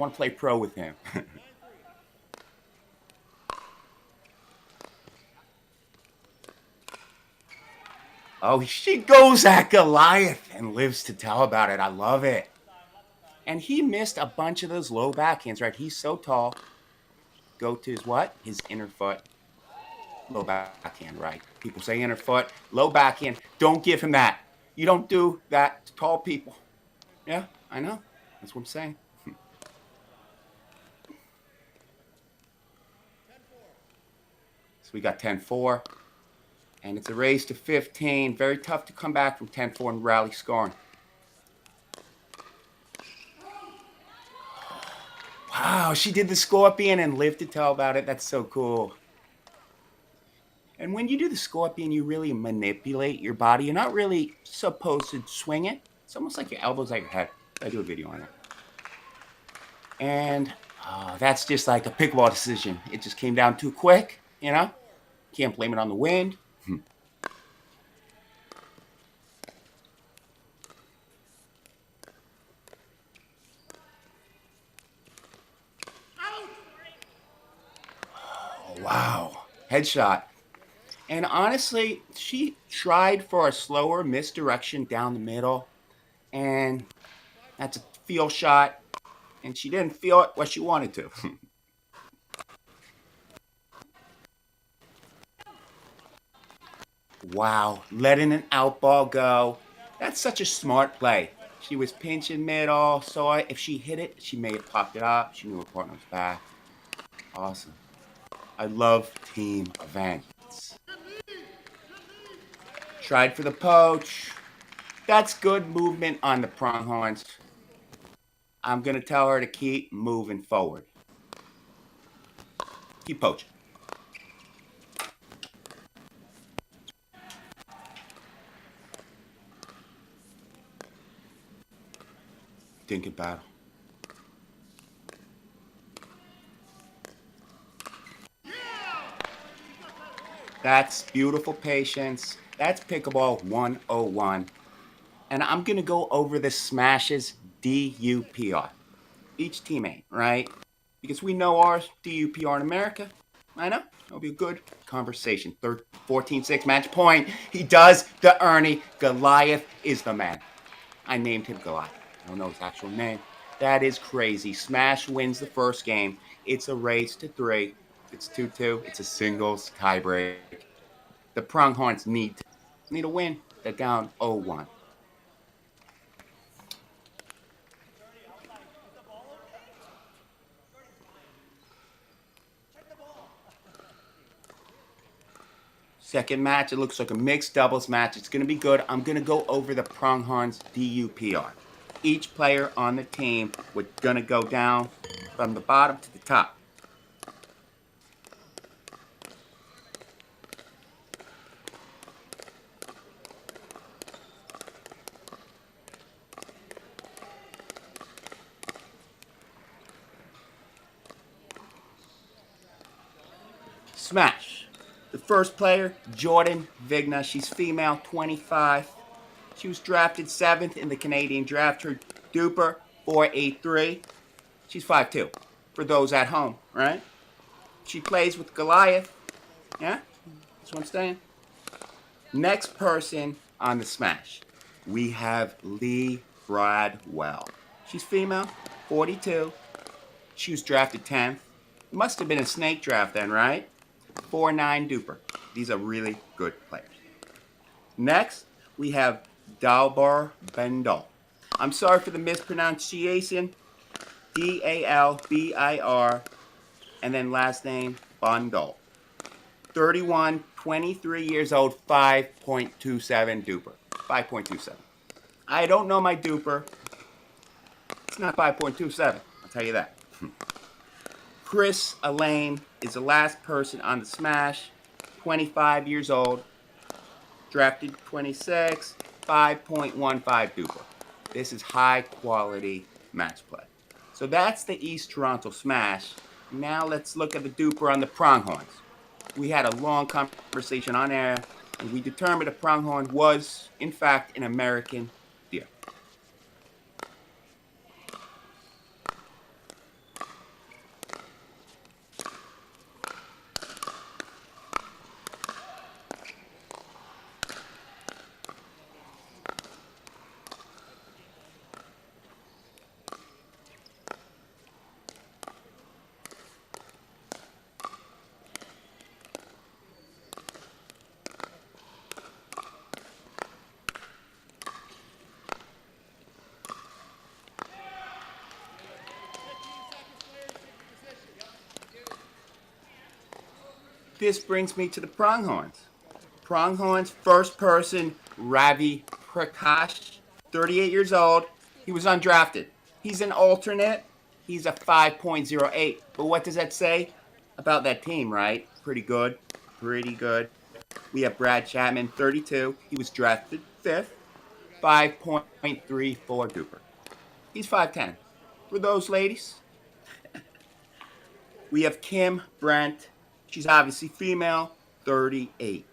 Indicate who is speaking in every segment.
Speaker 1: want to play pro with him. Oh, she goes at Goliath and lives to tell about it. I love it. And he missed a bunch of those low backhands, right? He's so tall. Go to his what? His inner foot. Low backhand, right? People say inner foot, low backhand. Don't give him that. You don't do that to tall people. Yeah, I know. That's what I'm saying. So we got 10-4. And it's a race to 15. Very tough to come back from 10-4 and rally scoring. Wow, she did the scorpion and lived to tell about it. That's so cool. And when you do the scorpion, you really manipulate your body. You're not really supposed to swing it. It's almost like your elbows at your head. I do a video on it. And that's just like a pickleball decision. It just came down too quick, you know? Can't blame it on the wind. Oh, wow. Headshot. And honestly, she tried for a slower misdirection down the middle. And that's a feel shot. And she didn't feel it what she wanted to. Wow, letting an out ball go. That's such a smart play. She was pinching middle, so if she hit it, she may have popped it up. She knew her partner was back. Awesome. I love team events. Tried for the poach. That's good movement on the Pronghorns. I'm going to tell her to keep moving forward. Keep poaching. Think about it. That's beautiful patience. That's Pickleball 101. And I'm going to go over the smashes DUPR. Each teammate, right? Because we know our DUPR in America. I know. It'll be a good conversation. 14-6 match point. He does the Ernie. Goliath is the man. I named him Goliath. I don't know his actual name. That is crazy. Smash wins the first game. It's a race to 3. It's 2-2. It's a singles tiebreak. The Pronghorns need a win. They're down 0-1. Second match, it looks like a mixed doubles match. It's going to be good. I'm going to go over the Pronghorns DUPR. Each player on the team we're going to go down from the bottom to the top. Smash. The first player, Jordan Vigna. She's female, 25. She was drafted 7th in the Canadian draft. Her duper, 483. She's 5'2", for those at home, right? She plays with Goliath. Yeah? That's what I'm saying. Next person on the smash, we have Lee Bradwell. She's female, 42. She was drafted 10th. It must have been a snake draft then, right? 4'9" duper. These are really good players. Next, we have Dalbar Bendel. I'm sorry for the mispronunciation. Dalbir, and then last name Bundle. 31, 23 years old, 5.27 duper. 5.27. I don't know my duper. It's not 5.27. I'll tell you that. Chris Elaine is the last person on the smash. 25 years old. Drafted 26. 5.15 duper. This is high quality match play. So that's the East Toronto Smash. Now let's look at the duper on the Pronghorns. We had a long conversation on air, and we determined the Pronghorn was, in fact, an American deer. This brings me to the Pronghorns. Pronghorns, first person, Ravi Prakash, 38 years old. He was undrafted. He's an alternate. He's a 5.08. But what does that say about that team, right? Pretty good. Pretty good. We have Brad Chapman, 32. He was drafted fifth, 5.34 Duper. He's 5'10. For those ladies, we have Kim Brent. She's obviously female, 38.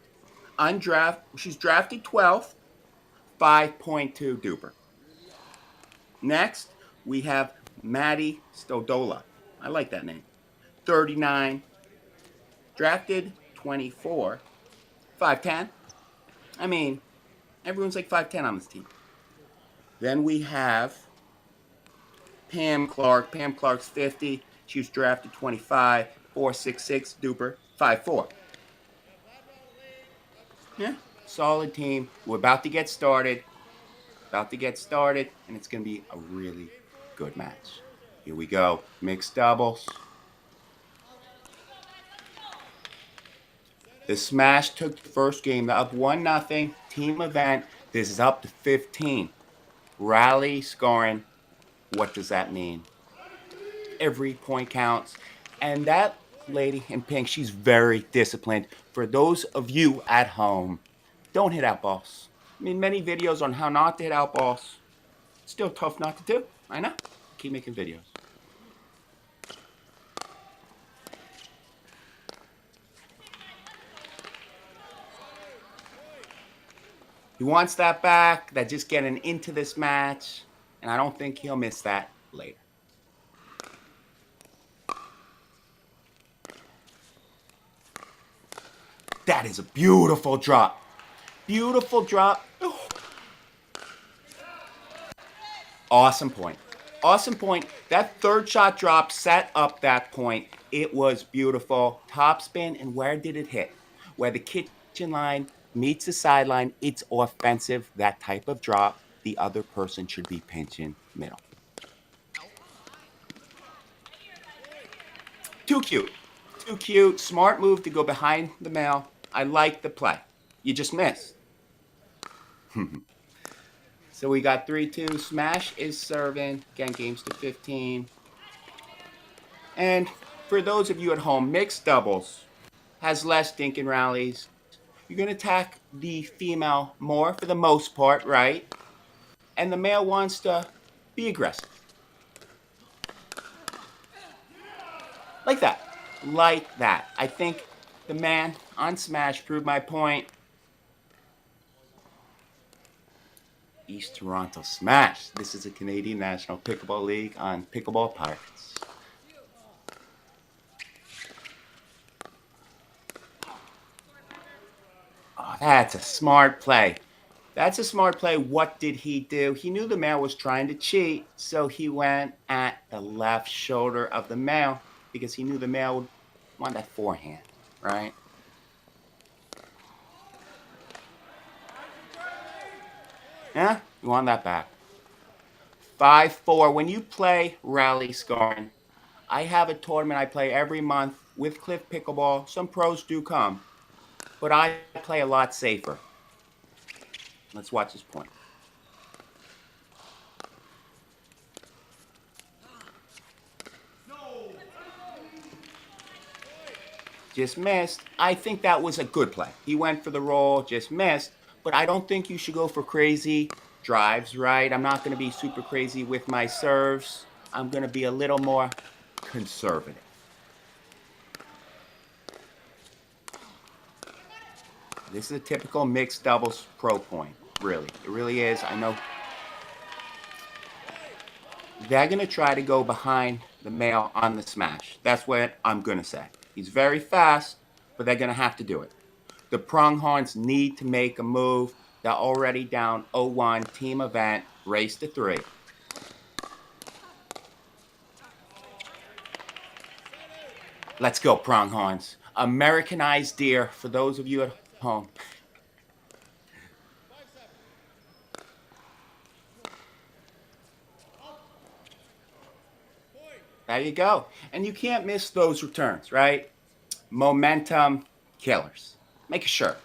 Speaker 1: She's drafted 12th, 5.2 Duper. Next, we have Maddie Stodola. I like that name. 39, drafted 24, 5'10. I mean, everyone's like 5'10 on this team. Then we have Pam Clark. Pam Clark's 50. She was drafted 25, 4.66 Duper, 5'4. Yeah, solid team. We're about to get started. And it's going to be a really good match. Here we go. Mixed doubles. The Smash took the first game. They're up 1-0. Team event. This is up to 15. Rally scoring. What does that mean? Every point counts. And that lady in pink, she's very disciplined. For those of you at home, don't hit out balls. I mean, many videos on how not to hit out balls. Still tough not to do. I know. Keep making videos. He wants that back. They're just getting into this match. And I don't think he'll miss that later. That is a beautiful drop. Beautiful drop. Awesome point. Awesome point. That third shot drop set up that point. It was beautiful. Top spin, and where did it hit? Where the kitchen line meets the sideline, it's offensive. That type of drop, the other person should be pinching middle. Too cute. Too cute. Smart move to go behind the male. I like the play. You just missed. So we got 3-2. Smash is serving. Again, games to 15. And for those of you at home, mixed doubles has less dink and rallies. You're going to attack the female more for the most part, right? And the male wants to be aggressive. Like that. Like that. I think the man on Smash proved my point. East Toronto Smash. This is a Canadian National Pickleball League on Pickleball Pirates. Oh, that's a smart play. That's a smart play. What did he do? He knew the male was trying to cheat, so he went at the left shoulder of the male because he knew the male would want that forehand, right? Yeah, you want that back. 5-4. When you play rally scoring, I have a tournament I play every month with Cliff Pickleball. Some pros do come, but I play a lot safer. Let's watch this point. Just missed. I think that was a good play. He went for the roll, just missed. But I don't think you should go for crazy drives, right? I'm not going to be super crazy with my serves. I'm going to be a little more conservative. This is a typical mixed doubles pro point, really. It really is. I know they're going to try to go behind the male on the smash. That's what I'm going to say. He's very fast, but they're going to have to do it. The Pronghorns need to make a move. They're already down 0-1, team event, race to 3. Let's go, Pronghorns. Americanized deer for those of you at home. There you go. And you can't miss those returns, right? Momentum, Killers. Make a shirt.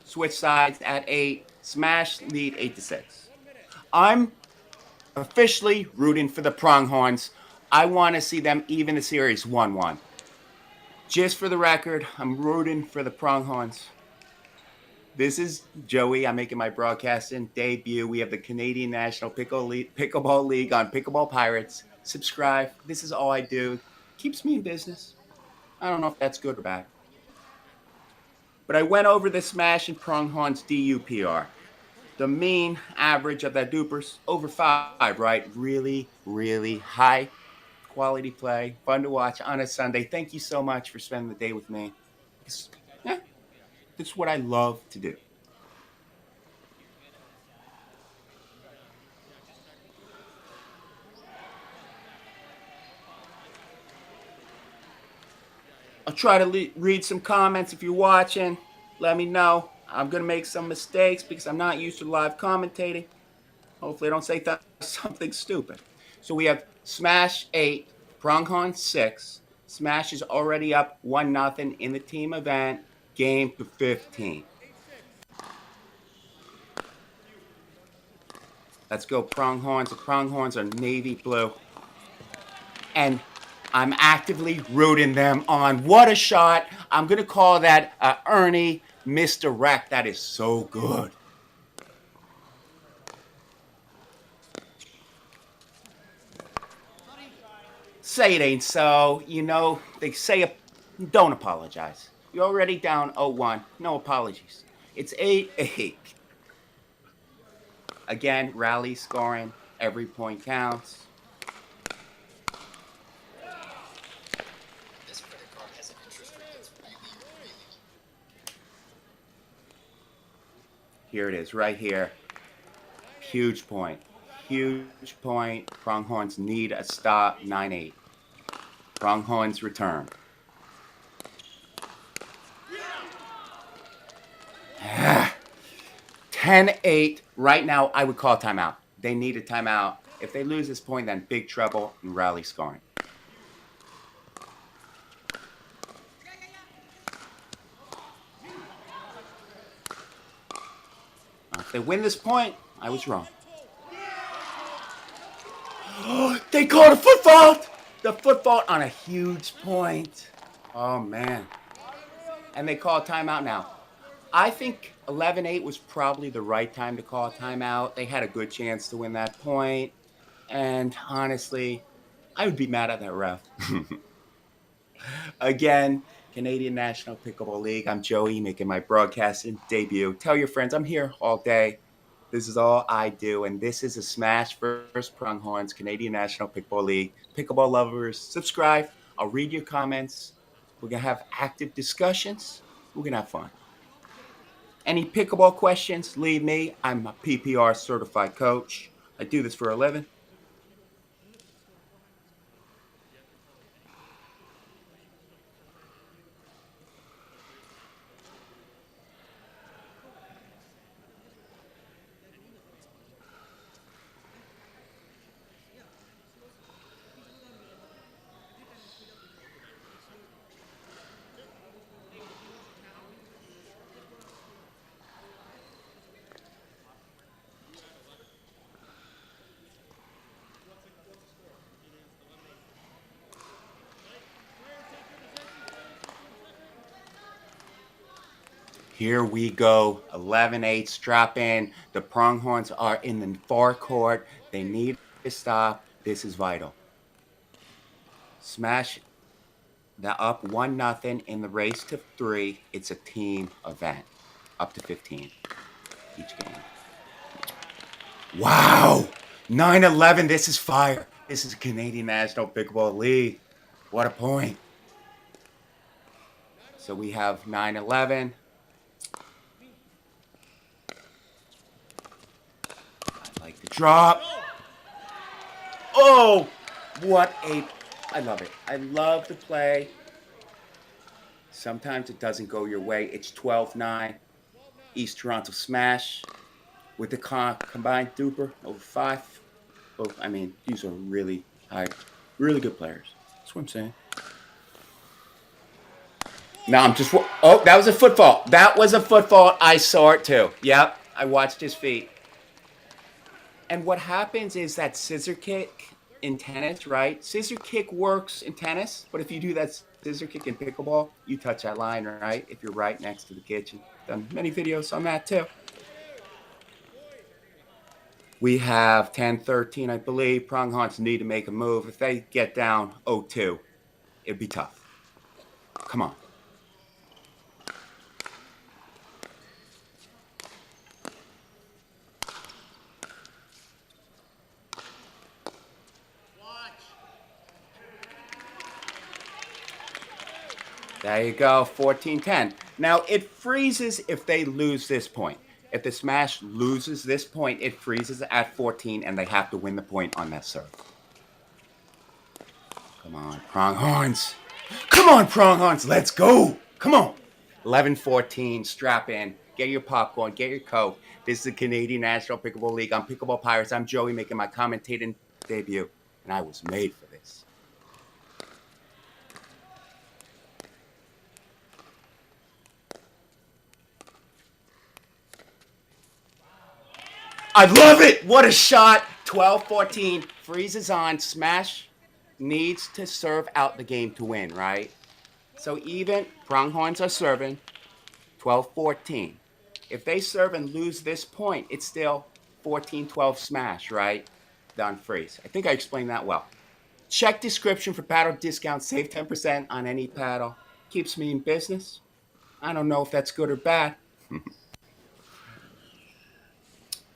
Speaker 1: Switch sides at 8. Smash lead 8-6. I'm officially rooting for the Pronghorns. I want to see them even the series 1-1. Just for the record, I'm rooting for the Pronghorns. This is Joey. I'm making my broadcasting debut. We have the Canadian National Pickleball League on Pickleball Pirates. Subscribe. This is all I do. Keeps me in business. I don't know if that's good or bad. But I went over the Smash and Pronghorns DUPR. The mean average of that dupers over 5, right? Really, really high quality play. Fun to watch on a Sunday. Thank you so much for spending the day with me. Yeah, that's what I love to do. I'll try to read some comments if you're watching. Let me know. I'm going to make some mistakes because I'm not used to live commentating. Hopefully, I don't say something stupid. So we have Smash 8, Pronghorn 6. Smash is already up 1-0 in the team event, game to 15. Let's go Pronghorns. The Pronghorns are navy blue. And I'm actively rooting them on. What a shot. I'm going to call that Ernie misdirect. That is so good. Say it ain't so. You know, they say don't apologize. You're already down 0-1. No apologies. It's 8-8. Again, rally scoring. Every point counts. Here it is, right here. Huge point. Huge point. Pronghorns need a stop. 9-8. Pronghorns return. 10-8. Right now, I would call timeout. They need a timeout. If they lose this point, then big trouble in rally scoring. If they win this point, I was wrong. They called a foot fault! The foot fault on a huge point. Oh, man. And they call a timeout now. I think 11-8 was probably the right time to call a timeout. They had a good chance to win that point. And honestly, I would be mad at that ref. Again, Canadian National Pickleball League. I'm Joey, making my broadcasting debut. Tell your friends I'm here all day. This is all I do, and this is a Smash vs. Pronghorns Canadian National Pickleball League. Pickleball lovers, subscribe. I'll read your comments. We're going to have active discussions. We're going to have fun. Any pickleball questions, leave me. I'm a PPR certified coach. I do this for a living. Here we go. 11-8, strap in. The Pronghorns are in the far court. They need to stop. This is vital. Smash the up 1-0 in the race to 3. It's a team event. Up to 15 each game. Wow. 9-11. This is fire. This is Canadian National Pickleball League. What a point. So we have 9-11. I like the drop. Oh, what a... I love it. I love the play. Sometimes it doesn't go your way. It's 12-9. East Toronto Smash. with the combined Duper over 5. Both, I mean, these are really high, really good players. That's what I'm saying. No, I'm just. Oh, that was a foot fault. That was a foot fault. I saw it too. Yep, I watched his feet. And what happens is that scissor kick in tennis, right? Scissor kick works in tennis, but if you do that scissor kick in pickleball, you touch that line, right? If you're right next to the kitchen. Done many videos on that too. We have 10-13, I believe. Pronghorns need to make a move. If they get down 0-2, it'd be tough. Come on. There you go, 14-10. Now, it freezes if they lose this point. If the smash loses this point, it freezes at 14, and they have to win the point on that serve. Come on, Pronghorns. Come on, Pronghorns. Let's go. Come on. 11-14, strap in. Get your popcorn. Get your Coke. This is the Canadian National Pickleball League. I'm Pickleball Pirates. I'm Joey making my commentating debut, and I was made for this. I love it. What a shot. 12-14. Freezes on. Smash needs to serve out the game to win, right? So even Pronghorns are serving 12-14. If they serve and lose this point, it's still 14-12 smash, right? Done freeze. I think I explained that well. Check description for paddle discount. Save 10% on any paddle. Keeps me in business. I don't know if that's good or bad.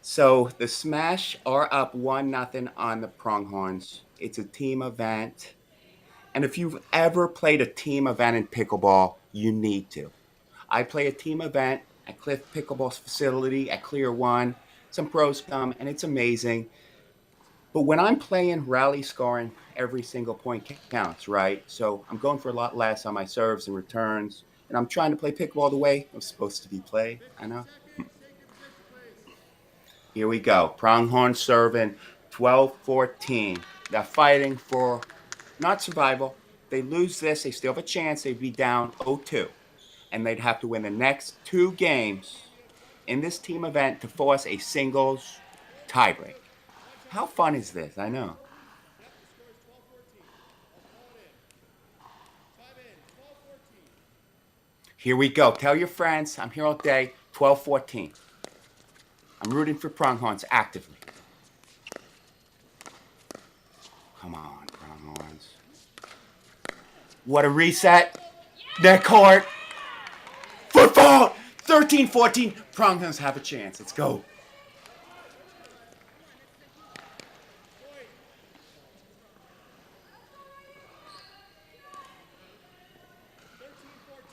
Speaker 1: So the Smash are up 1-0 on the Pronghorns. It's a team event. And if you've ever played a team event in pickleball, you need to. I play a team event at Cliff Pickleball's facility at Clear One. Some pros come, and it's amazing. But when I'm playing rally scoring, every single point counts, right? So I'm going for a lot less on my serves and returns. And I'm trying to play pickleball the way I'm supposed to be played. I know. Here we go. Pronghorn serving 12-14. They're fighting for not survival. They lose this, they still have a chance. They'd be down 0-2. And they'd have to win the next 2 games in this team event to force a singles tiebreak. How fun is this? I know. Here we go. Tell your friends I'm here all day. 12-14. I'm rooting for Pronghorns actively. Come on, Pronghorns. What a reset. Net court. Football. 13-14. Pronghorns have a chance. Let's go.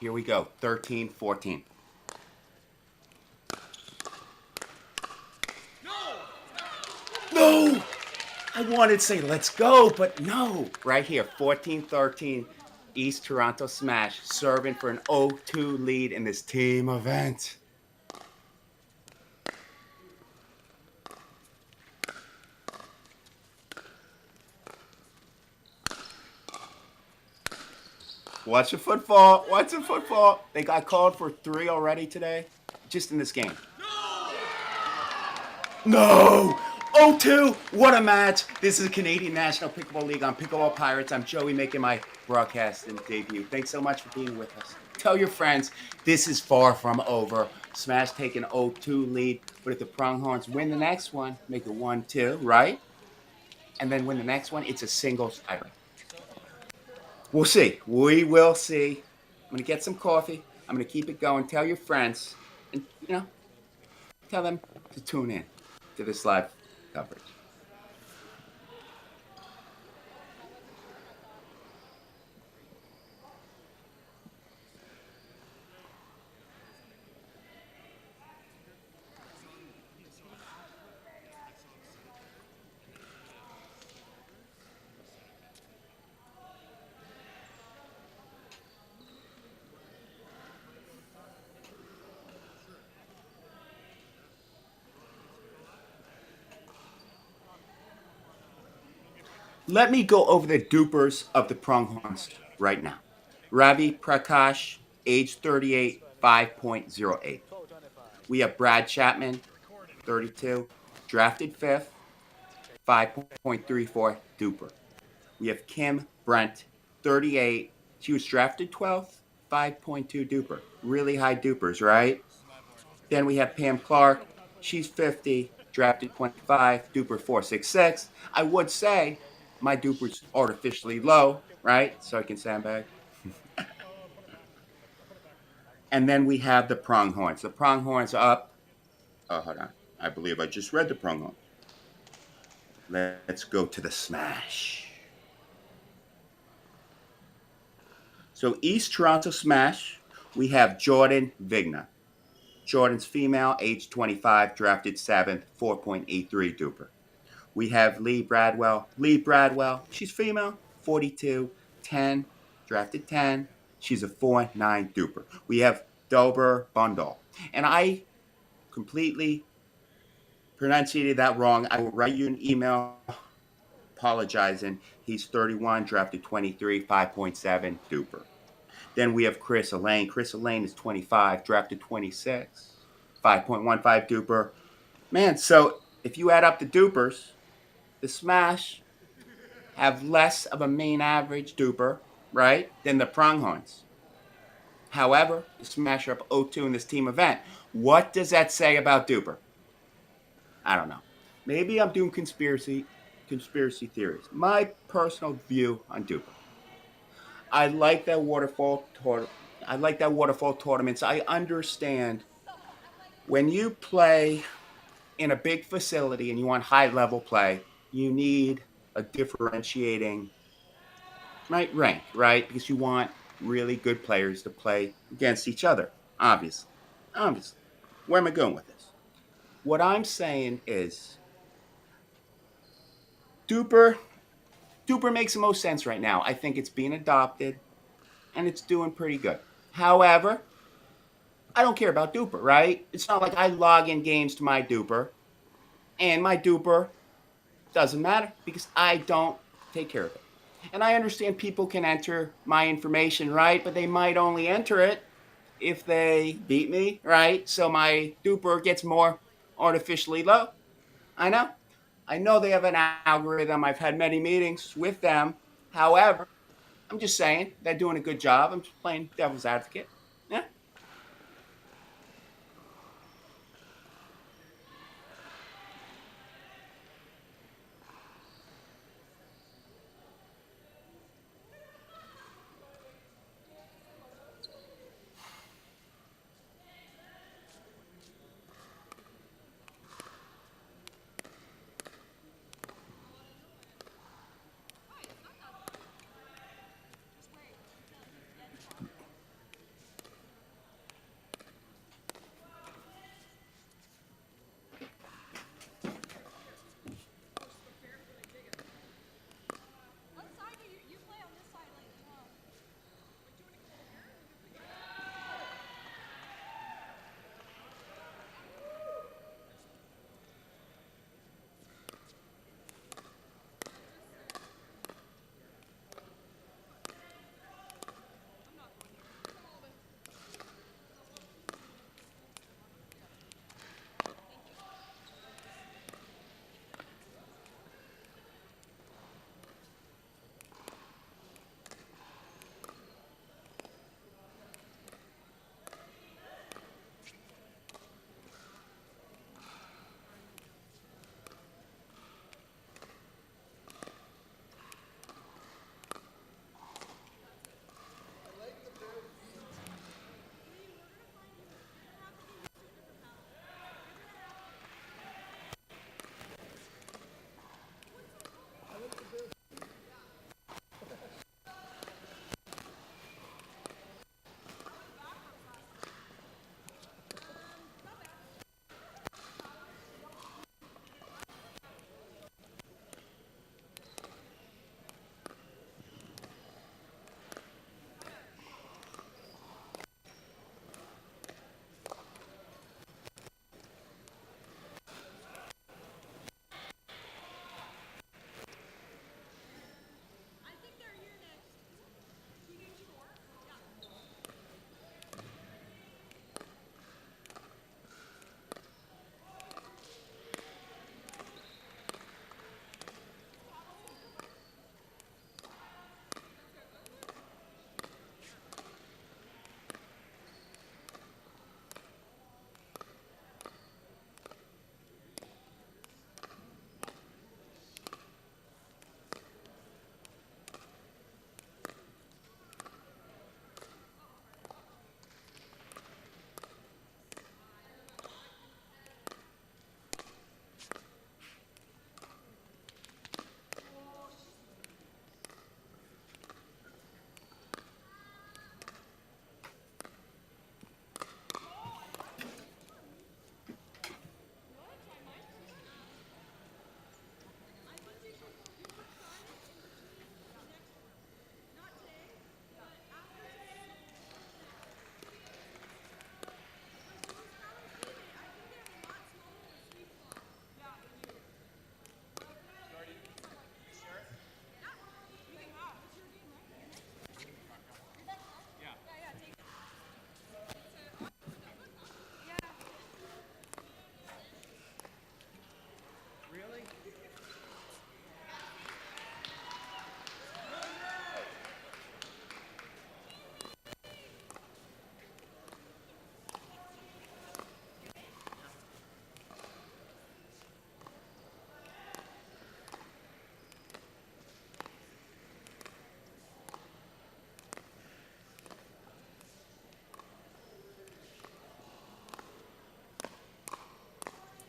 Speaker 1: Here we go. 13-14. No! I wanted to say let's go, but no. Right here, 14-13, East Toronto Smash, serving for an 0-2 lead in this team event. Watch the football. Watch the football. They got called for 3 already today, just in this game. No! 0-2. What a match. This is the Canadian National Pickleball League. I'm Pickleball Pirates. I'm Joey making my broadcast and debut. Thanks so much for being with us. Tell your friends this is far from over. Smash taking 0-2 lead. But if the Pronghorns win the next one, make it 1-2, right? And then win the next one, it's a singles tiebreak. We'll see. We will see. I'm going to get some coffee. I'm going to keep it going. Tell your friends. And, tell them to tune in to this live coverage. Let me go over the dupers of the Pronghorns right now. Ravi Prakash, age 38, 5.08. We have Brad Chapman, 32, drafted 5th, 5.34 duper. We have Kim Brent, 38. She was drafted 12th, 5.2 duper. Really high dupers, right? Then we have Pam Clark. She's 50, drafted 25, duper 466. I would say my duper's artificially low, right? So I can sandbag. And then we have the Pronghorns. The Pronghorns up. Oh, hold on. I believe I just read the Pronghorns. Let's go to the Smash. So East Toronto Smash, we have Jordan Vigna. Jordan's female, age 25, drafted 7th, 4.83 duper. We have Lee Bradwell. Lee Bradwell, she's female, 42, 10, drafted 10. She's a 4.9 duper. We have Dober Bundle. And I completely pronunciated that wrong. I will write you an email apologizing. He's 31, drafted 23, 5.7 duper. Then we have Chris Elaine. Chris Elaine is 25, drafted 26, 5.15 duper. Man, so if you add up the dupers, the Smash have less of a main average duper, right, than the Pronghorns. However, the Smash are up 0-2 in this team event. What does that say about duper? I don't know. Maybe I'm doing conspiracy theories. My personal view on duper. I like that waterfall tournament. I like that waterfall tournaments. I understand when you play in a big facility and you want high level play, you need a differentiating rank, right? Because you want really good players to play against each other. Obviously. Obviously. Where am I going with this? What I'm saying is Duper Duper makes the most sense right now. I think it's being adopted and it's doing pretty good. However, I don't care about Duper, right? It's not like I log in games to my Duper and my Duper doesn't matter because I don't take care of it. And I understand people can enter my information, right? But they might only enter it if they beat me, right? So my Duper gets more artificially low. I know. I know they have an algorithm. I've had many meetings with them. However, I'm just saying they're doing a good job. I'm just playing devil's advocate. Yeah.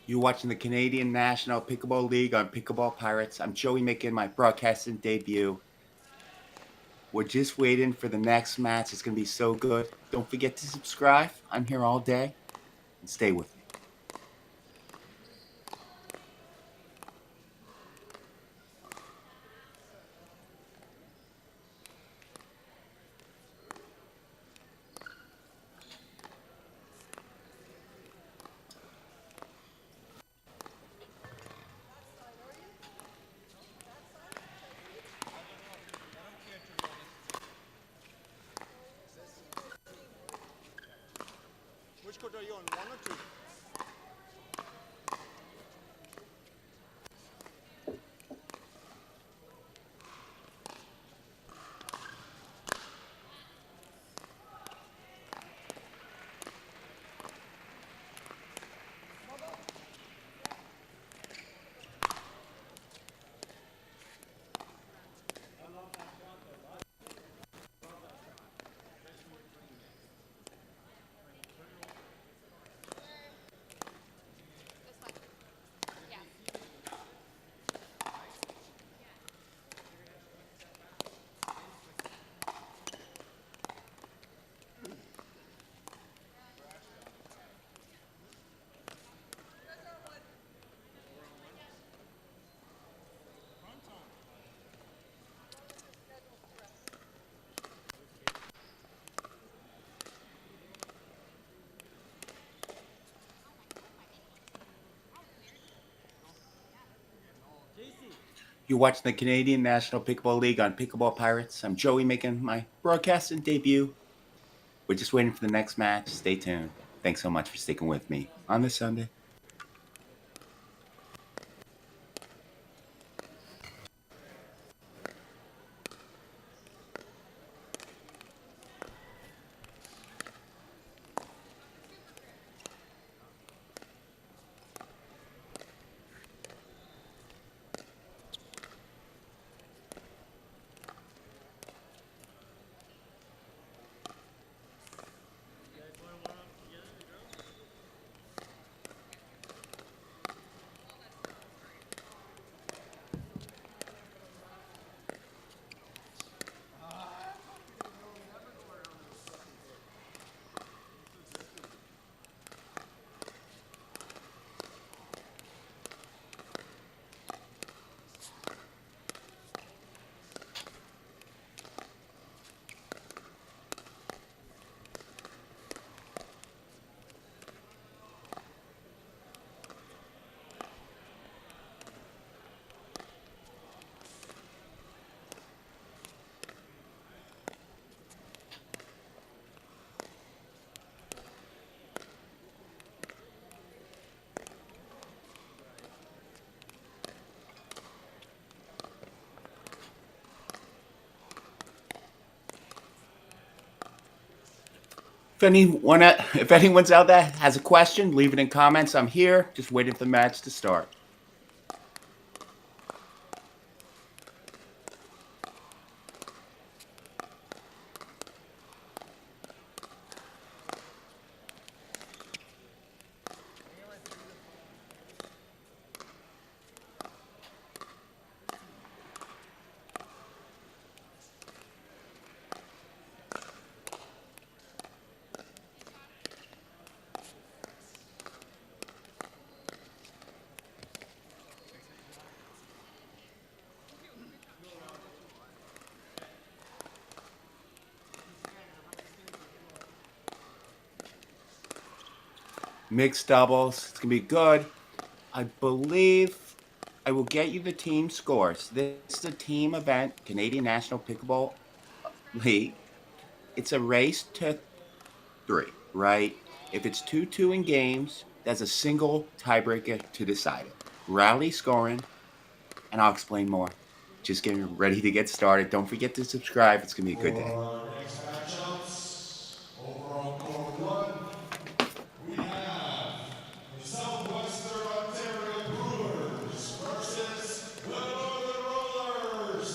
Speaker 1: You're watching the Canadian National Pickleball League on Pickleball Pirates. I'm Joey making my broadcasting debut. We're just waiting for the next match. It's going to be so good. Don't forget to subscribe. I'm here all day and stay with me.
Speaker 2: Which court are you on, 1 or 2?
Speaker 1: You're watching the Canadian National Pickleball League on Pickleball Pirates. I'm Joey making my broadcasting debut. We're just waiting for the next match. Stay tuned. Thanks so much for sticking with me on this Sunday. If anyone's out there has a question, leave it in comments. I'm here, just waiting for the match to start. Mixed doubles. It's going to be good. I believe I will get you the team scores. This is a team event, Canadian National Pickleball League. It's a race to 3, right? If it's 2-2 in games, there's a single tiebreaker to decide it. Rally scoring, and I'll explain more. Just getting ready to get started. Don't forget to subscribe. It's going to be a good day.
Speaker 3: For our next matchups, over on court 1, we have the Southwestern Ontario Brewers versus the Northern Rollers.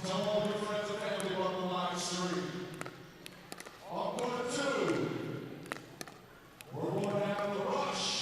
Speaker 3: Tell all your friends and family about the live stream. On court 2, we're going to have the Rush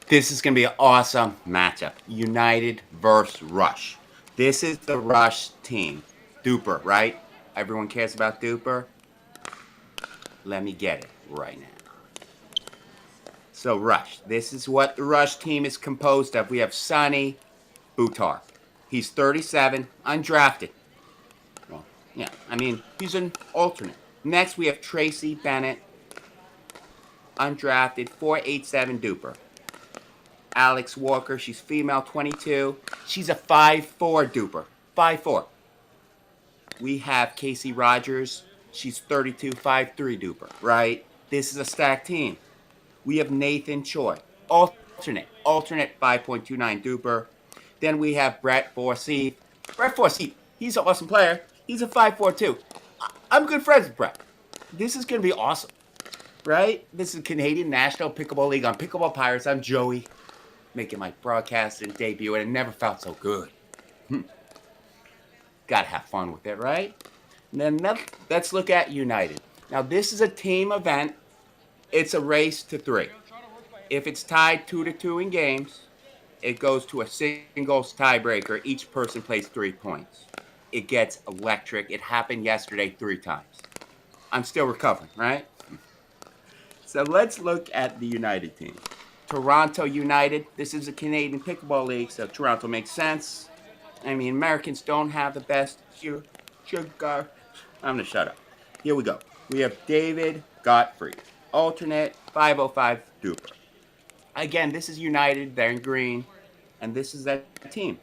Speaker 1: This is going to be an awesome matchup. United versus Rush. This is the Rush team. Duper, right? Everyone cares about Duper. Let me get it right now. So Rush. This is what the Rush team is composed of. We have Sonny Butar. He's 37, undrafted. Well, yeah, I mean, he's an alternate. Next, we have Tracy Bennett, undrafted, 487 duper. Alex Walker, she's female, 22. She's a 5'4 duper. 5'4. We have Casey Rogers. She's 32, 5'3 duper, right? This is a stacked team. We have Nathan Choi, alternate 5.29 duper. Then we have Brett Forsyth. Brett Forsyth, he's an awesome player. He's a 5'4 too. I'm good friends with Brett. This is going to be awesome, right? This is Canadian National Pickleball League on Pickleball Pirates. I'm Joey, making my broadcasting debut, and it never felt so good. Gotta have fun with it, right? And then let's look at United. Now, this is a team event. It's a race to 3. If it's tied 2-2 in games, it goes to a singles tiebreaker. Each person plays 3 points. It gets electric. It happened yesterday 3 times. I'm still recovering, right? So let's look at the United team. Toronto United. This is a Canadian Pickleball League, so Toronto makes sense. I mean, Americans don't have the best sugar. I'm going to shut up. Here we go. We have David Gottfried, alternate 505 duper. Again, this is United. They're in green, and this is that team.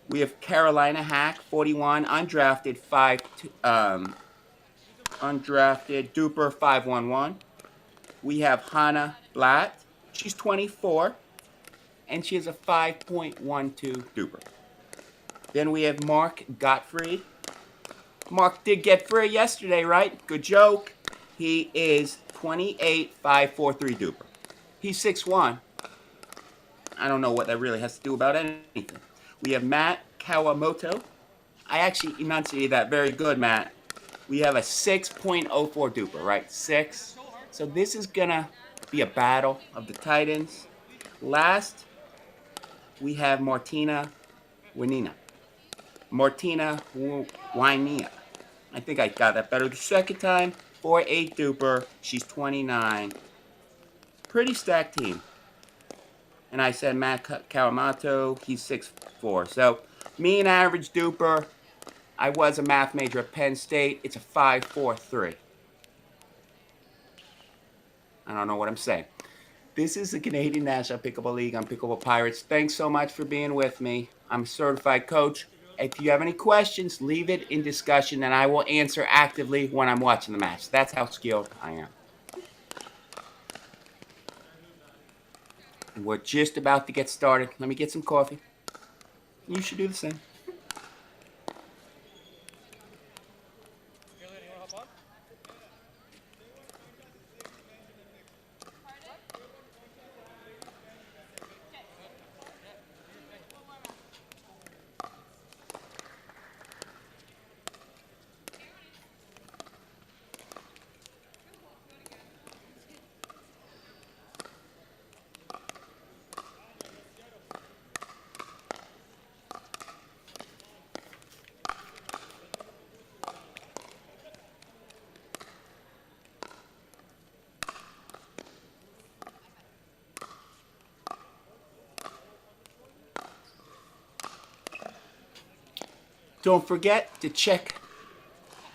Speaker 1: We have Carolina Hack, 41, undrafted, undrafted duper 511. We have Hannah Blatt. She's 24, and she has a 5.12 duper. Then we have Mark Gottfried. Mark did get free yesterday, right? Good joke. He is 28, 543 duper. He's 6'1". I don't know what that really has to do about anything. We have Matt Kawamoto. I actually enunciated that very good, Matt. We have a 6.04 duper, right? 6. So this is going to be a battle of the Titans. Last, we have Martina Winina. Martina Winina. I think I got that better the second time. 4'8 duper. She's 29. Pretty stacked team. And I said Matt Kawamoto, he's 6'4". So, me and average duper. I was a math major at Penn State. It's a 5'4'3". I don't know what I'm saying. This is the Canadian National Pickleball League on Pickleball Pirates. Thanks so much for being with me. I'm a certified coach. If you have any questions, leave it in discussion, and I will answer actively when I'm watching the match. That's how skilled I am. And we're just about to get started. Let me get some coffee. You should do the same. Don't forget to check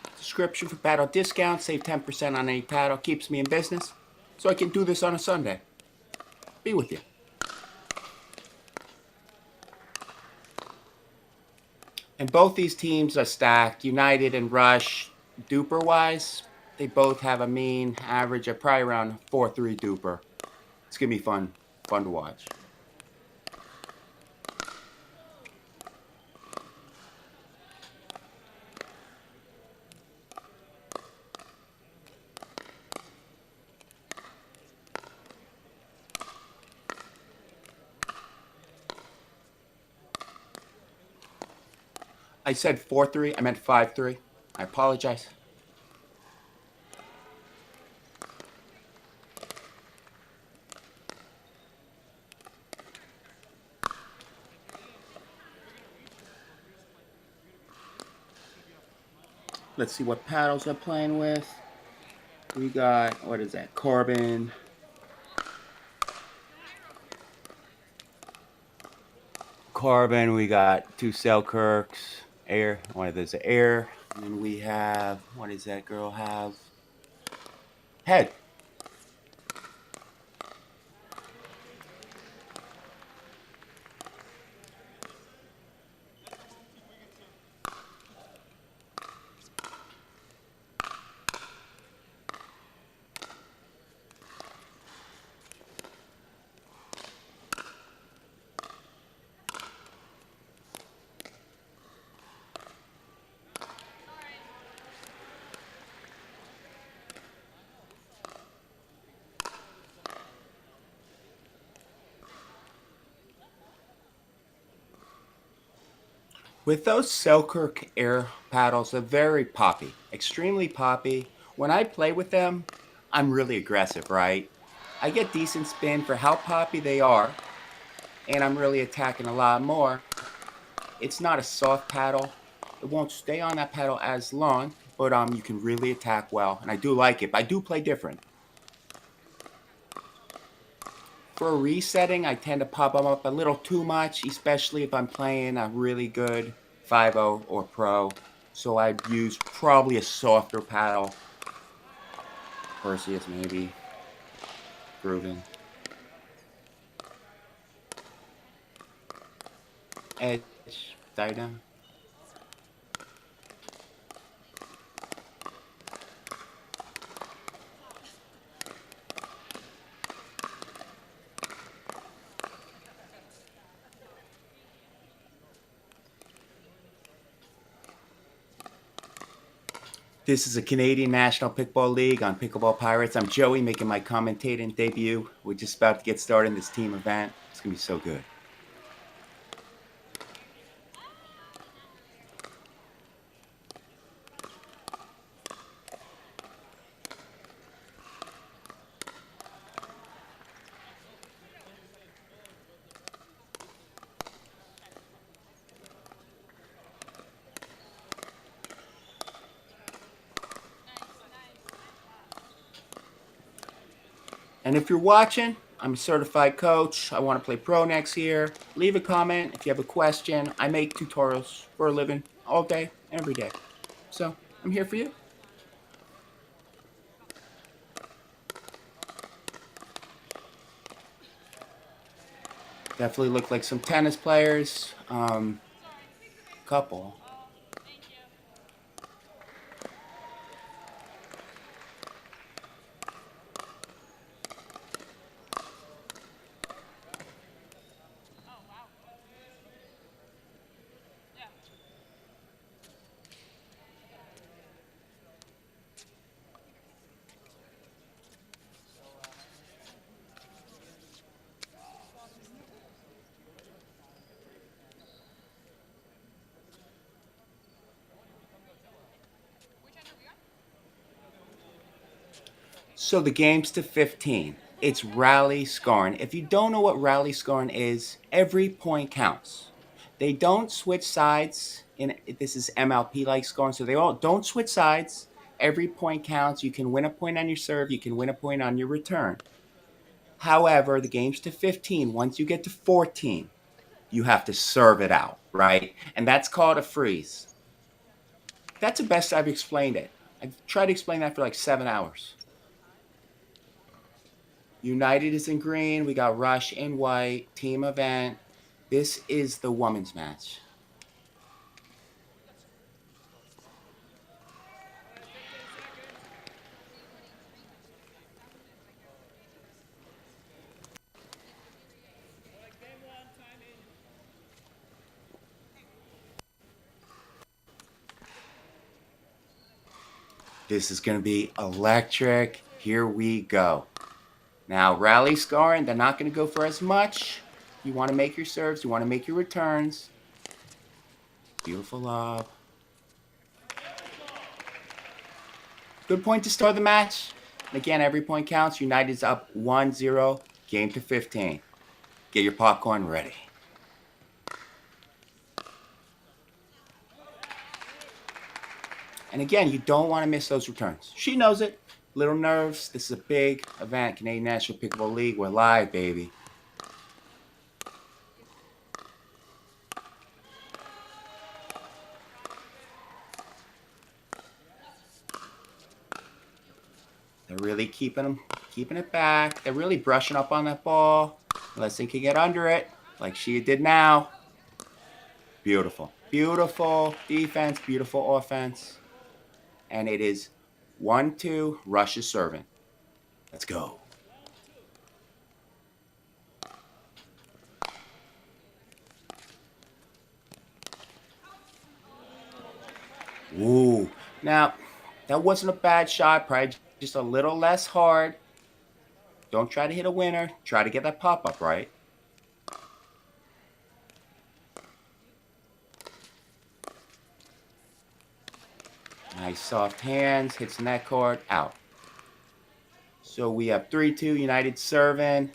Speaker 1: the description for paddle discounts. Save 10% on any paddle. Keeps me in business. So I can do this on a Sunday. Be with you. And both these teams are stacked. United and Rush, duper-wise, they both have a mean average of probably around 4.3 duper. It's going to be fun to watch. I said 4.3. I meant 5.3. I apologize. Let's see what paddles I'm playing with. We got, what is that? Carbon. Carbon. We got two Selkirks. Air. One of those air. And then we have, what does that girl have? Head. With those Selkirk air paddles, they're very poppy, extremely poppy. When I play with them, I'm really aggressive, right? I get decent spin for how poppy they are, and I'm really attacking a lot more. It's not a soft paddle. It won't stay on that paddle as long, but you can really attack well, and I do like it. But I do play different. For resetting, I tend to pop them up a little too much, especially if I'm playing a really good 5-0 or pro. So I'd use probably a softer paddle. Perseus, maybe. Proven. Edge. Dyna. This is a Canadian National Pickleball League on Pickleball Pirates. I'm Joey making my commentating debut. We're just about to get started in this team event. It's going to be so good. And if you're watching, I'm a certified coach. I want to play pro next year. Leave a comment if you have a question. I make tutorials for a living all day, every day. So I'm here for you. Definitely look like some tennis players. Couple. So the game's to 15. It's rally scoring. If you don't know what rally scoring is, every point counts. They don't switch sides. This is MLP like scoring, so they all don't switch sides. Every point counts. You can win a point on your serve. You can win a point on your return. However, the game's to 15. Once you get to 14, you have to serve it out, right? And that's called a freeze. That's the best I've explained it. I've tried to explain that for like 7 hours. United is in green. We got Rush in white. Team event. This is the women's match. This is going to be electric. Here we go. Now, rally scoring, they're not going to go for as much. You want to make your serves. You want to make your returns. Beautiful lob. Good point to start the match. Again, every point counts. United's up 1-0. Game to 15. Get your popcorn ready. And again, you don't want to miss those returns. She knows it. Little nerves. This is a big event. Canadian National Pickleball League. We're live, baby. They're really keeping it back. They're really brushing up on that ball. Unless they can get under it, like she did now. Beautiful. Beautiful defense, beautiful offense. And it is 1-2, Rush is serving. Let's go. Ooh. Now, that wasn't a bad shot. Probably just a little less hard. Don't try to hit a winner. Try to get that pop-up right. Nice soft hands. Hits the net cord. Out. So we have 3-2 United serving.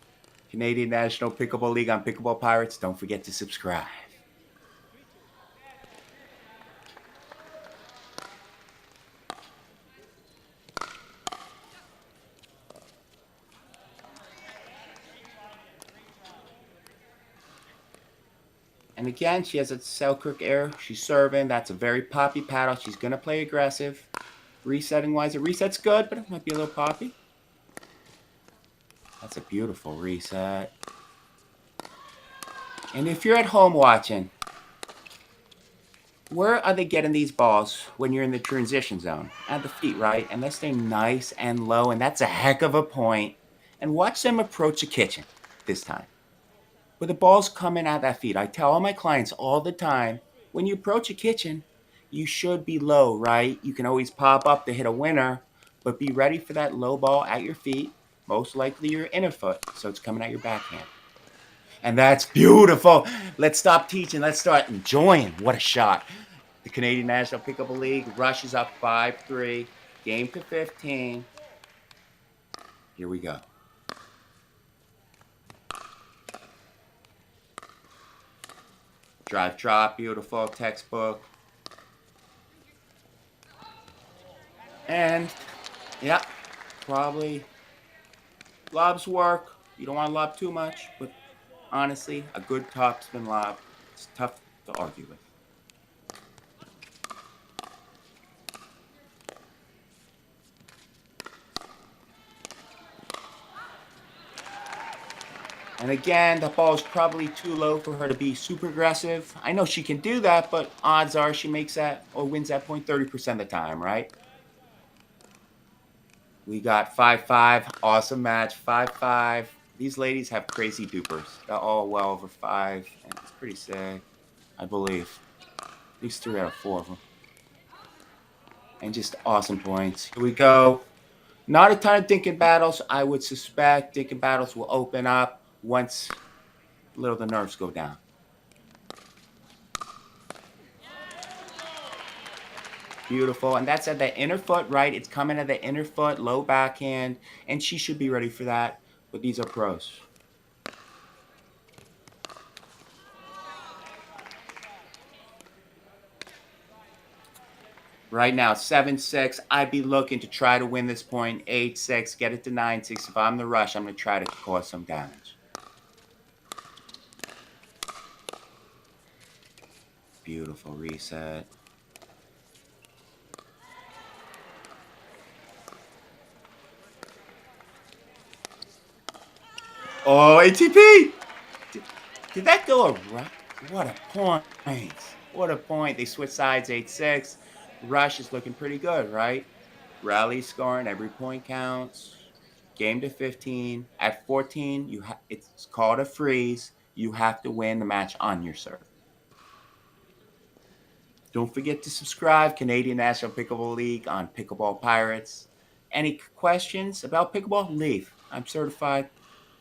Speaker 1: Canadian National Pickleball League on Pickleball Pirates. Don't forget to subscribe. And again, she has a Selkirk air. She's serving. That's a very poppy paddle. She's going to play aggressive. Resetting-wise, the reset's good, but it might be a little poppy. That's a beautiful reset. And if you're at home watching, where are they getting these balls when you're in the transition zone? At the feet, right? And they're staying nice and low, and that's a heck of a point. And watch them approach the kitchen this time. But the ball's coming at that feet. I tell all my clients all the time, when you approach a kitchen, you should be low, right? You can always pop up to hit a winner, but be ready for that low ball at your feet, most likely your inner foot, so it's coming at your backhand. And that's beautiful. Let's stop teaching. Let's start enjoying. What a shot. The Canadian National Pickleball League rushes up 5-3, game to 15. Here we go. Drive, drop, beautiful, textbook. And, yeah, probably lobs work. You don't want to lob too much, but honestly, a good topspin lob, it's tough to argue with. And again, the ball is probably too low for her to be super aggressive. I know she can do that, but odds are she makes that or wins that point 30% of the time, right? We got 5-5. Awesome match. 5-5. These ladies have crazy dupers. They're all well over 5, and it's pretty sick, I believe. At least 3 out of 4 of them. And just awesome points. Here we go. Not a ton of dinking battles. I would suspect dinking battles will open up once a little the nerves go down. Beautiful. And that's at the inner foot, right? It's coming at the inner foot, low backhand, and she should be ready for that. But these are pros. Right now, 7-6. I'd be looking to try to win this point. 8-6. Get it to 9-6. If I'm the rush, I'm going to try to cause some damage. Beautiful reset. Oh, ATP! Did that go around? What a point. What a point. They switch sides 8-6. Rush is looking pretty good, right? Rally scoring. Every point counts. Game to 15. At 14, it's called a freeze. You have to win the match on your serve. Don't forget to subscribe. Canadian National Pickleball League on Pickleball Pirates. Any questions about pickleball? Leave. I'm certified.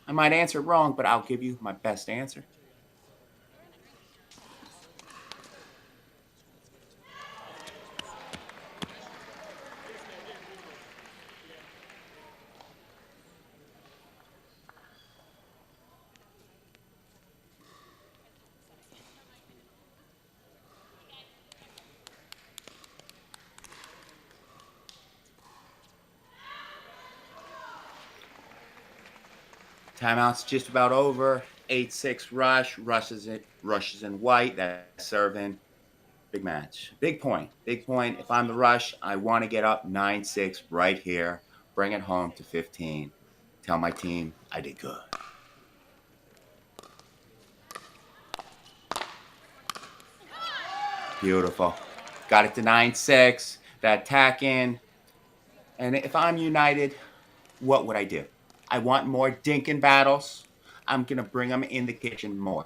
Speaker 1: I might answer wrong, but I'll give you my best answer. Timeout's just about over. 8-6 rush. Rushes in white. That's serving. Big match. Big point. Big point. If I'm the rush, I want to get up 9-6 right here. Bring it home to 15. Tell my team I did good. Beautiful. Got it to 9-6. That tack in. And if I'm United, what would I do? I want more dinking battles. I'm going to bring them in the kitchen more.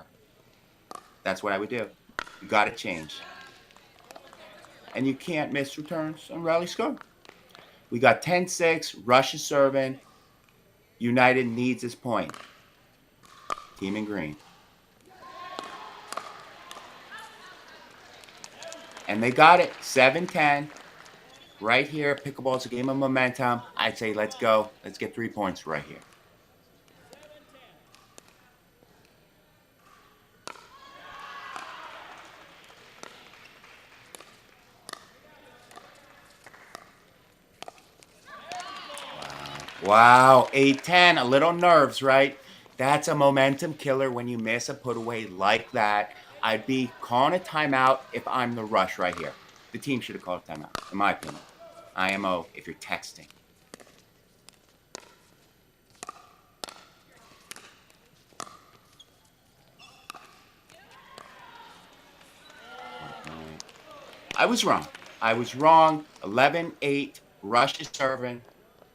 Speaker 1: That's what I would do. You got to change. And you can't miss returns on rally score. We got 10-6. Rush is serving. United needs his point. Team in green. And they got it. 7-10. Right here. Pickleball's a game of momentum. I'd say let's go. Let's get 3 points right here. Wow, 8-10, a little nerves, right? That's a momentum killer when you miss a put away like that. I'd be calling a timeout if I'm the rush right here. The team should have called a timeout, in my opinion. IMO if you're texting. I was wrong. I was wrong. 11-8, rush is serving.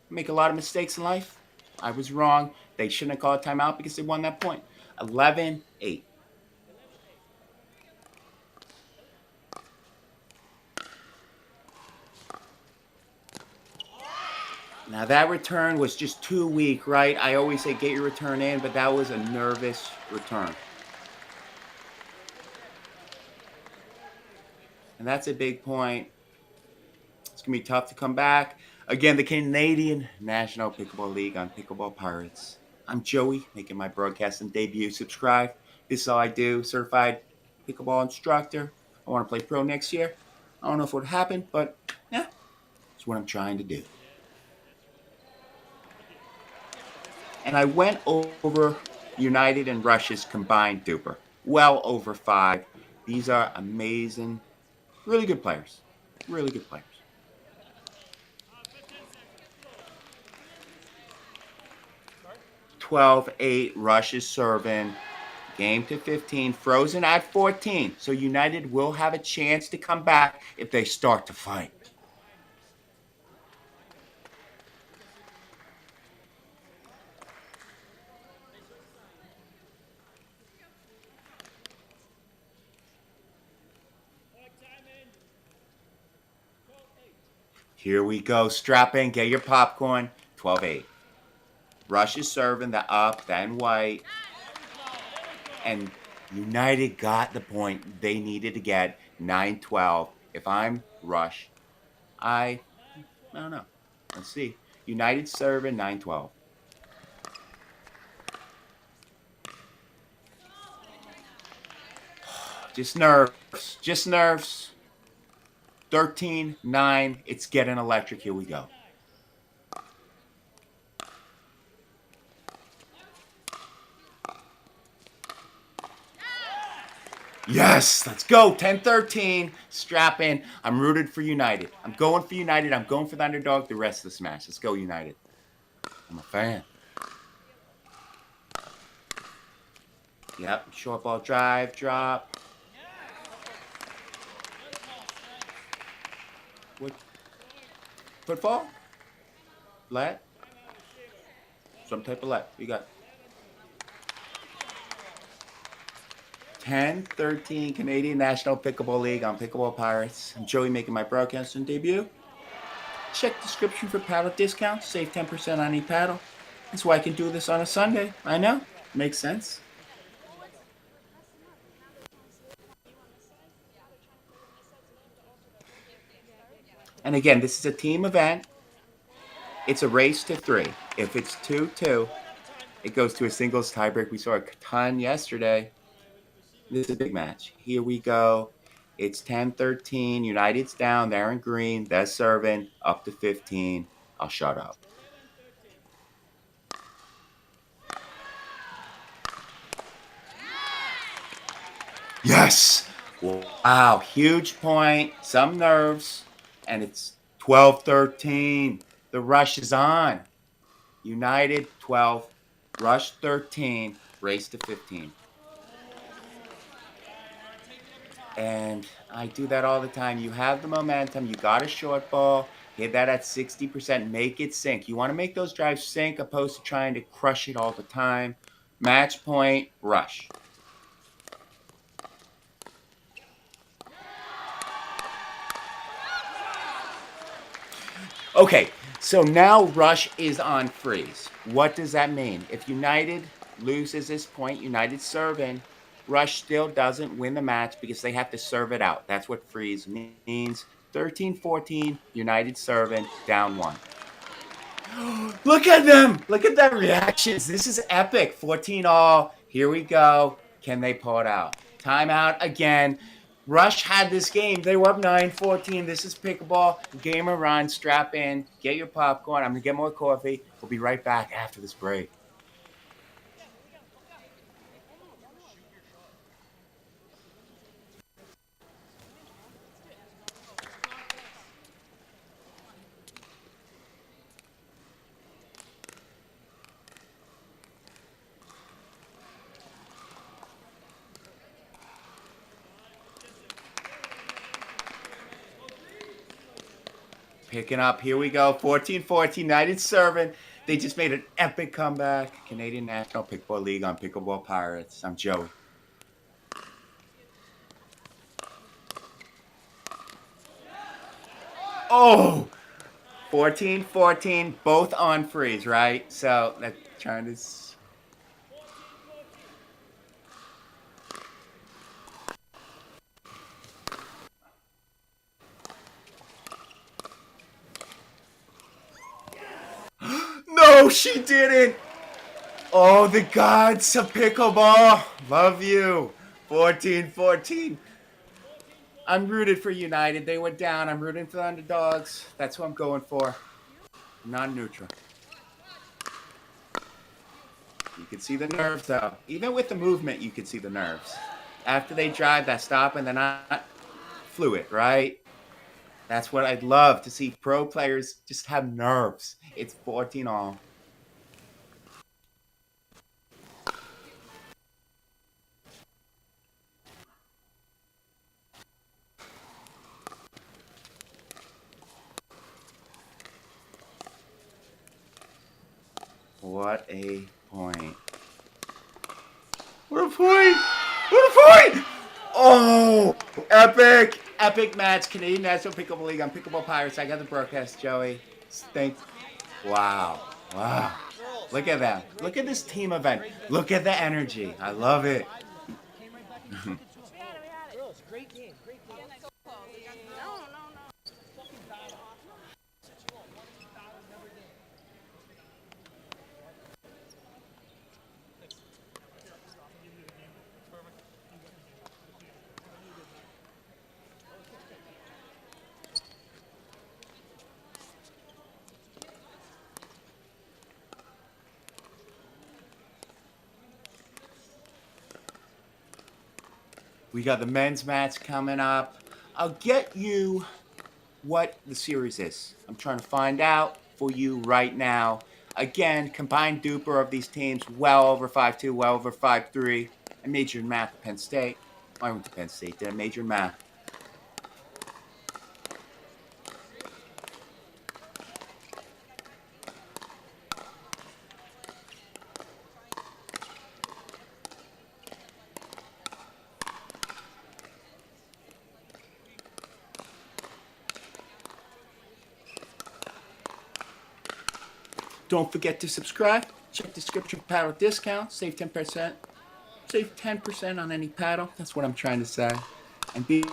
Speaker 1: Make a lot of mistakes in life. I was wrong. They shouldn't have called a timeout because they won that point. 11-8. Now that return was just too weak, right? I always say get your return in, but that was a nervous return. And that's a big point. It's going to be tough to come back. Again, the Canadian National Pickleball League on Pickleball Pirates. I'm Joey, making my broadcasting debut. Subscribe. This is all I do. Certified pickleball instructor. I want to play pro next year. I don't know if it would happen, but yeah, it's what I'm trying to do. And I went over United and Rush's combined duper. Well over 5. These are amazing, really good players. Really good players. 12-8, Rush is serving. Game to 15, frozen at 14. So United will have a chance to come back if they start to fight. Here we go. Strap in, get your popcorn. 12-8. Rush is serving the up, then white. And United got the point they needed to get. 9-12. If I'm Rush, I don't know. Let's see. United serving 9-12. Just nerves. Just nerves. 13-9. It's getting electric. Here we go. Yes, let's go. 10-13. Strap in. I'm rooted for United. I'm going for United. I'm going for the underdog the rest of the smash. Let's go, United. I'm a fan. Yep. Short ball drive, drop. What? Football? Let? Some type of let. You got 10-13 Canadian National Pickleball League on Pickleball Pirates. I'm Joey making my broadcasting debut. Check description for paddle discounts. Save 10% on any paddle. That's why I can do this on a Sunday. I know. Makes sense. And again, this is a team event. It's a race to 3. If it's 2-2, it goes to a singles tiebreak. We saw a ton yesterday. This is a big match. Here we go. It's 10-13. United's down. They're in green. They're serving. Up to 15. I'll shut up. Yes. Wow. Huge point. Some nerves. And it's 12-13. The rush is on. United 12, Rush 13, race to 15. And I do that all the time. You have the momentum. You got a short ball. Hit that at 60%. Make it sink. You want to make those drives sink opposed to trying to crush it all the time. Match point, rush. Okay, so now rush is on freeze. What does that mean? If United loses this point, United serving, rush still doesn't win the match because they have to serve it out. That's what freeze means. 13-14, United serving, down one. Look at them. Look at their reactions. This is epic. 14 all. Here we go. Can they pull it out? Timeout again. Rush had this game. They were up 9-14. This is Pickleball. Game of run. Strap in. Get your popcorn. I'm going to get more coffee. We'll be right back after this break. Picking up. Here we go. 14-14. United serving. They just made an epic comeback. Canadian National Pickleball League on Pickleball Pirates. I'm Joey. Oh! 14-14, both on freeze, right? So that's trying to. No, she didn't. Oh, the gods of pickleball. Love you. 14-14. I'm rooted for United. They went down. I'm rooting for the underdogs. That's what I'm going for. Non-neutral. You can see the nerves, though. Even with the movement, you can see the nerves. After they drive that stop and they're not fluid, right? That's what I'd love to see pro players just have nerves. It's 14 all. What a point. What a point! What a point! Oh, epic! Epic match. Canadian National Pickleball League on Pickleball Pirates. I got the broadcast, Joey. Thank. Wow. Wow. Look at that. Look at this team event. Look at the energy. I love it. We got the men's match coming up. I'll get you what the series is. I'm trying to find out for you right now. Again, combined duper of these teams, well over 5-2, well over 5-3. I majored in math at Penn State. I went to Penn State, did I major in math? Don't forget to subscribe. Check description for paddle discount. Save 10%. Save 10% on any paddle. That's what I'm trying to say. And B,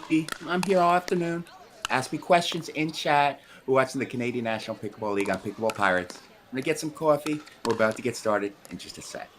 Speaker 1: I'm here all afternoon. Ask me questions in chat. We're watching the Canadian National Pickleball League on Pickleball Pirates. I'm going to get some coffee. We're about to get started in just a sec.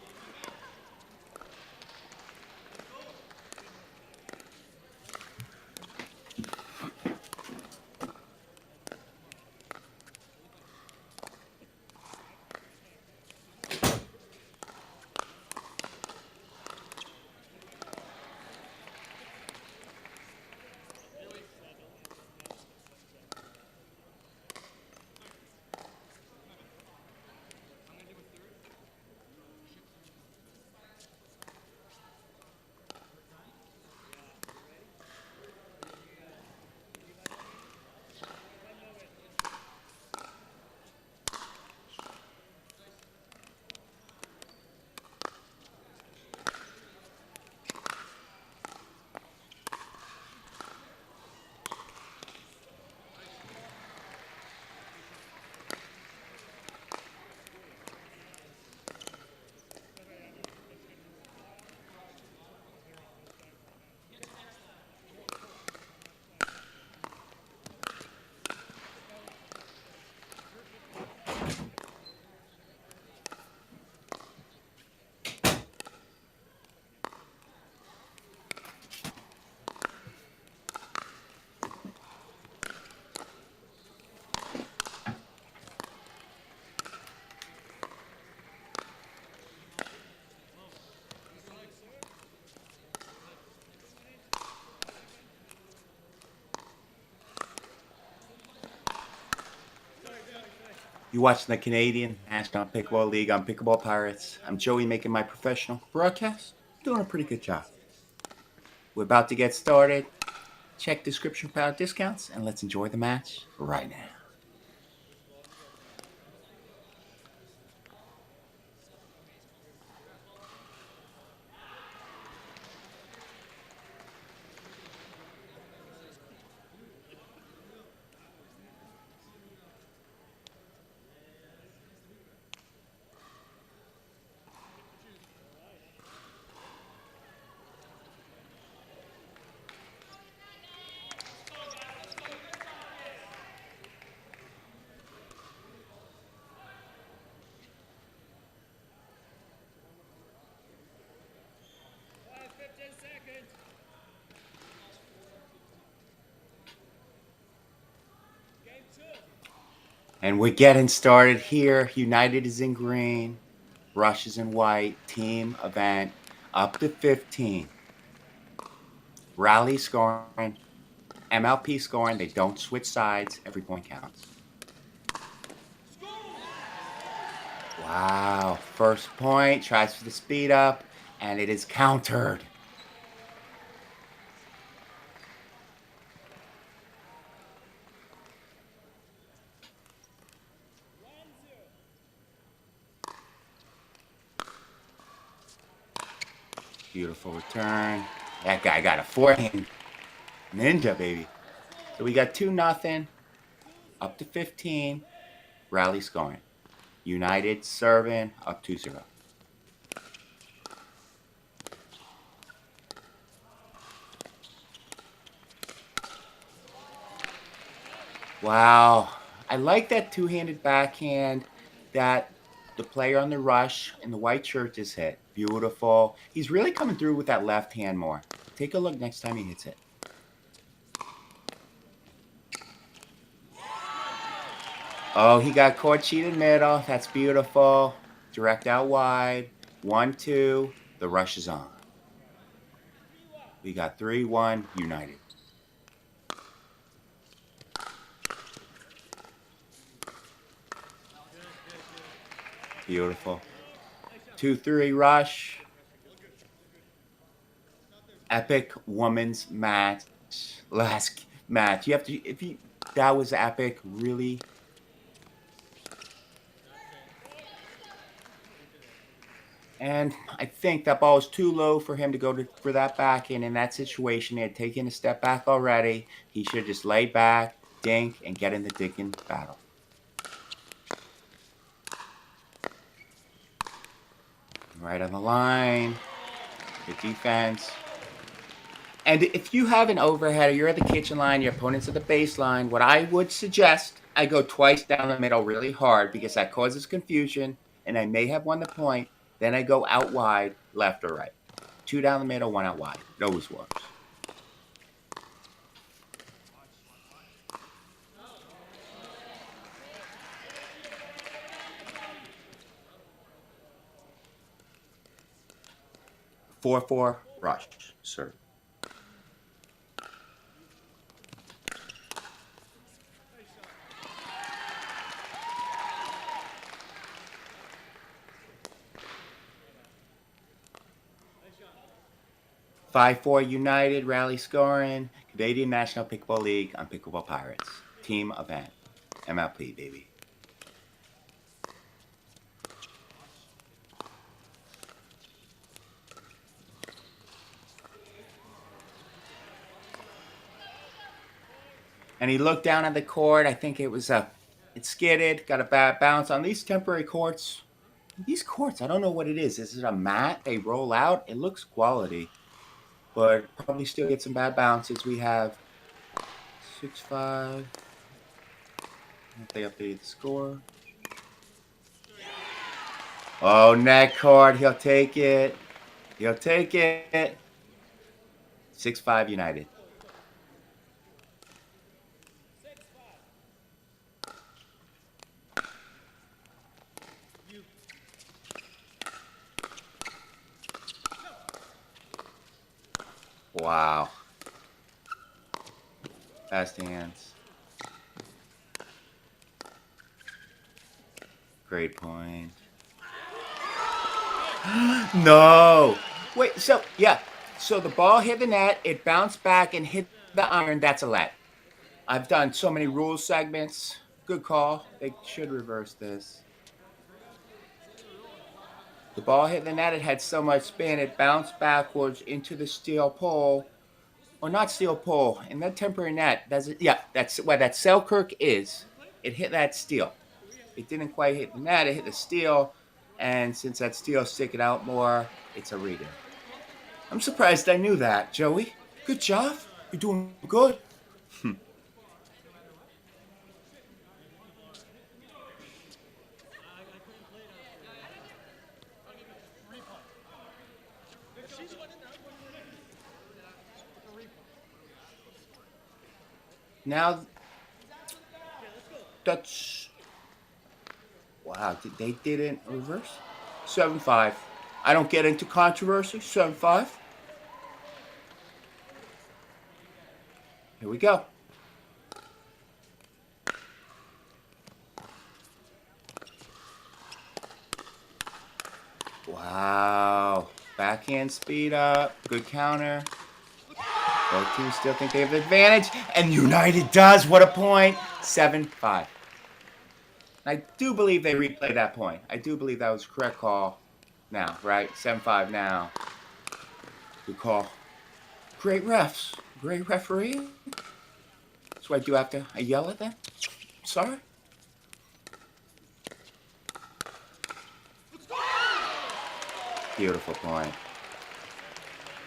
Speaker 1: You watching the Canadian National Pickleball League on Pickleball Pirates. I'm Joey making my professional broadcast. Doing a pretty good job. We're about to get started. Check description for our discounts and let's enjoy the match right now. And we're getting started here. United is in green, Rush is in white. Team event up to 15. Rally scoring, MLP scoring. They don't switch sides. Every point counts. Wow. First point. Tries for the speed up, and it is countered. Beautiful return. That guy got a forehand ninja, baby. So we got 2-0, up to 15. Rally scoring. United serving up 2-0. Wow. I like that two-handed backhand that the player on the rush in the white shirt just hit. Beautiful. He's really coming through with that left hand more. Take a look next time he hits it. Oh, he got caught cheated middle. That's beautiful. Direct out wide. 1-2. The rush is on. We got 3-1 United. Beautiful. 2-3 rush. Epic women's match. Last match. You have to, if you, that was epic, really. And I think that ball was too low for him to go for that backhand in that situation. He had taken a step back already. He should have just laid back, dink, and get in the dinking battle. Right on the line. Good defense. And if you have an overhead or you're at the kitchen line, your opponent's at the baseline, what I would suggest, I go twice down the middle really hard because that causes confusion, and I may have won the point. Then I go out wide, left or right. 2 down the middle, 1 out wide. It always works. Four rush, sir. Five four United rally scoring. Canadian National Pickleball League on Pickleball Pirates. Team event. MLP, baby. And he looked down at the court. I think it was it skidded, got a bad bounce on these temporary courts. These courts, I don't know what it is. Is it a mat they roll out? It looks quality, but probably still get some bad bounces. We have 6-5. If they updated the score. Oh, net card. He'll take it. He'll take it. 6-5 United. Wow. Fast hands. Great point. No. Wait, so, yeah. So the ball hit the net, it bounced back and hit the iron. That's a let. I've done so many rules segments. Good call. They should reverse this. The ball hit the net, it had so much spin, it bounced backwards into the steel pole. Or not steel pole, in that temporary net. That's it. Yeah, that's where that Selkirk is. It hit that steel. It didn't quite hit the net, it hit the steel. And since that steel's sticking out more, it's a redo. I'm surprised I knew that, Joey. Good job. You're doing good. Now, that's. Wow, they didn't reverse? 7-5. I don't get into controversy. 7-5. Here we go. Wow. Backhand speed up. Good counter. Both teams still think they have the advantage. And United does. What a point. 7-5. I do believe they replayed that point. I do believe that was a correct call now, right? 7-5 now. Good call. Great refs. Great referee. So I do have to yell at them? Sorry. Beautiful point.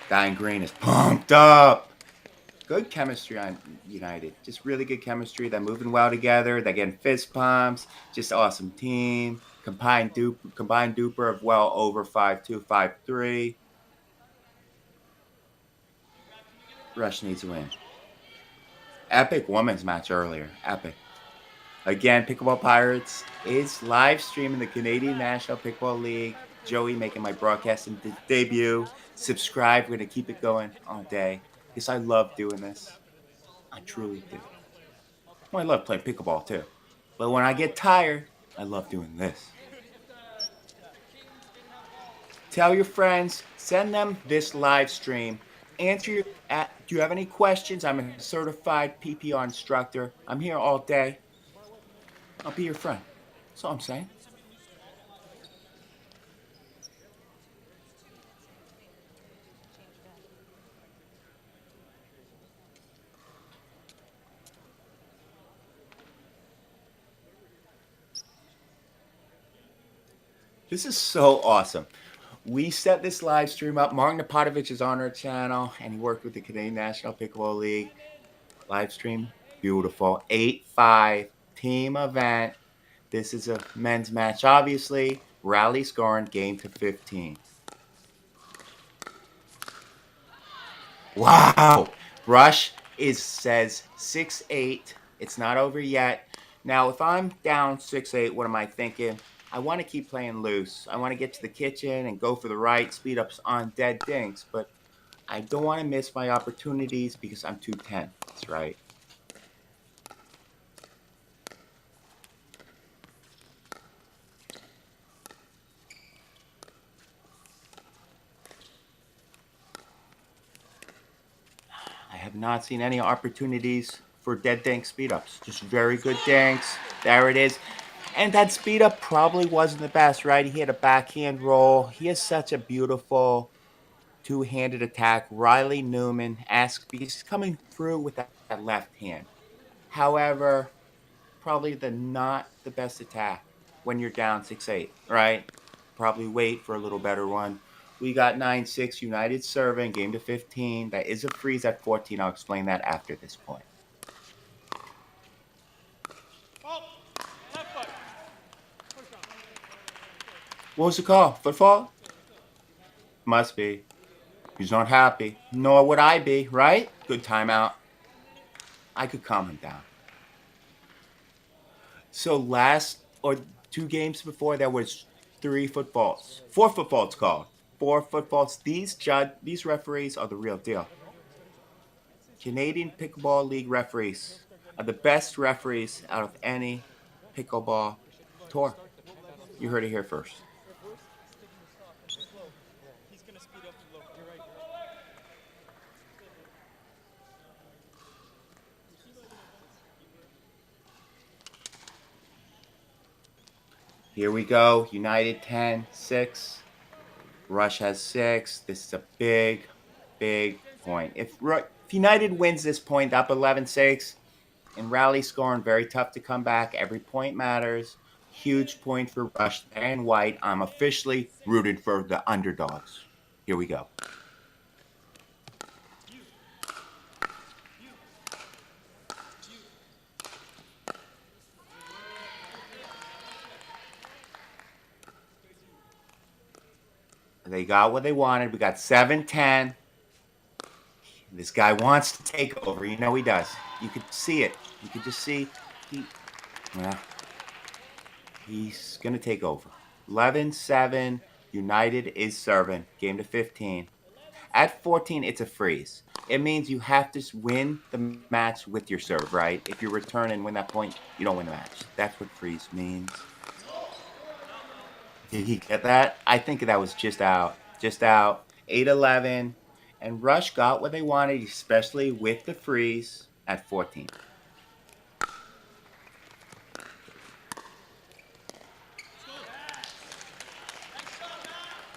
Speaker 1: Guy in green is pumped up. Good chemistry on United. Just really good chemistry. They're moving well together. They're getting fist pumps. Just awesome team. Combined duper of well over 5-2, 5-3. Rush needs a win. Epic women's match earlier. Epic. Again, Pickleball Pirates is live streaming the Canadian National Pickleball League. Joey making my broadcasting debut. Subscribe. We're going to keep it going all day because I love doing this. I truly do. Well, I love playing pickleball too. But when I get tired, I love doing this. Tell your friends, send them this live stream. Do you have any questions? I'm a certified PPR instructor. I'm here all day. I'll be your friend. That's all I'm saying. This is so awesome. We set this live stream up. Mark Napotovich is on our channel, and he worked with the Canadian National Pickleball League. Live stream, beautiful. 8-5 team event. This is a men's match, obviously. Rally scoring, game to 15. Wow. Rush says 6-8. It's not over yet. Now, if I'm down 6-8, what am I thinking? I want to keep playing loose. I want to get to the kitchen and go for the right speed ups on dead dinks, but I don't want to miss my opportunities because I'm 210. That's right. I have not seen any opportunities for dead dank speed ups. Just very good danks. There it is. And that speed up probably wasn't the best, right? He had a backhand roll. He has such a beautiful two-handed attack. Riley Newman asked because he's coming through with that left hand. However, probably not the best attack when you're down 6-8, right? Probably wait for a little better one. We got 9-6 United serving, game to 15. That is a freeze at 14. I'll explain that after this point. What was the call? Footfall? Must be. He's not happy. Nor would I be, right? Good timeout. I could calm him down. So last or 2 games before, there was 3 footballs. 4 footballs called. 4 footballs. These referees are the real deal. Canadian Pickleball League referees are the best referees out of any pickleball tour. You heard it here first. Here we go. United 10, 6. Rush has 6. This is a big, big point. If United wins this point, up 11-6, and rally scoring, very tough to come back. Every point matters. Huge point for Rush and White. I'm officially rooting for the underdogs. Here we go. They got what they wanted. We got 7-10. This guy wants to take over. You know he does. You could see it. You could just see well, he's going to take over. 11-7. United is serving. Game to 15. At 14, it's a freeze. It means you have to win the match with your serve, right? If you return and win that point, you don't win the match. That's what freeze means. Did he get that? I think that was just out. Just out. 8-11. And Rush got what they wanted, especially with the freeze at 14.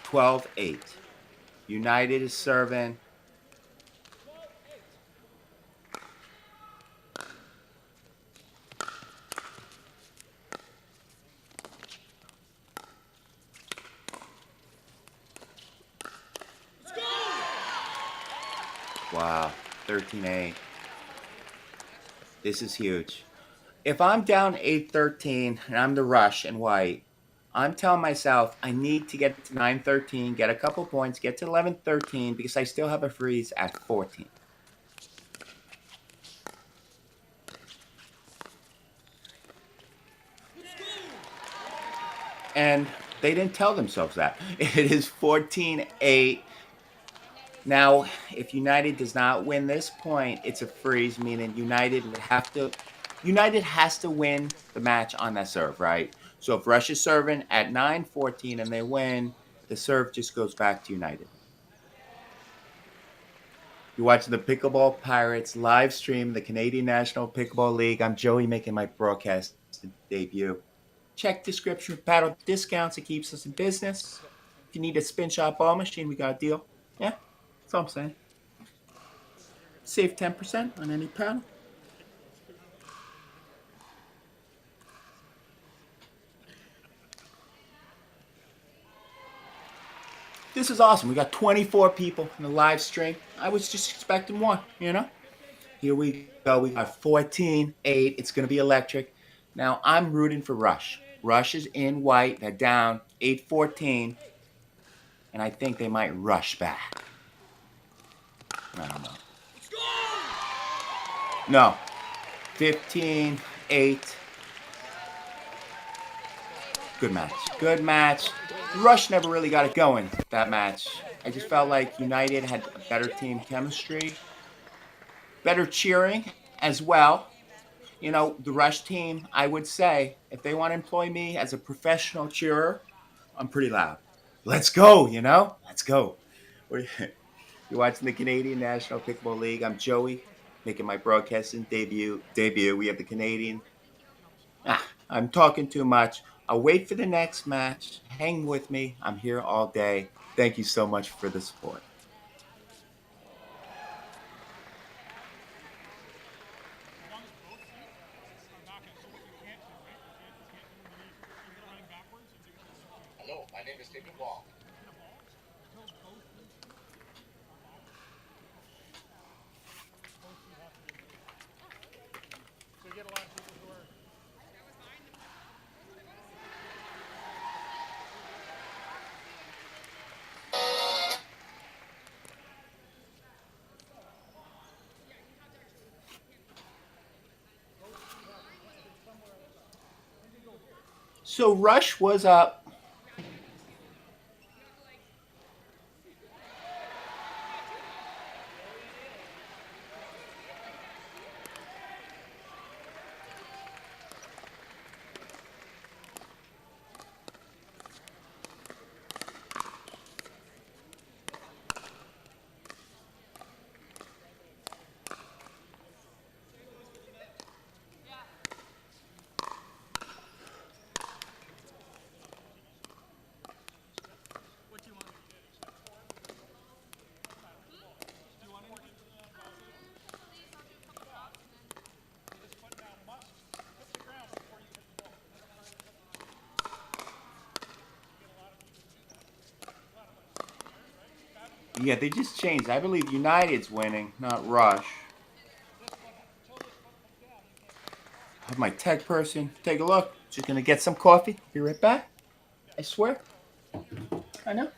Speaker 1: 12-8. United is serving. Wow. 13-8. This is huge. If I'm down 8-13 and I'm the Rush and White, I'm telling myself I need to get to 9-13, get a couple points, get to 11-13 because I still have a freeze at 14. And they didn't tell themselves that. It is 14-8. Now, if United does not win this point, it's a freeze, meaning United has to win the match on that serve, right? So if Russia's serving at 9-14 and they win, the serve just goes back to United. You're watching the Pickleball Pirates live stream, the Canadian National Pickleball League. I'm Joey making my broadcast debut. Check description for paddle discounts. It keeps us in business. If you need a spin shot ball machine, we got a deal. Yeah, that's all I'm saying. Save 10% on any paddle. This is awesome. We got 24 people in the live stream. I was just expecting one, you know? Here we go. We got 14-8. It's going to be electric. Now, I'm rooting for Rush. Rush is in White. They're down 8-14. And I think they might rush back. I don't know. No. 15-8. Good match. Good match. Rush never really got it going, that match. I just felt like United had a better team chemistry, better cheering as well. You know, the Rush team, I would say, if they want to employ me as a professional cheerer, I'm pretty loud. Let's go, you know? Let's go. You're watching the Canadian National Pickleball League. I'm Joey, making my broadcasting debut. We have the Canadian. I'm talking too much. I'll wait for the next match. Hang with me. I'm here all day. Thank you so much for the support.
Speaker 3: Hello, my name is Pickleball.
Speaker 1: So Rush was up. Yeah, they just changed. I believe United's winning, not Rush. Have my tech person take a look. Just gonna get some coffee. Be right back. I swear. I know.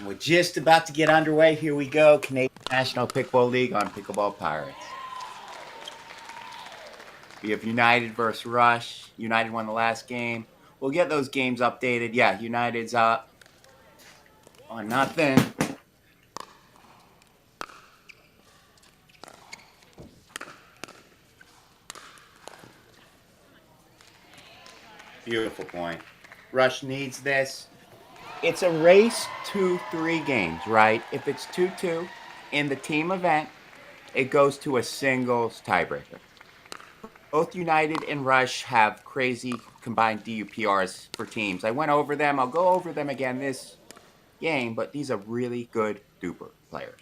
Speaker 1: We're just about to get underway. Here we go. Canadian National Pickleball League on Pickleball Pirates. We have United versus Rush. United won the last game. We'll get those games updated. Yeah, United's up on nothing. Beautiful point. Rush needs this. It's a race to 3 games, right? If it's 2-2 in the team event, it goes to a singles tiebreaker. Both United and Rush have crazy combined DUPRs for teams. I went over them. I'll go over them again this game, but these are really good duper players.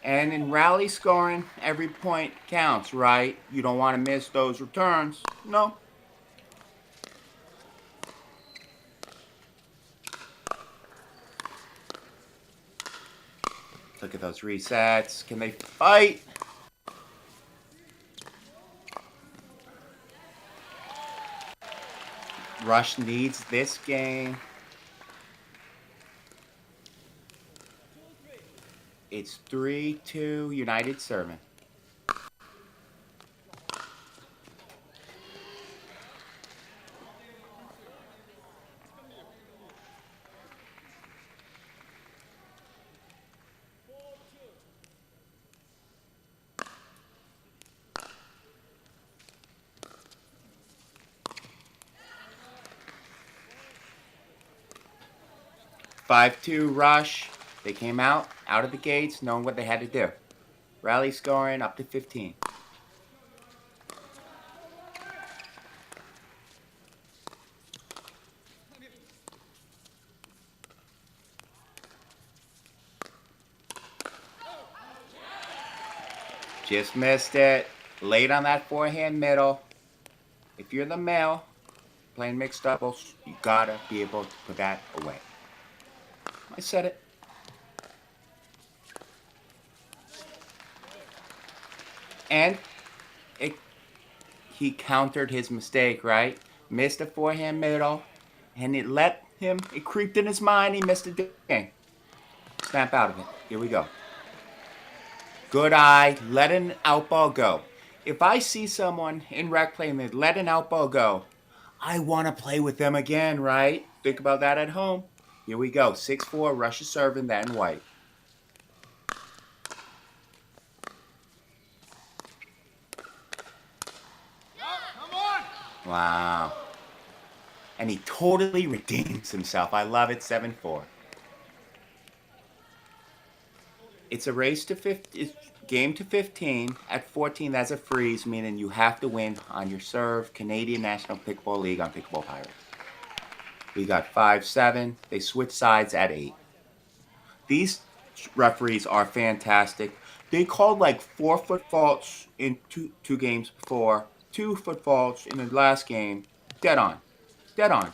Speaker 1: And in rally scoring, every point counts, right? You don't want to miss those returns. No. Look at those resets. Can they fight? Rush needs this game. It's 3-2 United serving. Five-two Rush. They came out of the gates knowing what they had to do. Rally scoring up to 15. Just missed it. Late on that forehand middle. If you're the male playing mixed doubles, you gotta be able to put that away. I said it. And he countered his mistake, right? Missed a forehand middle. And it creeped in his mind. He missed a game. Snap out of it. Here we go. Good eye. Let an out ball go. If I see someone in rec play and they let an out ball go, I want to play with them again, right? Think about that at home. Here we go. 6-4, Russia serving, that in white. Wow. And he totally redeems himself. I love it. 7-4. It's a race to 15. Game to 15. At 14, that's a freeze, meaning you have to win on your serve. Canadian National Pickleball League on Pickleball Pirates. We got 5-7. They switch sides at 8. These referees are fantastic. They called like 4-foot faults in two games before, 2-foot faults in the last game. Dead on. Dead on.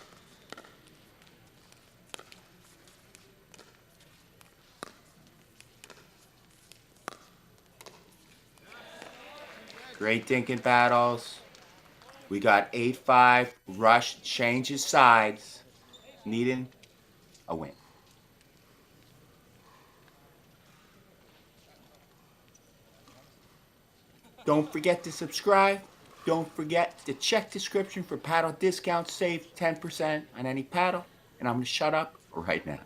Speaker 1: Great dinking battles. We got 8-5. Rush changes sides, needing a win. Don't forget to subscribe. Don't forget to check description for paddle discounts. Save 10% on any paddle. And I'm going to shut up right now.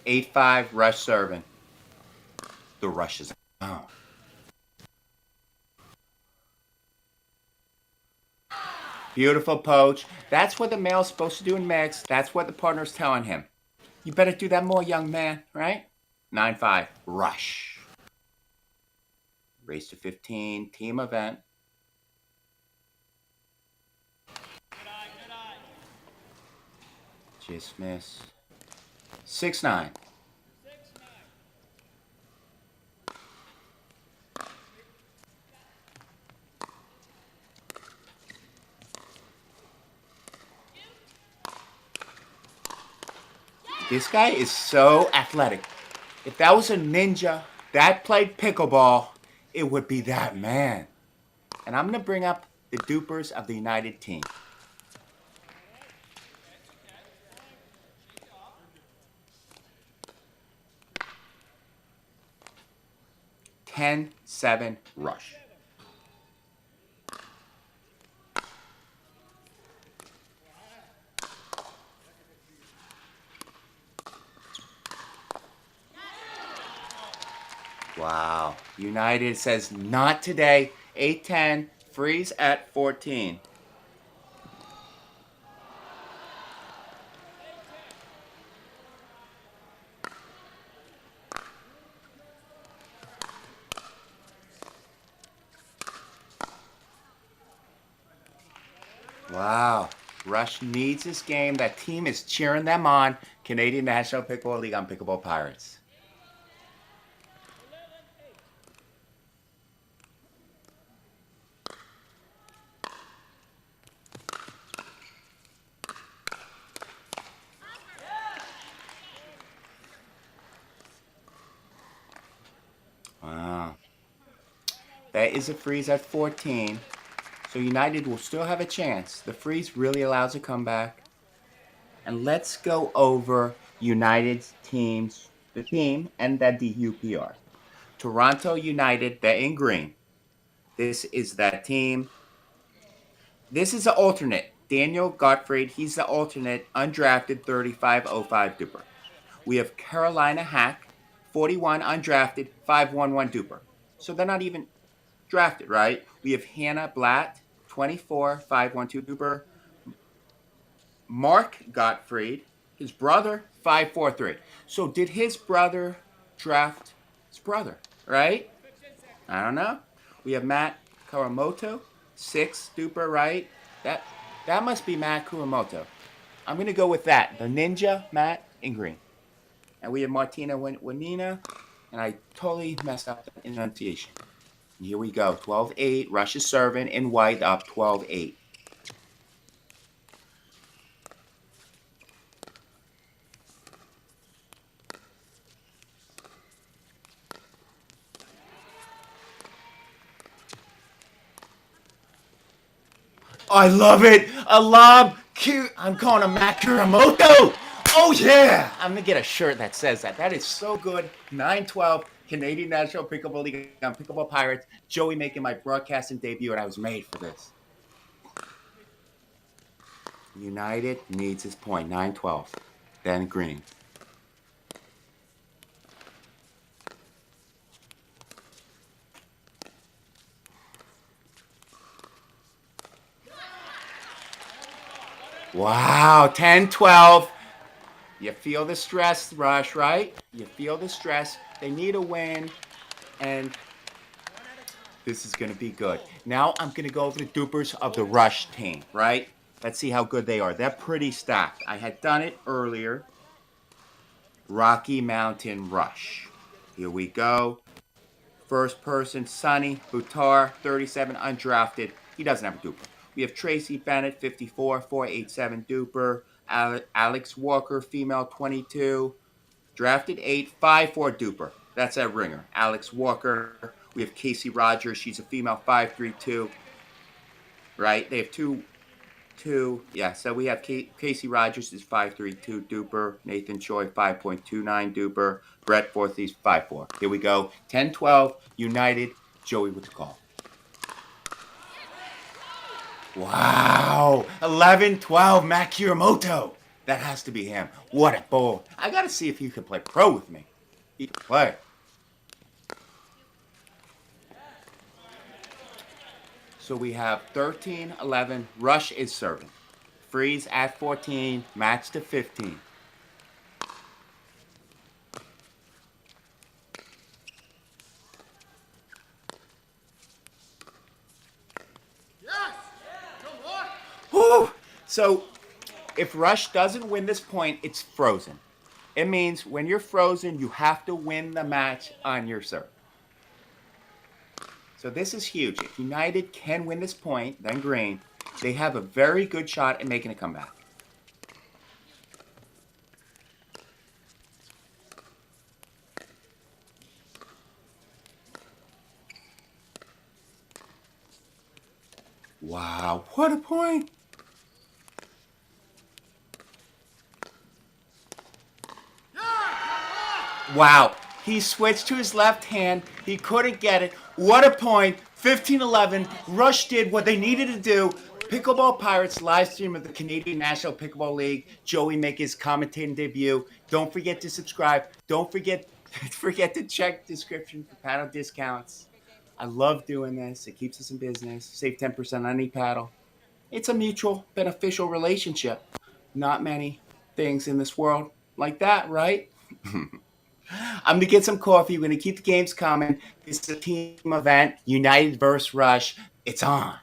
Speaker 1: Eight five rush serving. The rush is on. Beautiful poach. That's what the male's supposed to do in mix. That's what the partner's telling him. You better do that more, young man, right? 9-5 rush. Race to 15, team event. Just miss. 6-9. This guy is so athletic. If that was a ninja that played pickleball, it would be that man. And I'm going to bring up the dupers of the United team. Ten, 7 rush. Wow. United says not today. 8-10. Freeze at 14. Wow. Rush needs this game. That team is cheering them on. Canadian National Pickleball League on Pickleball Pirates. Wow. That is a freeze at 14. So United will still have a chance. The freeze really allows a comeback. And let's go over United's teams, the team, and the DUPR. Toronto United, they're in green. This is that team. This is the alternate. Daniel Gottfried, he's the alternate, undrafted 3505 duper. We have Carolina Hack, 41 undrafted, 511 duper. So they're not even drafted, right? We have Hannah Blatt, 24, 512 duper. Mark Gottfried, his brother, 543. So did his brother draft his brother, right? I don't know. We have Matt Kuramoto, 6 duper, right? That must be Matt Kuramoto. I'm going to go with that. The ninja, Matt, in green. And we have Martina Wanina, and I totally messed up the enunciation. And here we go, 12-8, Rush is serving in white up 12-8. I love it. A lob. Cute. I'm calling him Matt Kuramoto. Oh, yeah. I'm going to get a shirt that says that. That is so good. 9-12, Canadian National Pickleball League on Pickleball Pirates. Joey making my broadcasting debut, and I was made for this. United needs his point. 9-12. Then green. Wow. 10-12. You feel the stress, Rush, right? You feel the stress. They need a win, and this is going to be good. Now I'm going to go over the dupers of the Rush team, right? Let's see how good they are. They're pretty stacked. I had done it earlier. Rocky Mountain Rush. Here we go. First person, Sonny Butar, 37, undrafted. He doesn't have a duper. We have Tracy Bennett, 54, 487 duper. Alex Walker, female, 22. Drafted 8, 5'4 duper. That's that ringer. Alex Walker. We have Casey Rogers. She's a female, 5'3", right? They have two. Yeah, so we have Casey Rogers is 5'3", duper. Nathan Choi, 5.29 duper. Brett Forthy's 5'4". Here we go. 10-12, United. Joey with the call. Wow. 11-12, Matt Kuramoto. That has to be him. What a bowl. I got to see if he can play pro with me. He can play. So we have 13-11. Rush is serving. Freeze at 14. Match to 15. Whew. So if Rush doesn't win this point, it's frozen. It means when you're frozen, you have to win the match on your serve. So this is huge. If United can win this point, then green, they have a very good shot at making a comeback. Wow, what a point. Wow, he switched to his left hand. He couldn't get it. What a point. 15-11. Rush did what they needed to do. Pickleball Pirates live stream of the Canadian National Pickleball League. Joey make his commentating debut. Don't forget to subscribe. Don't forget to check description for paddle discounts. I love doing this. It keeps us in business. Save 10% on any paddle. It's a mutual beneficial relationship. Not many things in this world like that, right? I'm going to get some coffee. We're going to keep the games coming. This is a team event. United versus Rush. It's on.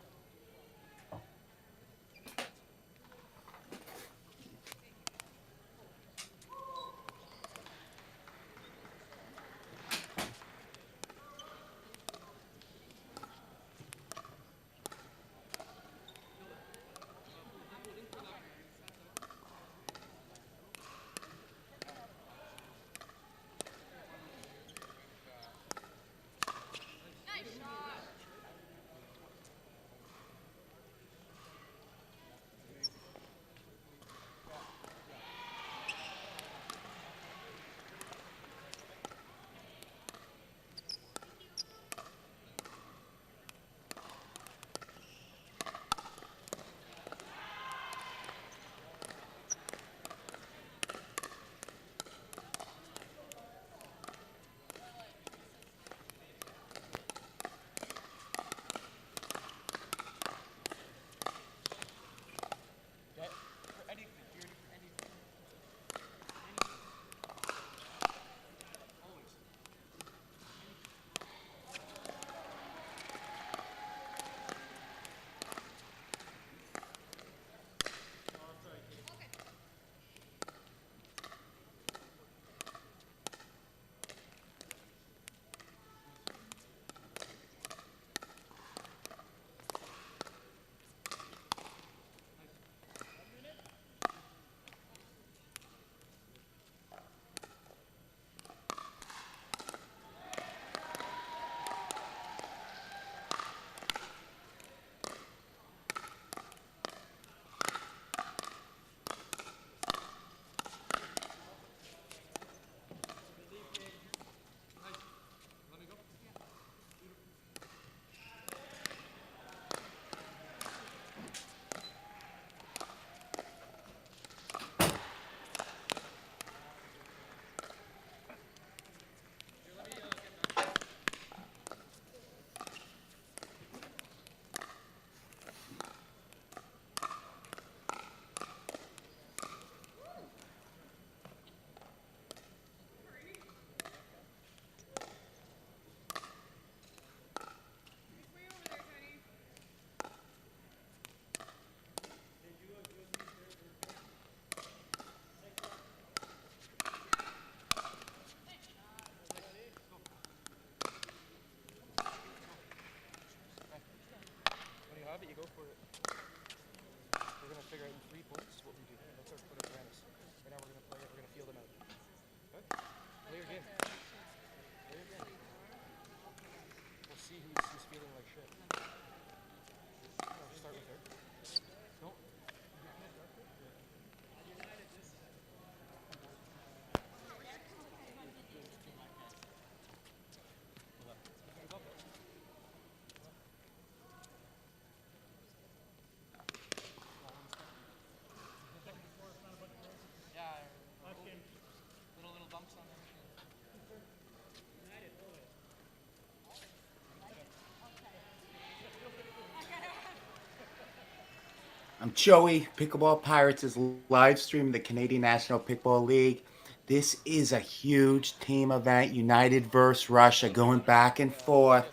Speaker 1: Joey, Pickleball Pirates is live streaming the Canadian National Pickleball League. This is a huge team event. United versus Russia going back and forth.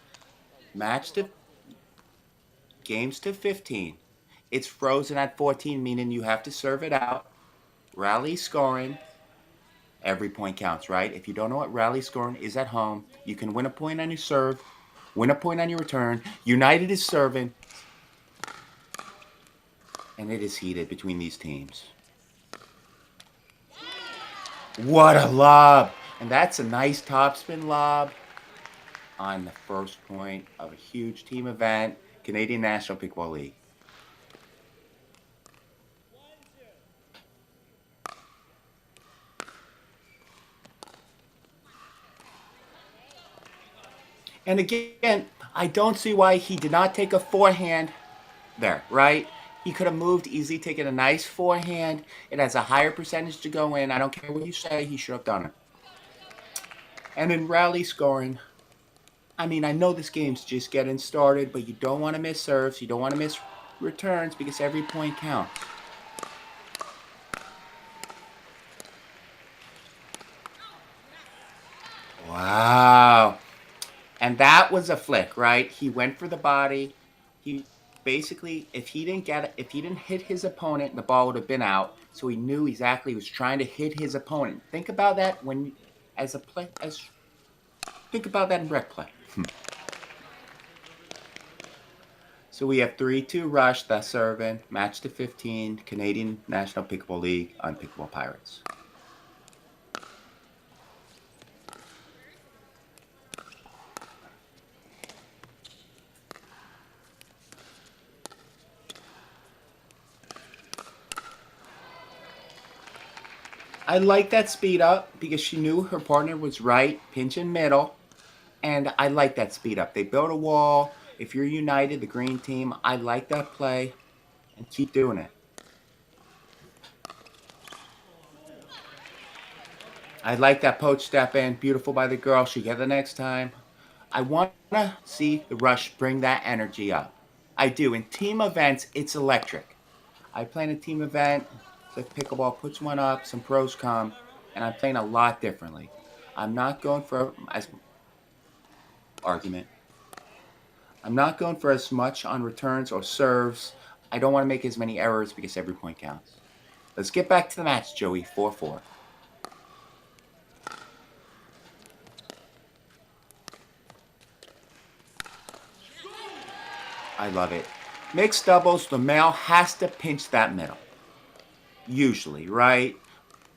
Speaker 1: Match to games to 15. It's frozen at 14, meaning you have to serve it out. Rally scoring. Every point counts, right? If you don't know what rally scoring is at home, you can win a point on your serve, win a point on your return. United is serving, and it is heated between these teams. What a lob! And that's a nice topspin lob on the first point of a huge team event, Canadian National Pickleball League. And again, I don't see why he did not take a forehand there, right? He could have moved easily, taken a nice forehand. It has a higher percentage to go in. I don't care what you say, he should have done it. And in rally scoring, I mean, I know this game's just getting started, but you don't want to miss serves. You don't want to miss returns because every point counts. Wow. And that was a flick, right? He went for the body. He basically, if he didn't hit his opponent, the ball would have been out. So he knew exactly he was trying to hit his opponent. Think about that think about that in rec play. So we have 3-2 rush, that's serving, match to 15, Canadian National Pickleball League on Pickleball Pirates. I like that speed up because she knew her partner was right, pinch in middle, and I like that speed up. They built a wall. If you're United, the green team, I like that play, and keep doing it. I like that poach step in. Beautiful by the girl. She'll get the next time. I want to see the rush bring that energy up. I do. In team events, it's electric. I play in a team event. Cliff Pickleball puts one up. Some pros come, and I'm playing a lot differently. I'm not going for as argument. I'm not going for as much on returns or serves. I don't want to make as many errors because every point counts. Let's get back to the match, Joey. 4-4. I love it. Mixed doubles, the male has to pinch that middle. Usually, right?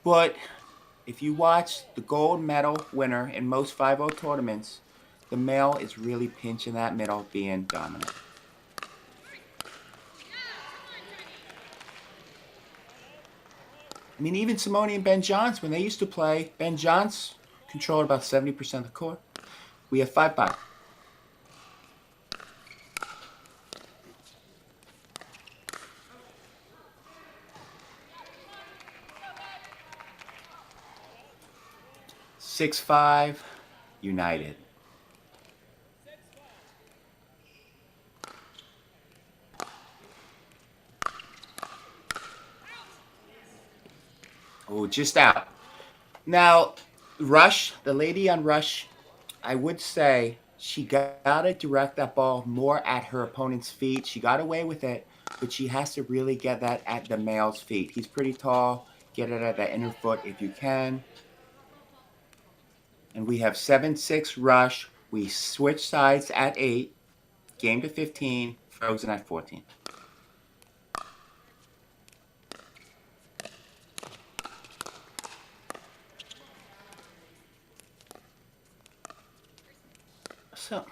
Speaker 1: But if you watch the gold medal winner in most 5-0 tournaments, the male is really pinching that middle, being dominant. I mean, even Simone and Ben Johns, when they used to play, Ben Johns controlled about 70% of the court. We have 5-5. Six, 5, United. Oh, just out. Now, Rush, the lady on Rush, I would say she got to direct that ball more at her opponent's feet. She got away with it, but she has to really get that at the male's feet. He's pretty tall. Get it at the inner foot if you can. And we have 7-6 rush. We switch sides at 8. Game to 15. Frozen at 14. So,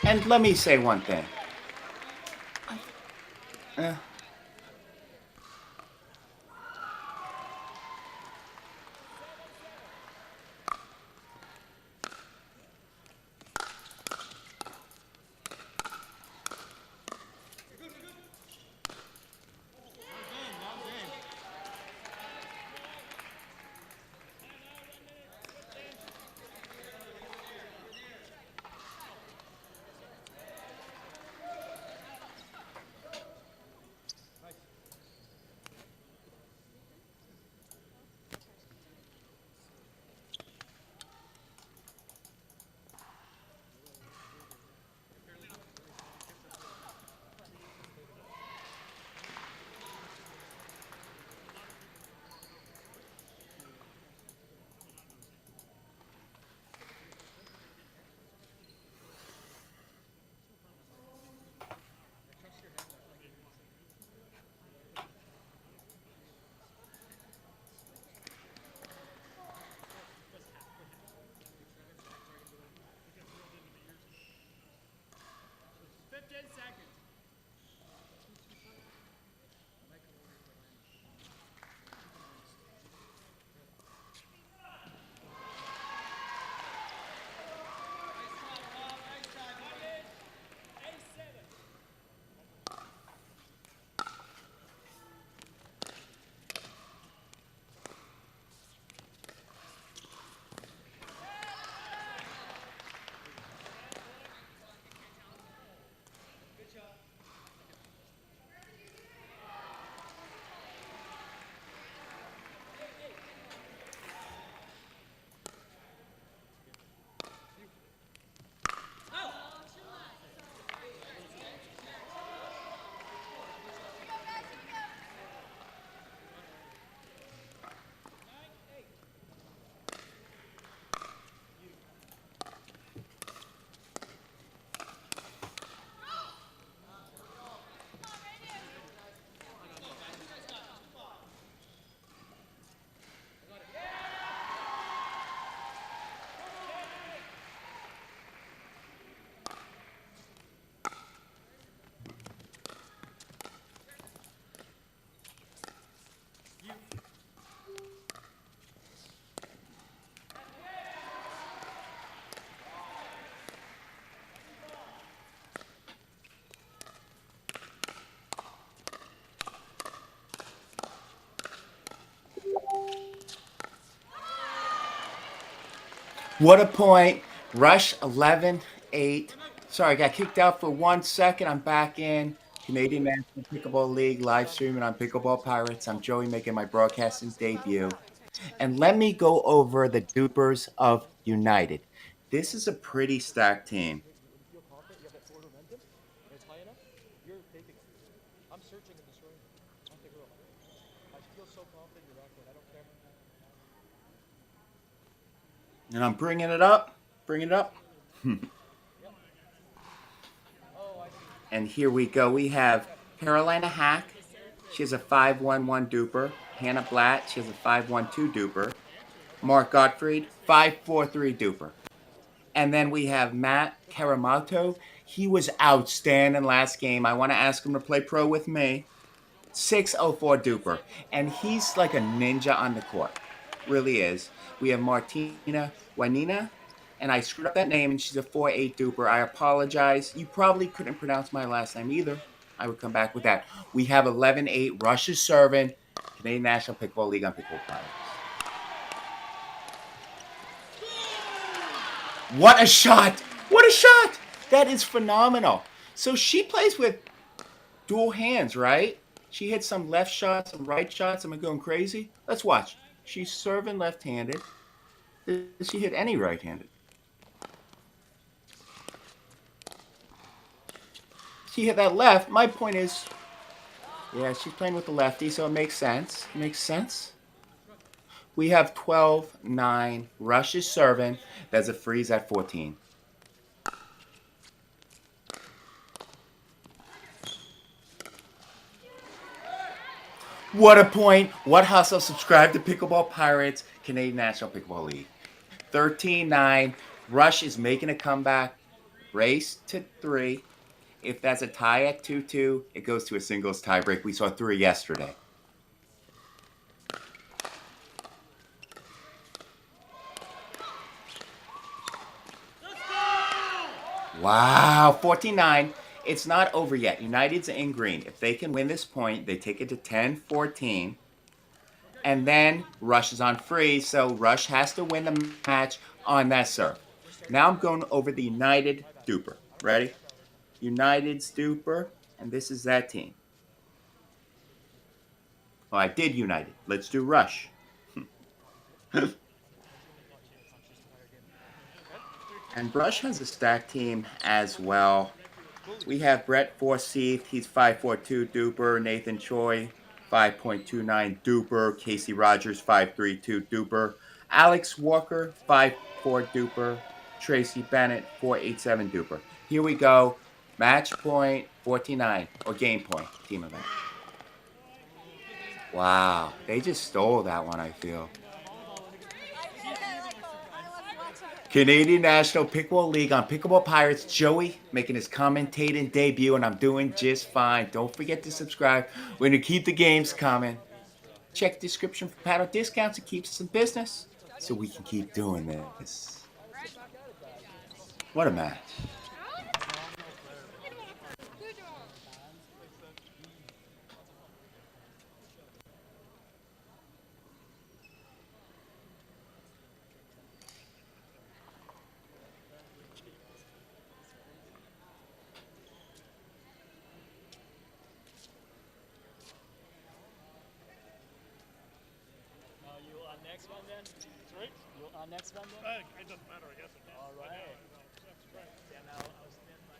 Speaker 1: and let me say one thing. Uh, What a point. Rush 11-8. Sorry, I got kicked out for 1 second. I'm back in. Canadian National Pickleball League live streaming on Pickleball Pirates. I'm Joey making my broadcasting debut. And let me go over the dupers of United. This is a pretty stacked team. And I'm bringing it up. Bring it up. And here we go. We have Carolina Hack. She has a 5-1-1 duper. Hannah Blatt. She has a 5-1-2 duper. Mark Gottfried, 5-4-3 duper. And then we have Matt Karamoto. He was outstanding last game. I want to ask him to play pro with me. 604 duper. And he's like a ninja on the court. Really is. We have Martina Wanina. And I screwed up that name, and she's a 4-8 duper. I apologize. You probably couldn't pronounce my last name either. I would come back with that. We have 11-8 rushes serving. Canadian National Pickleball League on Pickleball Pirates. What a shot! What a shot! That is phenomenal. So she plays with dual hands, right? She hits some left shots, some right shots. Am I going crazy? Let's watch. She's serving left-handed. Does she hit any right-handed? She hit that left. My point is, yeah, she's playing with the lefty, so it makes sense. It makes sense. We have 12-9. Rush is serving. There's a freeze at 14. What a point. What hustle. Subscribe to Pickleball Pirates, Canadian National Pickleball League. 13-9. Rush is making a comeback. Race to 3. If that's a tie at 2-2, it goes to a singles tiebreak. We saw 3 yesterday. Wow, 14-9. It's not over yet. United's in green. If they can win this point, they take it to 10-14. And then Rush is on freeze, so Rush has to win the match on that serve. Now I'm going over the United duper. Ready? United's duper, and this is that team. Oh, I did United. Let's do Rush. And Rush has a stacked team as well. We have Brett Forsyth. He's 5'4" duper. Nathan Choi, 5.29 duper. Casey Rogers, 5'3" duper. Alex Walker, 5'4" duper. Tracy Bennett, 4'87" duper. Here we go. Match point 49, or game point, team event. Wow, they just stole that one, I feel. Canadian National Pickleball League on Pickleball Pirates. Joey making his commentating debut, and I'm doing just fine. Don't forget to subscribe. We're going to keep the games coming. Check the description for paddle discounts and keep us in business so we can keep doing this. What a match.
Speaker 2: Next one then? Sorry? You on next one then?
Speaker 4: It doesn't matter, I guess.
Speaker 2: All right.
Speaker 4: That's great.
Speaker 2: Then I'll stand by.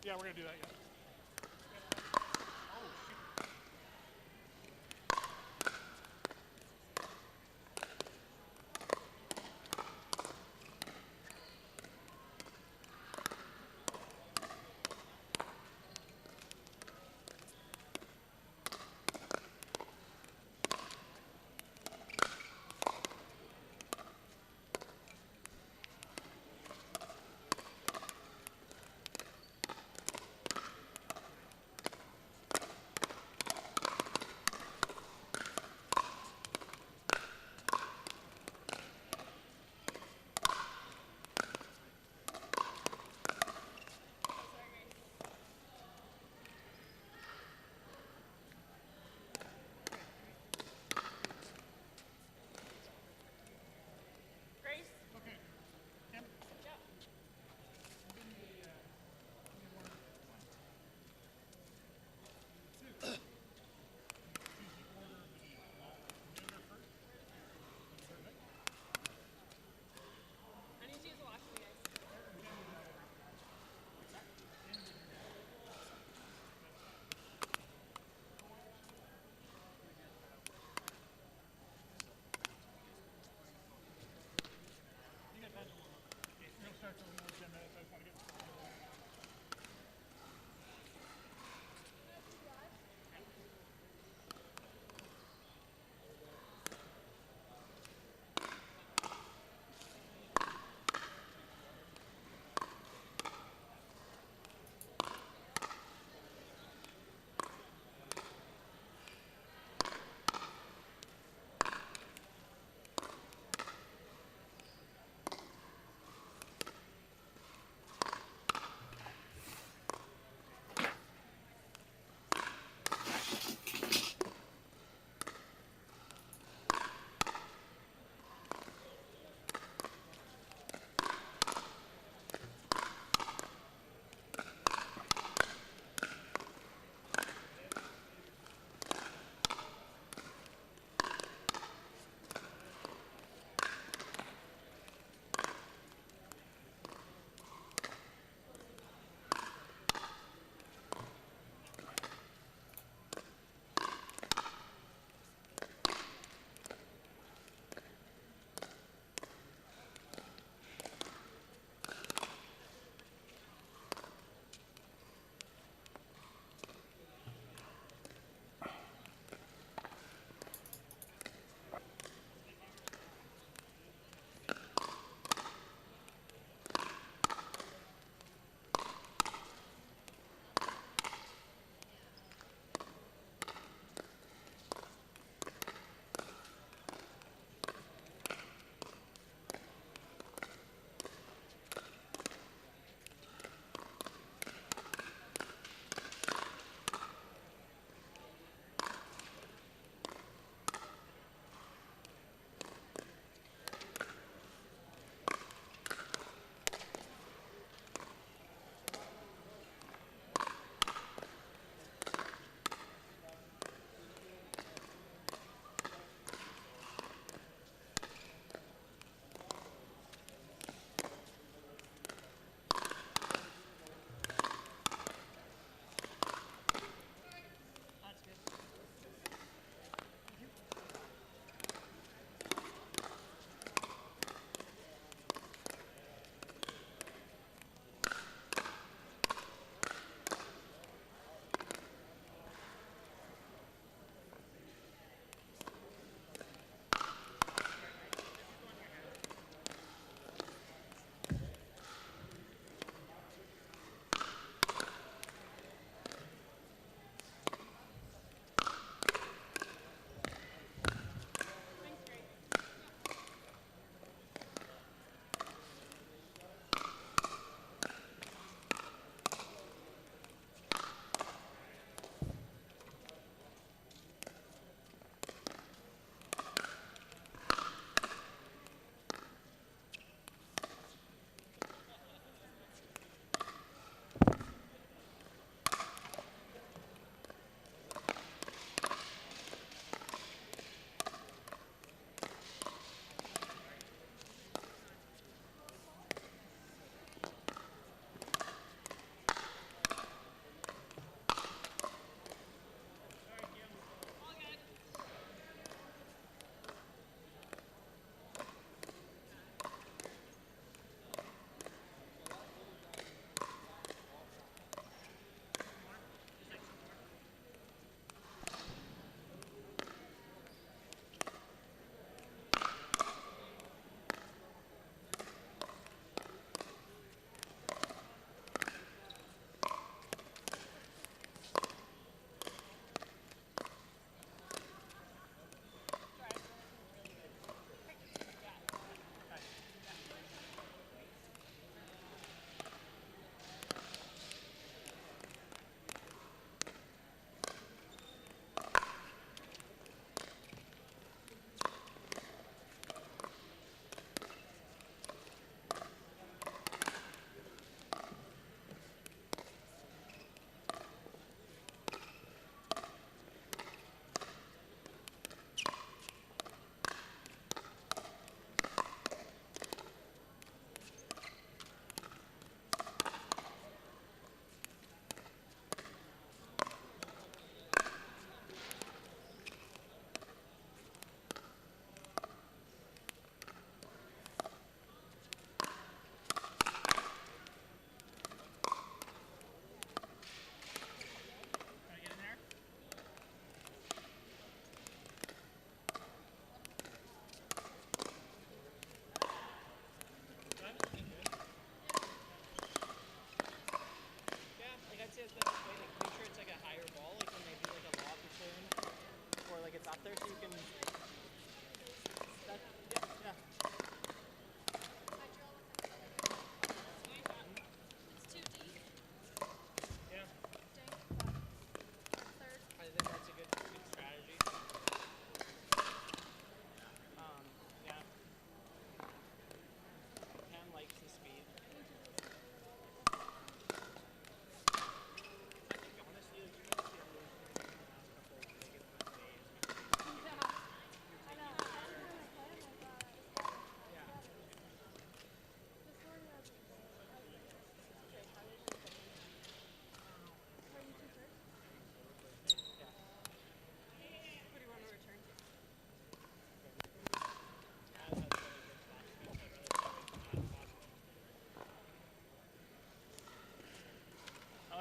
Speaker 4: Yeah, we're gonna do that. Yeah.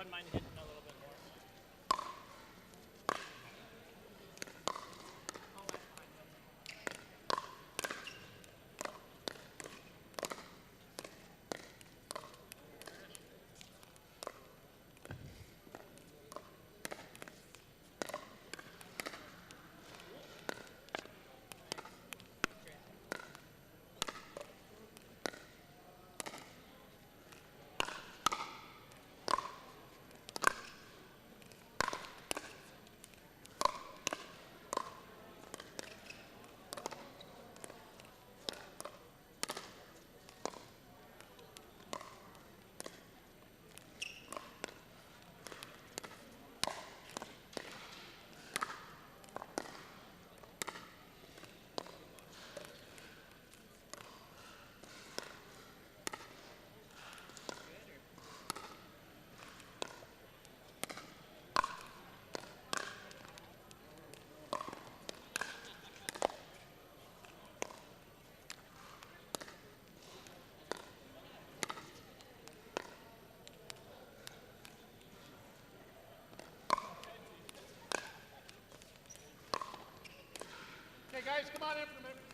Speaker 2: wouldn't mind hitting a little bit more.
Speaker 4: Okay, guys, come on in for a minute.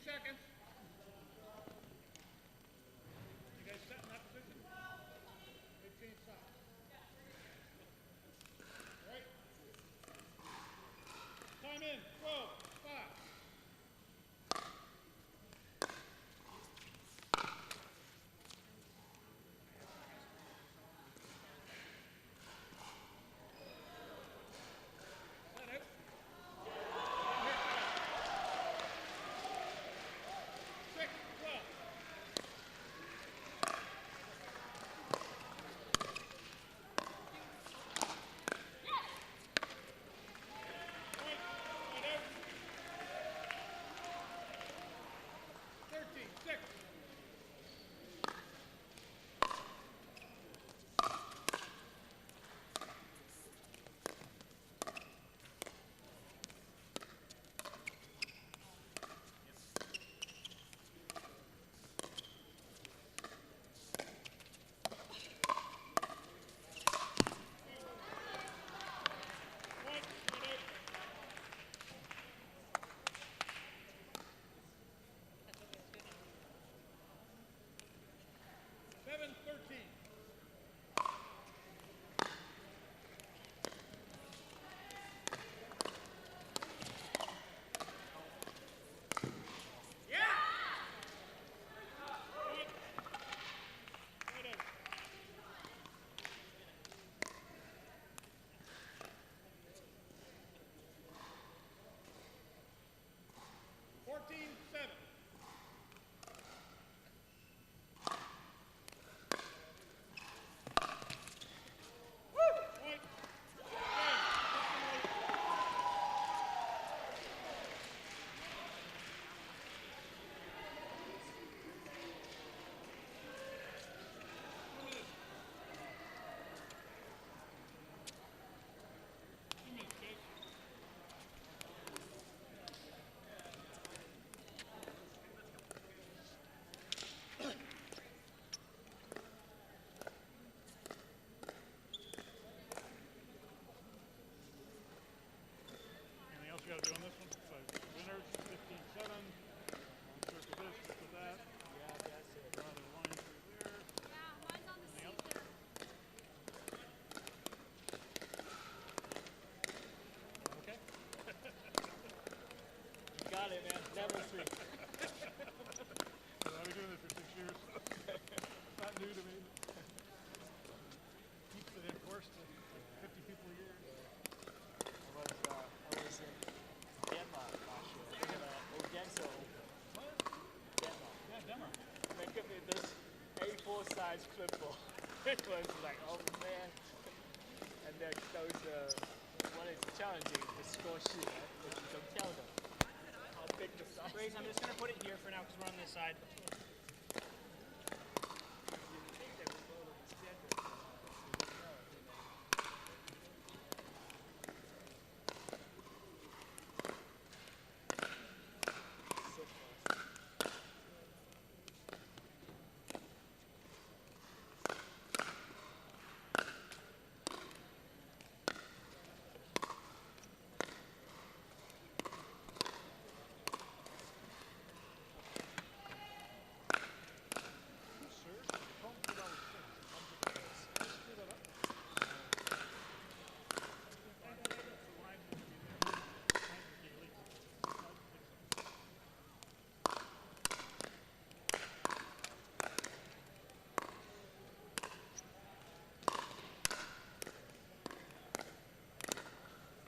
Speaker 4: seconds. You guys set in that position? 15 seconds. All right. Time in. 12, 5. Got to do on this one. So winners, 15-7. Circle this, circle that.
Speaker 2: Yeah, that's it.
Speaker 4: Draw the line through there.
Speaker 5: Yeah, mine's on the seat there.
Speaker 4: Okay.
Speaker 2: You got it, man. Never sweet.
Speaker 4: I've been doing this for 6 years. It's not new to me. Keeps it enforced to 50 people a year.
Speaker 2: I was in Denmark last year. Odense.
Speaker 4: What?
Speaker 2: Denmark.
Speaker 4: Yeah, Denmark.
Speaker 2: They gave me this A4 size clipboard. It was like, oh man. And then those, what is challenging, the score sheet, right? Which you don't tell them how big the size
Speaker 6: Grace,
Speaker 2: is.
Speaker 6: I'm just going to put it here for now because we're on this side.
Speaker 2: You think they would go to the standard. So fast.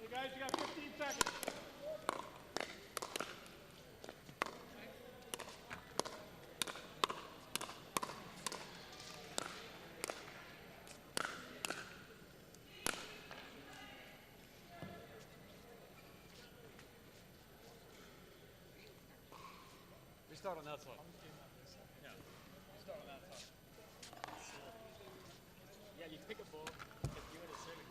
Speaker 4: Hey guys, you got 15 seconds.
Speaker 7: We start on that side.
Speaker 4: Yeah. Start on that side.
Speaker 2: Yeah, you pick a ball and give it a serving.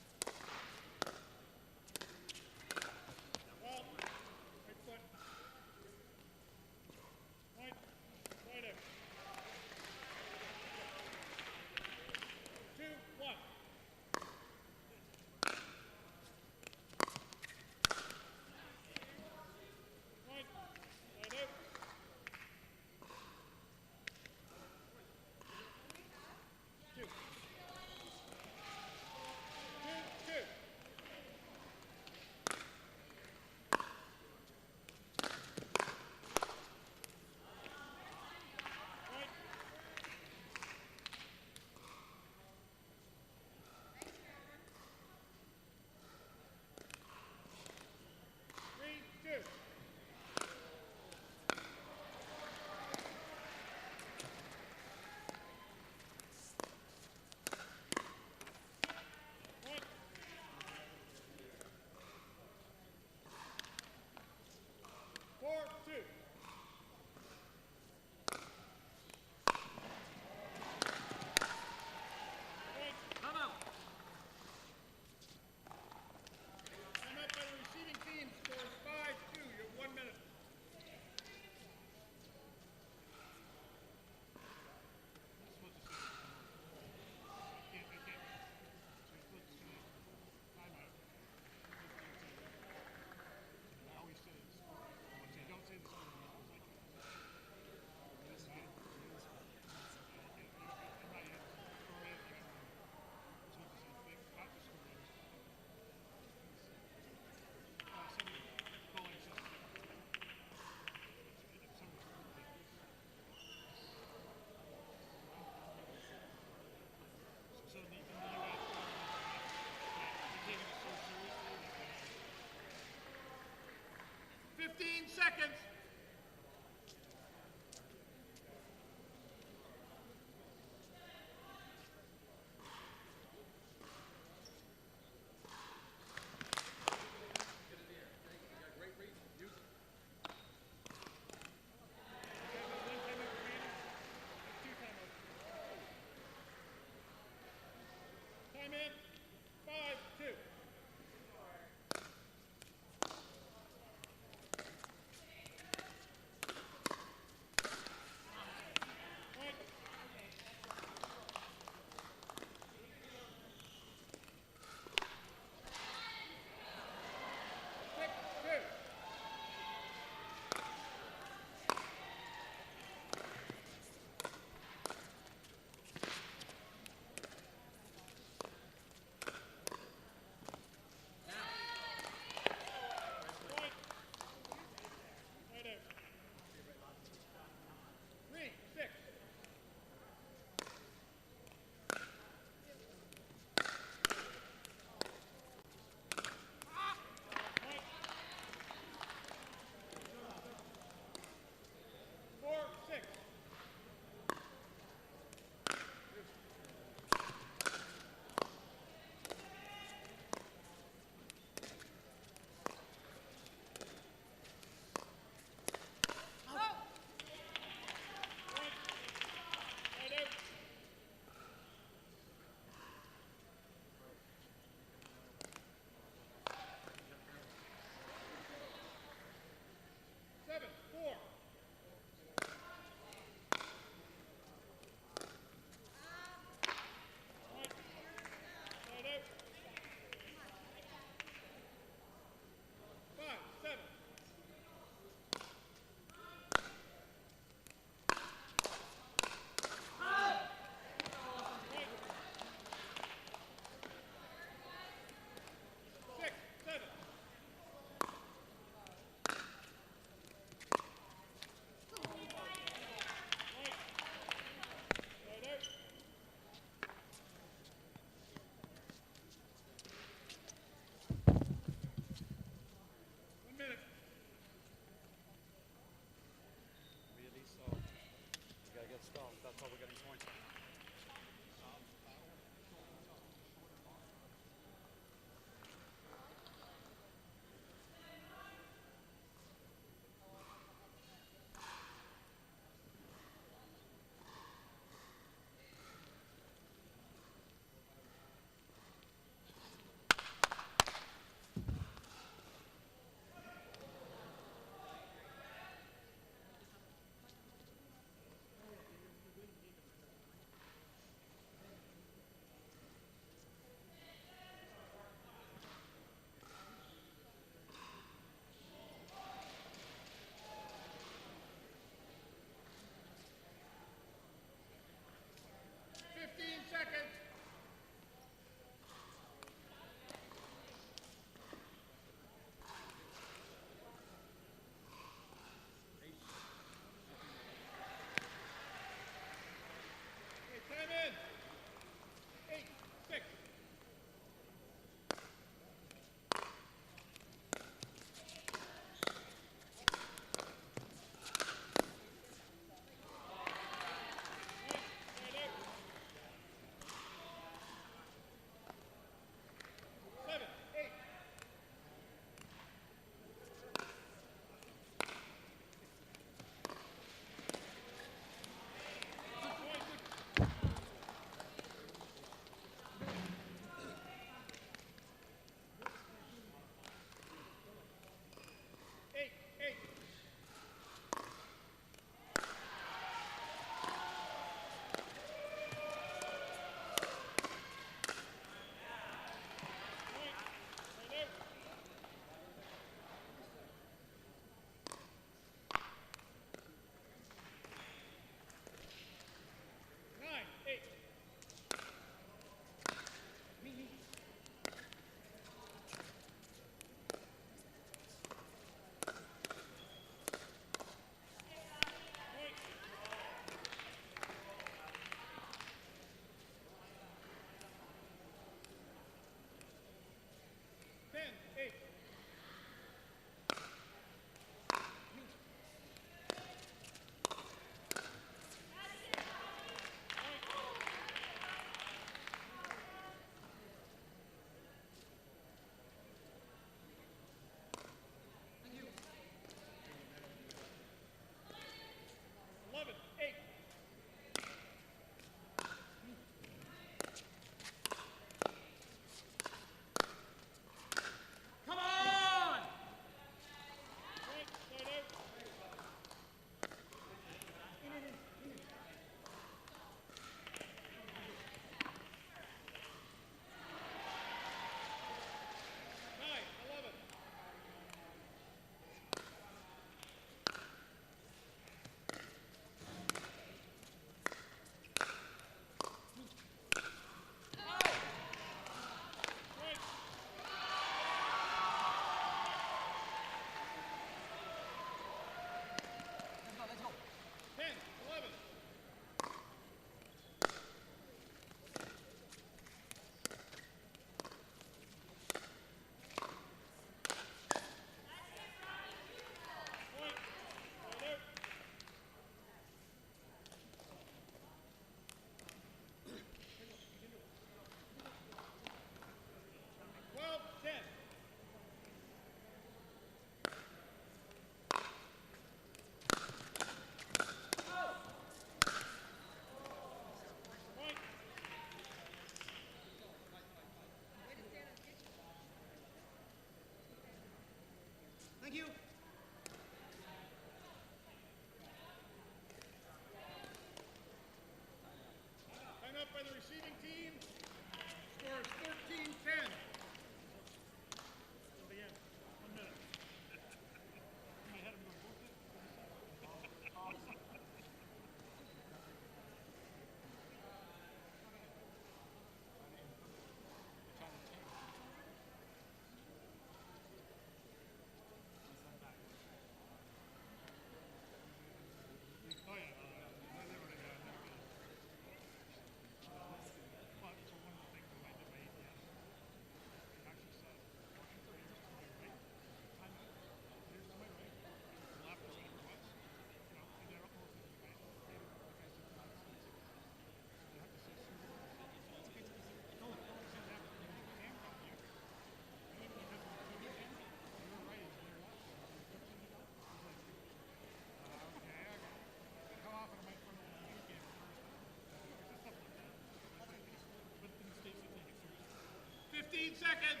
Speaker 4: 15 seconds.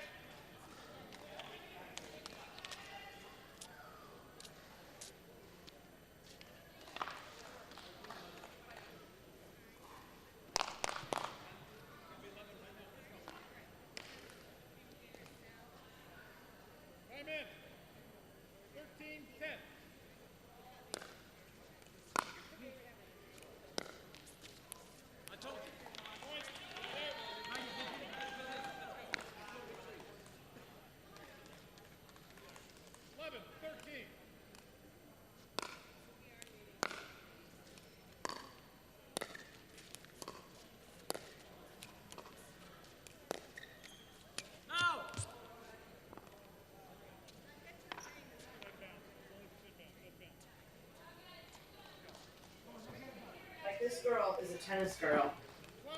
Speaker 4: Time in. 13-10. I told you. Point. 11-13. Now.
Speaker 8: Like this girl is a tennis girl.
Speaker 4: 12-13.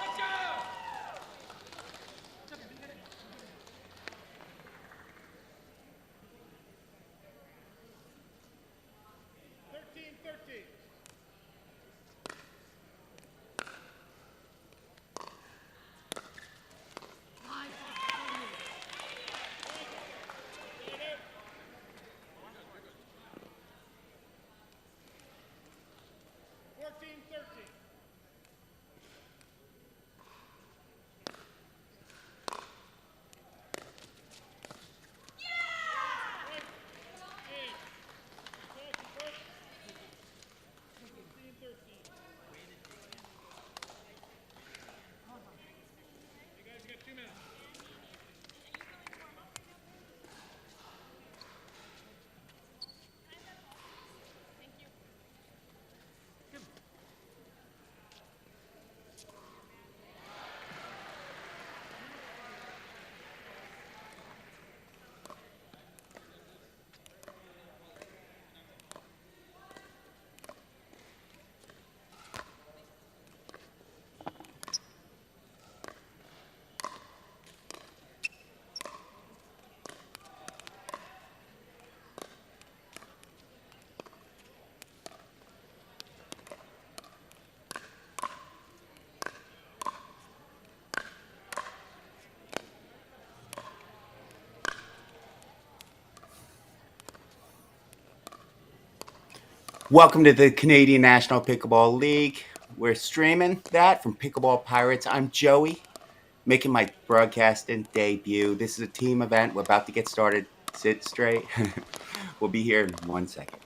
Speaker 4: Let's go! 13-13. Fourteen, 13. You guys got 2 minutes.
Speaker 1: Welcome to the Canadian National Pickleball League. We're streaming that from Pickleball Pirates. I'm Joey, making my broadcasting debut. This is a team event. We're about to get started. Sit straight. We'll be here in 1 second.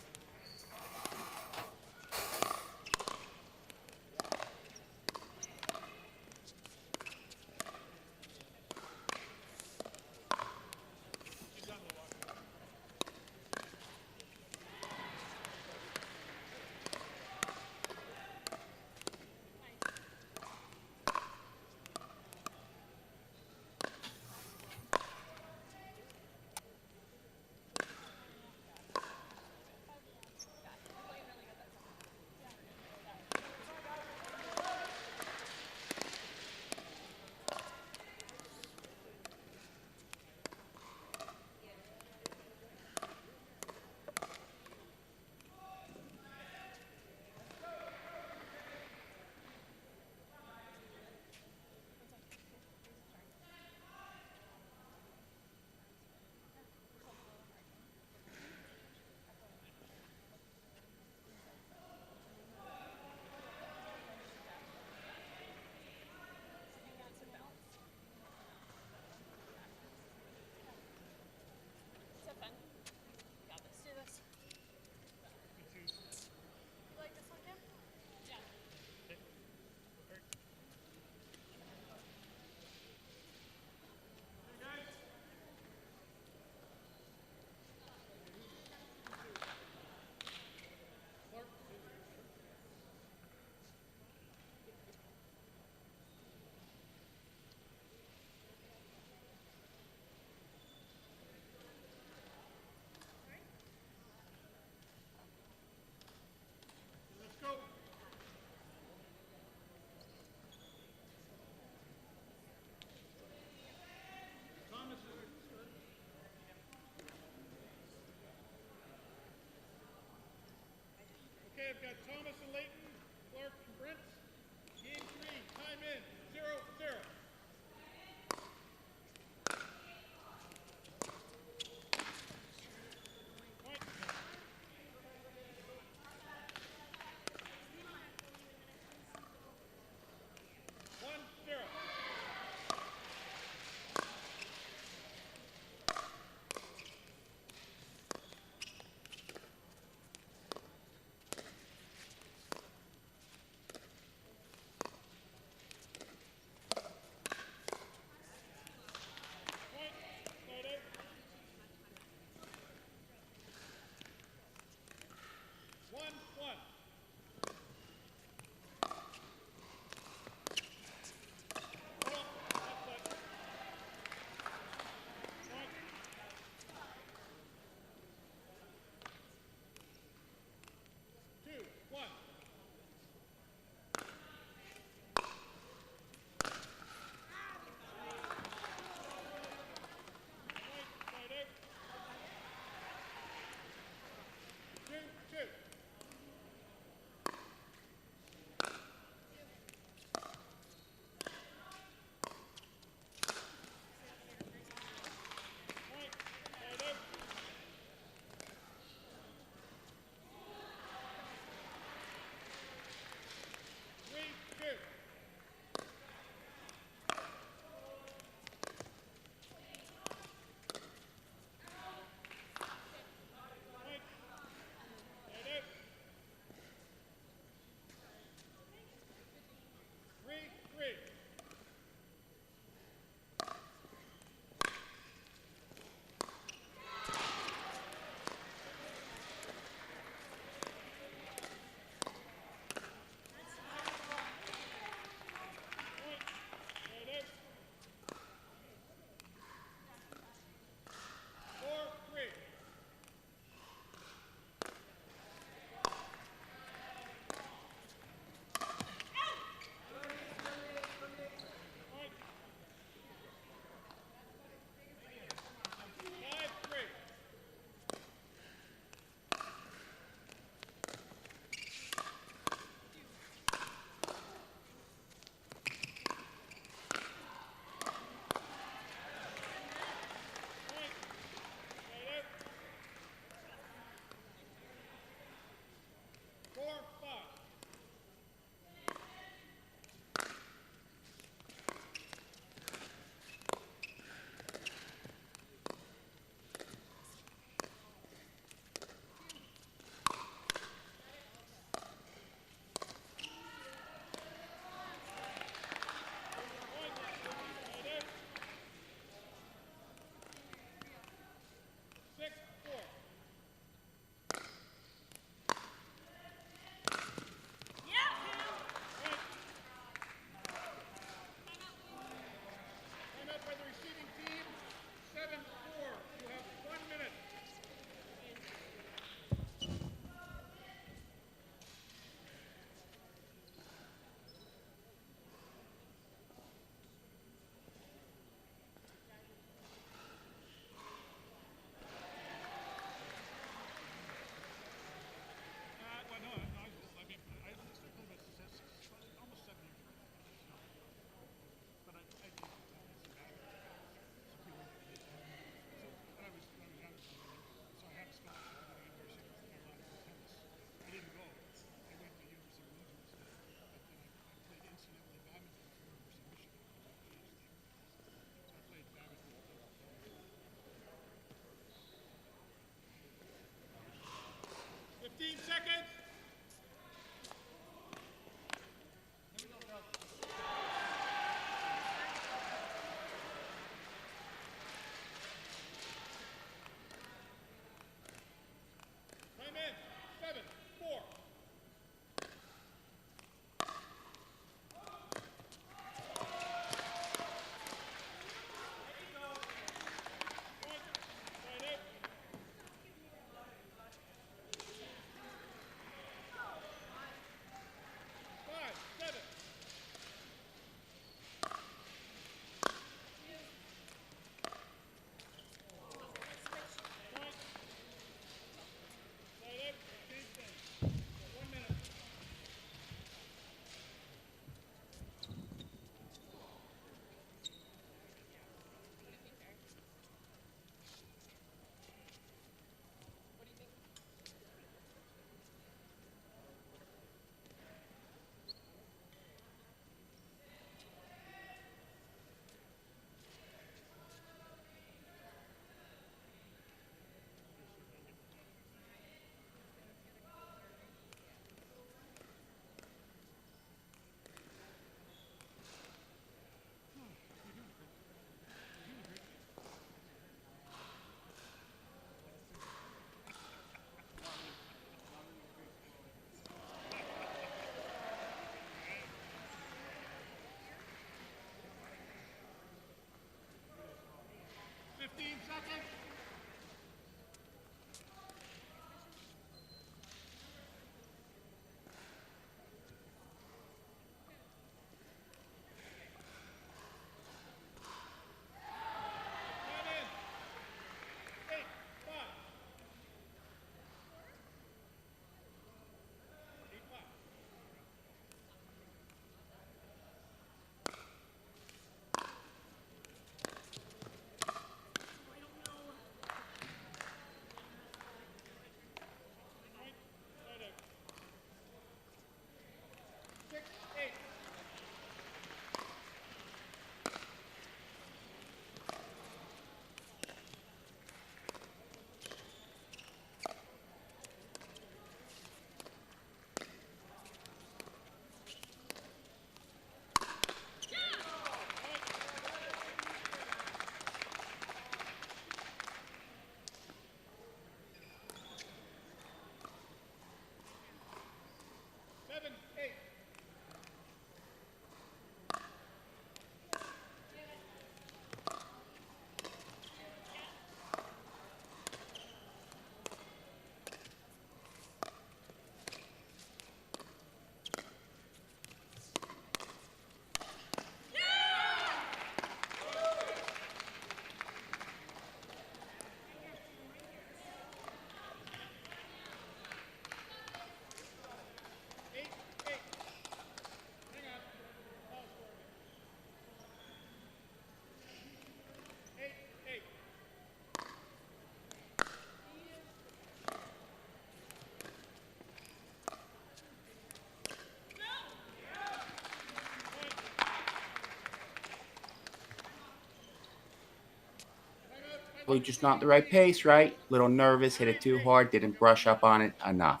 Speaker 1: Probably just not the right pace, right? Little nervous, hit it too hard, didn't brush up on it enough.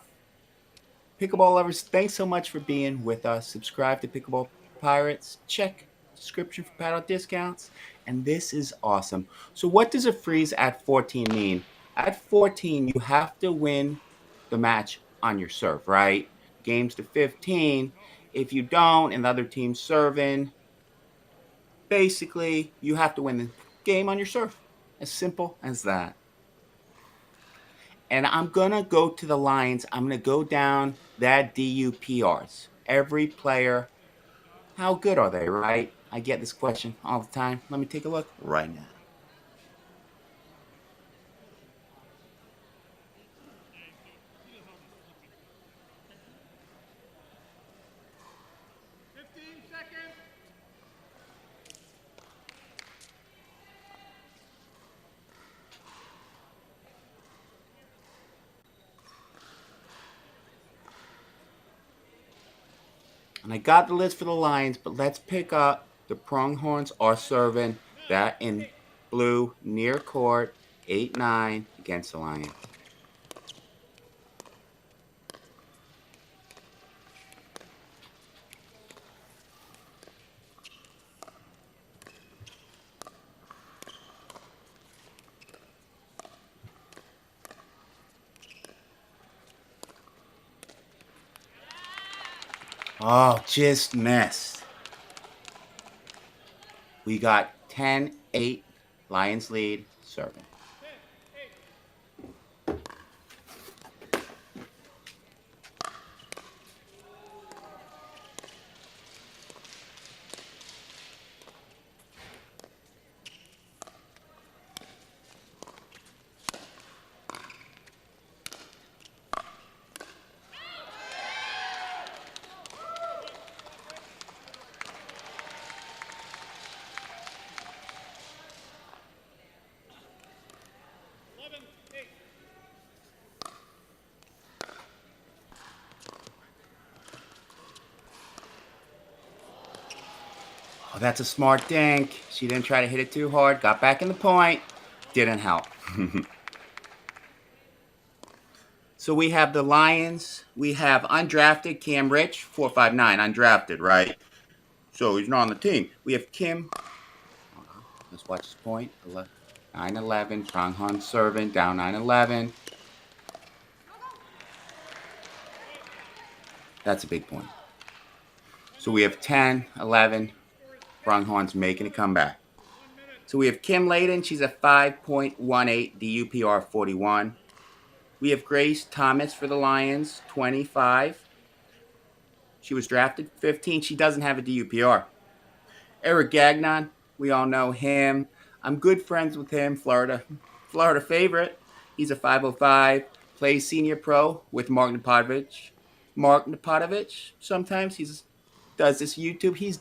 Speaker 1: Pickleball lovers, thanks so much for being with us. Subscribe to Pickleball Pirates. Check description for paddle discounts. And this is awesome. So what does a freeze at 14 mean? At 14, you have to win the match on your serve, right? Games to 15. If you don't and the other team's serving, basically you have to win the game on your serve. As simple as that. And I'm going to go to the lines. I'm going to go down that DUPRs. Every player, how good are they, right? I get this question all the time. Let me take a look right now. And I got the list for the Lions, but let's pick up the Pronghorns are serving that in blue near court 8-9 against the Lions. Oh, just missed. We got 10-8 Lions lead serving. Oh, that's a smart dink. She didn't try to hit it too hard. Got back in the point. Didn't help. So we have the Lions. We have undrafted Cam Rich, 459, undrafted, right? So he's not on the team. We have Kim. Hold on. Let's watch this point. 9-11. Pronghorn serving. Down 9-11. That's a big point. So we have 10-11. Pronghorns making a comeback. So we have Kim Layden. She's a 5.18 DUPR 41. We have Grace Thomas for the Lions, 25. She was drafted 15. She doesn't have a DUPR. Eric Gagnon, we all know him. I'm good friends with him, Florida favorite. He's a 505, plays senior pro with Mark Napotovich. Mark Napotovich, sometimes he's does this YouTube. He's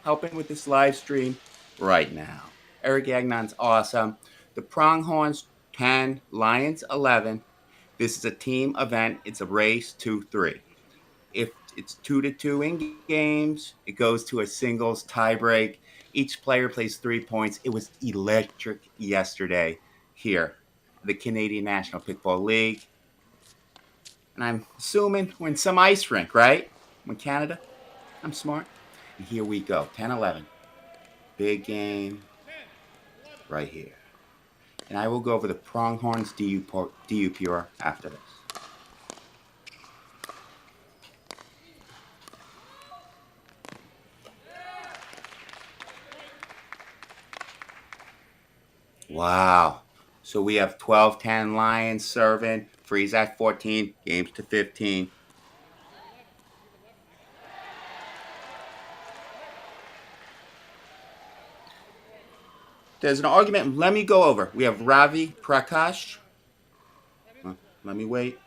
Speaker 1: helping with this live stream right now. Eric Gagnon's awesome. The Pronghorns 10, Lions 11. This is a team event. It's a race 2-3. If it's 2-2 in games, it goes to a singles tiebreak. Each player plays 3 points. It was electric yesterday here, the Canadian National Pickleball League. And I'm assuming we're in some ice rink, right? I'm in Canada. I'm smart. And here we go, 10-11. Big game right here. And I will go over the Pronghorns DUPR after this. Wow. So we have 12-10 Lions serving. Freeze at 14. Games to 15. There's an argument. Let me go over. We have Ravi Prakash. Let me wait.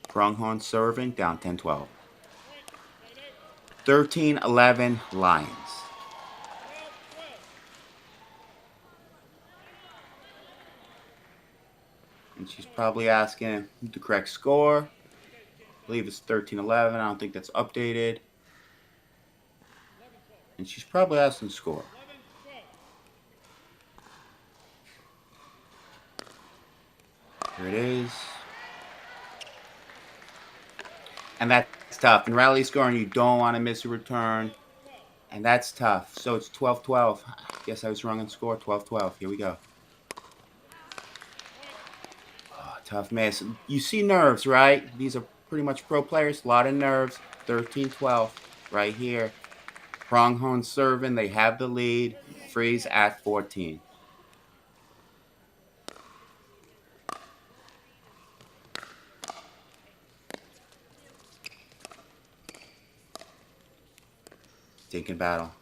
Speaker 1: Pronghorn serving. Down 10-12. 13-11 Lions. And she's probably asking the correct score. I believe it's 13-11. I don't think that's updated. And she's probably asking to score.
Speaker 4: 11, 12.
Speaker 1: Here it is. And that's tough. In rally scoring, you don't want to miss a return. And that's tough. So it's 12-12. Guess I was wrong on score. 12-12. Here we go. Oh, tough miss. You see nerves, right? These are pretty much pro players. A lot of nerves. 13-12 right here. Pronghorns serving. They have the lead. Freeze at 14. Taking battle.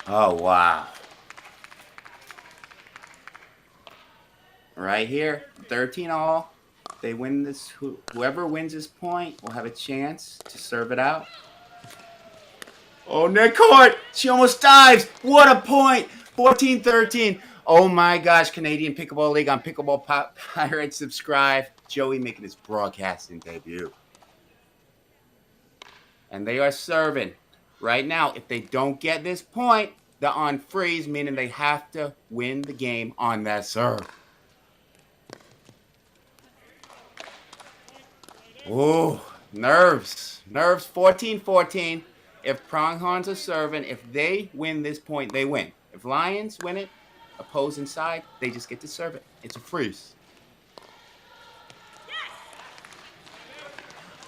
Speaker 1: Oh, wow. Right here, 13 all. They win this. Whoever wins this point will have a chance to serve it out. Oh, net court. She almost dives. What a point. 14-13. Oh, my gosh. Canadian Pickleball League on Pickleball Pirates. Subscribe. Joey making his broadcasting debut. And they are serving. Right now, if they don't get this point, they're on freeze, meaning they have to win the game on that serve. Oh, nerves. Nerves, 14-14. If Pronghorns are serving, if they win this point, they win. If Lions win it, opposing side, they just get to serve it. It's a freeze.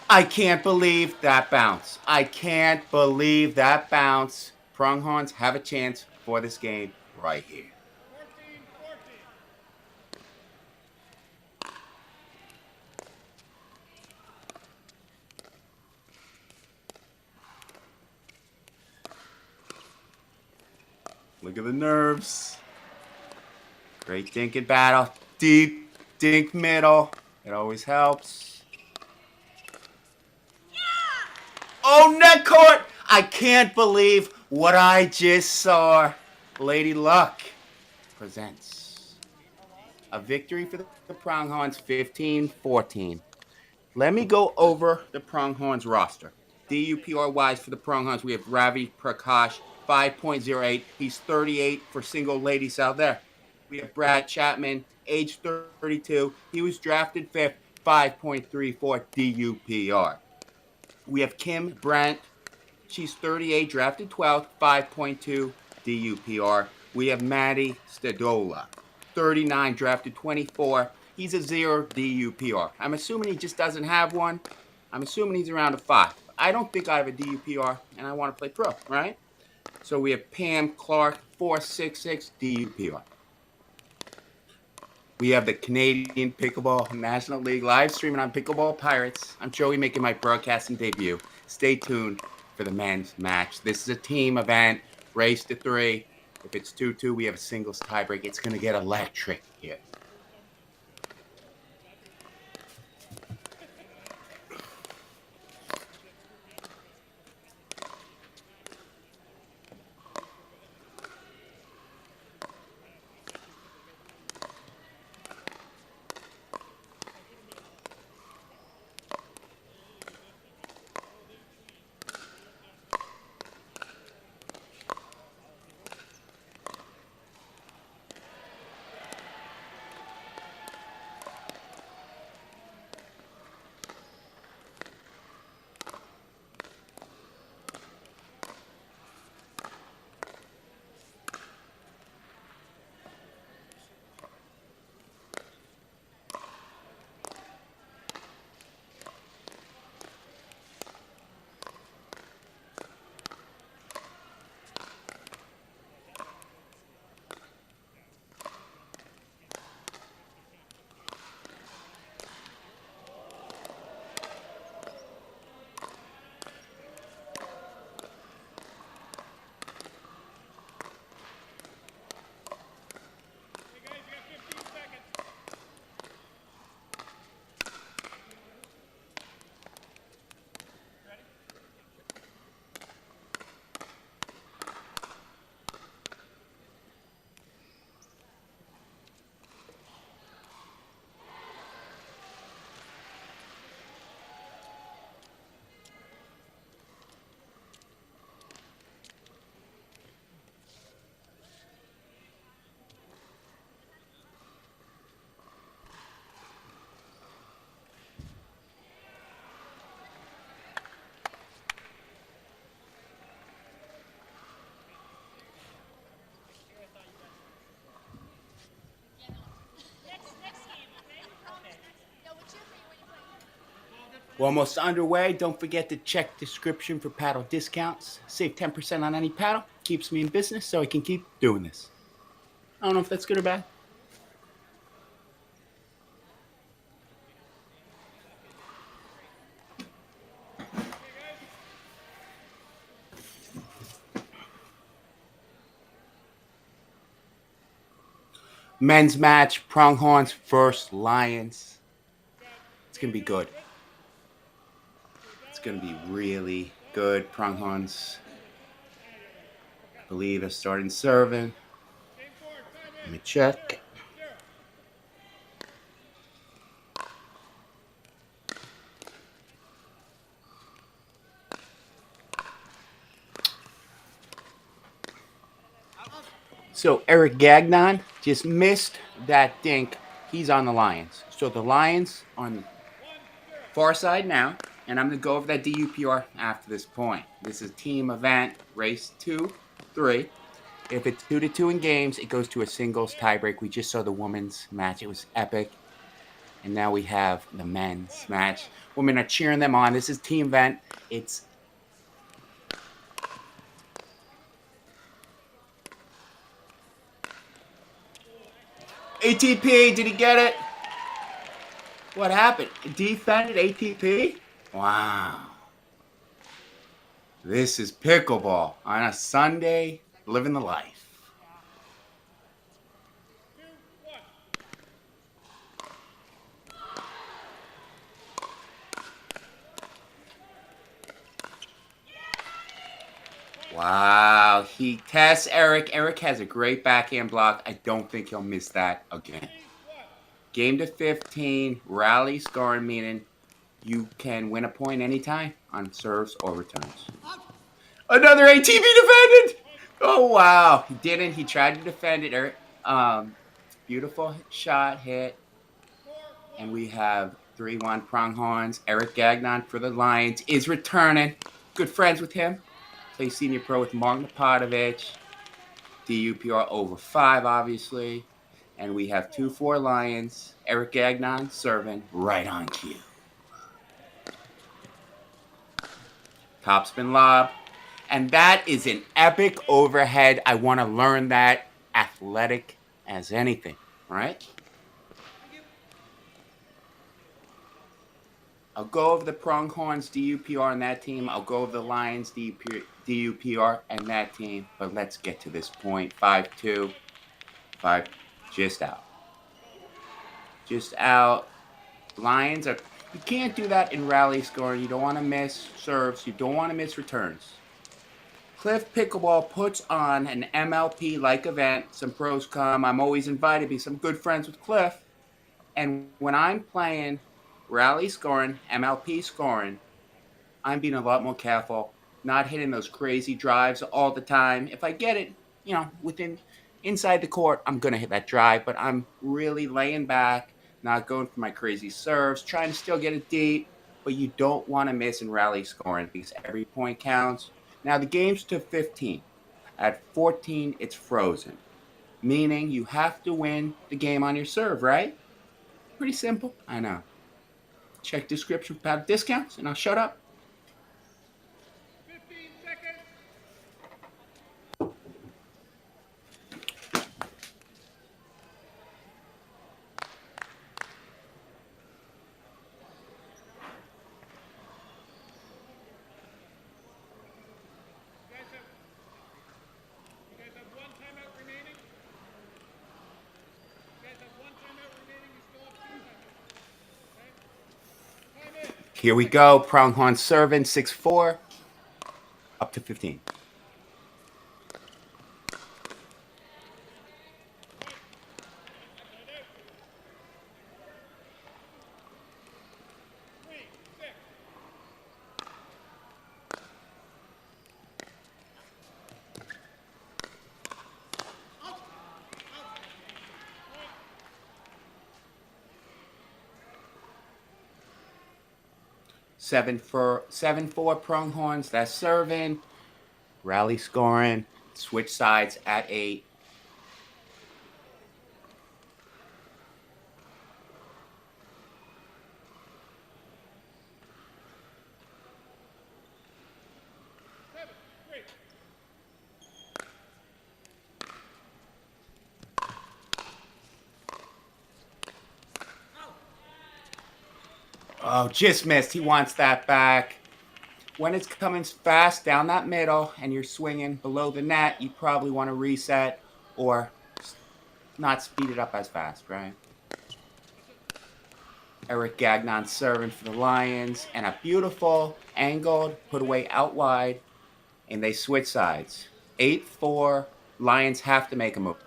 Speaker 1: I can't believe that bounce. I can't believe that bounce. Pronghorns have a chance for this game right here.
Speaker 4: 14, 14.
Speaker 1: Look at the nerves. Great dink and battle. Deep dink middle. It always helps. Oh, net court! I can't believe what I just saw. Lady Luck presents a victory for the Pronghorns, 15-14. Let me go over the Pronghorns roster. DUPR-wise for the Pronghorns, we have Ravi Prakash, 5.08. He's 38 for single ladies out there. We have Brad Chapman, age 32. He was drafted 5th, 5.34 DUPR. We have Kim Brandt. She's 38, drafted 12th, 5.2 DUPR. We have Maddie Stadola, 39, drafted 24. He's a 0 DUPR. I'm assuming he just doesn't have one. I'm assuming he's around a 5. I don't think I have a DUPR, and I want to play pro, right? So we have Pam Clark, 466 DUPR. We have the Canadian Pickleball National League live streaming on Pickleball Pirates. I'm Joey making my broadcasting debut. Stay tuned for the men's match. This is a team event, race to 3. If it's 2-2, we have a singles tiebreak. It's going to get electric here. We're almost underway. Don't forget to check description for paddle discounts. Save 10% on any paddle. Keeps me in business so I can keep doing this. I don't know if that's good or bad. Men's match, Pronghorns versus Lions. It's going to be good. It's going to be really good. Pronghorns, I believe, are starting serving. Let me check. So Eric Gagnon just missed that dink. He's on the Lions. So the Lions on far side now, and I'm going to go over that DUPR after this point. This is a team event, race 2, 3. If it's 2-2 in games, it goes to a singles tiebreak. We just saw the women's match. It was epic. And now we have the men's match. Women are cheering them on. This is team event. It's ATP. Did he get it? What happened? Defended ATP? Wow. This is pickleball on a Sunday, living the life. Wow, he tests Eric. Eric has a great backhand block. I don't think he'll miss that again. Game to 15, rally scoring, meaning you can win a point anytime on serves or returns. Another ATP defended. Oh, wow. He didn't. He tried to defend it, Eric. Beautiful shot hit. And we have 3-1 Pronghorns. Eric Gagnon for the Lions is returning. Good friends with him. Plays senior pro with Mark Napadovich. DUPR over 5, obviously. And we have 2-4 Lions. Eric Gagnon serving right on cue. Topspin lob. And that is an epic overhead. I want to learn that. Athletic as anything, right? I'll go over the Pronghorns DUPR and that team. I'll go over the Lions DUPR and that team. But let's get to this point. 5-2. 5 just out. Just out. Lions are... You can't do that in rally scoring. You don't want to miss serves. You don't want to miss returns. Cliff Pickleball puts on an MLP-like event. Some pros come. I'm always invited to be some good friends with Cliff. And when I'm playing rally scoring, MLP scoring, I'm being a lot more careful, not hitting those crazy drives all the time. If I get it, inside the court, I'm going to hit that drive, but I'm really laying back, not going for my crazy serves, trying to still get it deep, but you don't want to miss in rally scoring because every point counts. Now, the game's to 15. At 14, it's frozen, meaning you have to win the game on your serve, right? Pretty simple. I know. Check description for paddle discounts, and I'll shut up.
Speaker 4: 15 seconds. You guys have one timeout remaining. You guys have one timeout remaining. You still have 2 timeouts. Okay? Time in.
Speaker 1: Here we go. Pronghorn serving 6-4. Up to 15. Seven for 7-4 Pronghorns. That's serving. Rally scoring. Switch sides at 8. Oh, just missed. He wants that back. When it's coming fast down that middle and you're swinging below the net, you probably want to reset or not speed it up as fast, right? Eric Gagnon serving for the Lions, and a beautiful angled put away out wide, and they switch sides. 8-4. Lions have to make a move.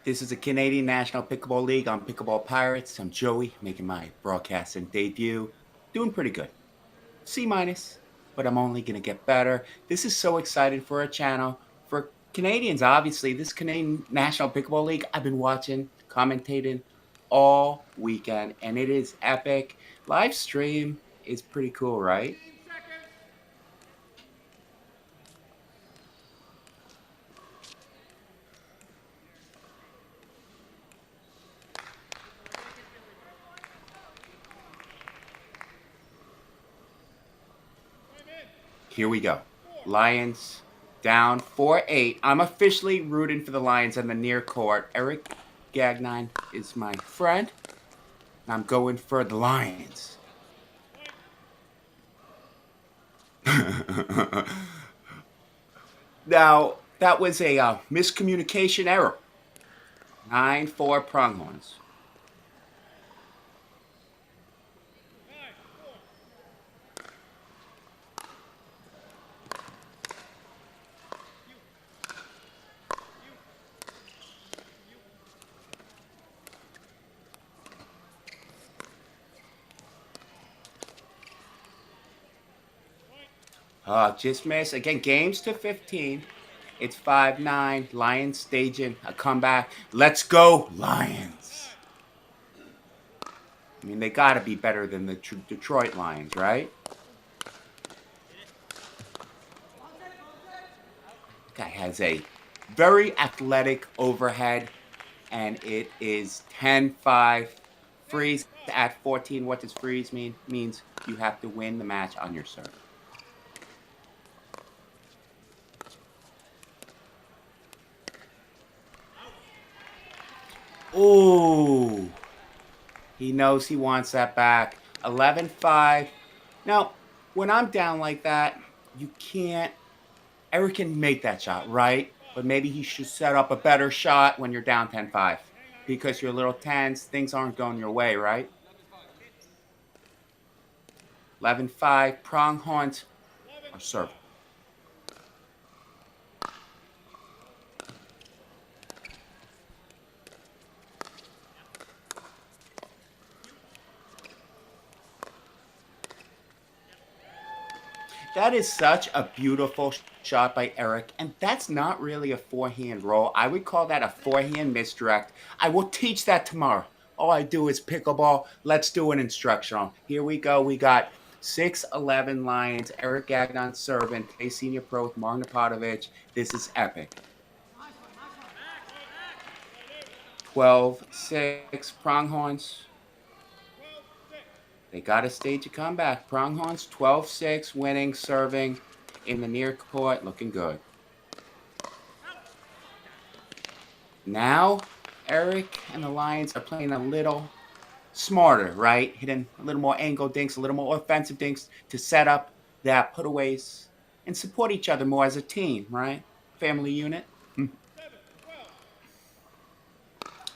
Speaker 1: This is a Canadian National Pickleball League on Pickleball Pirates. I'm Joey, making my broadcasting debut. Doing pretty good. C minus, but I'm only going to get better. This is so exciting for a channel. For Canadians, obviously, this Canadian National Pickleball League, I've been watching, commentating all weekend, and it is epic. Live stream is pretty cool, right? Here we go. Lions down 4-8. I'm officially rooting for the Lions on the near court. Eric Gagnon is my friend. And I'm going for the Lions. Now, that was a miscommunication error. 9-4 Pronghorns. Just missed. Again, games to 15. It's 5-9. Lions staging a comeback. Let's go, Lions. I mean, they got to be better than the Detroit Lions, right? Guy has a very athletic overhead, and it is 10-5. Freeze at 14. What does freeze mean? Means you have to win the match on your serve. Ooh. He knows he wants that back. 11-5. Now, when I'm down like that, you can't. Eric can make that shot, right? But maybe he should set up a better shot when you're down 10-5 because you're a little tense. Things aren't going your way, right? 11-5. Pronghorns are serving. That is such a beautiful shot by Eric, and that's not really a forehand roll. I would call that a forehand misdirect. I will teach that tomorrow. All I do is pickleball. Let's do an instructional. Here we go. We got 6-11 Lions. Eric Gagnon serving. Play senior pro with Mark Napotovich. This is epic. 12-6 Pronghorns. They got to stage a comeback. Pronghorns 12-6 winning, serving in the near court, looking good. Now, Eric and the Lions are playing a little smarter, right? Hitting a little more angle dinks, a little more offensive dinks to set up that putaways and support each other more as a team, right? Family unit.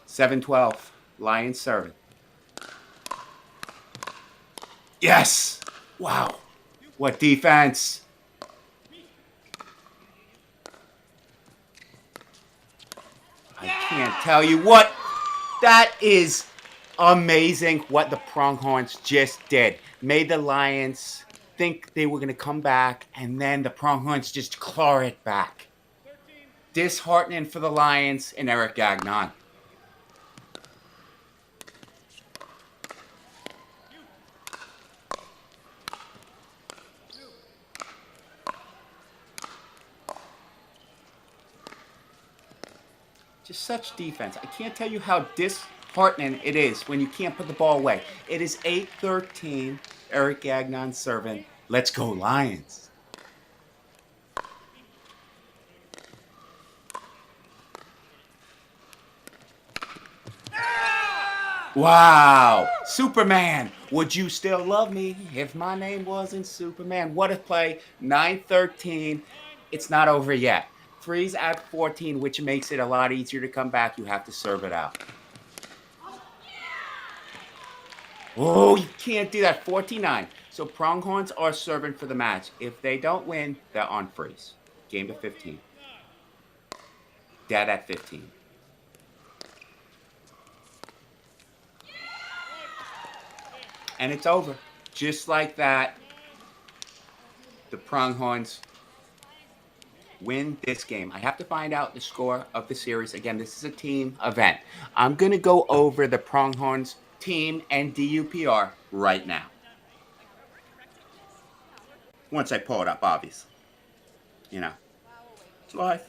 Speaker 1: 7-12, Lions serving. Yes! Wow. What defense. I can't tell you what. That is amazing what the Pronghorns just did. Made the Lions think they were going to come back, and then the Pronghorns just claw it back. Disheartening for the Lions and Eric Gagnon. Just such defense. I can't tell you how disheartening it is when you can't put the ball away. It is 8-13. Eric Gagnon serving. Let's go Lions. Wow. Superman. Would you still love me if my name wasn't Superman? What a play. 9-13. It's not over yet. Freeze at 14, which makes it a lot easier to come back. You have to serve it out. Oh, you can't do that. 49. So Pronghorns are serving for the match. If they don't win, they're on freeze. Game to 15. Dead at 15. And it's over. Just like that, the Pronghorns win this game. I have to find out the score of the series. Again, this is a team event. I'm going to go over the Pronghorns team and DUPR right now. Once I pull it up, obviously. You know, it's live.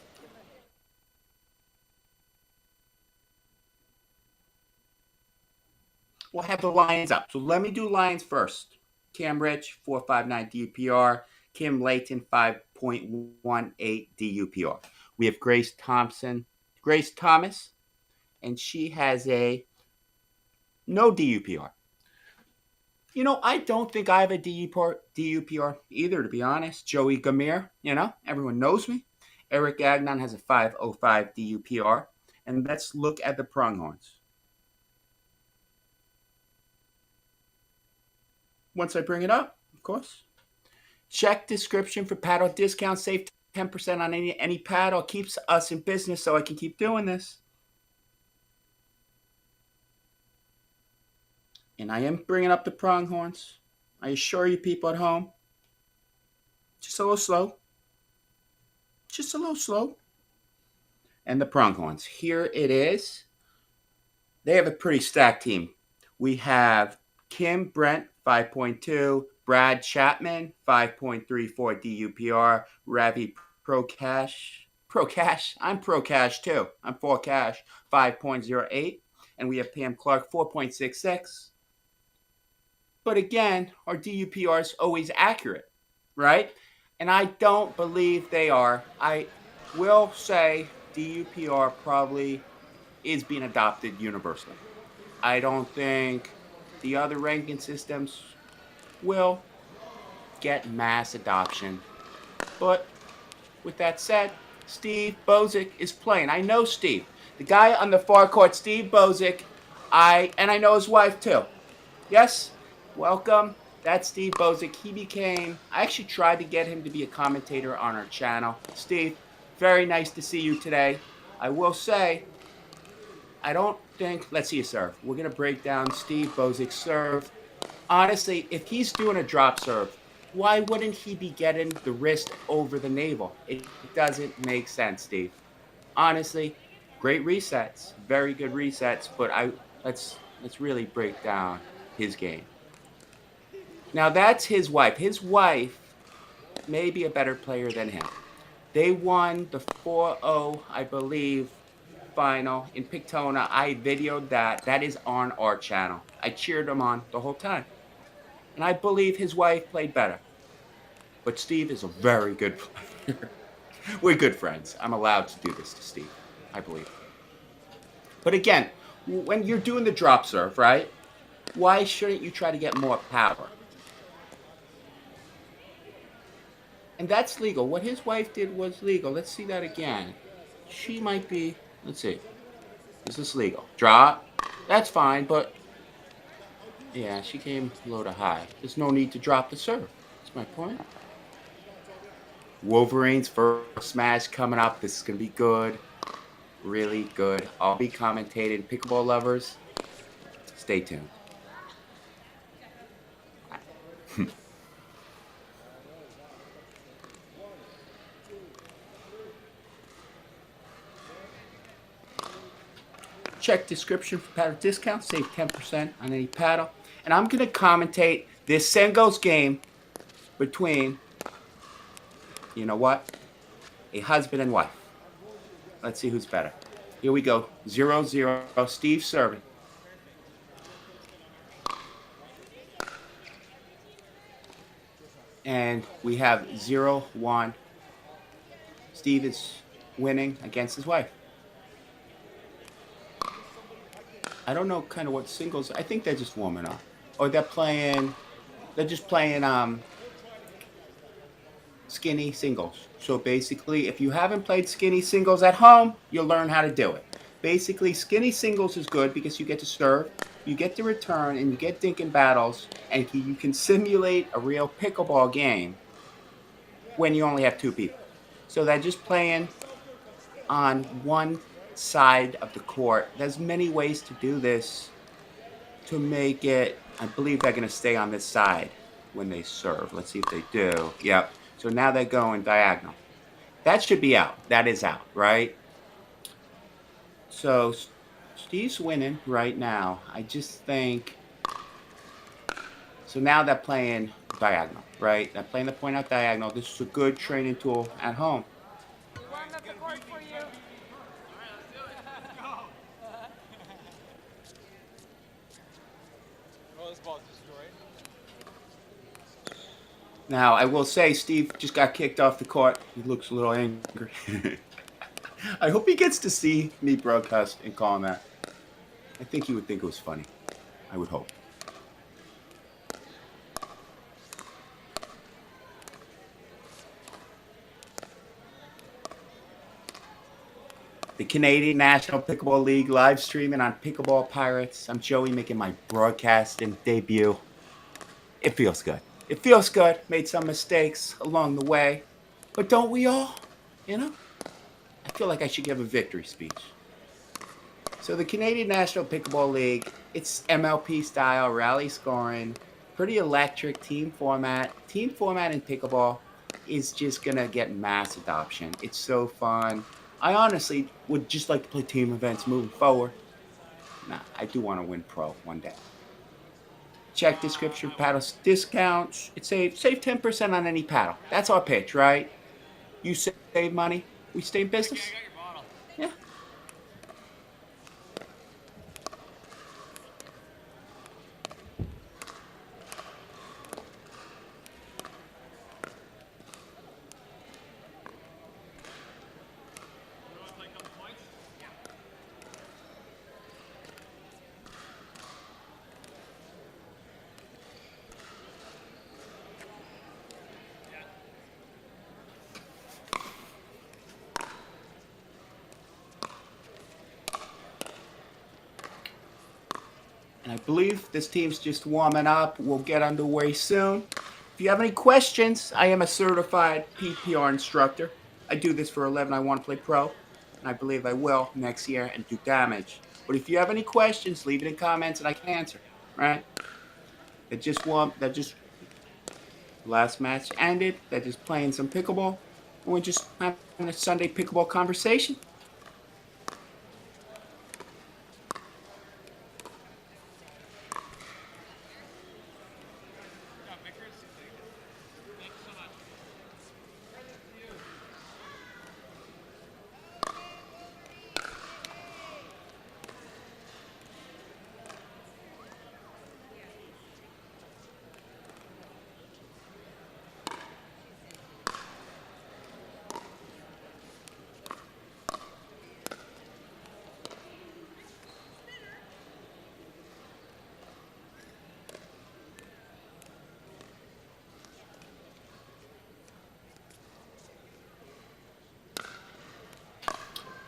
Speaker 1: We'll have the Lions up. So let me do Lions first. Cam Rich, 4.59 DUPR. Kim Layton, 5.18 DUPR. We have Grace Thomas, and she has a no DUPR. You know, I don't think I have a DUPR either, to be honest. Joey Gamir, you know, everyone knows me. Eric Gagnon has a 5.05 DUPR. And let's look at the Pronghorns. Once I bring it up, of course. Check description for paddle discount. Save 10% on any paddle. Keeps us in business so I can keep doing this. And I am bringing up the Pronghorns. I assure you people at home. Just a little slow. Just a little slow. And the Pronghorns. Here it is. They have a pretty stacked team. We have Kim Brent, 5.2. Brad Chapman, 5.34 DUPR. Ravi Procash. I'm Procash too. I'm for cash, 5.08. And we have Pam Clark, 4.66. But again, our DUPR is always accurate, right? And I don't believe they are. I will say DUPR probably is being adopted universally. I don't think the other ranking systems will get mass adoption. But with that said, Steve Bozick is playing. I know Steve. The guy on the far court, Steve Bozick, and I know his wife too. Yes? Welcome. That's Steve Bozick. I actually tried to get him to be a commentator on our channel. Steve, very nice to see you today. I will say, let's see you serve. We're going to break down Steve Bozick's serve. Honestly, if he's doing a drop serve, why wouldn't he be getting the wrist over the navel? It doesn't make sense, Steve. Honestly, great resets, very good resets, but let's really break down his game. Now that's his wife. His wife may be a better player than him. They won the 4-0, I believe, final in Pictona. I videoed that. That is on our channel. I cheered him on the whole time. And I believe his wife played better. But Steve is a very good player. We're good friends. I'm allowed to do this to Steve, I believe. But again, when you're doing the drop serve, right? Why shouldn't you try to get more power? And that's legal. What his wife did was legal. Let's see that again. She might be, let's see. Is this legal? Drop. That's fine, but yeah, she came low to high. There's no need to drop the serve. That's my point. Wolverines first smash coming up. This is going to be good. Really good. I'll be commentating. Pickleball lovers, stay tuned. Check description for paddle discount. Save 10% on any paddle. And I'm going to commentate this Sengos game between, you know what? A husband and wife. Let's see who's better. Here we go. 0-0. Steve serving. And we have 0-1. Steve is winning against his wife. I don't know kind of what singles. I think they're just warming up. Or they're just playing skinny singles. So basically, if you haven't played skinny singles at home, you'll learn how to do it. Basically, skinny singles is good because you get to serve, you get to return, and you get dinking battles, and you can simulate a real pickleball game when you only have two people. So they're just playing on one side of the court. There's many ways to do this to make it. I believe they're going to stay on this side when they serve. Let's see if they do. Yep. So now they're going diagonal. That should be out. That is out, right? So Steve's winning right now. I just think. So now they're playing diagonal, right? They're playing the point out diagonal. This is a good training tool at home.
Speaker 5: We warmed up the court for you.
Speaker 7: Oh, this ball's destroyed.
Speaker 1: Now, I will say Steve just got kicked off the court. He looks a little angry. I hope he gets to see me broadcast and call him that. I think he would think it was funny. I would hope. The Canadian National Pickleball League live streaming on Pickleball Pirates. I'm Joey making my broadcasting debut. It feels good. It feels good. Made some mistakes along the way. But don't we all? You know? I feel like I should give a victory speech. So the Canadian National Pickleball League, it's MLP style, rally scoring, pretty electric team format. Team format in pickleball is just going to get mass adoption. It's so fun. I honestly would just like to play team events moving forward. Nah, I do want to win pro one day. Check description, paddles discounts. It's save 10% on any paddle. That's our pitch, right? You save money, we stay in business. Yeah. And I believe this team's just warming up. We'll get underway soon. If you have any questions, I am a certified PPR instructor. I do this for 11. I want to play pro, and I believe I will next year and do damage. But if you have any questions, leave it in comments and I can answer. Right? That just last match ended. They're just playing some pickleball. And we're just having a Sunday pickleball conversation.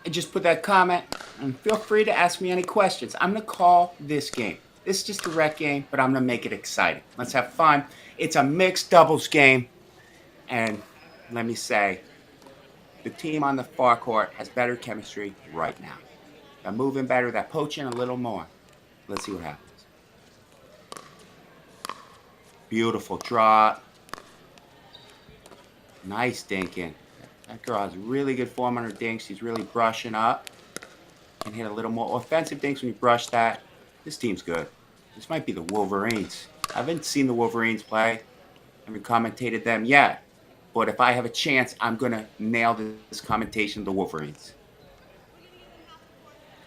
Speaker 1: And just put that comment and feel free to ask me any questions. I'm going to call this game. This is just a rec game, but I'm going to make it exciting. Let's have fun. It's a mixed doubles game. And let me say, the team on the far court has better chemistry right now. They're moving better. They're poaching a little more. Let's see what happens. Beautiful drop. Nice dinking. That girl has really good form on her dinks. She's really brushing up. Can hit a little more offensive dinks when you brush that. This team's good. This might be the Wolverines. I haven't seen the Wolverines play. I haven't commentated them yet. But if I have a chance, I'm going to nail this commentation of the Wolverines.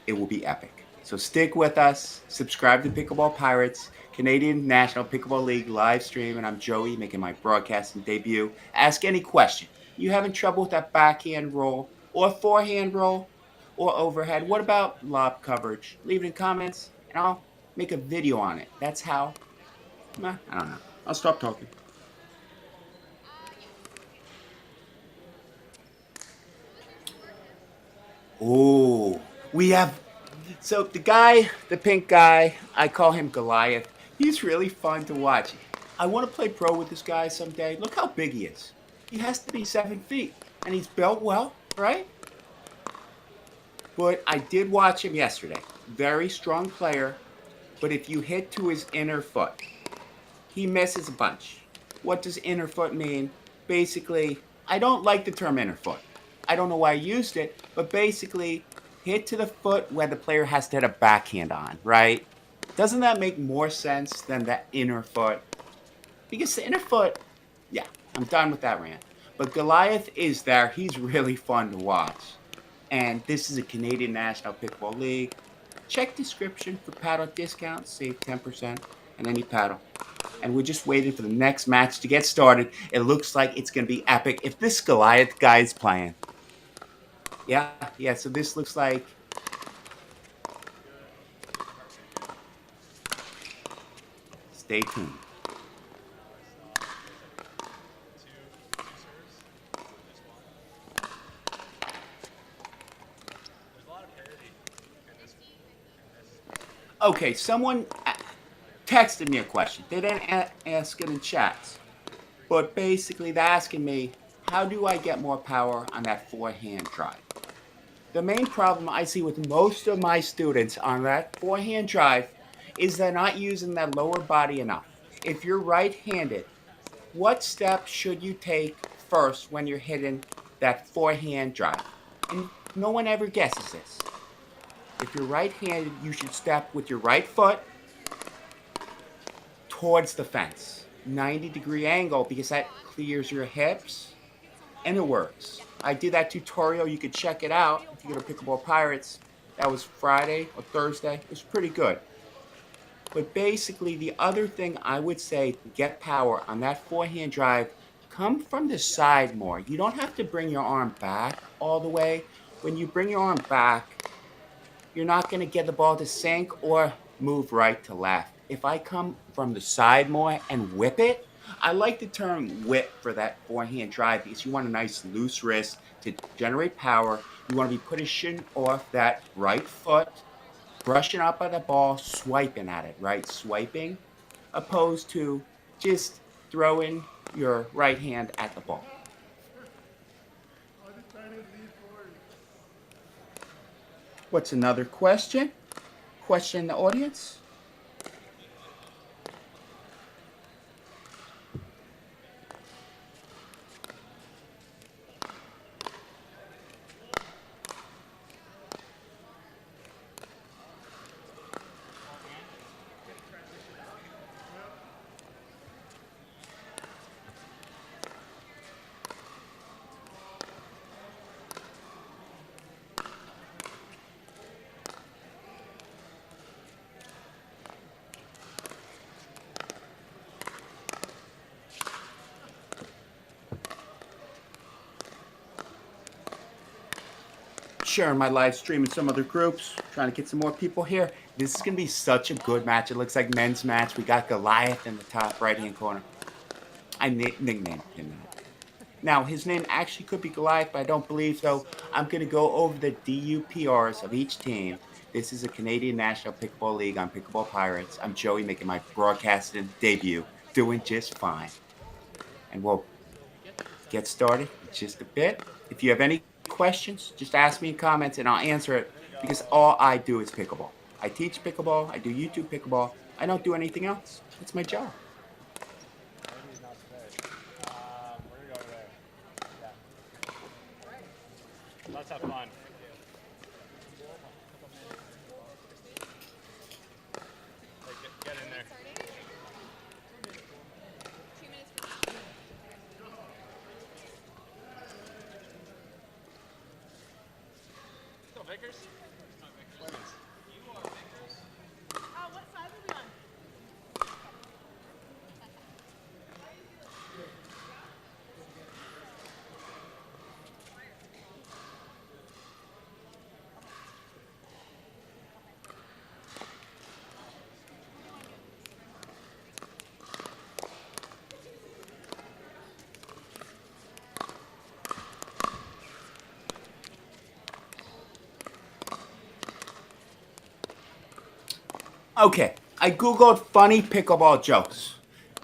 Speaker 1: it will be epic. So stick with us. Subscribe to Pickleball Pirates, Canadian National Pickleball League live stream, and I'm Joey making my broadcasting debut. Ask any question. You having trouble with that backhand roll or forehand roll or overhead? What about lob coverage? Leave it in comments, and I'll make a video on it. That's how. I don't know. I'll stop talking. Oh, we have. So the pink guy, I call him Goliath. He's really fun to watch. I want to play pro with this guy someday. Look how big he is. He has to be 7 feet, and he's built well, right? But I did watch him yesterday. Very strong player, but if you hit to his inner foot, he misses a bunch. What does inner foot mean? Basically, I don't like the term inner foot. I don't know why I used it, but basically, hit to the foot where the player has to hit a backhand on, right? Doesn't that make more sense than the inner foot? Because the inner foot, yeah, I'm done with that rant. But Goliath is there. He's really fun to watch. And this is a Canadian National Pickleball League. Check description for paddle discounts. Save 10% on any paddle. And we're just waiting for the next match to get started. It looks like it's going to be epic if this Goliath guy is playing. Yeah, so this looks like... Stay tuned. Okay, someone texted me a question. They didn't ask it in chats. But basically, they're asking me, how do I get more power on that forehand drive? The main problem I see with most of my students on that forehand drive is they're not using that lower body enough. If you're right-handed, what steps should you take first when you're hitting that forehand drive? And no one ever guesses this. If you're right-handed, you should step with your right foot towards the fence. 90-degree angle, because that clears your hips and it works. I did that tutorial. You could check it out if you go to Pickleball Pirates. That was Friday or Thursday. It was pretty good. But basically, the other thing I would say to get power on that forehand drive, come from the side more. You don't have to bring your arm back all the way. When you bring your arm back, you're not going to get the ball to sink or move right to left. If I come from the side more and whip it, I like the term whip for that forehand drive because you want a nice loose wrist to generate power. You want to be pushing off that right foot, brushing up on the ball, swiping at it, right? Swiping, opposed to just throwing your right hand at the ball. What's another question? Question in the audience? Sharing my live stream in some other groups, trying to get some more people here. This is going to be such a good match. It looks like men's match. We got Goliath in the top right-hand corner. I nicknamed him that. Now, his name actually could be Goliath, but I don't believe so. I'm going to go over the DUPRs of each team. This is a Canadian National Pickleball League on Pickleball Pirates. I'm Joey making my broadcasting debut, doing just fine. And we'll get started in just a bit. If you have any questions, just ask me in comments and I'll answer it because all I do is pickleball. I teach pickleball. I do YouTube pickleball. I don't do anything else. It's my job.
Speaker 2: Maybe not today. We're gonna go over there. Yeah. Let's have fun. Get in there. Go Vickers.
Speaker 1: Okay, I googled funny pickleball jokes.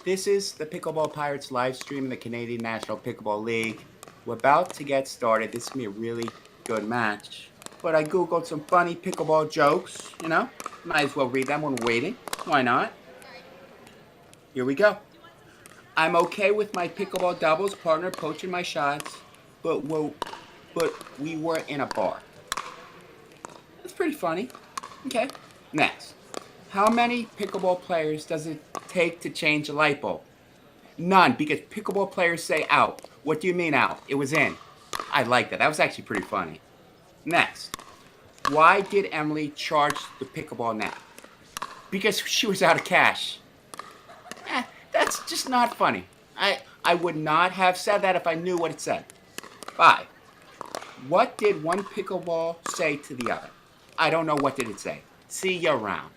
Speaker 1: This is the Pickleball Pirates live stream in the Canadian National Pickleball League. We're about to get started. This is going to be a really good match. But I googled some funny pickleball jokes, Might as well read them when waiting. Why not? Here we go. I'm okay with my pickleball doubles partner poaching my shots, but we were in a bar. That's pretty funny. Okay. Next. How many pickleball players does it take to change a light bulb? None, because pickleball players say out. What do you mean out? It was in. I like that. That was actually pretty funny. Next. Why did Emily charge the pickleball net? Because she was out of cash. That's just not funny. I would not have said that if I knew what it said. 5. What did one pickleball say to the other? I don't know. What did it say? See you around.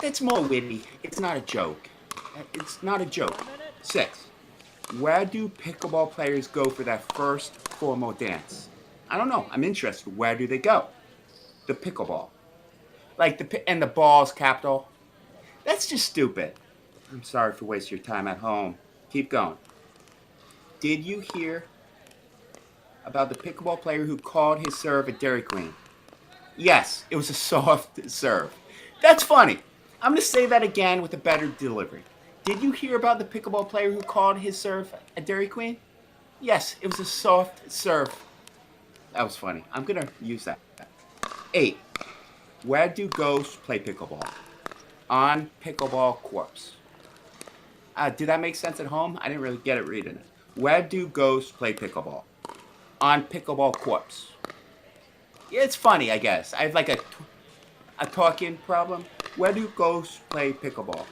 Speaker 1: That's more witty. It's not a joke. It's not a joke. 6. Where do pickleball players go for their first formal dance? I don't know. I'm interested. Where do they go? The pickleball. And the ball's capital. That's just stupid. I'm sorry for wasting your time at home. Keep going. Did you hear about the pickleball player who called his serve a Dairy Queen? Yes, it was a soft serve. That's funny. I'm going to say that again with a better delivery. Did you hear about the pickleball player who called his serve a Dairy Queen? Yes, it was a soft serve. That was funny. I'm going to use that. 8. Where do ghosts play pickleball? On pickleball courts. Did that make sense at home? I didn't really get it reading it. Where do ghosts play pickleball? On pickleball courts. Yeah, it's funny, I guess. I have like a talking problem. Where do ghosts play pickleball?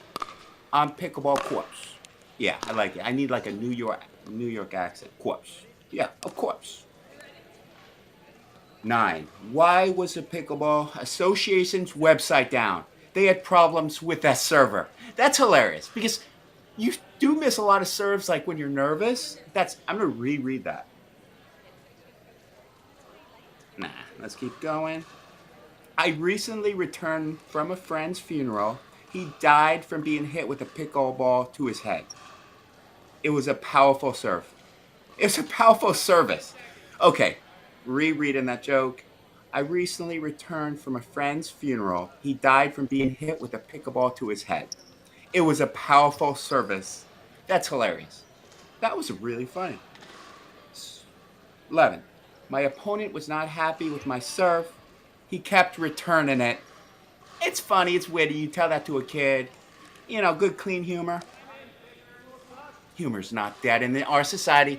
Speaker 1: On pickleball courts. Yeah, I like it. I need like a New York accent. Courts. Yeah, of course. 9. Why was the Pickleball Association's website down? They had problems with that server. That's hilarious because you do miss a lot of serves like when you're nervous. I'm going to reread that. Nah, let's keep going. I recently returned from a friend's funeral. He died from being hit with a pickleball to his head. It was a powerful serve. It's a powerful service. Okay, rereading that joke. I recently returned from a friend's funeral. He died from being hit with a pickleball to his head. It was a powerful service. That's hilarious. That was really funny. 11. My opponent was not happy with my serve. He kept returning it. It's funny. It's witty. You tell that to a kid. Good, clean humor. Humor's not dead in our society.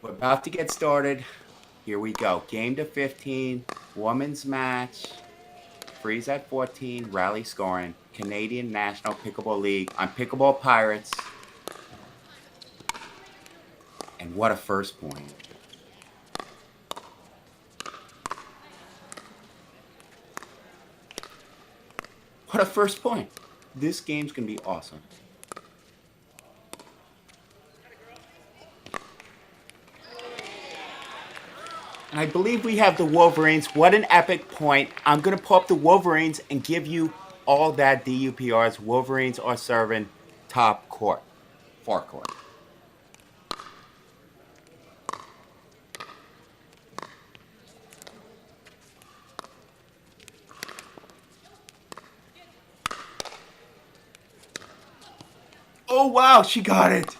Speaker 1: We're about to get started. Here we go. Game to 15. Women's match. Freeze at 14. Rally scoring. Canadian National Pickleball League on Pickleball Pirates. And what a first point. What a first point. This game's going to be awesome. And I believe we have the Wolverines. What an epic point. I'm going to pull up the Wolverines and give you all that DUPRs. Wolverines are serving top court. Forecourt. Oh, wow, she got it.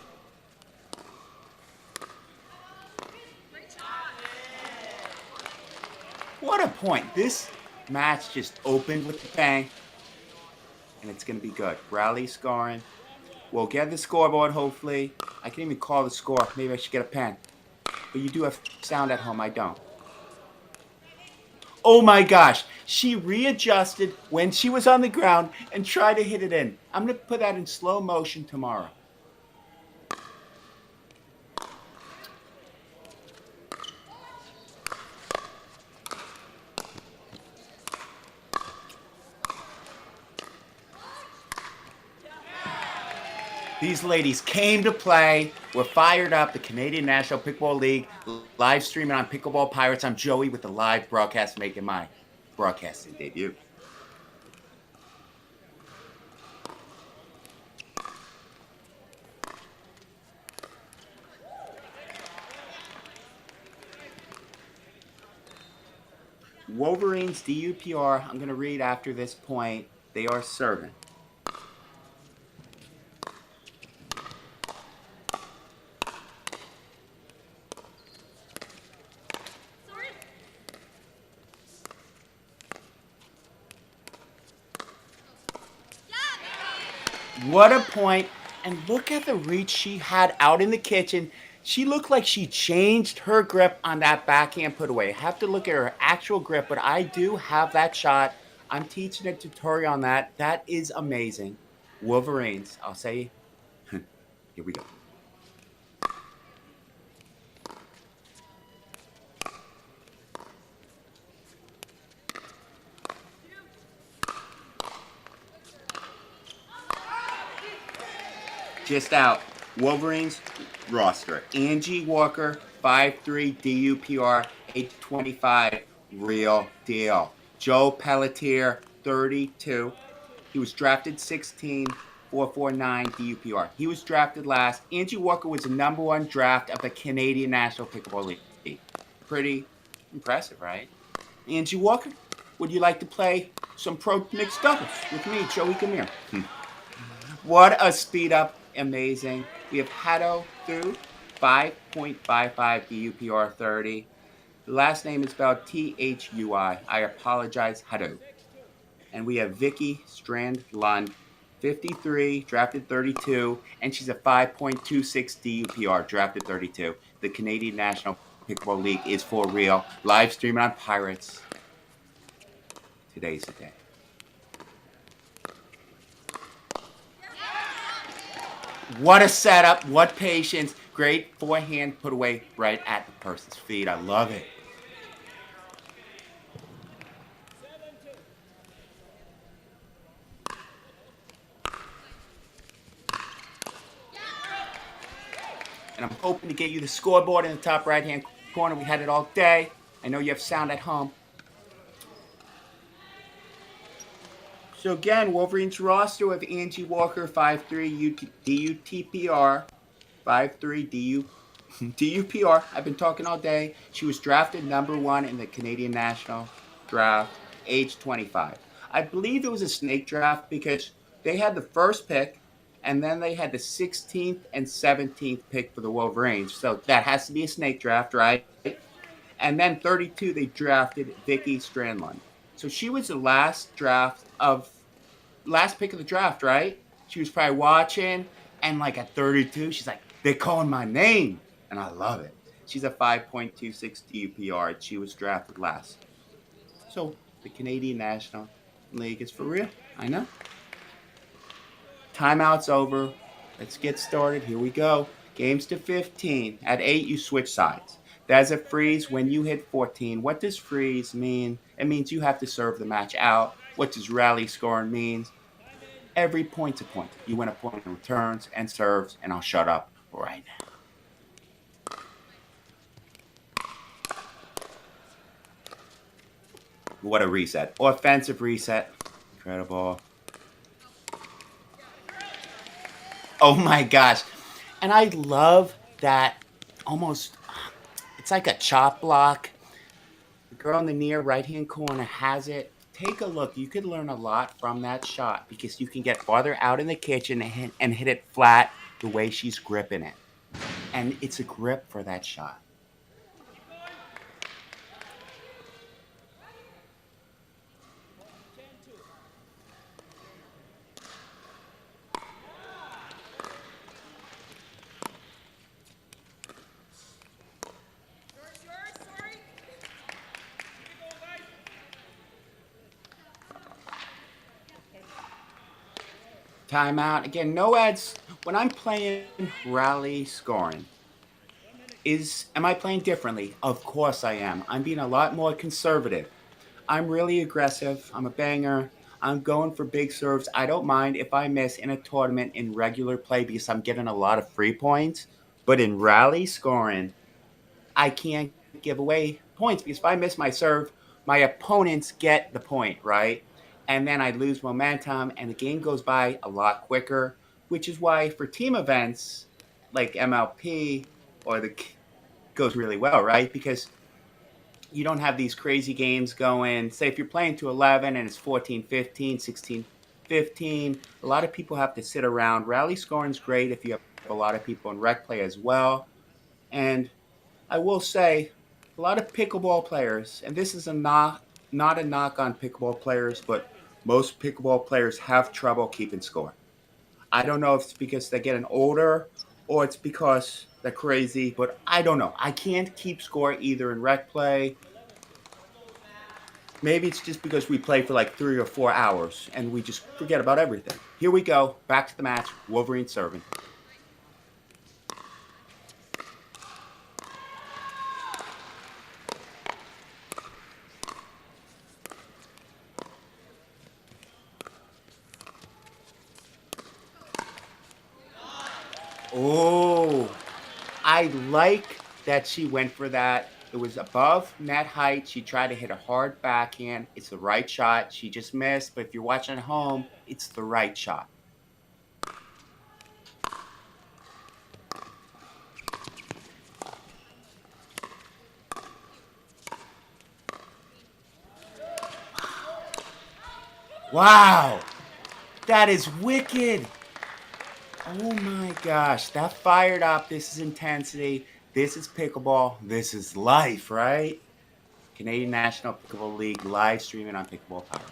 Speaker 1: What a point. This match just opened with a bang. And it's going to be good. Rally scoring. We'll get the scoreboard, hopefully. I can even call the score. Maybe I should get a pen. But you do have sound at home. I don't. Oh my gosh. She readjusted when she was on the ground and tried to hit it in. I'm going to put that in slow motion tomorrow. These ladies came to play. We're fired up. The Canadian National Pickleball League live streaming on Pickleball Pirates. I'm Joey with the live broadcast making my broadcasting debut. Wolverines DUPR. I'm going to read after this point. They are serving. What a point. And look at the reach she had out in the kitchen. She looked like she changed her grip on that backhand put away. Have to look at her actual grip, but I do have that shot. I'm teaching a tutorial on that. That is amazing. Wolverines. I'll say, here we go. Just out. Wolverines roster. Angie Walker, 5'3", DUPR, 825, real deal. Joe Pelletier, 32. He was drafted 16, 449 DUPR. He was drafted last. Angie Walker was the number one draft of the Canadian National Pickleball League. Pretty impressive, right? Angie Walker, would you like to play some pro mixed doubles with me, Joey Gamir? What a speed up. Amazing. We have Hato Thu, 5.55 DUPR 30. The last name is spelled Thui. I apologize, Hato. And we have Vicky Strand Lund, 53, drafted 32, and she's a 5.26 DUPR, drafted 32. The Canadian National Pickleball League is for real. Live streaming on Pirates. Today's the day. What a setup. What patience. Great forehand put away right at the person's feet. I love it. And I'm hoping to get you the scoreboard in the top right-hand corner. We had it all day. I know you have sound at home. So again, Wolverines roster with Angie Walker, 5'3", DUTPR, 5'3", DUPR. I've been talking all day. She was drafted number 1 in the Canadian National Draft, age 25. I believe it was a snake draft because they had the first pick, and then they had the 16th and 17th pick for the Wolverines. So that has to be a snake draft, right? And then 32, they drafted Vicky Strandlund. So she was the last pick of the draft, right? She was probably watching, and like at 32, she's like, they're calling my name, and I love it. She's a 5.26 DUPR. She was drafted last. So the Canadian National League is for real. I know. Timeout's over. Let's get started. Here we go. Games to 15. At 8, you switch sides. There's a freeze when you hit 14. What does freeze mean? It means you have to serve the match out. What does rally scoring means? Every point's a point. You win a point in returns and serves, and I'll shut up right now. What a reset. Offensive reset. Incredible. Oh my gosh. And I love that it's like a chop block. The girl in the near right-hand corner has it. Take a look. You could learn a lot from that shot because you can get farther out in the kitchen and hit it flat the way she's gripping it. And it's a grip for that shot. Timeout. Again, no ads. When I'm playing rally scoring, am I playing differently? Of course I am. I'm being a lot more conservative. I'm really aggressive. I'm a banger. I'm going for big serves. I don't mind if I miss in a tournament in regular play because I'm getting a lot of free points. But in rally scoring, I can't give away points because if I miss my serve, my opponents get the point, right? And then I lose momentum and the game goes by a lot quicker, which is why for team events like MLP or the goes really well, right? Because you don't have these crazy games going. Say if you're playing to 11 and it's 14-15, 16-15, a lot of people have to sit around. Rally scoring is great if you have a lot of people in rec play as well. And I will say, a lot of pickleball players, and this is not a knock on pickleball players, but most pickleball players have trouble keeping score. I don't know if it's because they're getting older or it's because they're crazy, but I don't know. I can't keep score either in rec play. Maybe it's just because we play for like 3 or 4 hours and we just forget about everything. Here we go. Back to the match. Wolverine serving. Oh, I like that she went for that. It was above net height. She tried to hit a hard backhand. It's the right shot. She just missed. But if you're watching at home, it's the right shot. Wow. That is wicked. Oh my gosh. That fired up. This is intensity. This is pickleball. This is life, right? Canadian National Pickleball League live streaming on Pickleball Pirates.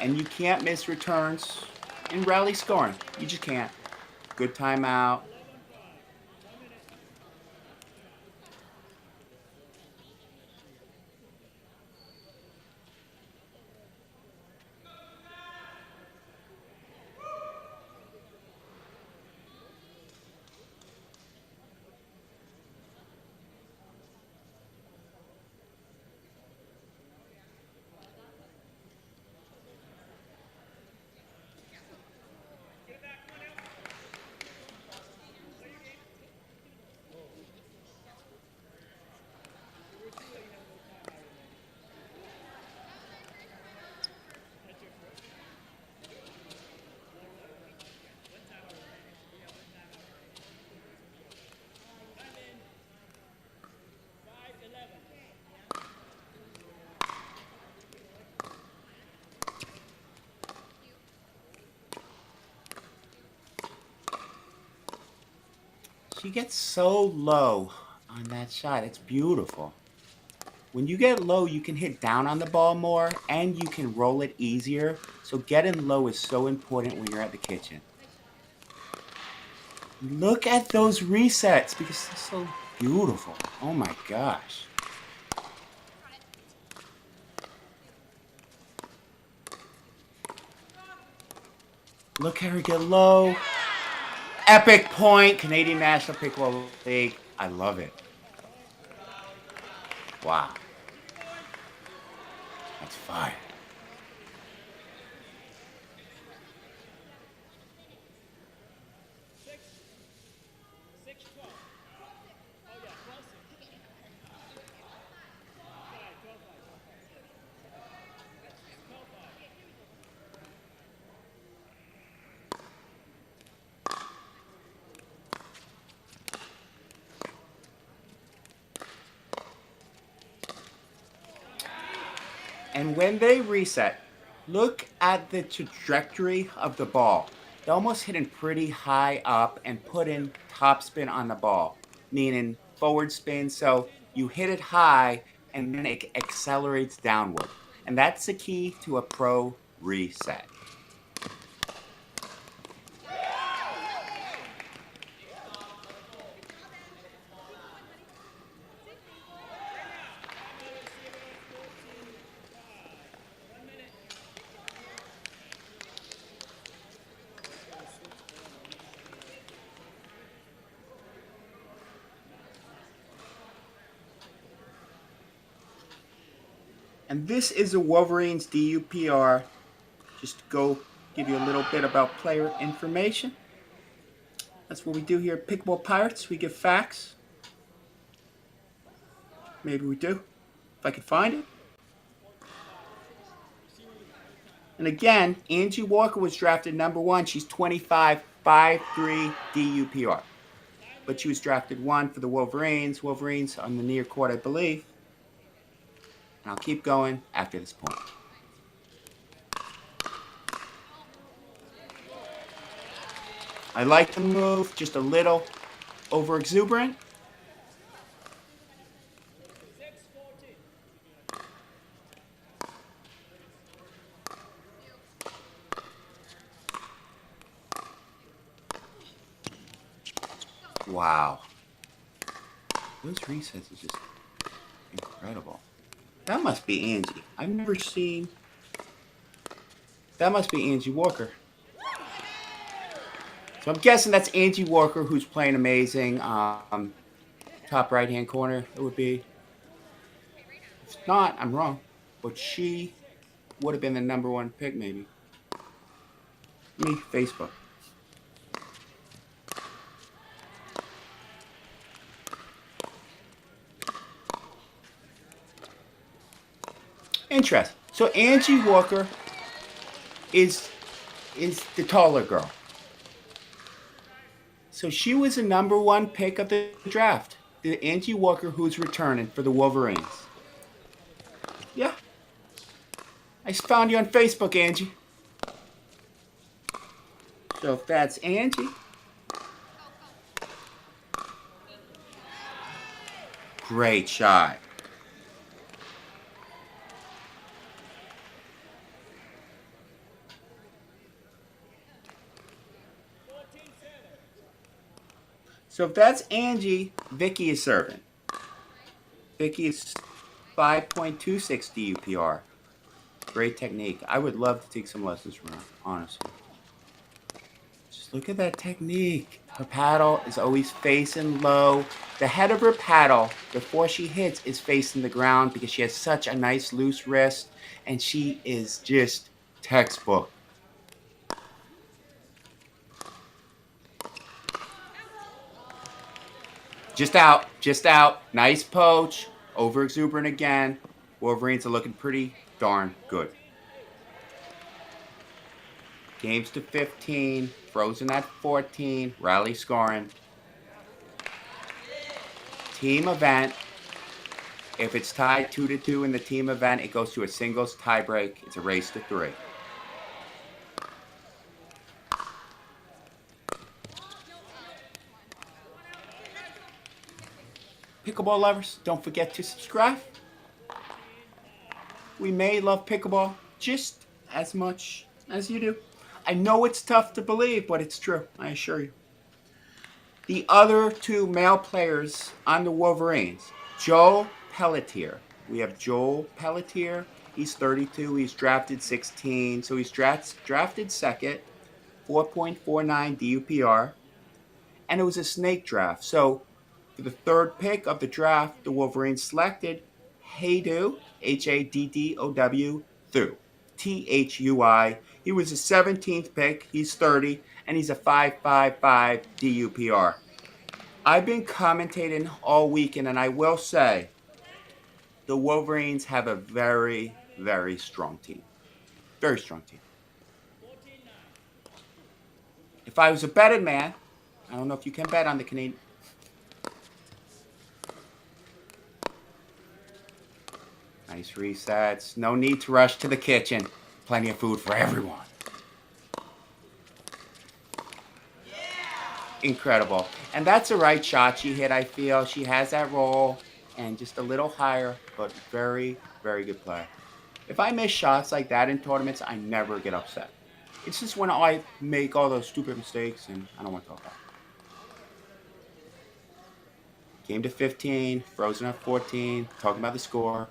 Speaker 1: And you can't miss returns in rally scoring. You just can't. Good timeout. She gets so low on that shot. It's beautiful. When you get low, you can hit down on the ball more and you can roll it easier. So getting low is so important when you're at the kitchen. Look at those resets because they're so beautiful. Oh my gosh. Look at her get low. Epic point. Canadian National Pickleball League. I love it. Wow. That's fire. And when they reset, look at the trajectory of the ball. They almost hitting pretty high up and put in topspin on the ball, meaning forward spin. So you hit it high and then it accelerates downward. And that's the key to a pro reset. And this is a Wolverines DUPR. Just to go give you a little bit about player information. That's what we do here at Pickleball Pirates. We give facts. Maybe we do, if I can find it. And again, Angie Walker was drafted number 1. She's 25, 5'3", DUPR. but she was drafted 1 for the Wolverines. Wolverines on the near court, I believe. And I'll keep going after this point. I like the move, just a little over exuberant. Wow. Those resets are just incredible. That must be Angie. I've never seen... That must be Angie Walker. So I'm guessing that's Angie Walker, who's playing amazing. Top right-hand corner, it would be. If not, I'm wrong. But she would have been the #1 pick, maybe. Me, Facebook. Interesting. So Angie Walker is the taller girl. So she was the #1 pick of the draft. The Angie Walker, who's returning for the Wolverines. Yeah. I found you on Facebook, Angie. So if that's Angie. Great shot. So if that's Angie, Vicky is serving. Vicky is 5.26 DUPR. Great technique. I would love to take some lessons from her, honestly. Just look at that technique. Her paddle is always facing low. The head of her paddle, before she hits, is facing the ground because she has such a nice loose wrist, and she is just textbook. Just out, just out. Nice poach. Over exuberant again. Wolverines are looking pretty darn good. Games to 15. Frozen at 14. Rally scoring. Team event. If it's tied 2-2 in the team event, it goes to a singles tiebreak. It's a race to 3. Pickleball lovers, don't forget to subscribe. We may love pickleball just as much as you do. I know it's tough to believe, but it's true, I assure you. The other 2 male players on the Wolverines, Joel Pelletier. We have Joel Pelletier. He's 32. He's drafted 16. So he's drafted second, 4.49 DUPR. And it was a snake draft. So for the 3rd pick of the draft, the Wolverines selected Haddow, Haddow, Thui. He was the 17th pick. He's 30, and he's a 5.55 DUPR. I've been commentating all weekend, and I will say the Wolverines have a very, very strong team. Very strong team. If I was a betting man, I don't know if you can bet on the Canadian. Nice resets. No need to rush to the kitchen. Plenty of food for everyone. Incredible. And that's the right shot she hit, I feel. She has that roll and just a little higher, but very, very good play. If I miss shots like that in tournaments, I never get upset. It's just when I make all those stupid mistakes, and I don't want to talk about it. Game to 15, frozen at 14, talking about the score.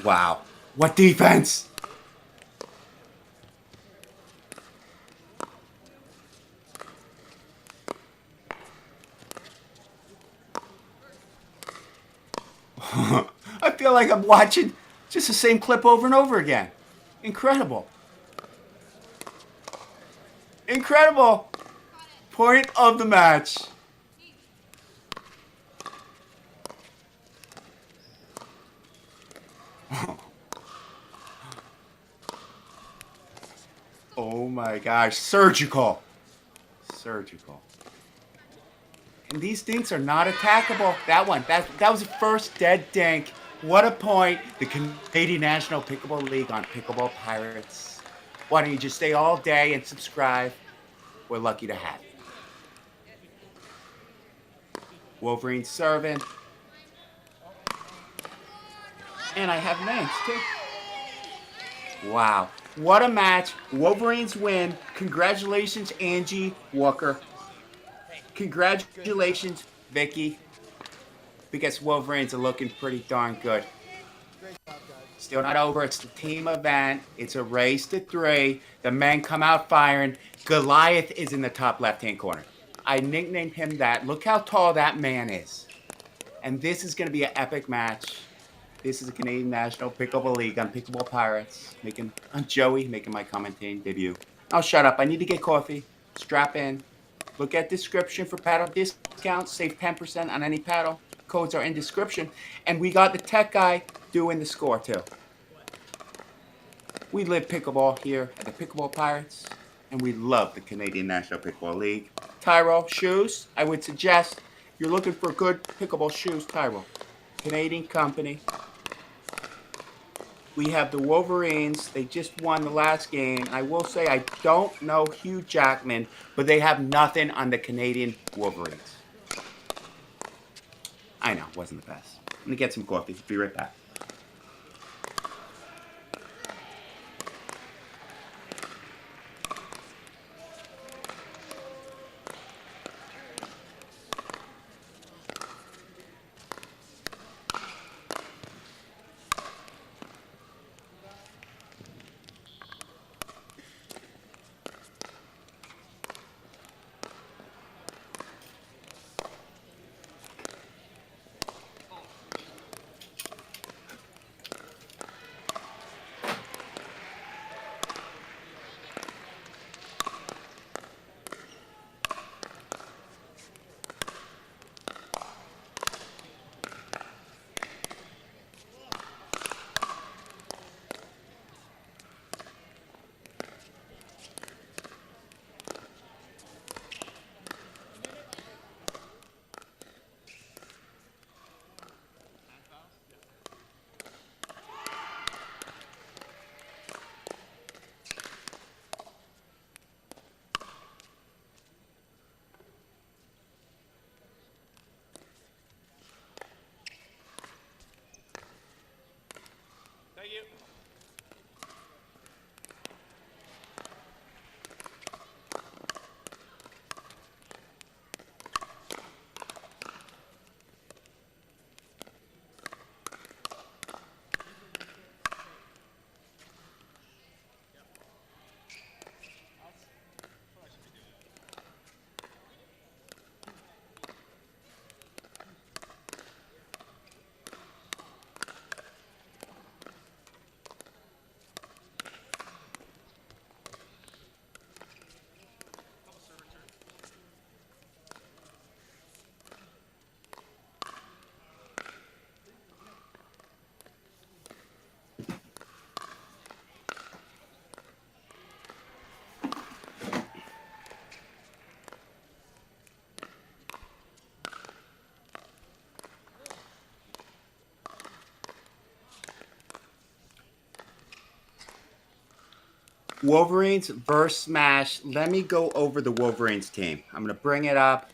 Speaker 1: Wow. What defense? I feel like I'm watching just the same clip over and over again. Incredible. Incredible. Point of the match. Oh my gosh. Surgical. Surgical. And these dinks are not attackable. That one. That was the first dead dink. What a point. The Canadian National Pickleball League on Pickleball Pirates. Why don't you just stay all day and subscribe? We're lucky to have you. Wolverines serving. And I have names too. Wow. What a match. Wolverines win. Congratulations, Angie Walker. Congratulations, Vicky. Because Wolverines are looking pretty darn good. Still not over. It's the team event. It's a race to 3. The men come out firing. Goliath is in the top left-hand corner. I nicknamed him that. Look how tall that man is. And this is going to be an epic match. This is a Canadian National Pickleball League on Pickleball Pirates. I'm Joey, making my commentating debut. Oh, shut up. I need to get coffee. Strap in. Look at description for paddle discounts. Save 10% on any paddle. Codes are in description. And we got the tech guy doing the score, too. We live pickleball here at the Pickleball Pirates, and we love the Canadian National Pickleball League. Tyro shoes, I would suggest if you're looking for good pickleball shoes, Tyro. Canadian company. We have the Wolverines. They just won the last game. I will say I don't know Hugh Jackman, but they have nothing on the Canadian Wolverines. I know, wasn't the best. I'm going to get some coffee. Be right back.
Speaker 7: Thank you.
Speaker 1: Wolverines versus Smash. Let me go over the Wolverines team. I'm going to bring it up.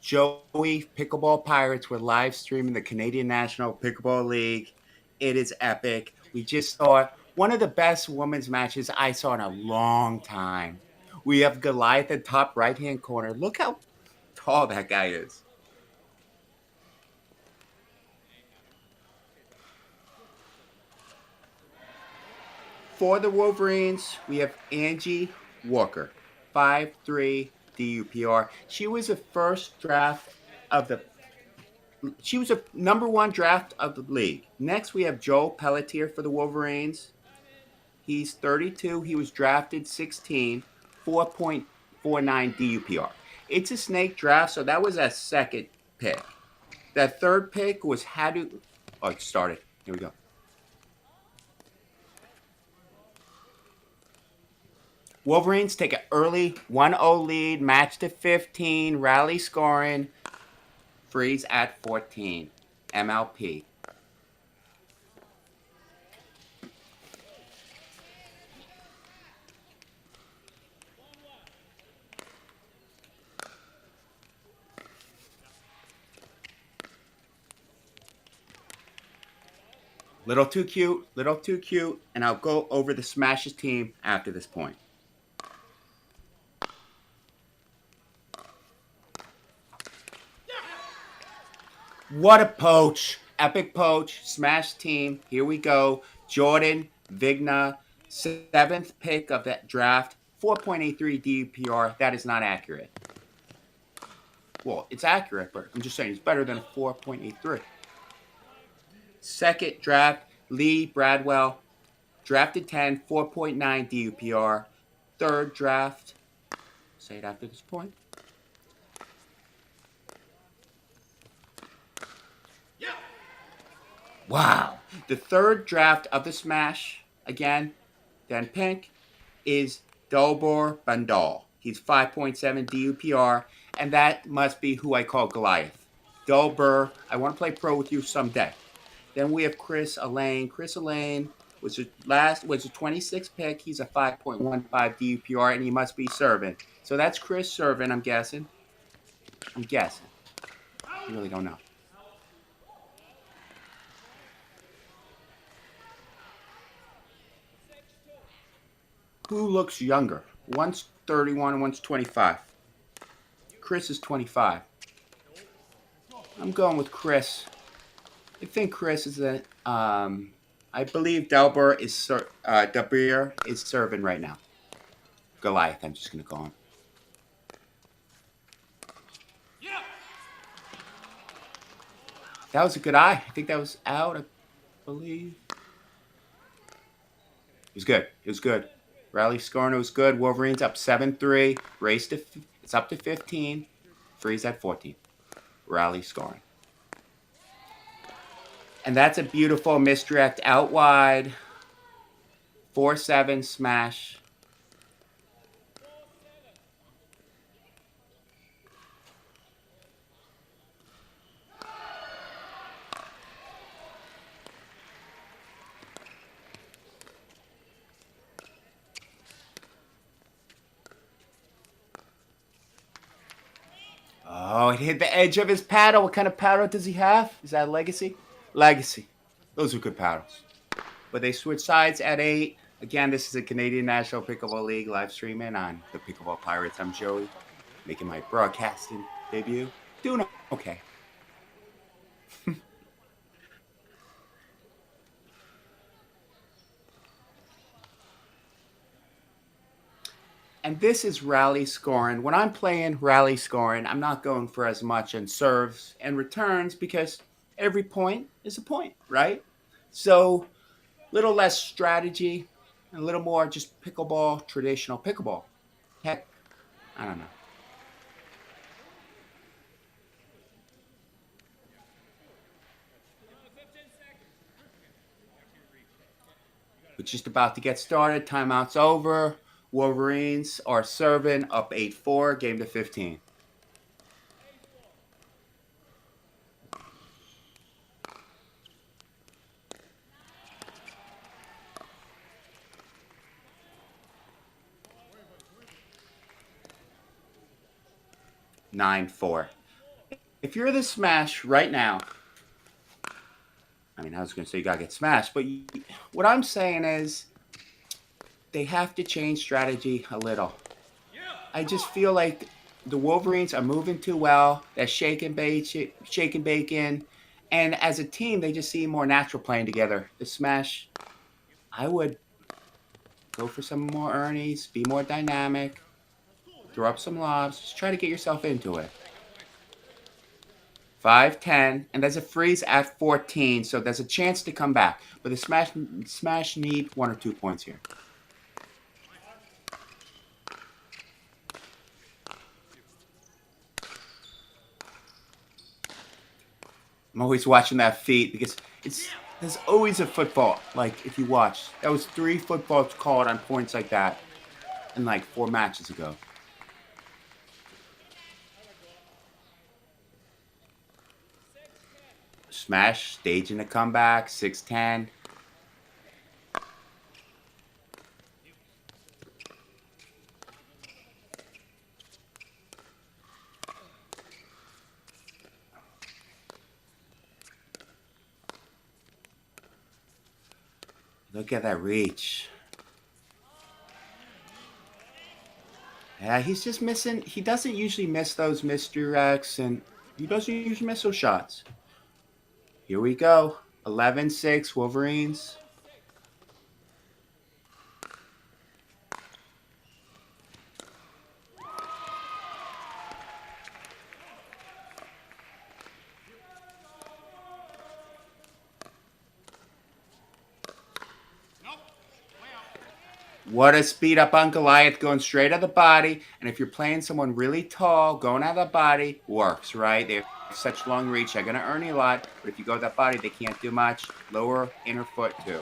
Speaker 1: Joey, Pickleball Pirates. We're live streaming the Canadian National Pickleball League. It is epic. We just saw one of the best women's matches I saw in a long time. We have Goliath at top right-hand corner. Look how tall that guy is. For the Wolverines, we have Angie Walker, 5'3" DUPR. She was a number 1 draft of the league. Next, we have Joel Pelletier for the Wolverines. He's 32. He was drafted 16, 4.49 DUPR. It's a snake draft, so that was a second pick. That third pick was Oh, it started. Here we go. Wolverines take an early 1-0 lead, match to 15, rally scoring, freeze at 14. MLP. Little too cute, and I'll go over the Smashes team after this point. What a poach. Epic poach. Smash team. Here we go. Jordan Vigna, 7th pick of that draft. 4.83 DPR. That is not accurate. Well, it's accurate, but I'm just saying it's better than a 4.83. Second draft, Lee Bradwell. Drafted 10, 4.9 DUPR. Third draft. Say it after this point. Wow. The third draft of the Smash, again, Dan Pink, is Delbor Bandal. He's 5.7 DUPR, and that must be who I call Goliath. Delbur, I want to play pro with you someday. Then we have Chris Elaine. Chris Elaine was a 26th pick. He's a 5.15 DUPR, and he must be serving. So that's Chris serving, I'm guessing. I really don't know. Who looks younger? One's 31 and one's 25. Chris is 25. I'm going with Chris. I think Chris is I believe Delbur is Dabir is serving right now. Goliath, I'm just gonna call him. That was a good eye. I think that was out, I believe. It was good. Rally scoring was good. Wolverines up 7-3. It's up to 15. Freeze at 14. Rally scoring. And that's a beautiful misdirect out wide. 4-7 smash. Oh, it hit the edge of his paddle. What kind of paddle does he have? Is that Legacy? Legacy. Those are good paddles. But they switch sides at 8. Again, this is a Canadian National Pickleball League live streaming on the Pickleball Pirates. I'm Joey, making my broadcasting debut. Doing okay. And this is rally scoring. When I'm playing rally scoring, I'm not going for as much in serves and returns because every point is a point, right? So a little less strategy, and a little more just pickleball, traditional pickleball. Heck, I don't know. But just about to get started. Timeout's over. Wolverines are serving up 8-4, game to 15. Nine four. If you're the Smash right now, I mean, I was going to say you got to get smashed, but what I'm saying is they have to change strategy a little. I just feel like the Wolverines are moving too well. They're shake and bacon. And as a team, they just seem more natural playing together. The Smash, I would go for some more Ernies, be more dynamic, throw up some lobs, just try to get yourself into it. 5-10, and there's a freeze at 14, so there's a chance to come back. But the Smash need 1 or 2 points here. I'm always watching that feet because there's always a football. Like if you watch, that was 3 footballs called on points like that in like 4 matches ago. Smash, staging a comeback, 6-10. Look at that reach. Yeah, he's just missing. He doesn't usually miss those misdirects, and he doesn't usually miss those shots. Here we go. 11-6 Wolverines. What a speed up on Goliath, going straight at the body. And if you're playing someone really tall, going at the body works, right? They have such long reach. They're going to earn you a lot. But if you go at that body, they can't do much. Lower inner foot, too.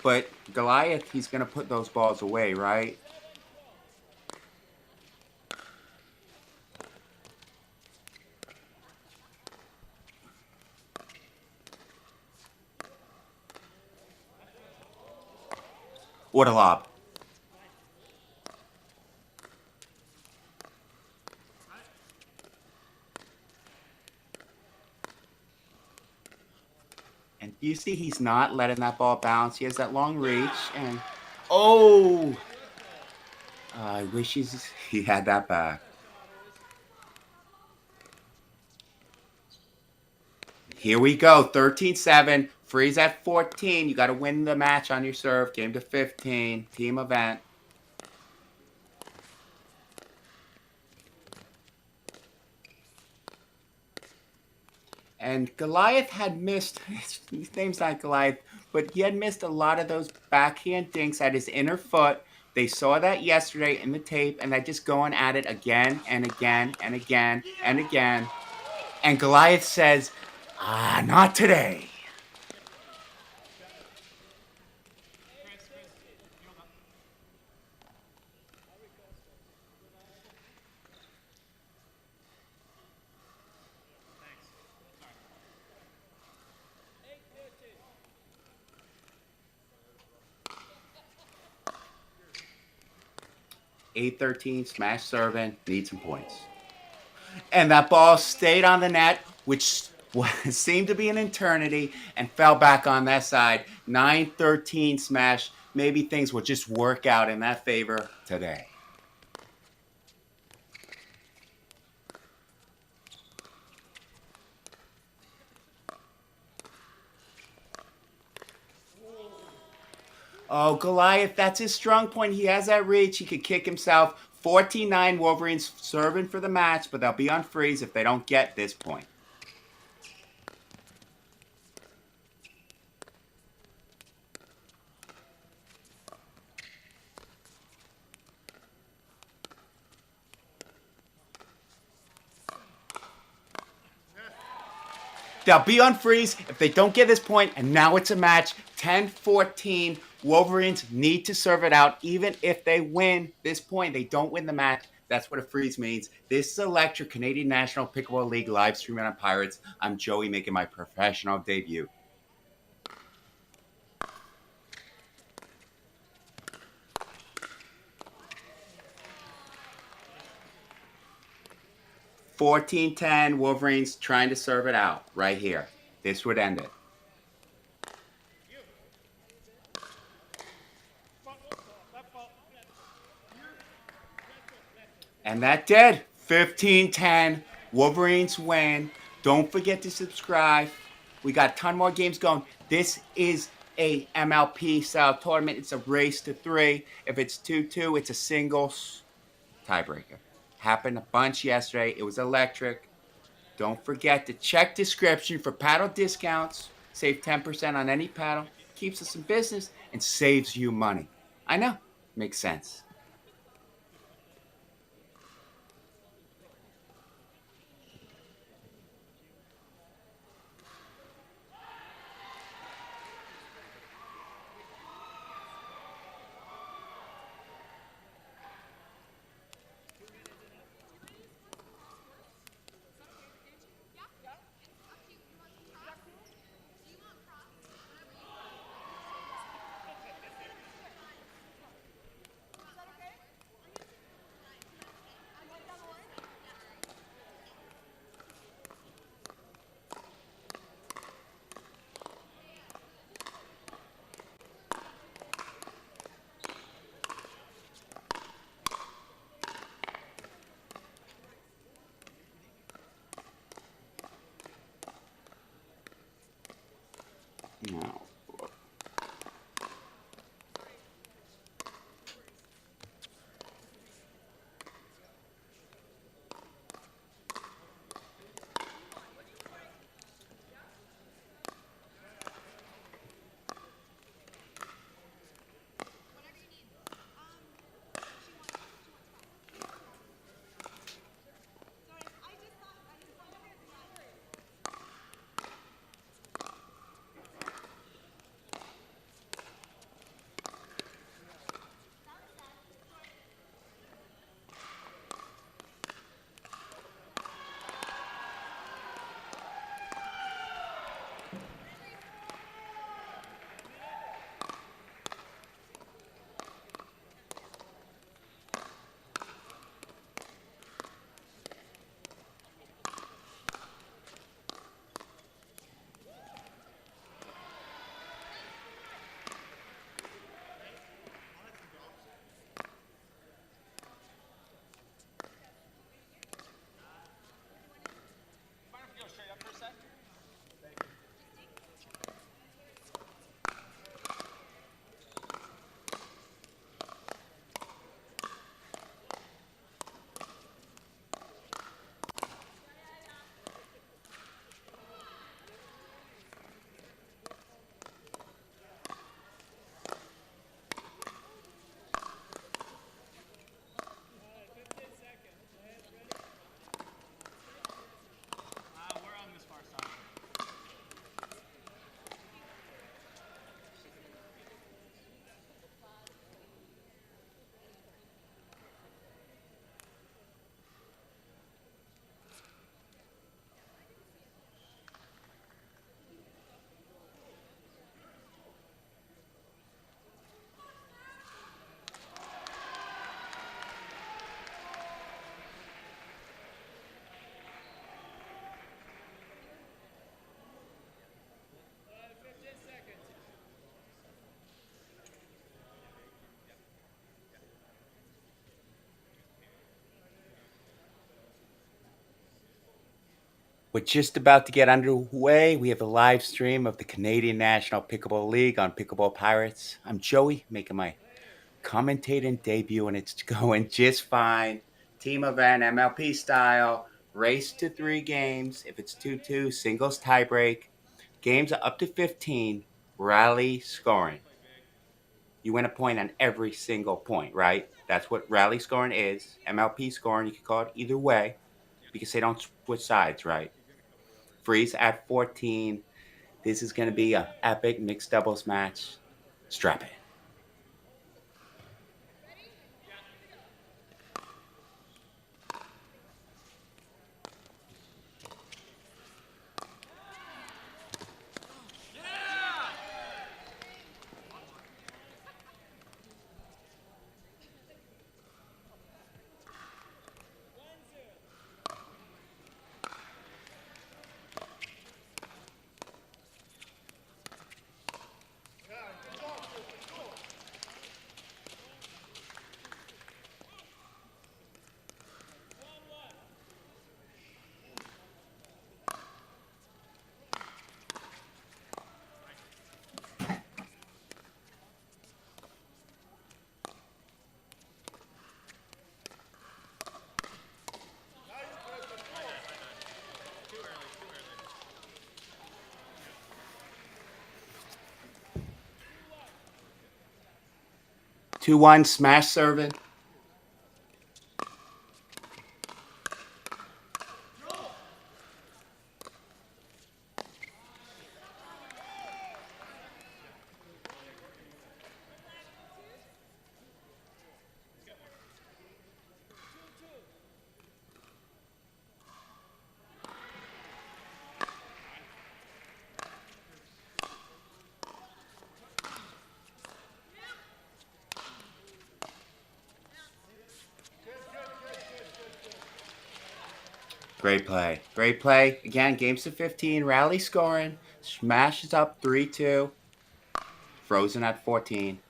Speaker 1: But Goliath, he's going to put those balls away, right? What a lob. And you see he's not letting that ball bounce. He has that long reach. And, oh! I wish he had that back. Here we go. 13-7. Freeze at 14. You got to win the match on your serve. Game to 15. Team event. And Goliath had missed, his name's not Goliath, but he had missed a lot of those backhand dinks at his inner foot. They saw that yesterday in the tape, and they're just going at it again and again and again and again. And Goliath says, not today. Eight 13, smash serving, need some points. And that ball stayed on the net, which seemed to be an eternity, and fell back on that side. 9-13 smash. Maybe things will just work out in that favor today. Oh, Goliath, that's his strong point. He has that reach. He could kick himself. 14-9 Wolverines serving for the match, but they'll be on freeze if they don't get this point. They'll be on freeze if they don't get this point, and now it's a match. 10-14. Wolverines need to serve it out. Even if they win this point, they don't win the match. That's what a freeze means. This is Electric Canadian National Pickleball League live streaming on Pirates. I'm Joey making my professional debut. $14-10, Wolverines trying to serve it out right here. This would end it. And that did. 15-10. Wolverines win. Don't forget to subscribe. We got a ton more games going. This is a MLP style tournament. It's a race to 3. If it's 2-2, it's a singles tiebreaker. Happened a bunch yesterday. It was electric. Don't forget to check description for paddle discounts. Save 10% on any paddle. Keeps us in business and saves you money. I know. Makes sense. We're just about to get underway. We have a live stream of the Canadian National Pickleball League on Pickleball Pirates. I'm Joey, making my commentating debut, and it's going just fine. Team event, MLP style, race to 3 games. If it's 2-2, singles tiebreak. Games are up to 15, rally scoring. You win a point on every single point, right? That's what rally scoring is. MLP scoring, you can call it either way because they don't switch sides, right? Freeze at 14. This is going to be an epic mixed doubles match. Strap in. Two one smash serving. Great play. Great play. Again, games to 15. Rally scoring. Smash is up 3-2. Frozen at 14.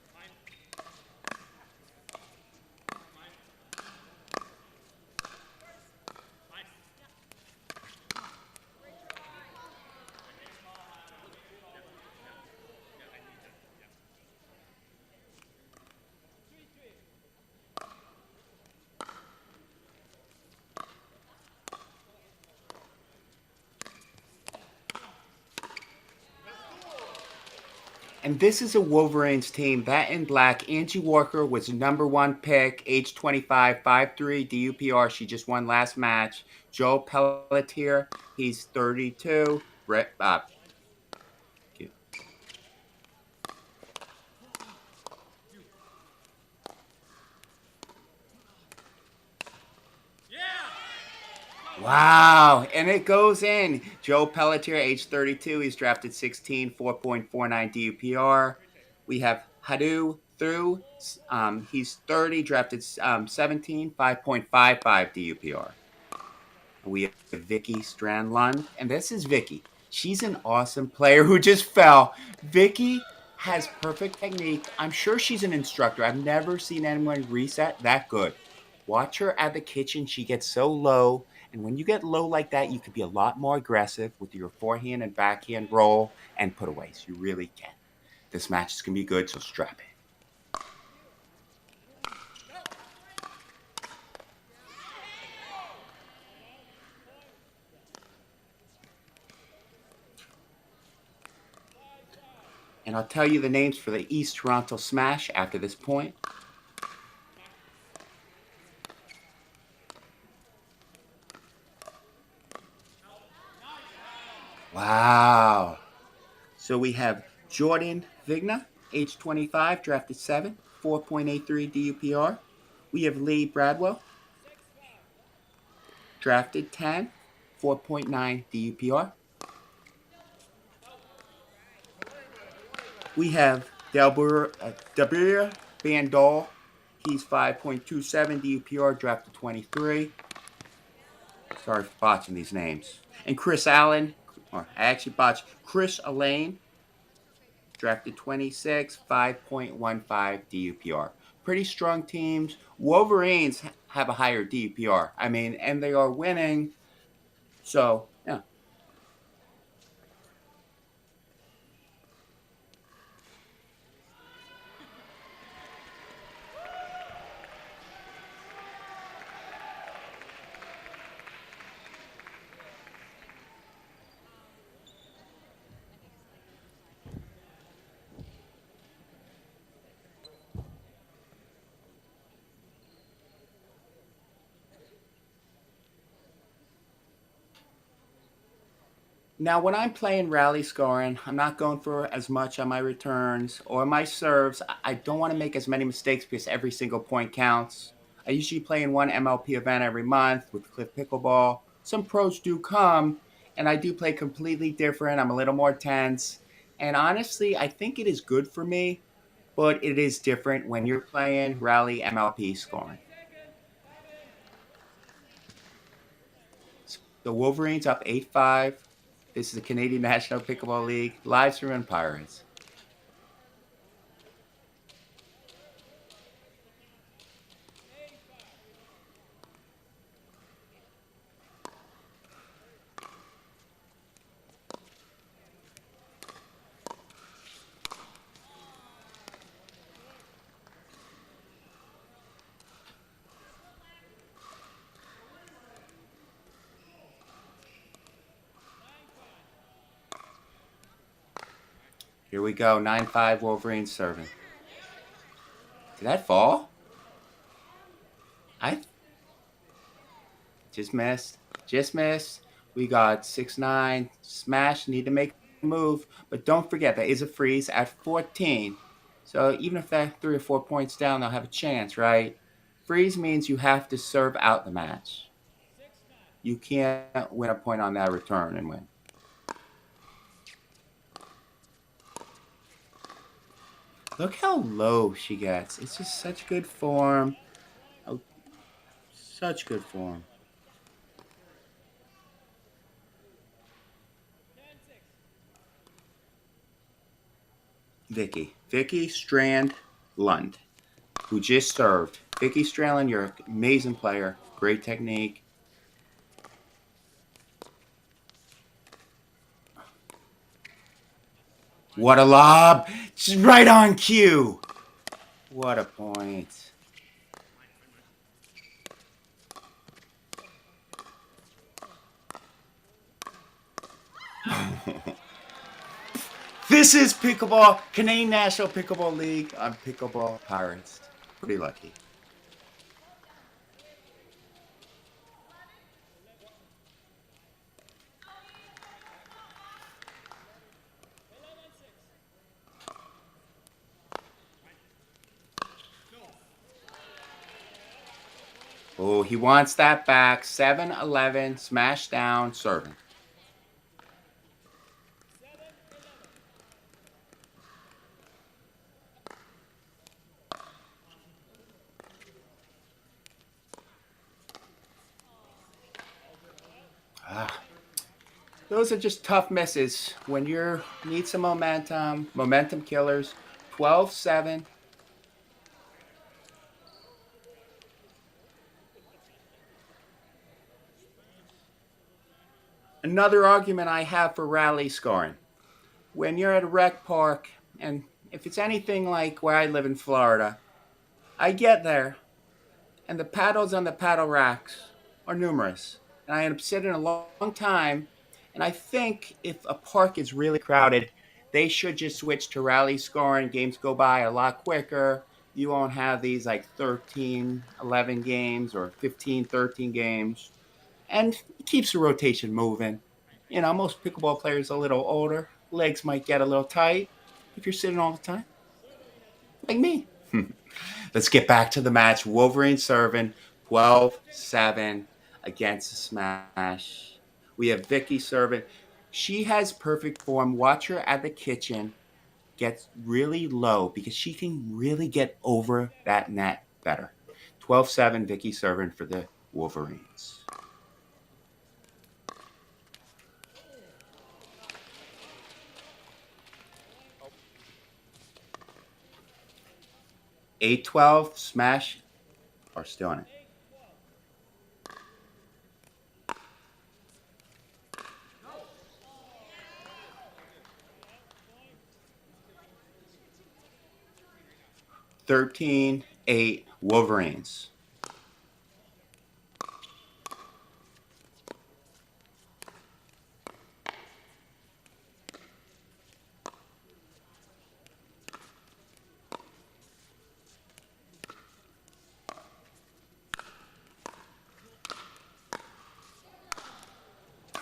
Speaker 1: And this is a Wolverines team. That in black. Angie Walker was #1 pick, age 25, 5'3", DUPR. She just won last match. Joe Pelletier, he's 32. Wow. And it goes in. Joe Pelletier, age 32. He's drafted 16, 4.49 DUPR. We have Hadu Through. He's 30, drafted 17, 5.55 DUPR. We have Vicky Strandlund. And this is Vicky. She's an awesome player who just fell. Vicky has perfect technique. I'm sure she's an instructor. I've never seen anyone reset that good. Watch her at the kitchen. She gets so low. And when you get low like that, you can be a lot more aggressive with your forehand and backhand roll and putaways. You really can. This match is going to be good, so strap in. And I'll tell you the names for the East Toronto Smash after this point. Wow. So we have Jordan Vigna, age 25, drafted 7, 4.83 DUPR. We have Lee Bradwell, drafted 10, 4.9 DUPR. We have Dabir Bandol. He's 5.27 DUPR, drafted 23. Sorry for botching these names. And Chris Allen, or I actually botched Chris Elaine, drafted 26, 5.15 DUPR. Pretty strong teams. Wolverines have a higher DUPR. I mean, and they are winning. So, yeah, Now, when I'm playing rally scoring, I'm not going for as much on my returns or my serves. I don't want to make as many mistakes because every single point counts. I usually play in one MLP event every month with Cliff Pickleball. Some pros do come, and I do play completely different. I'm a little more tense. And honestly, I think it is good for me, but it is different when you're playing rally MLP scoring. The Wolverines up 8-5. This is the Canadian National Pickleball League, live stream on Pirates. Here we go, 9-5 Wolverines serving. Did that fall? I just missed. Just missed. We got 6-9. Smash, need to make a move. But don't forget, that is a freeze at 14. So even if they're 3 or 4 points down, they'll have a chance, right? Freeze means you have to serve out the match. You can't win a point on that return and win. Look how low she gets. It's just such good form. Oh, such good form. Vicky Strand Lund, who just served. Vicky Strand, you're an amazing player. Great technique. What a lob. Just right on cue. What a point. This is Pickleball, Canadian National Pickleball League on Pickleball Pirates. Pretty lucky. Oh, he wants that back. 7-11, smash down, serving. Those are just tough misses when you need some momentum killers. 12-7. Another argument I have for rally scoring. When you're at a rec park, and if it's anything like where I live in Florida, I get there, and the paddles on the paddle racks are numerous. And I end up sitting a long time, and I think if a park is really crowded, they should just switch to rally scoring. Games go by a lot quicker. You won't have these like 13-11 games or 15-13 games. And it keeps the rotation moving. You know, most pickleball players are a little older. Legs might get a little tight if you're sitting all the time, like me. Let's get back to the match. Wolverine serving 12-7 against the smash. We have Vicky serving. She has perfect form. Watch her at the kitchen get really low because she can really get over that net better. 12-7 Vicky serving for the Wolverines. 8-12, smash, are still in it. Thirteen, 8, Wolverines.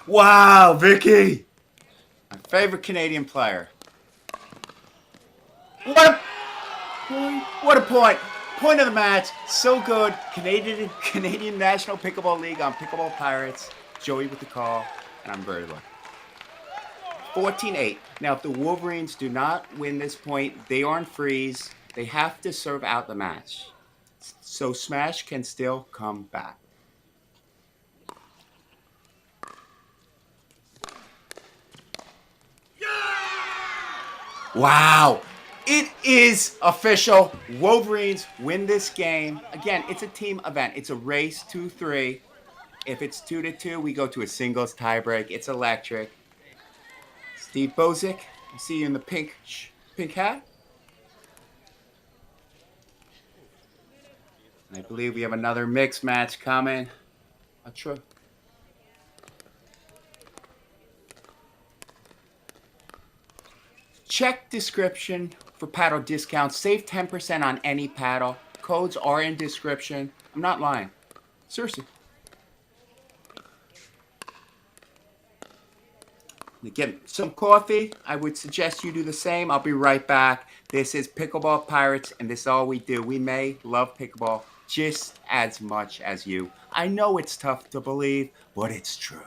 Speaker 1: Wow, Vicky! Favorite Canadian player. What a point. What a point. Point of the match. So good. Canadian National Pickleball League on Pickleball Pirates. Joey with the call. And I'm very lucky. 14-8. Now, if the Wolverines do not win this point, they are on freeze. They have to serve out the match. So Smash can still come back. Wow. It is official. Wolverines win this game. Again, it's a team event. It's a race 2-3. If it's 2-2, we go to a singles tiebreak. It's electric. Steve Bozic, I see you in the pink hat. And I believe we have another mixed match coming. Check description for paddle discounts. Save 10% on any paddle. Codes are in description. I'm not lying. Seriously. Get some coffee. I would suggest you do the same. I'll be right back. This is Pickleball Pirates, and this is all we do. We may love pickleball just as much as you. I know it's tough to believe, but it's true.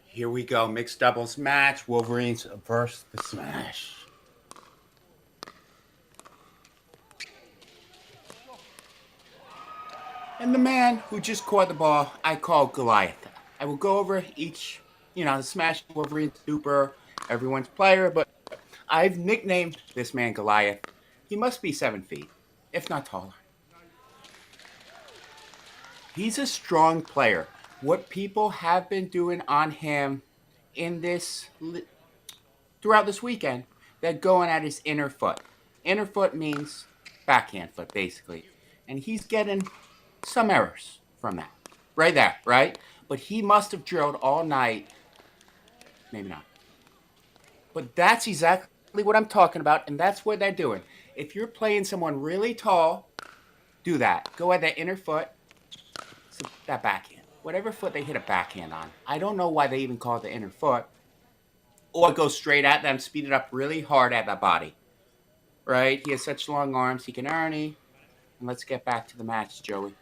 Speaker 1: Here we go. Mixed doubles match. Wolverines versus the Smash. And the man who just caught the ball, I call Goliath. I will go over each, the Smash Wolverine Super, everyone's player, but I've nicknamed this man Goliath. He must be 7 feet, if not taller. He's a strong player. What people have been doing on him in throughout this weekend, they're going at his inner foot. Inner foot means backhand foot, basically. And he's getting some errors from that. Right there, right? But he must have drilled all night. Maybe not. But that's exactly what I'm talking about, and that's what they're doing. If you're playing someone really tall, do that. Go at that inner foot, so that backhand. Whatever foot they hit a backhand on. I don't know why they even call it the inner foot. Or go straight at them, speed it up really hard at that body. Right? He has such long arms, he can Ernie. And let's get back to the match, Joey.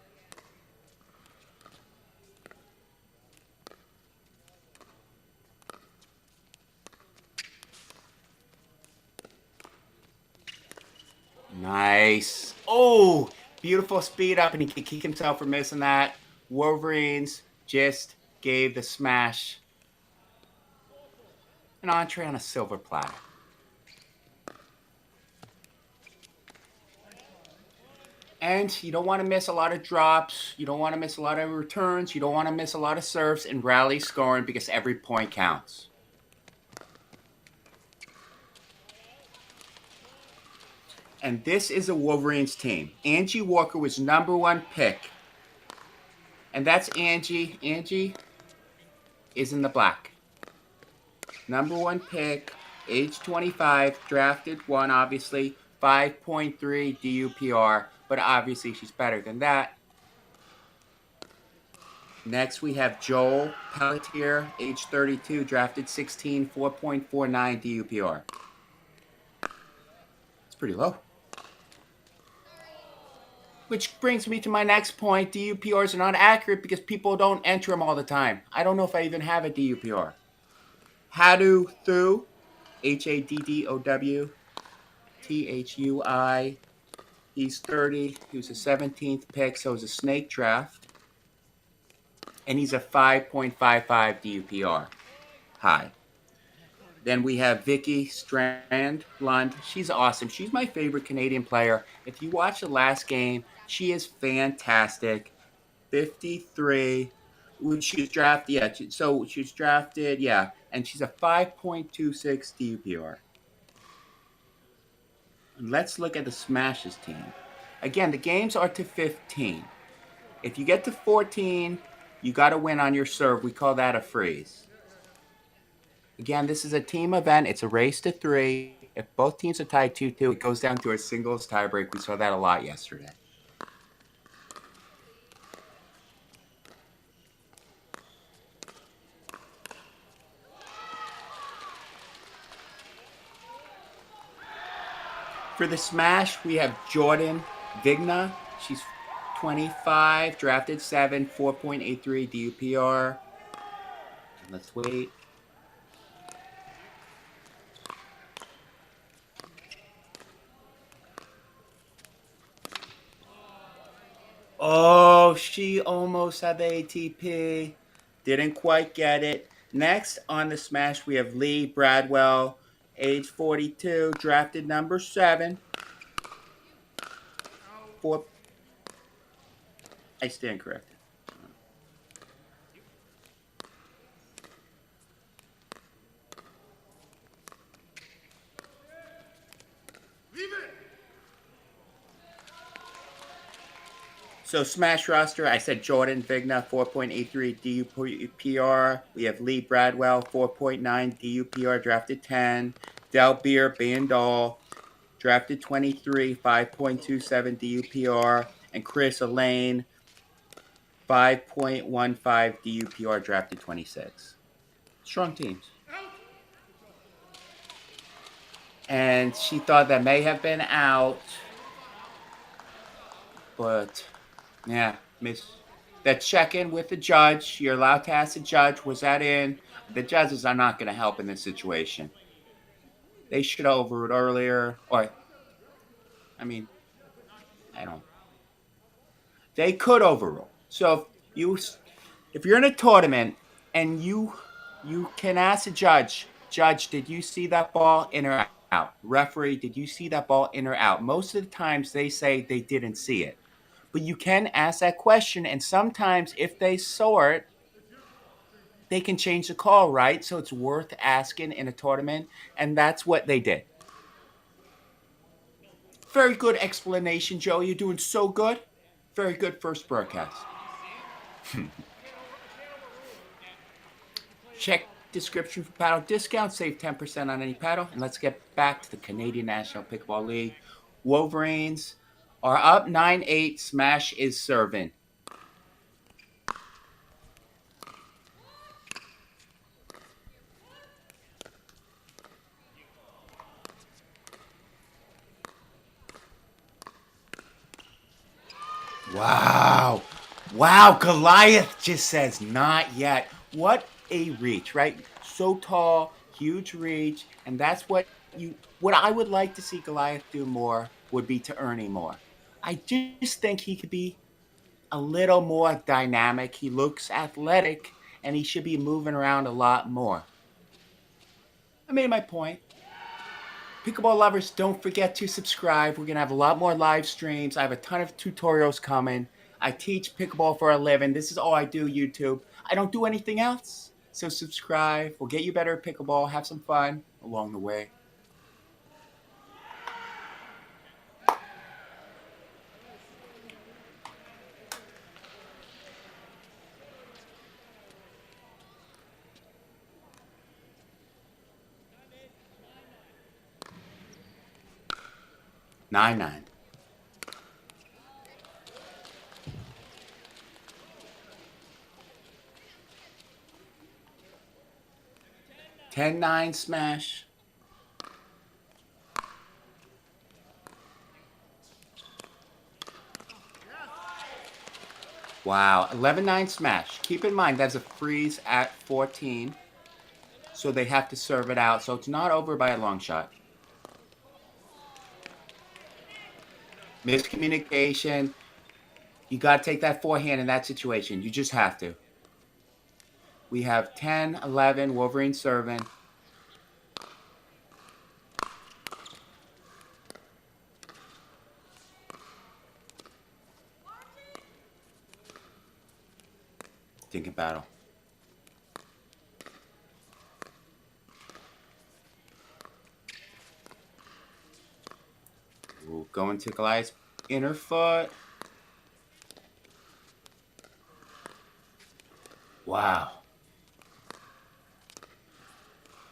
Speaker 1: Nice. Oh, beautiful speed up, and he can kick himself for missing that. Wolverines just gave the smash an entree on a silver platter. And you don't want to miss a lot of drops. You don't want to miss a lot of returns. You don't want to miss a lot of serves and rally scoring because every point counts. And this is a Wolverines team. Angie Walker was #1 pick. And that's Angie. Angie is in the black. #1 pick, age 25, drafted 1, obviously, 5.3 DUPR, but obviously she's better than that. Next, we have Joel Pelletier, age 32, drafted 16, 4.49 DUPR. It's pretty low. Which brings me to my next point. DUPRs are not accurate because people don't enter them all the time. I don't know if I even have a DUPR. Hadu Thu, Haddow, Thui. He's 30. He was a 17th pick, so it was a snake draft. And he's a 5.55 DUPR. High. Then we have Vicky Strand-Lund. She's awesome. She's my favorite Canadian player. If you watch the last game, she is fantastic. 53. She was drafted, yeah. So she was drafted, yeah. And she's a 5.26 DUPR. Let's look at the Smashes team. Again, the games are to 15. If you get to 14, you got to win on your serve. We call that a freeze. Again, this is a team event. It's a race to 3. If both teams are tied 2-2, it goes down to a singles tiebreak. We saw that a lot yesterday. For the Smash, we have Jordan Vigna. She's 25, drafted 7, 4.83 DUPR. Let's wait. Oh, she almost had the ATP. Didn't quite get it. Next on the Smash, we have Lee Bradwell, age 42, drafted #7. I stand corrected. So Smash roster, I said Jordan Vigna, 4.83 DUPR. We have Lee Bradwell, 4.9 DUPR, drafted 10. Delbeer Bandal, drafted 23, 5.27 DUPR. And Chris Elaine, 5.15 DUPR, drafted 26. Strong teams. And she thought that may have been out. But, yeah, miss. That check-in with the judge, you're allowed to ask the judge, was that in? The judges are not going to help in this situation. They should have overruled earlier. Or, I mean, I don't. They could overrule. So if you're in a tournament and you can ask a judge, did you see that ball in or out? Referee, did you see that ball in or out? Most of the times they say they didn't see it. But you can ask that question, and sometimes if they saw it, they can change the call, right? So it's worth asking in a tournament, and that's what they did. Very good explanation, Joe. You're doing so good. Very good first broadcast. Check description for paddle discount. Save 10% on any paddle. And let's get back to the Canadian National Pickleball League. Wolverines are up 9-8. Smash is serving. Wow. Wow, Goliath just says not yet. What a reach, right? So tall, huge reach, and that's what I would like to see Goliath do more would be to earn more. I just think he could be a little more dynamic. He looks athletic and he should be moving around a lot more. I made my point. Pickleball lovers, don't forget to subscribe. We're going to have a lot more live streams. I have a ton of tutorials coming. I teach pickleball for a living. This is all I do, YouTube. I don't do anything else. So subscribe. We'll get you better at pickleball. Have some fun along the way. Nine. 10-9 smash. Wow, 11-9 smash. Keep in mind that's a freeze at 14. So they have to serve it out. So it's not over by a long shot. Miscommunication. You got to take that forehand in that situation. You just have to. We have 10-11 Wolverine serving. Thinking battle. Ooh, going to Goliath's inner foot. Wow.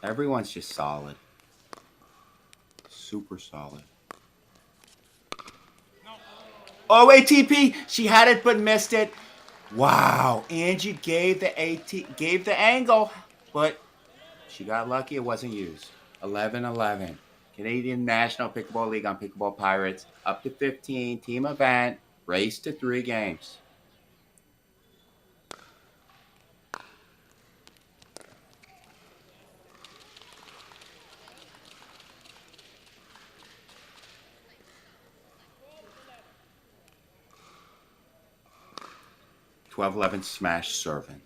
Speaker 1: Everyone's just solid. Super solid. Oh, ATP. She had it but missed it. Wow. Angie gave the angle, but she got lucky it wasn't used. 11-11. Canadian National Pickleball League on Pickleball Pirates. Up to 15. Team event. Race to 3 games. $12-11 smash serving.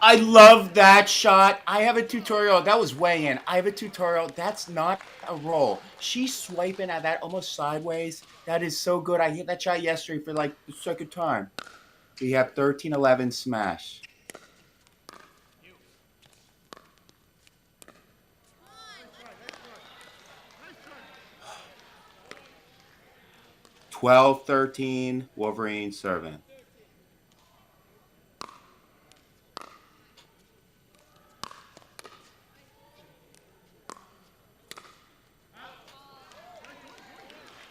Speaker 1: I love that shot. I have a tutorial. That was way in. I have a tutorial. That's not a roll. She's swiping at that almost sideways. That is so good. I hit that shot yesterday for like the second time. We have 13-11 smash. $12-13 Wolverine serving.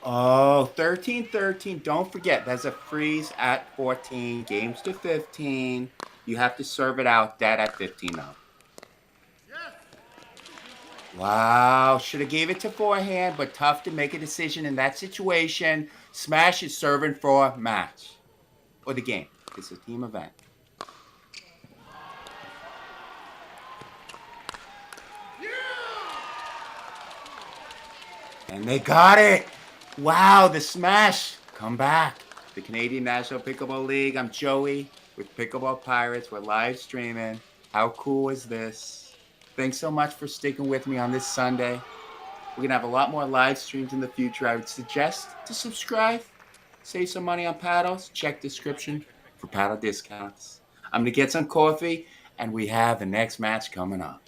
Speaker 1: Oh, 13-13. Don't forget, that's a freeze at 14. Games to 15. You have to serve it out dead at 15 now. Wow, should have gave it to forehand, but tough to make a decision in that situation. Smash is serving for match. Or the game. It's a team event. And they got it. Wow, the smash. Come back. The Canadian National Pickleball League. I'm Joey with Pickleball Pirates. We're live streaming. How cool is this? Thanks so much for sticking with me on this Sunday. We're going to have a lot more live streams in the future. I would suggest to subscribe. Save some money on paddles. Check description for paddle discounts. I'm going to get some coffee, and we have the next match coming up.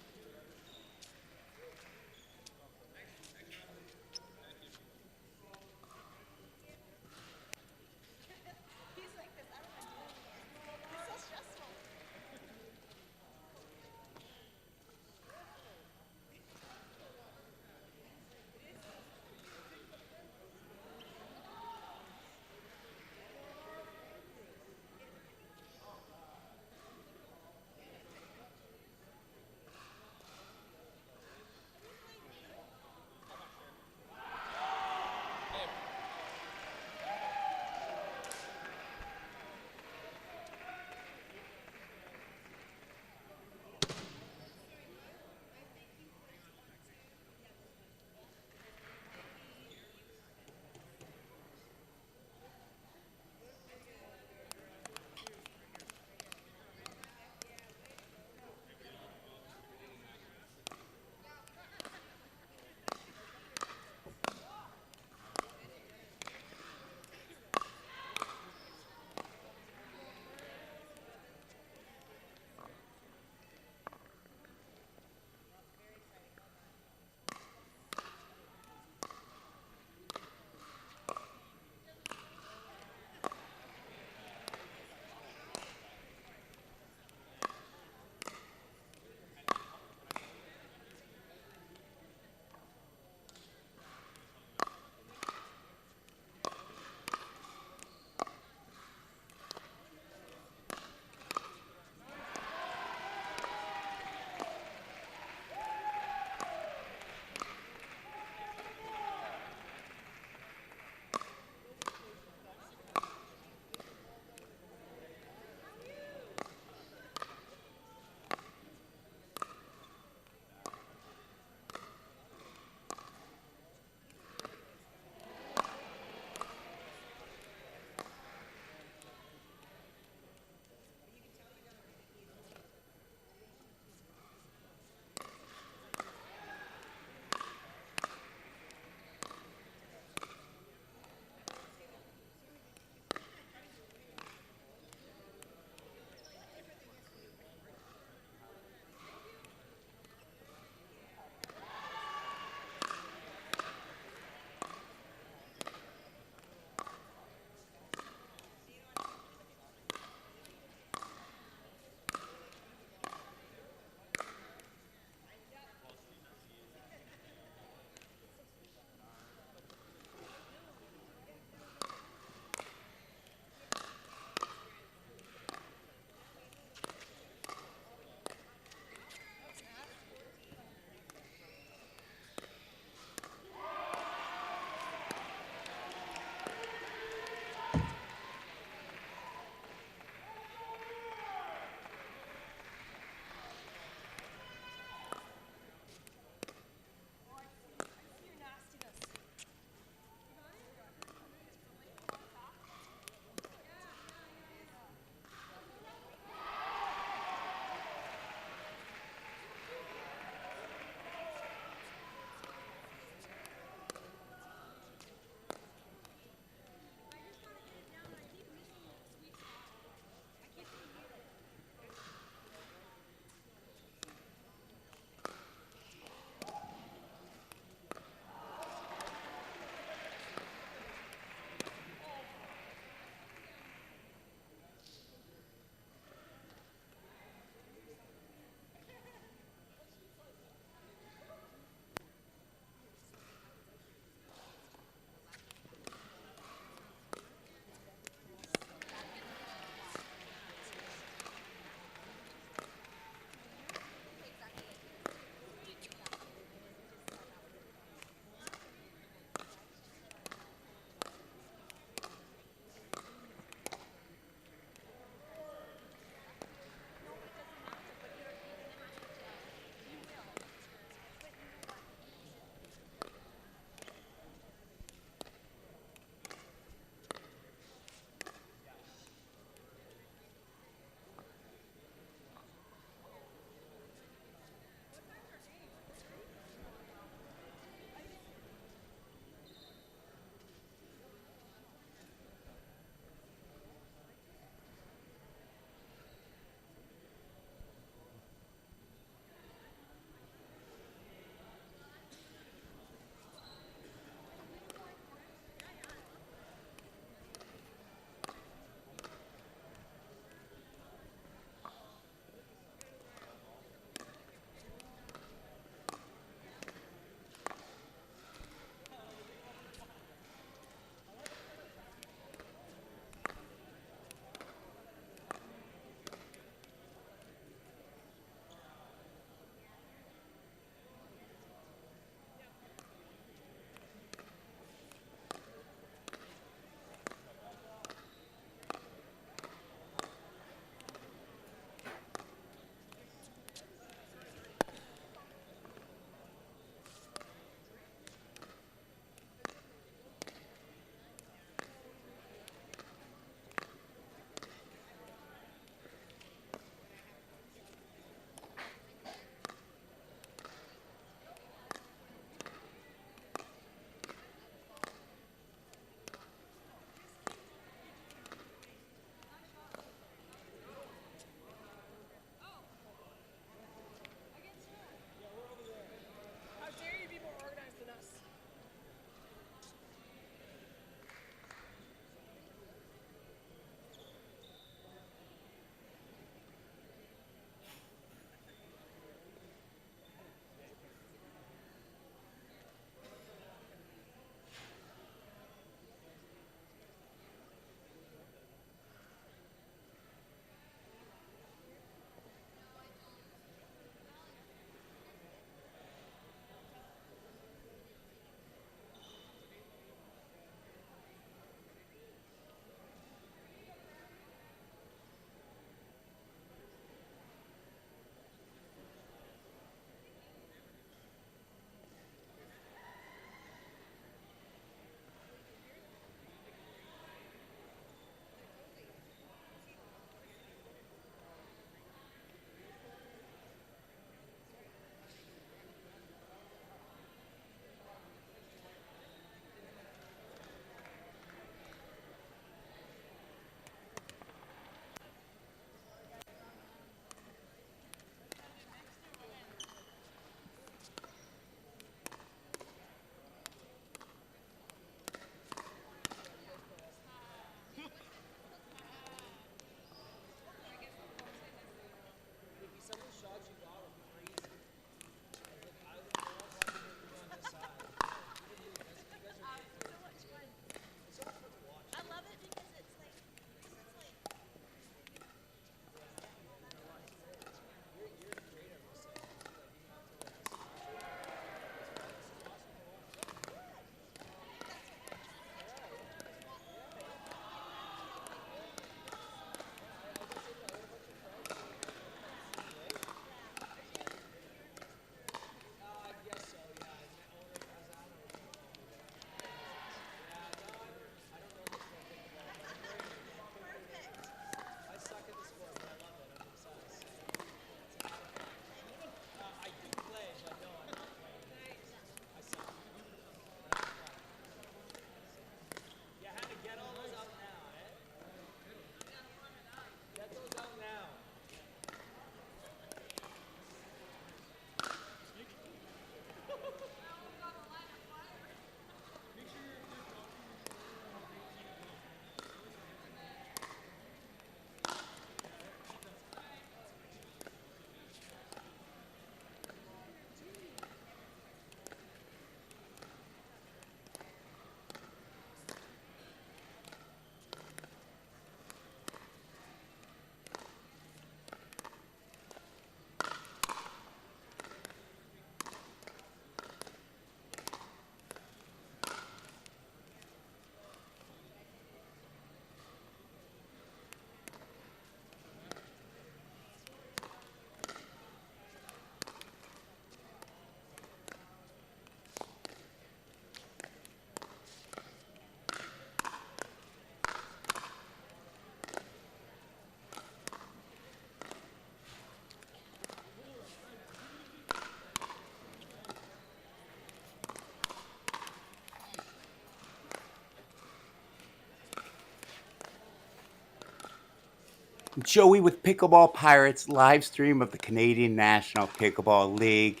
Speaker 1: Joey with Pickleball Pirates live stream of the Canadian National Pickleball League.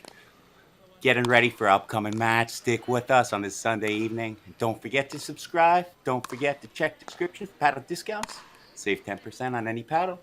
Speaker 1: Getting ready for upcoming match. Stick with us on this Sunday evening. And don't forget to subscribe. Don't forget to check the description for paddle discounts. Save 10% on any paddle.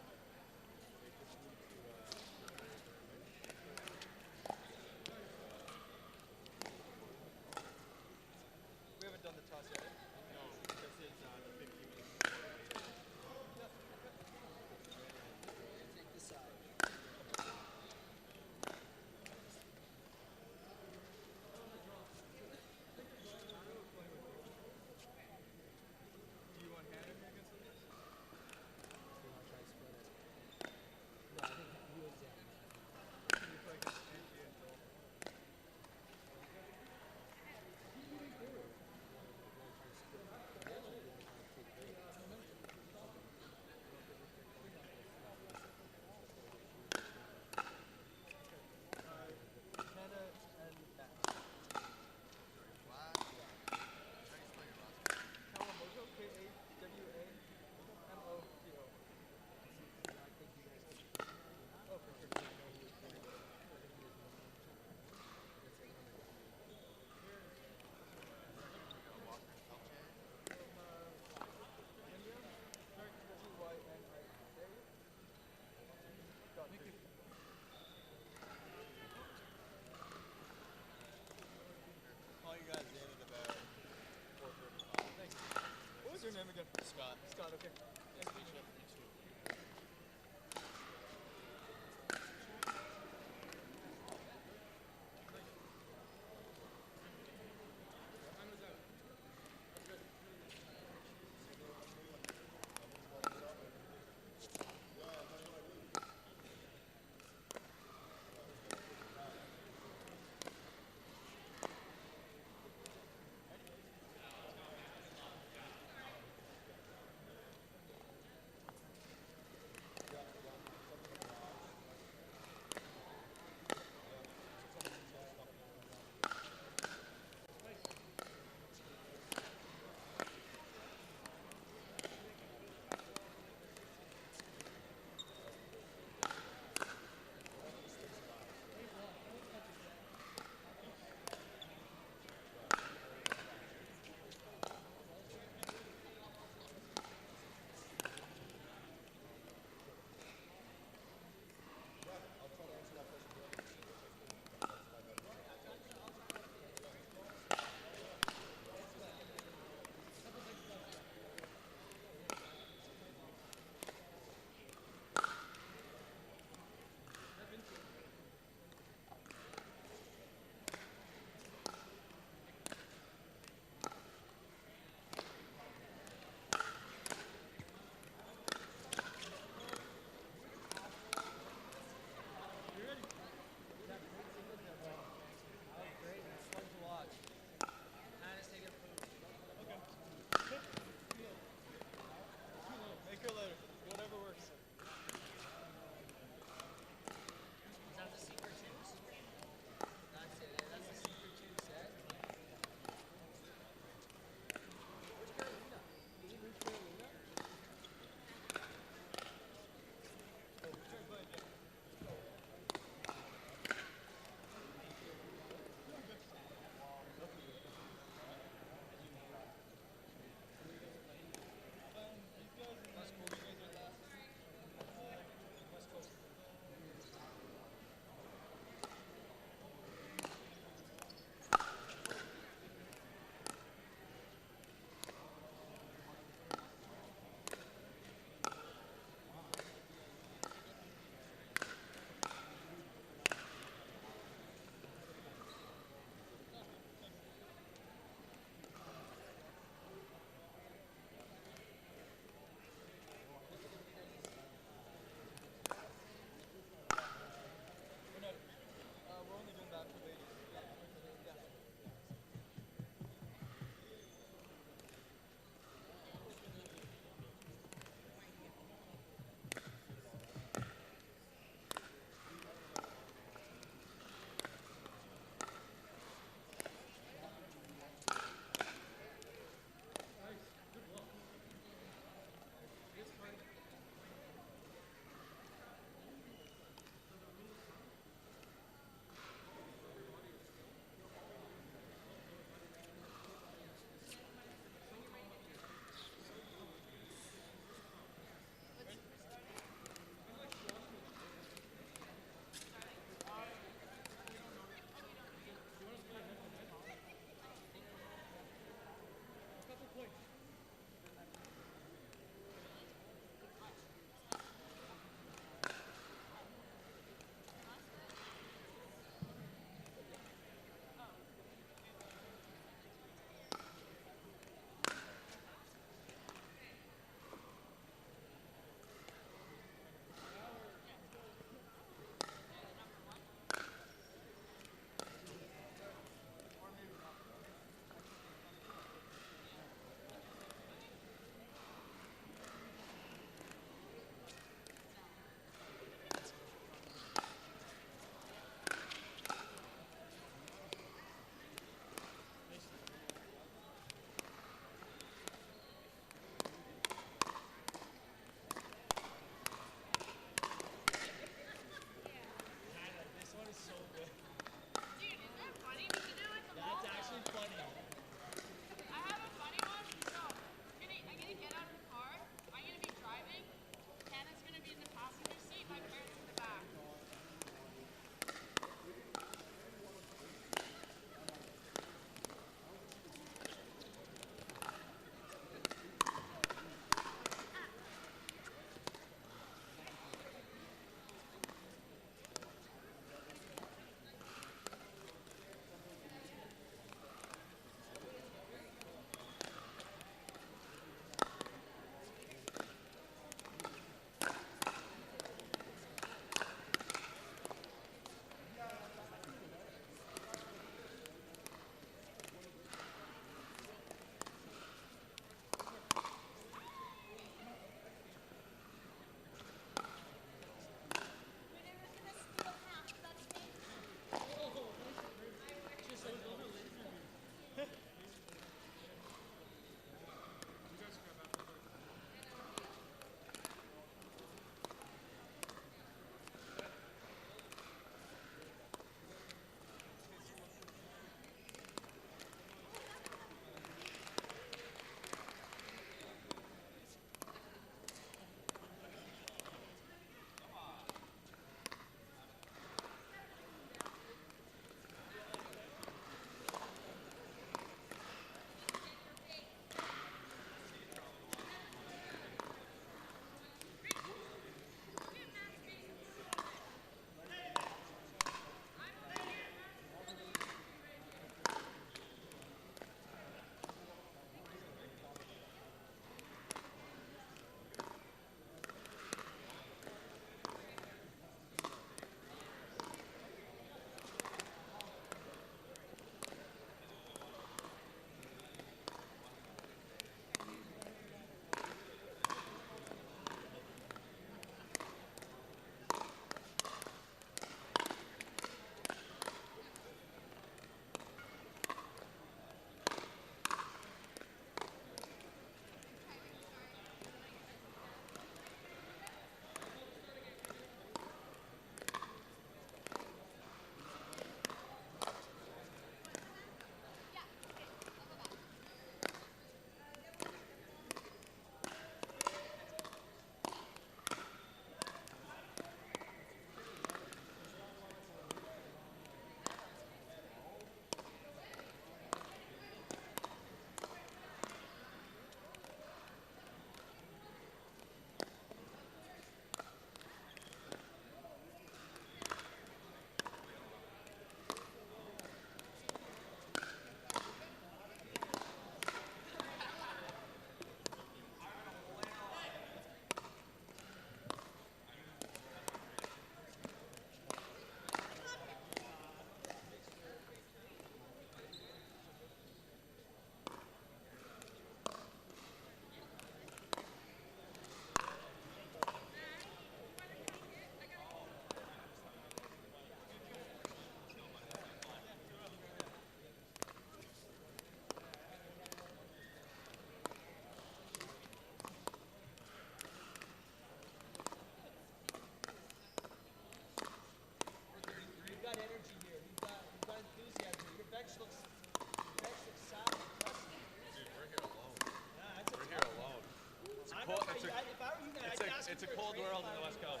Speaker 7: West Coast.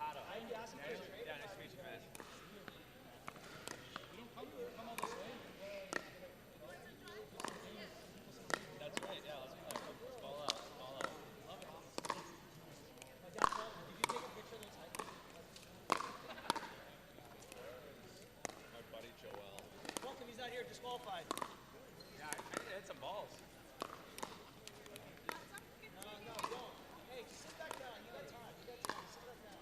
Speaker 7: Otto. Yeah, nice to meet you, man. That's right, yeah, let's play. Let's ball out, let's ball out. Love it. Did you take a picture of those hikers? My buddy Joel. Welcome, he's not here, disqualified. Yeah, I need to hit some balls. No, don't. Hey, just sit back down. You got time. Sit back down.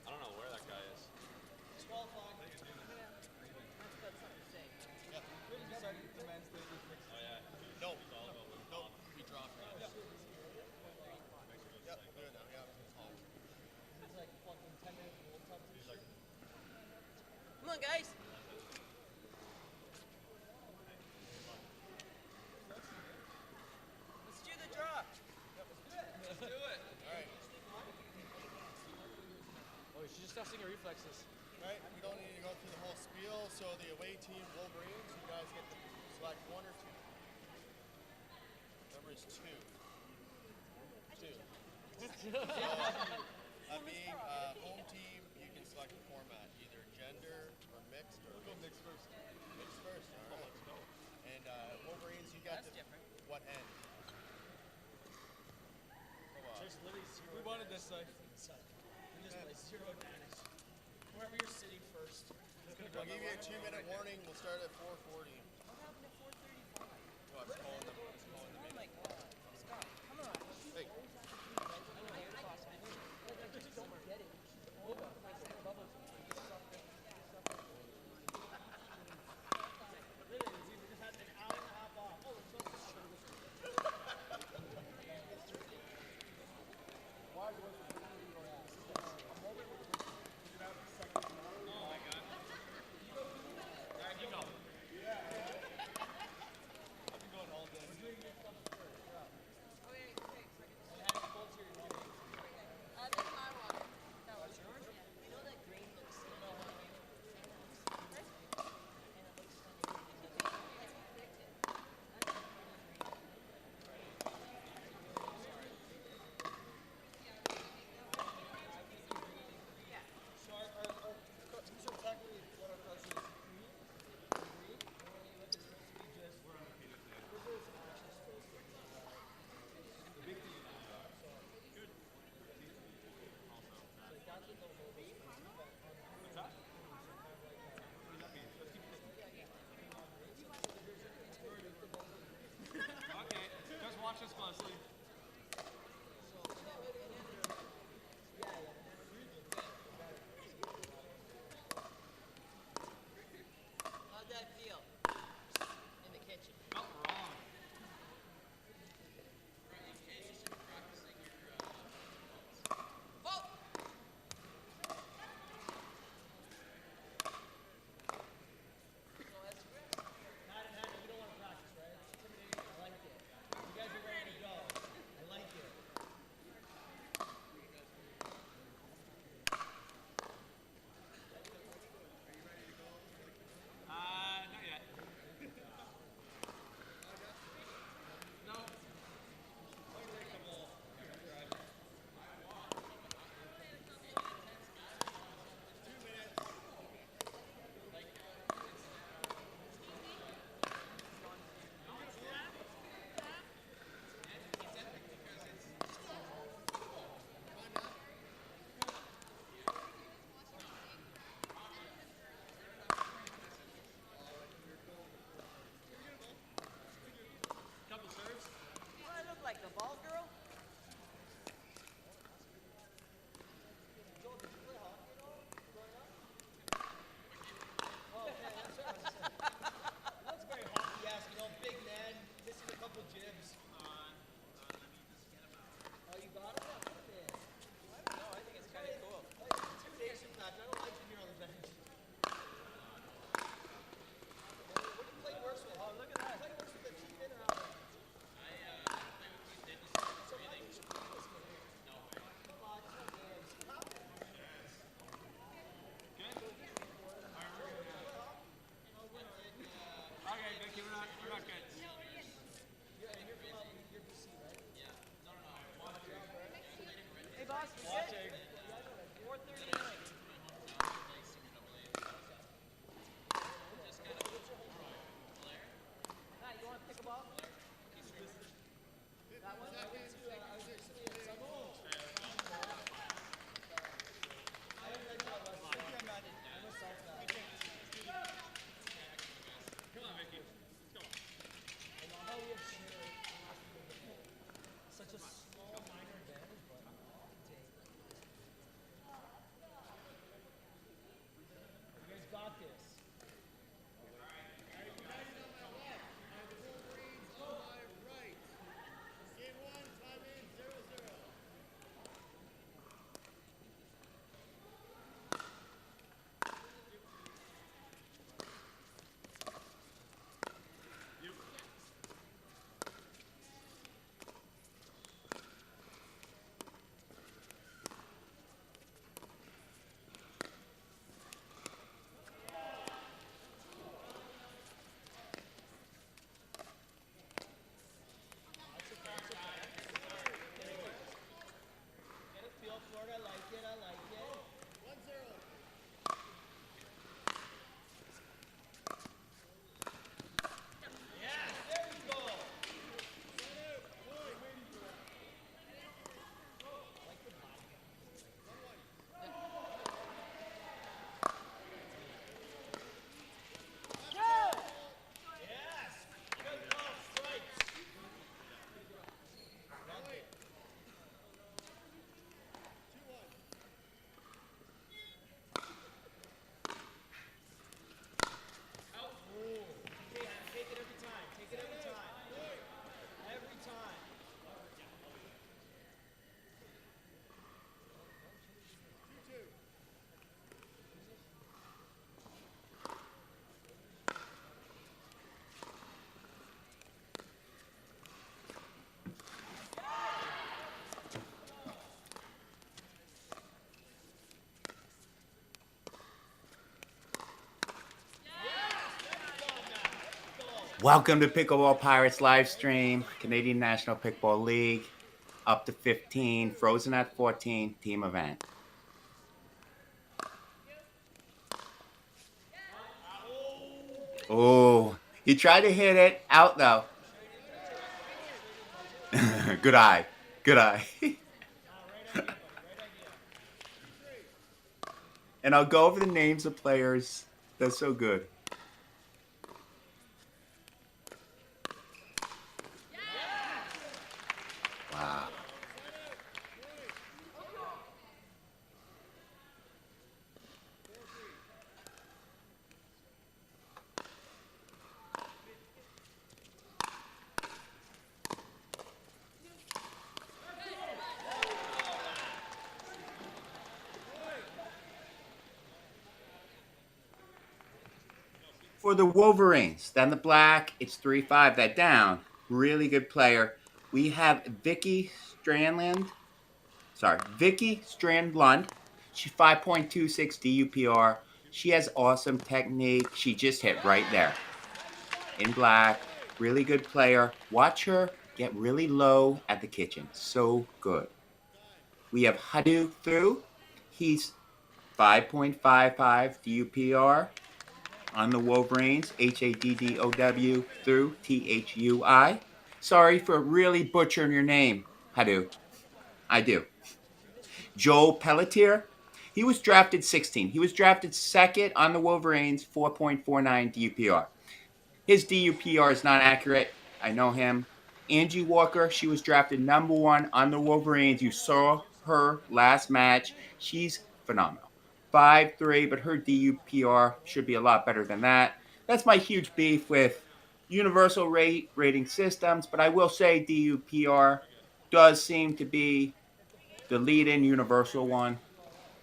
Speaker 7: I don't know where that guy is. Disqualified. Oh yeah. No, we dropped. Yeah. Yep, we're now. Yeah, it's like fucking 10 minutes. Come on, guys. Let's do the drop. Let's do it. All right.
Speaker 6: Oh, she's just testing her reflexes.
Speaker 9: Right, we don't need to go through the whole spiel. So the away team, Wolverines, you guys get to select one or two. Number is two. Being home team, you can select a format, either gender or mixed. We'll go mixed first. Mixed first, all right. Let's go. And Wolverines, you got what end?
Speaker 6: Just literally zero.
Speaker 9: We wanted this side.
Speaker 6: We just play zero advantage. Wherever you're sitting first.
Speaker 9: I'll give you a 2-minute warning. We'll start at 4:40.
Speaker 6: What happened at 4:35?
Speaker 9: Well, it's calling them.
Speaker 6: Oh my god. Scott, come on.
Speaker 9: Hey.
Speaker 6: I just don't get it. Literally, we just had an hour and a half off. Oh, it's supposed to show.
Speaker 7: Watch us closely.
Speaker 6: How'd that feel? In the kitchen.
Speaker 7: Felt wrong.
Speaker 6: Vote! So that's Matt and Hannah, you don't want to practice, right? It's intimidating. I like it. You guys are ready to go.
Speaker 1: Welcome to Pickleball Pirates live stream, Canadian National Pickleball League, up to 15, frozen at 14, team event. Oh, he tried to hit it out though. Good eye, good eye. And I'll go over the names of players. That's so good. Wow. For the Wolverines, then the black, it's 3-5, that down. Really good player. We have Vicky Strandlund. She's 5.26 DUPR. She has awesome technique. She just hit right there. In black, really good player. Watch her get really low at the kitchen. So good. We have Hadu Thu. He's 5.55 DUPR. On the Wolverines, Haddow through Thui. Sorry for really butchering your name, Hadu. I do. Joel Pelletier, he was drafted 16. He was drafted second on the Wolverines, 4.49 DUPR. His DUPR is not accurate. I know him. Angie Walker, she was drafted number 1 on the Wolverines. You saw her last match. She's phenomenal. 5'3", but her DUPR should be a lot better than that. That's my huge beef with universal rating systems, but I will say DUPR does seem to be the lead-in universal one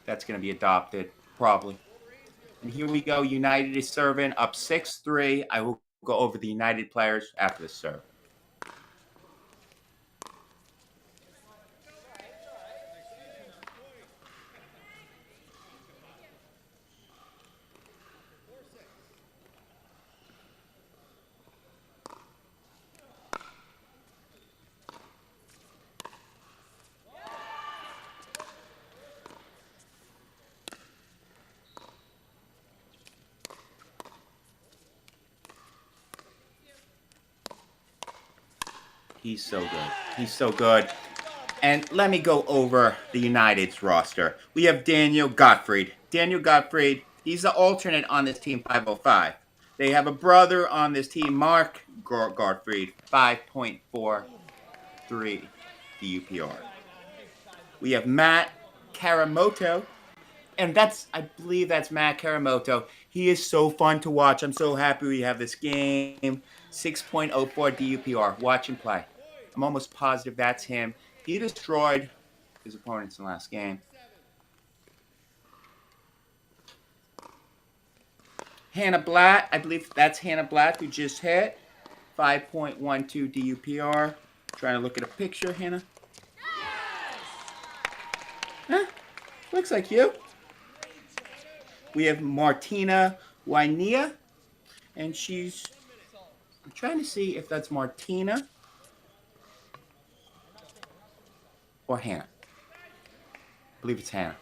Speaker 1: that's going to be adopted, probably. And here we go. United is serving up 6-3. I will go over the United players after the serve. He's so good. He's so good. And let me go over the United's roster. We have Daniel Gottfried. Daniel Gottfried, he's the alternate on this team, 505. They have a brother on this team, Mark Gottfried, 5.43 DUPR. We have Matt Karamoto. And I believe that's Matt Karamoto. He is so fun to watch. I'm so happy we have this game. 6.04 DUPR. Watch him play. I'm almost positive that's him. He destroyed his opponents in the last game. Hannah Blatt. I believe that's Hannah Blatt who just hit. 5.12 DUPR. Trying to look at a picture, Hannah. Huh? Looks like you. We have Martina Wainia, and I'm trying to see if that's Martina or Hannah. I believe it's Hannah.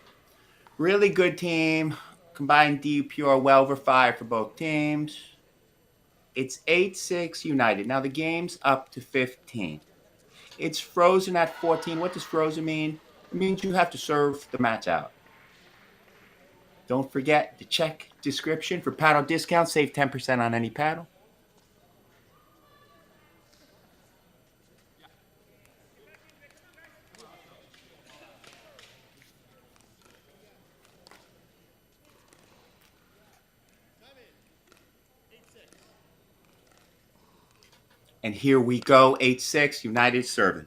Speaker 1: Really good team. Combined DUPR well over 5 for both teams. It's 8-6 United. Now the game's up to 15. It's frozen at 14. What does frozen mean? It means you have to serve the match out. Don't forget to check description for paddle discounts. Save 10% on any paddle. And here we go, 8-6, United serving.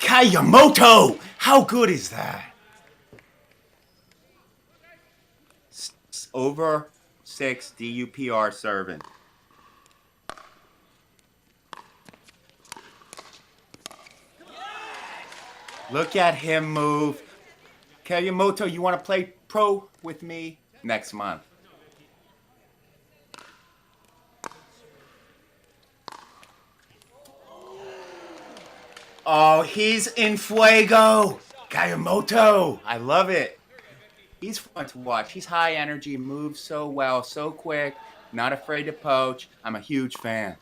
Speaker 1: Kayamoto! How good is that? Over 6 DUPR serving. Look at him move. Kayamoto, you want to play pro with me next month? Oh, he's in fuego. Kayamoto. I love it. He's fun to watch. He's high energy, moves so well, so quick, not afraid to poach. I'm a huge fan.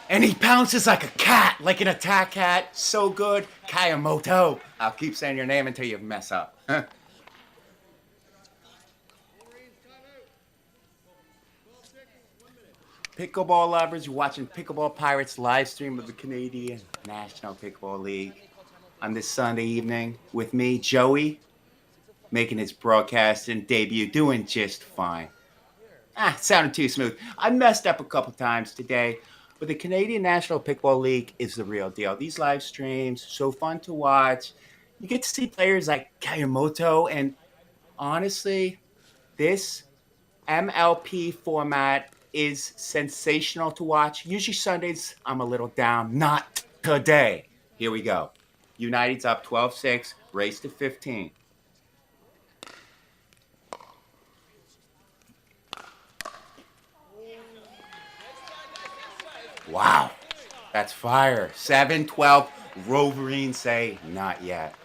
Speaker 1: And he pounces like a cat, like an attack cat. So good. Kayamoto. I'll keep saying your name until you mess up. Pickleball lovers, you're watching Pickleball Pirates live stream of the Canadian National Pickleball League on this Sunday evening with me, Joey, making his broadcasting debut, doing just fine. Sounded too smooth. I messed up a couple times today, but the Canadian National Pickleball League is the real deal. These live streams, so fun to watch. You get to see players like Kayamoto, and honestly, this MLP format is sensational to watch. Usually Sundays, I'm a little down. Not today. Here we go. United's up 12-6, race to 15. Wow, that's fire. 7-12. Wolverines say not yet.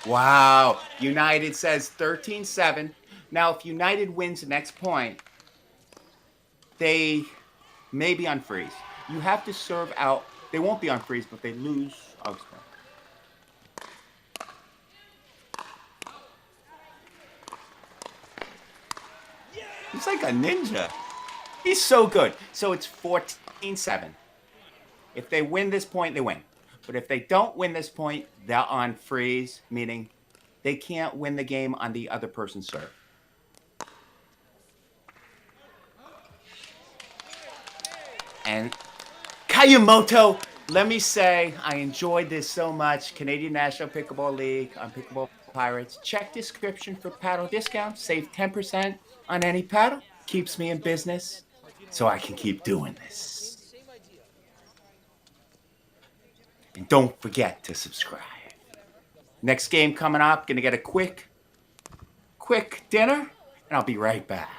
Speaker 1: Wow. United says 13-7. Now, if United wins the next point, they may be on freeze. You have to serve out. They won't be on freeze, but they lose. Oh, he's like a ninja. He's so good. So it's 14-7. If they win this point, they win. But if they don't win this point, they're on freeze, meaning they can't win the game on the other person's serve. And Kayamoto, let me say, I enjoyed this so much. Canadian National Pickleball League on Pickleball Pirates. Check description for paddle discounts. Save 10% on any paddle. Keeps me in business so I can keep doing this. And don't forget to subscribe. Next game coming up. Gonna get a quick dinner, and I'll be right back.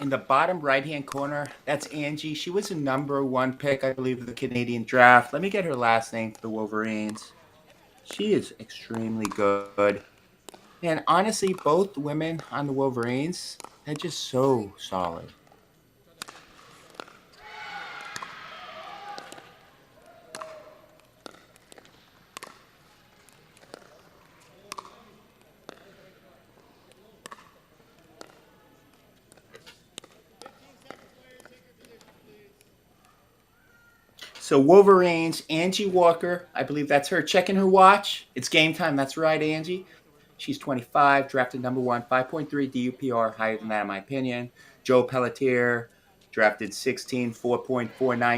Speaker 1: In the bottom right-hand corner, that's Angie. She was a number 1 pick, I believe, of the Canadian draft. Let me get her last name for the Wolverines. She is extremely good. And honestly, both women on the Wolverines, they're just so solid. So Wolverines, Angie Walker, I believe that's her. Checking her watch. It's game time. That's right, Angie. She's 25, drafted number 1, 5.3 DUPR, higher than that in my opinion. Joe Pelletier, drafted 16, 4.49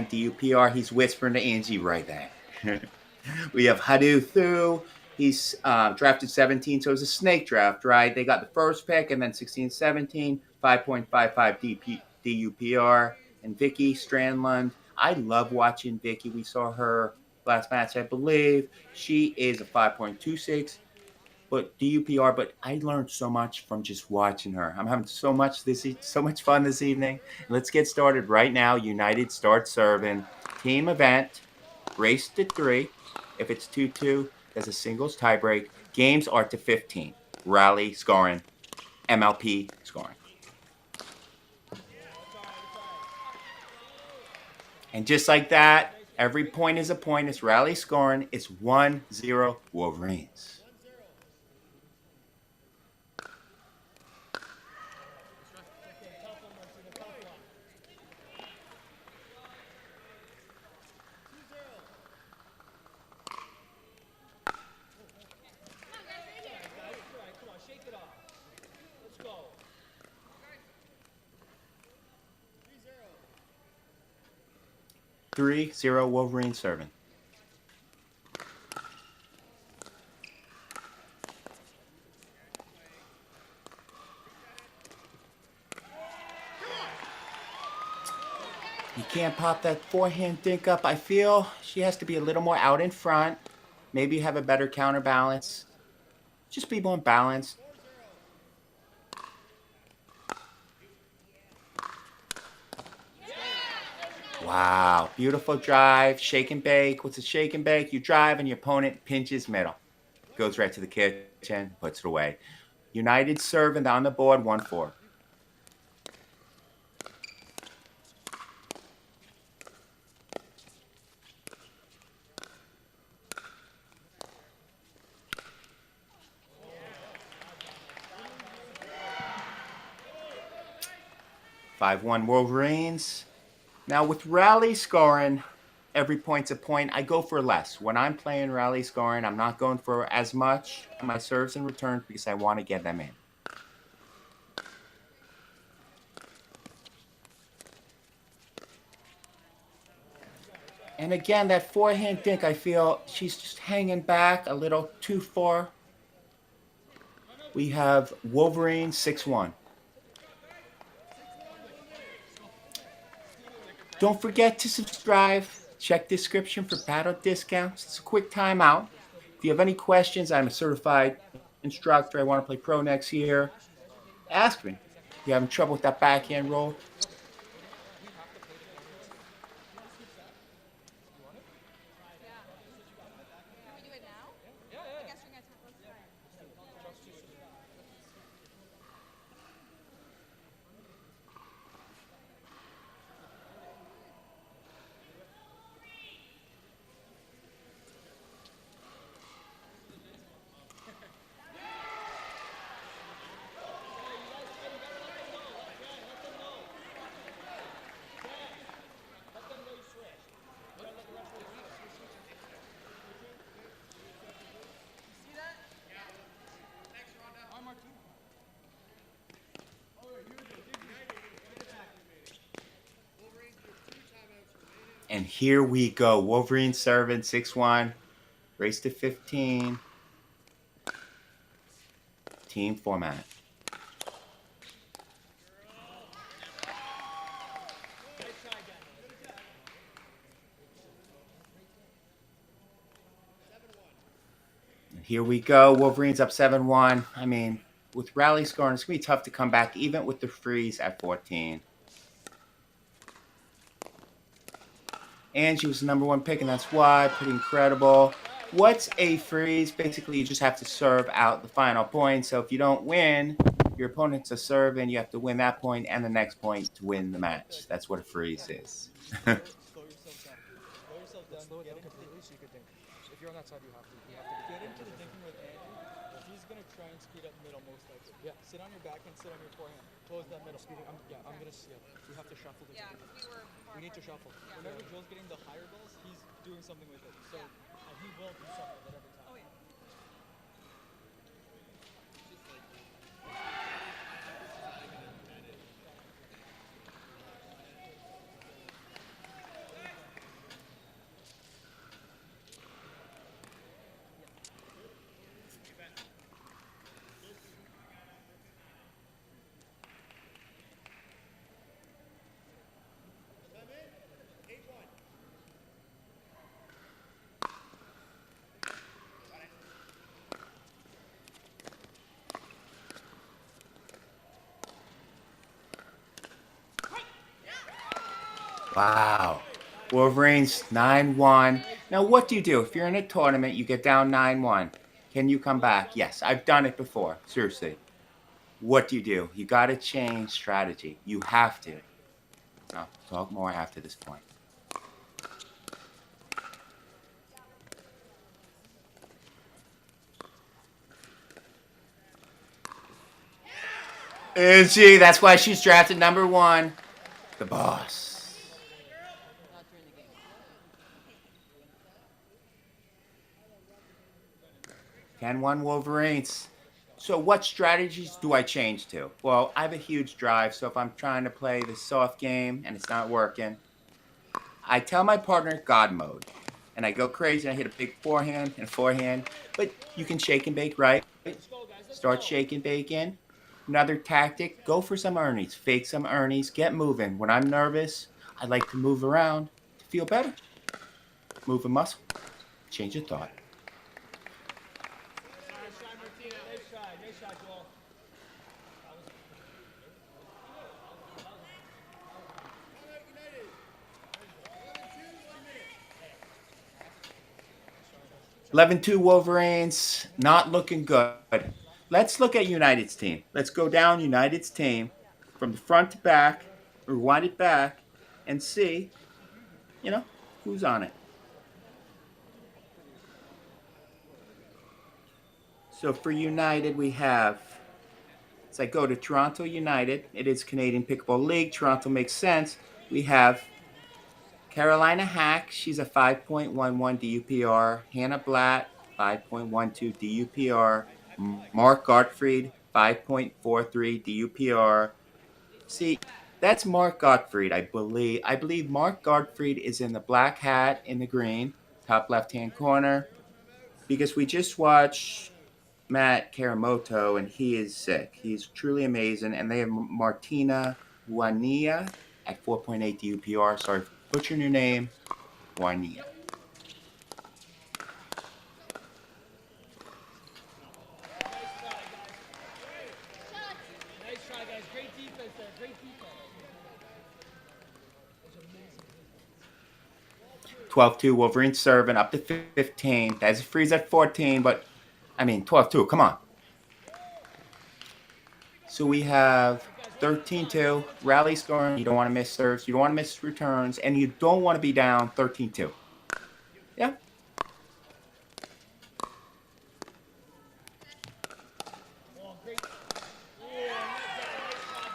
Speaker 1: DUPR. He's whispering to Angie right there. We have Hadu Thu. He's drafted 17, so it was a snake draft, right? They got the first pick and then 16, 17, 5.55 DUPR. and Vicky Strandlund. I love watching Vicky. We saw her last match, I believe. She is a 5.26 but DUPR. But I learned so much from just watching her. I'm having so much fun this evening. Let's get started right now. United starts serving. Team event. Race to 3. If it's 2-2, there's a singles tiebreak. Games are to 15. Rally scoring. MLP scoring. And just like that, every point is a point. It's rally scoring. It's 1-0 Wolverines.
Speaker 2: Come on, shake it off. Let's go.
Speaker 1: 3-0 Wolverines serving. You can't pop that forehand dink up. I feel she has to be a little more out in front. Maybe have a better counterbalance. Just be more balanced. Wow, beautiful drive, shake and bake. What's a shake and bake? You drive and your opponent pinches middle. Goes right to the kitchen, puts it away. United serving on the board, 1-4. Five-1 Wolverines. Now with rally scoring, every point's a point. I go for less. When I'm playing rally scoring, I'm not going for as much on my serves and returns because I want to get them in. And again, that forehand dink, I feel she's just hanging back a little too far. We have Wolverine 6-1. Don't forget to subscribe. Check description for paddle discounts. It's a quick timeout. If you have any questions, I'm a certified instructor. I want to play pro next year. Ask me. If you're having trouble with that backhand roll, and here we go. Wolverine serving 6-1. Race to 15. Team format. And here we go. Wolverines up 7-1. I mean, with rally scoring, it's going to be tough to come back even with the freeze at 14. And she was the number 1 pick, and that's why. Pretty incredible. What's a freeze? Basically, you just have to serve out the final point. So if you don't win, your opponent's a serve, and you have to win that point and the next point to win the match. That's what a freeze is.
Speaker 6: Slow yourself down. Slow it down completely so you can think. If you're on that side, you have to get into the thinking with Andrew. He's gonna try and speed up middle most likely. Yeah. Sit on your back and sit on your forehand. Close that middle. Speeding. I'm gonna. Yeah. We have to shuffle this. Yeah. We need to shuffle. Yeah. Whenever Joe's getting the higher balls, he's doing something with it. So, and he will do something with it every time. Oh yeah.
Speaker 1: Wow. Wolverines 9-1. Now, what do you do? If you're in a tournament, you get down 9-1. Can you come back? Yes, I've done it before. Seriously. What do? You got to change strategy. You have to. I'll talk more after this point. And see, that's why she's drafted number 1. The boss. 10-1 Wolverines. So what strategies do I change to? Well, I have a huge drive, so if I'm trying to play the soft game and it's not working, I tell my partner God mode. And I go crazy and I hit a big forehand and a forehand. But you can shake and bake, right? Start shaking, baking. Another tactic, go for some earnings. Fake some earnings. Get moving. When I'm nervous, I like to move around to feel better. Move a muscle. Change of thought.
Speaker 2: Nice try, Martina. Nice try. Nice shot, Joel.
Speaker 1: 11-2 Wolverines, not looking good. Let's look at United's team. Let's go down United's team from the front to back, rewind it back, and see, who's on it. So for United, we have, as I go to Toronto United, it is Canadian Pickleball League. Toronto makes sense. We have Carolina Hack, she's a 5.11 DUPR. Hannah Blatt, 5.12 DUPR. Mark Gottfried, 5.43 DUPR. See, that's Mark Gottfried, I believe. I believe Mark Gottfried is in the black hat in the green, top left-hand corner, because we just watched Matt Karamoto, and he is sick. He's truly amazing. And they have Martina Wania at 4.8 DUPR. Sorry for butchering your name, Wania.
Speaker 2: Nice try, guys. Great defense there. Great defense.
Speaker 1: 12-2 Wolverines serving up to 15. That's a freeze at 14, but 12-2. Come on. So we have 13-2, rally scoring. You don't want to miss serves. You don't want to miss returns. And you don't want to be down 13-2. Yeah.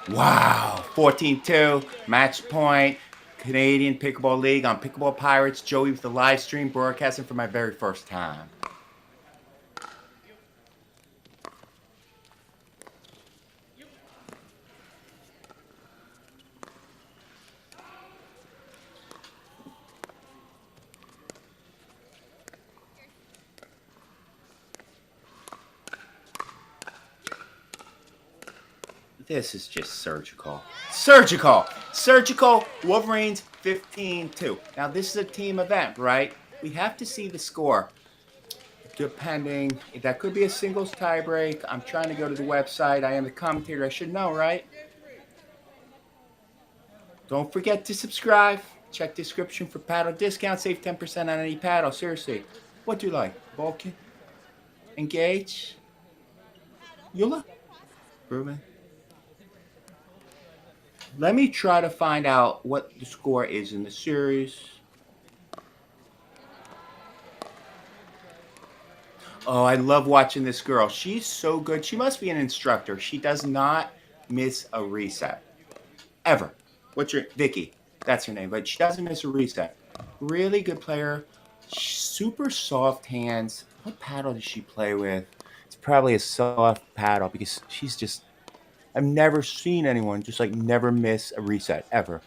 Speaker 1: Wow. 14-2. Match point. Canadian Pickleball League on Pickleball Pirates. Joey with the live stream broadcasting for my very first time. This is just surgical. Surgical. Wolverines 15-2. Now, this is a team event, right? We have to see the score. Depending, that could be a singles tiebreak. I'm trying to go to the website. I am the commentator. I should know, right? Don't forget to subscribe. Check description for paddle discount. Save 10% on any paddle. Seriously. What do you like? Vulcan? Engage? Eula? Ruben? Let me try to find out what the score is in the series. Oh, I love watching this girl. She's so good. She must be an instructor. She does not miss a reset. Ever. What's your Vicky? That's her name, but she doesn't miss a reset. Really good player. Super soft hands. What paddle does she play with? It's probably a soft paddle because she's just I've never seen anyone just like never miss a reset ever.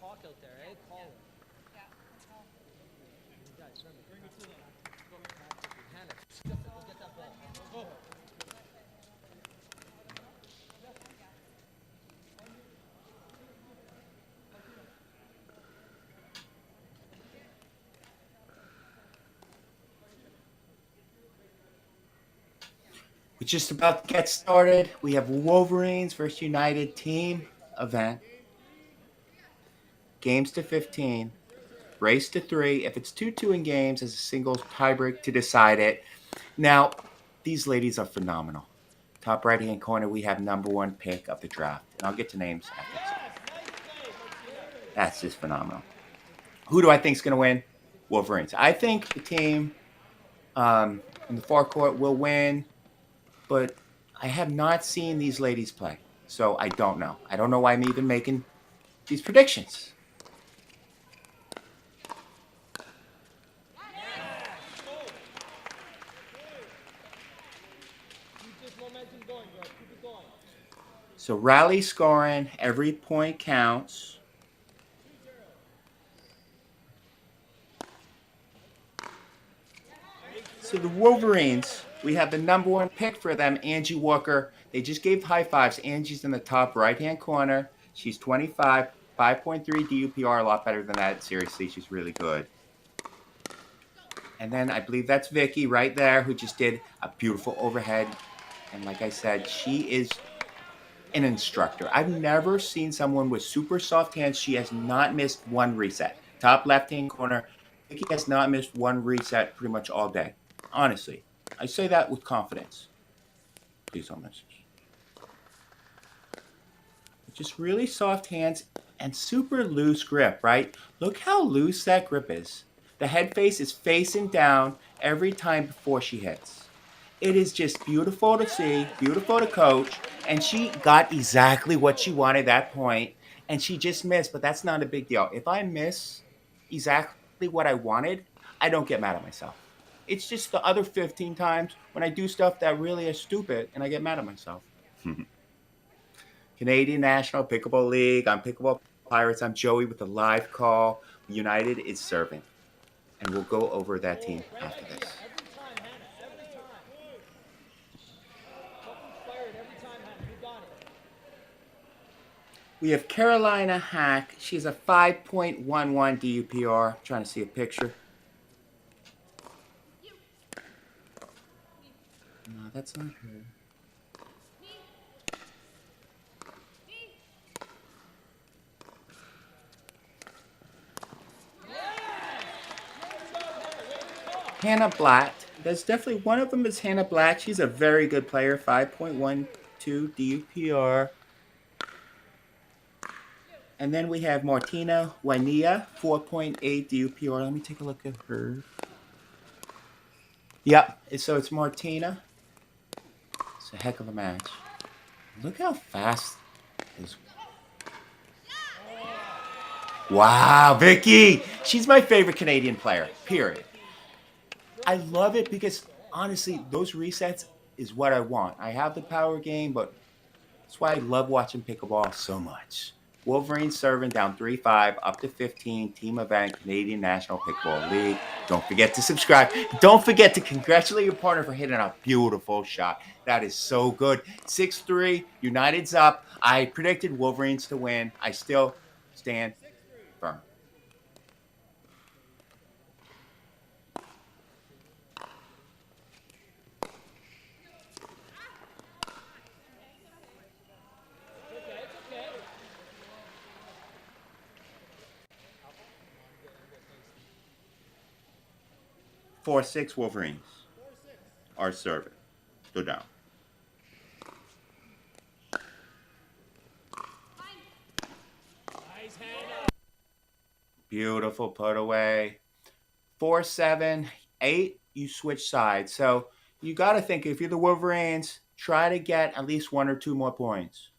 Speaker 6: talk out there, eh? Call it. Guys, remember, bring it to them. Hannah, go get that ball. Go.
Speaker 1: We're just about to get started. We have Wolverines versus United team event. Games to 15. Race to 3. If it's 2-2 in games, as a singles tiebreak to decide it. Now, these ladies are phenomenal. Top right-hand corner, we have number 1 pick of the draft. And I'll get to names after this. That's just phenomenal. Who do I think is going to win? Wolverines. I think the team in the far court will win, but I have not seen these ladies play. So I don't know. I don't know why I'm even making these predictions. So rally scoring, every point counts. So the Wolverines, we have the number 1 pick for them, Angie Walker. They just gave high fives. Angie's in the top right-hand corner. She's 25, 5.3 DUPR, a lot better than that. Seriously, she's really good. And then I believe that's Vicky right there, who just did a beautiful overhead. And like I said, she is an instructor. I've never seen someone with super soft hands. She has not missed one reset. Top left-hand corner, Vicky has not missed one reset pretty much all day. Honestly, I say that with confidence. Please don't miss. Just really soft hands and super loose grip, right? Look how loose that grip is. The head face is facing down every time before she hits. It is just beautiful to see, beautiful to coach, and she got exactly what she wanted that point, and she just missed, but that's not a big deal. If I miss exactly what I wanted, I don't get mad at myself. It's just the other 15 times when I do stuff that really is stupid and I get mad at myself. Canadian National Pickleball League. I'm Pickleball Pirates. I'm Joey with the live call. United is serving. And we'll go over that team after this. We have Carolina Hack. She's a 5.11 DUPR. Trying to see a picture. No, that's not her. Hannah Blatt. There's definitely one of them is Hannah Blatt. She's a very good player. 5.12 DUPR. And then we have Martina Wania, 4.8 DUPR. Let me take a look at her. Yep, so it's Martina. It's a heck of a match. Look how fast this. Wow, Vicky! She's my favorite Canadian player, period. I love it because, honestly, those resets is what I want. I have the power game, but that's why I love watching pickleball so much. Wolverines serving down 3-5, up to 15, team event, Canadian National Pickleball League. Don't forget to subscribe. Don't forget to congratulate your partner for hitting a beautiful shot. That is so good. 6-3, United's up. I predicted Wolverines to win. I still stand firm. Four six Wolverines are serving. Go down. Beautiful put away. 4-7, 8. You switch sides. So you got to think if you're the Wolverines, try to get at least 1 or 2 more points.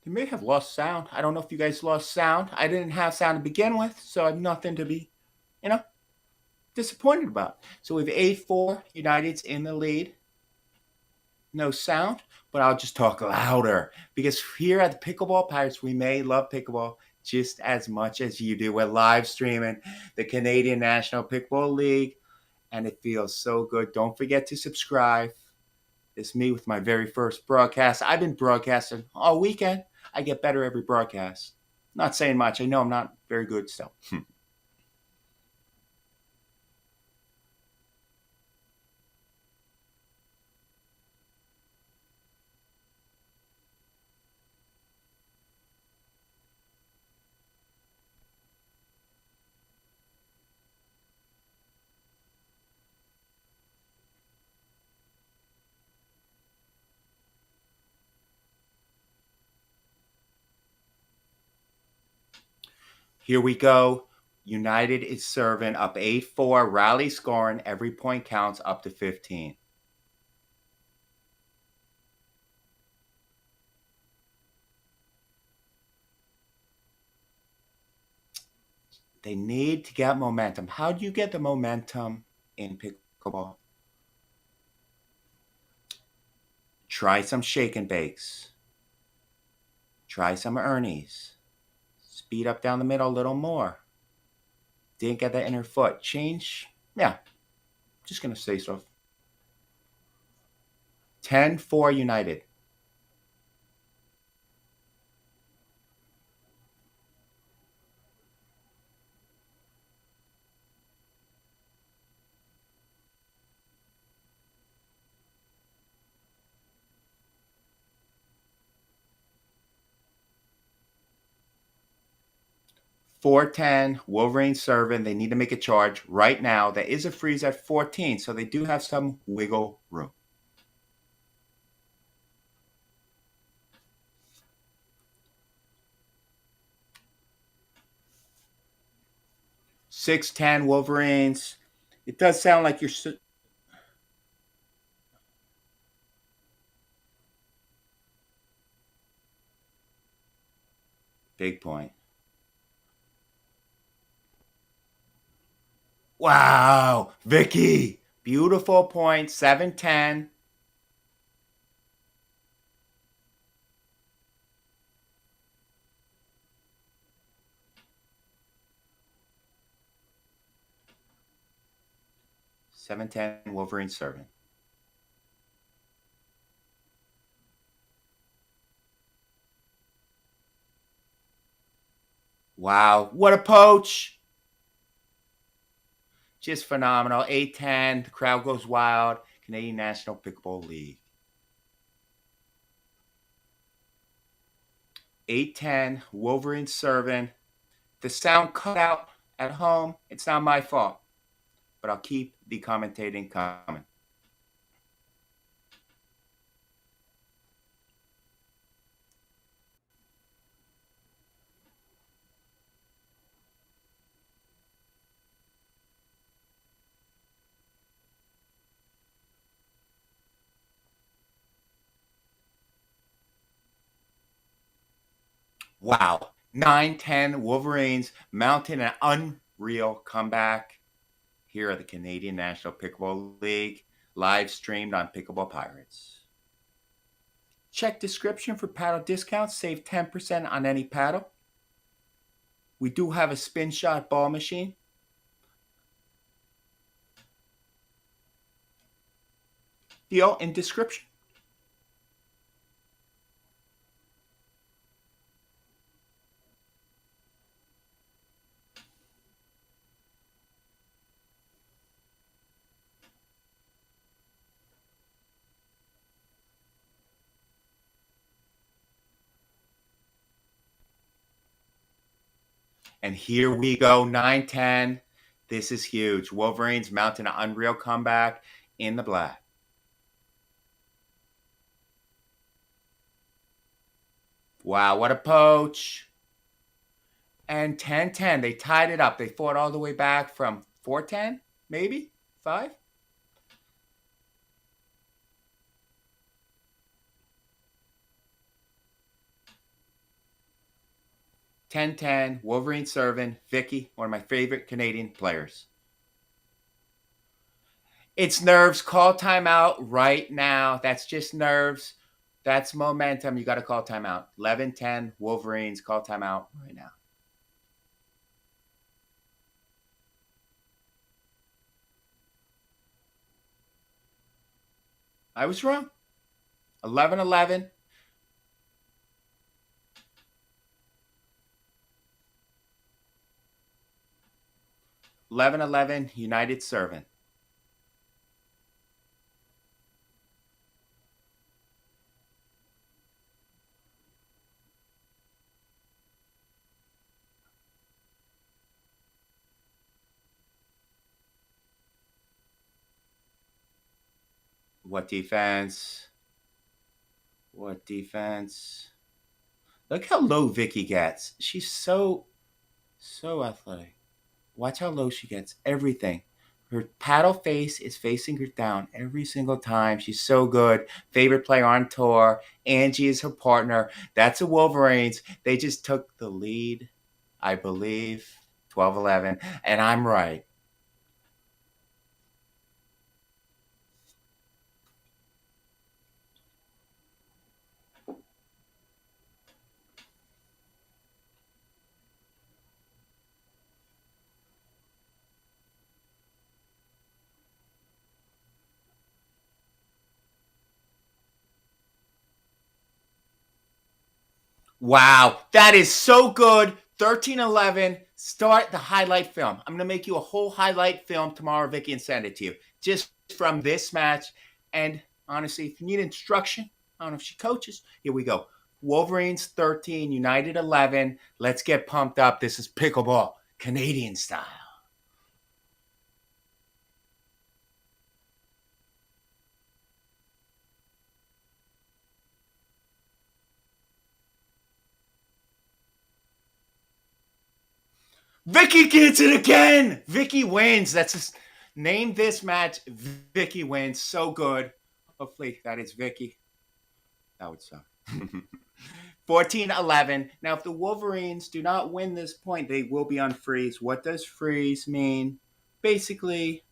Speaker 1: You may have lost sound. I don't know if you guys lost sound. I didn't have sound to begin with, so I have nothing to be, disappointed about. So we have 8-4. United's in the lead. No sound, but I'll just talk louder because here at the Pickleball Pirates, we may love pickleball just as much as you do. We're live streaming the Canadian National Pickleball League, and it feels so good. Don't forget to subscribe. It's me with my very first broadcast. I've been broadcasting all weekend. I get better every broadcast. Not saying much. I know I'm not very good still. Here we go. United is serving up 8-4. Rally scoring. Every point counts up to 15. They need to get momentum. How do you get the momentum in pickleball? Try some shake and bakes. Try some Ernie's. Speed up down the middle a little more. Didn't get that inner foot. Change. Yeah. Just going to say so. 10-4 United. $4-10, Wolverines serving. They need to make a charge right now. There is a freeze at 14, so they do have some wiggle room. $6-10 Wolverines. It does sound like you're big point. Wow, Vicky. Beautiful point. 7-10. Wolverine serving. Wow, what a poach. Just phenomenal. 8-10. The crowd goes wild. Canadian National Pickleball League. 8-10. Wolverine serving. The sound cut out at home. It's not my fault. But I'll keep the commentating coming. Wow. 9-10 Wolverines mounting an unreal comeback. Here at the Canadian National Pickleball League, live streamed on Pickleball Pirates. Check description for paddle discounts. Save 10% on any paddle. We do have a spin shot ball machine. Deal in description. And here we go, 9-10. This is huge. Wolverines mounting an unreal comeback in the black. Wow, what a poach. And 10-10. They tied it up. They fought all the way back from 4-10, maybe? 5? 10-10, Wolverine serving. Vicky, one of my favorite Canadian players. It's nerves. Call timeout right now. That's just nerves. That's momentum. You got to call timeout. 11-10, Wolverines. Call timeout right now. I was wrong. 11-11. 11-11, United serving. What defense? What defense? Look how low Vicky gets. She's so athletic. Watch how low she gets. Everything. Her paddle face is facing her down every single time. She's so good. Favorite player on tour. Angie is her partner. That's the Wolverines. They just took the lead, I believe, 12-11. And I'm right. Wow, that is so good. 13-11. Start the highlight film. I'm going to make you a whole highlight film tomorrow, Vicky, and send it to you. Just from this match. And honestly, if you need instruction, I don't know if she coaches. Here we go. Wolverines 13, United 11. Let's get pumped up. This is pickleball, Canadian style. Vicky gets it again. Vicky wins. Name this match. Vicky wins. So good. Hopefully that is Vicky. That would suck. 14-11. Now, if the Wolverines do not win this point, they will be on freeze. What does freeze mean? Basically,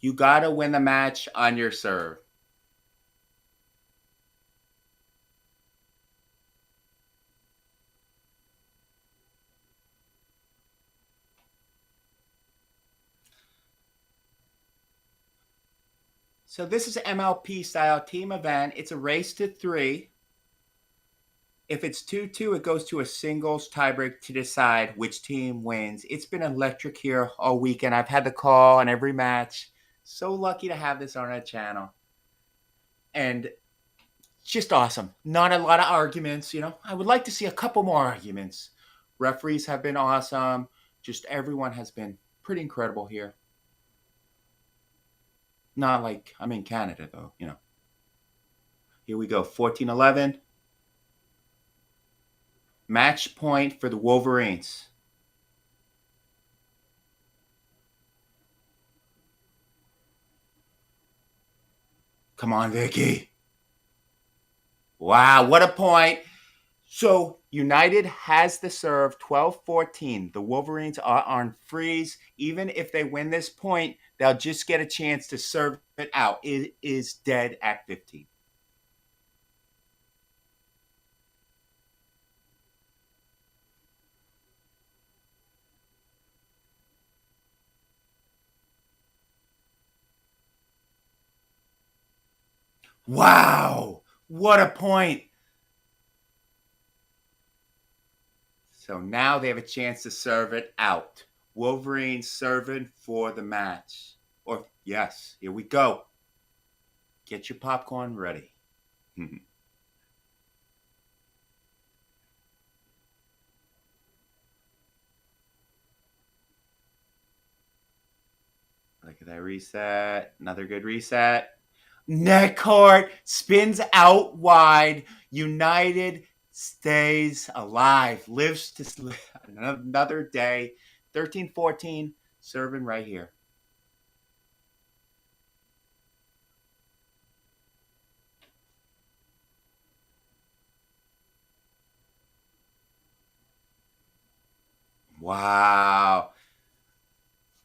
Speaker 1: you got to win the match on your serve. So this is an MLP style team event. It's a race to 3. If it's 2-2, it goes to a singles tiebreak to decide which team wins. It's been electric here all weekend. I've had the call on every match. So lucky to have this on our channel. And just awesome. Not a lot of arguments, I would like to see a couple more arguments. Referees have been awesome. Just everyone has been pretty incredible here. Not like I'm in Canada, though, Here we go, 14-11. Match point for the Wolverines. Come on, Vicky. Wow, what a point. So United has the serve, 12-14. The Wolverines are on freeze. Even if they win this point, they'll just get a chance to serve it out. It is dead at 15. Wow, what a point. So now they have a chance to serve it out. Wolverines serving for the match. Or, yes, here we go. Get your popcorn ready. Look at that reset. Another good reset. Neck court spins out wide. United stays alive. Lives to another day. 13-14. Serving right here. Wow.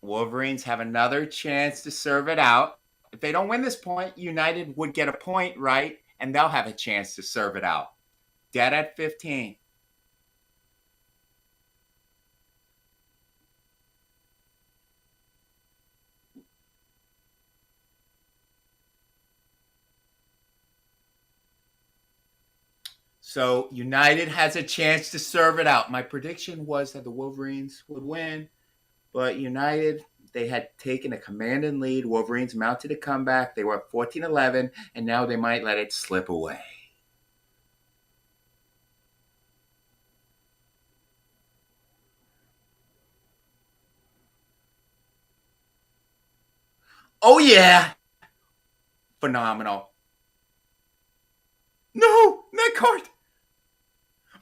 Speaker 1: Wolverines have another chance to serve it out. If they don't win this point, United would get a point, right? And they'll have a chance to serve it out. Dead at 15. So United has a chance to serve it out. My prediction was that the Wolverines would win, but United, they had taken a commanding lead. Wolverines mounted a comeback. They were up 14-11, and now they might let it slip away. Oh, yeah. Phenomenal. No, net card.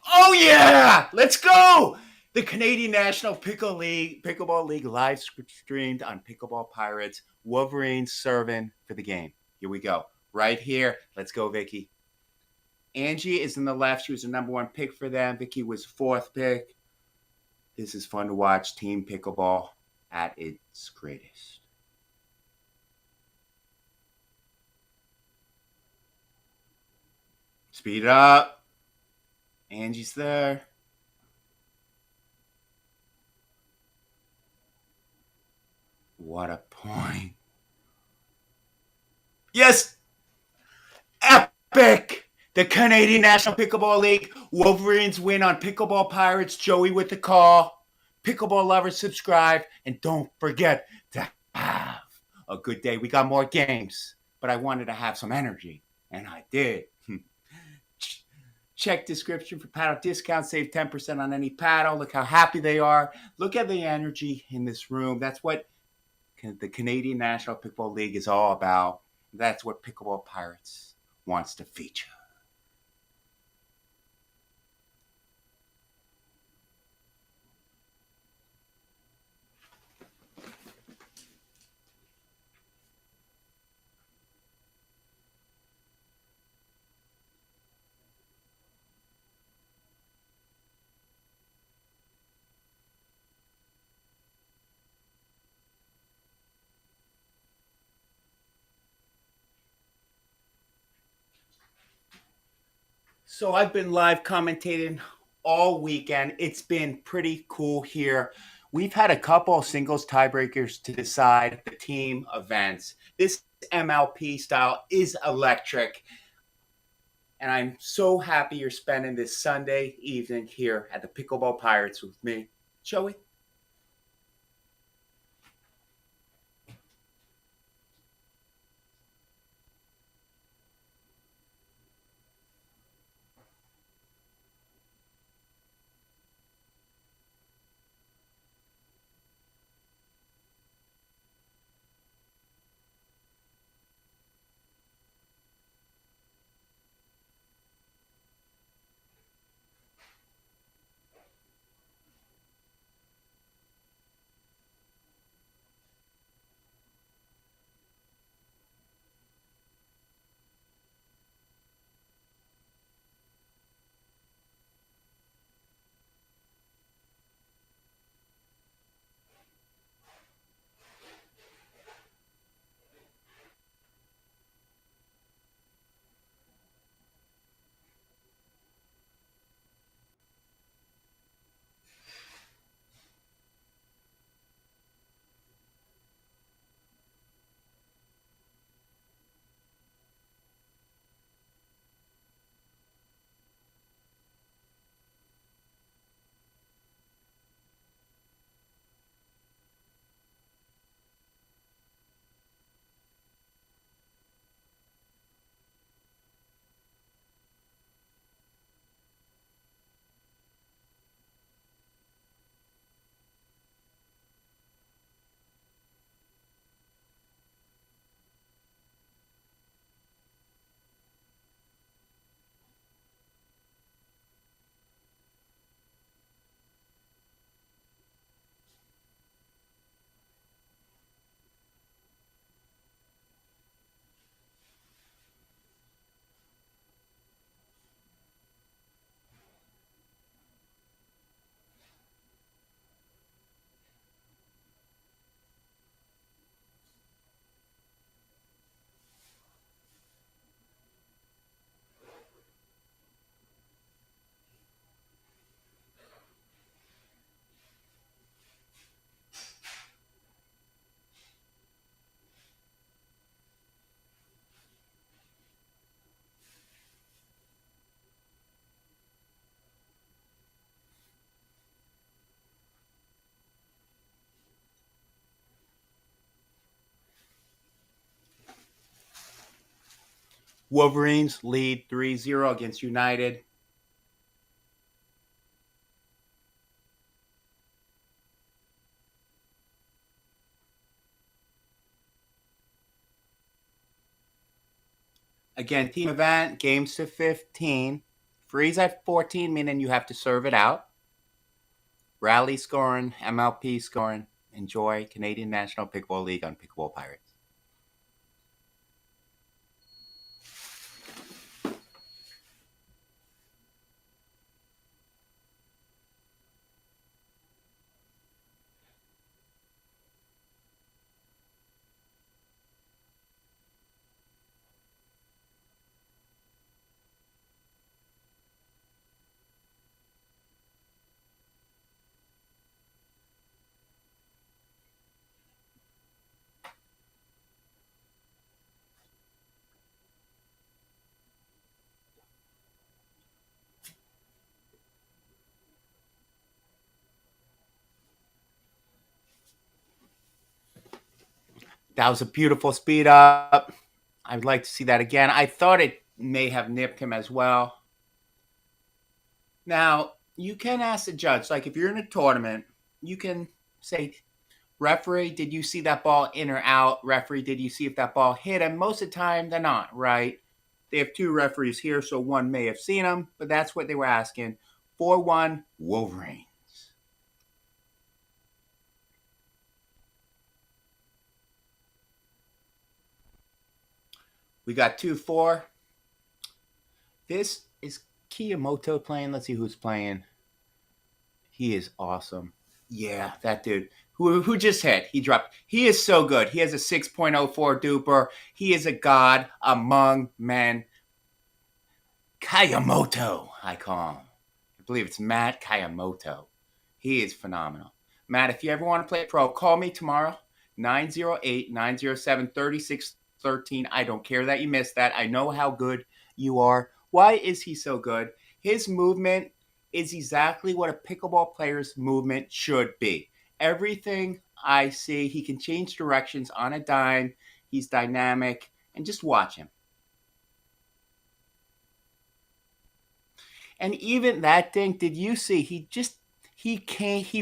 Speaker 1: Oh, yeah. Let's go. The Canadian National Pickleball League live streamed on Pickleball Pirates. Wolverines serving for the game. Here we go. Right here. Let's go, Vicky. Angie is in the left. She was the number one pick for them. Vicky was fourth pick. This is fun to watch. Team Pickleball at its greatest. Speed it up. Angie's there. What a point. Yes! Epic! The Canadian National Pickleball League. Wolverines win on Pickleball Pirates. Joey with the call. Pickleball lovers, subscribe. And don't forget to have a good day. We got more games, but I wanted to have some energy, and I did. Check description for paddle discounts. Save 10% on any paddle. Look how happy they are. Look at the energy in this room. That's what the Canadian National Pickleball League is all about. That's what Pickleball Pirates wants to feature. So I've been live commentating all weekend. It's been pretty cool here. We've had a couple of singles tiebreakers to decide the team events. This MLP style is electric. And I'm so happy you're spending this Sunday evening here at the Pickleball Pirates with me. Joey? Wolverines lead 3-0 against United. Again, team event, games to 15. Freeze at 14, meaning you have to serve it out. Rally scoring, MLP scoring. Enjoy Canadian National Pickleball League on Pickleball Pirates. That was a beautiful speed up. I would like to see that again. I thought it may have nipped him as well. Now, you can ask the judge, like if you're in a tournament, you can say, referee, did you see that ball in or out? Referee, did you see if that ball hit him? Most of the time, they're not, right? They have two referees here, so one may have seen him, but that's what they were asking. 4-1 Wolverines. We got 2-4. This is Kiyomoto playing. Let's see who's playing. He is awesome. Yeah, that dude. Who just hit? He dropped. He is so good. He has a 6.04 duper. He is a god among men. Kayamoto, I call him. I believe it's Matt Kayamoto. He is phenomenal. Matt, if you ever want to play pro, call me tomorrow. 908-907-3613. I don't care that you missed that. I know how good you are. Why is he so good? His movement is exactly what a pickleball player's movement should be. Everything I see, he can change directions on a dime. He's dynamic. And just watch him. And even that dink, did you see? He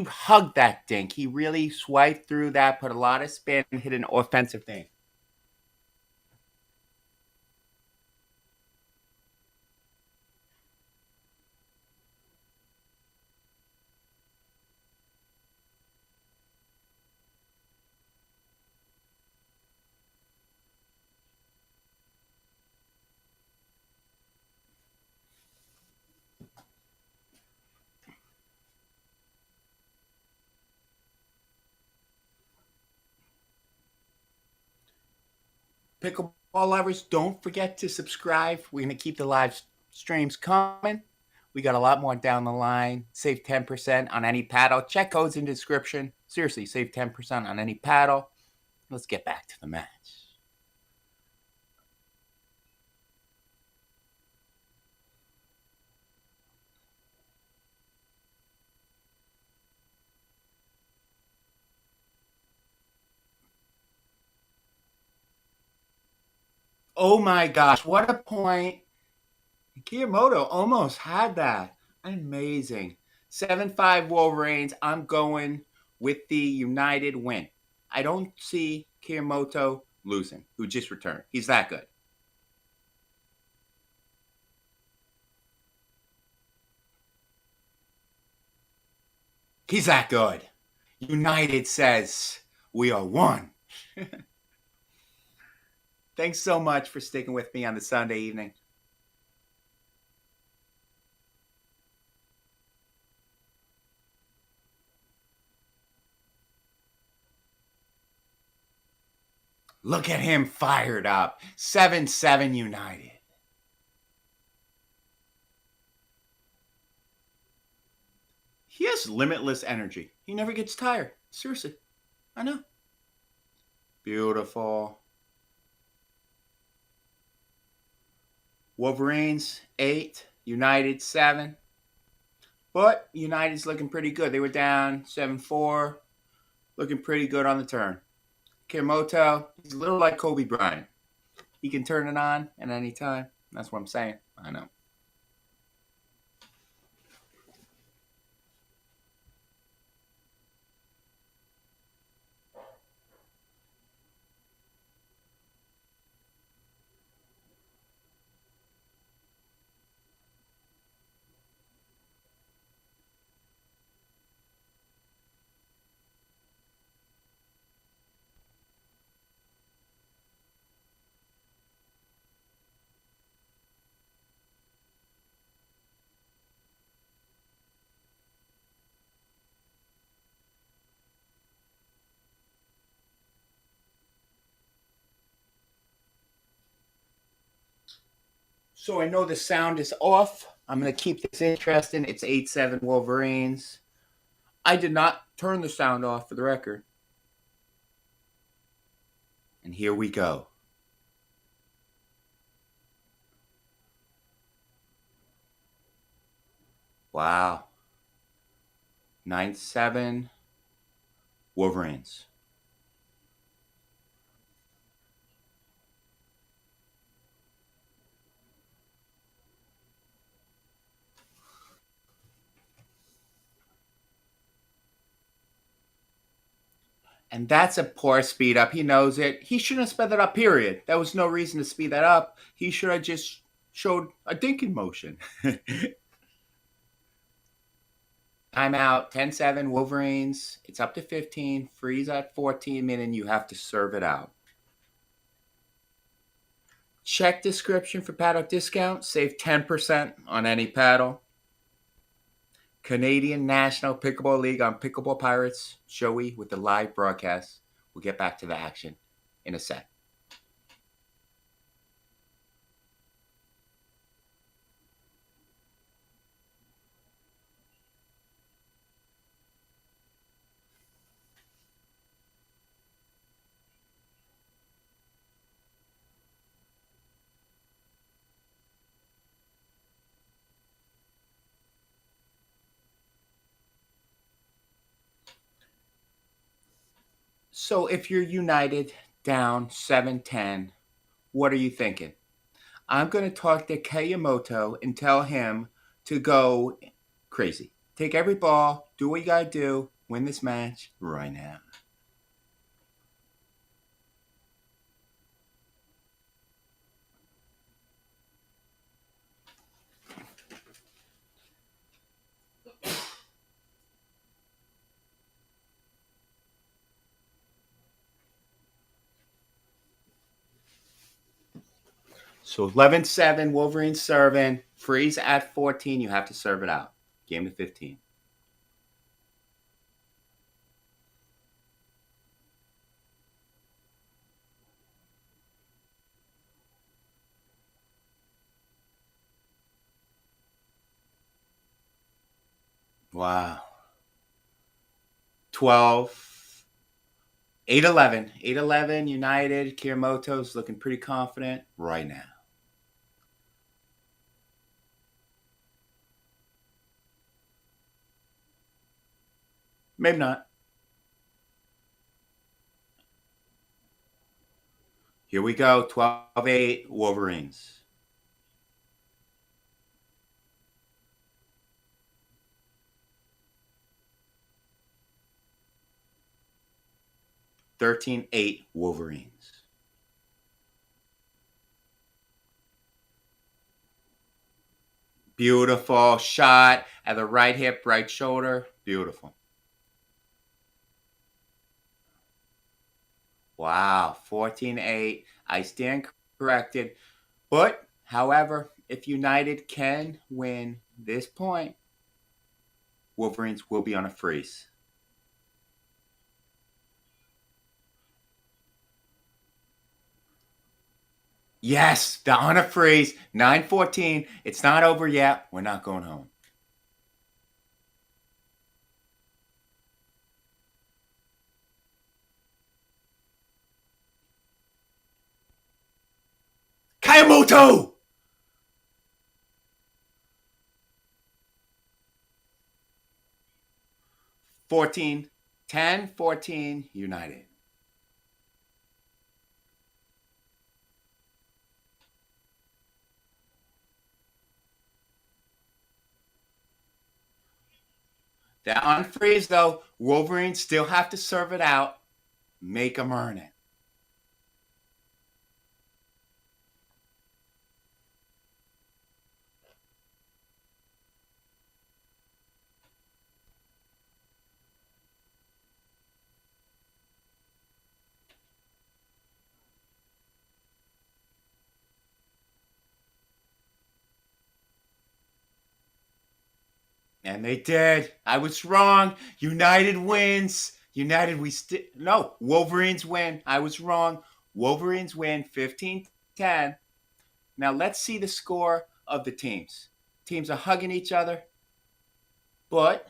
Speaker 1: hugged that dink. He really swiped through that, put a lot of spin, hit an offensive dink. Pickleball lovers, don't forget to subscribe. We're going to keep the live streams coming. We got a lot more down the line. Save 10% on any paddle. Check codes in the description. Seriously, save 10% on any paddle. Let's get back to the match. Oh my gosh, what a point. Kiyomoto almost had that. Amazing. 7-5 Wolverines. I'm going with the United win. I don't see Kiyomoto losing, who just returned. He's that good. He's that good. United says we are one. Thanks so much for sticking with me on the Sunday evening. Look at him fired up. 7-7 United. He has limitless energy. He never gets tired. Seriously. I know. Beautiful. Wolverines 8, United 7. But United's looking pretty good. They were down 7-4. Looking pretty good on the turn. Kiyomoto, he's a little like Kobe Bryant. he can turn it on at any time. That's what I'm saying. I know. So I know the sound is off. I'm going to keep this interesting. It's 8-7 Wolverines. I did not turn the sound off for the record. And here we go. Wow. 9-7 Wolverines. And that's a poor speed up. He knows it. He shouldn't have sped that up, period. There was no reason to speed that up. He should have just showed a dinking motion. Timeout, 10-7 Wolverines. It's up to 15. Freeze at 14 minutes. You have to serve it out. Check description for paddle discount. Save 10% on any paddle. Canadian National Pickleball League on Pickleball Pirates. Joey with the live broadcast. We'll get back to the action in a sec. So if you're United down 7-10, what are you thinking? I'm going to talk to Kayamoto and tell him to go crazy. Take every ball, do what you got to do, win this match right now. So 11-7, Wolverines serving. Freeze at 14. You have to serve it out. Game to 15. Wow. 12. 8-11. 8-11, United. Kiramoto's looking pretty confident right now. Maybe not. Here we go. 12-8, Wolverines. (13-8) Wolverines. Beautiful shot at the right hip, right shoulder. Beautiful. Wow. 14-8. I stand corrected. But, however, if United can win this point, Wolverines will be on a freeze. Yes, they're on a freeze. 9-14. It's not over yet. We're not going home. Kayamoto! 14, 10, 14, United. That unfreeze, though, Wolverines still have to serve it out. Make them earn it. And they did. I was wrong. United wins. United, no, Wolverines win. I was wrong. Wolverines win 15-10. Now let's see the score of the teams. Teams are hugging each other, but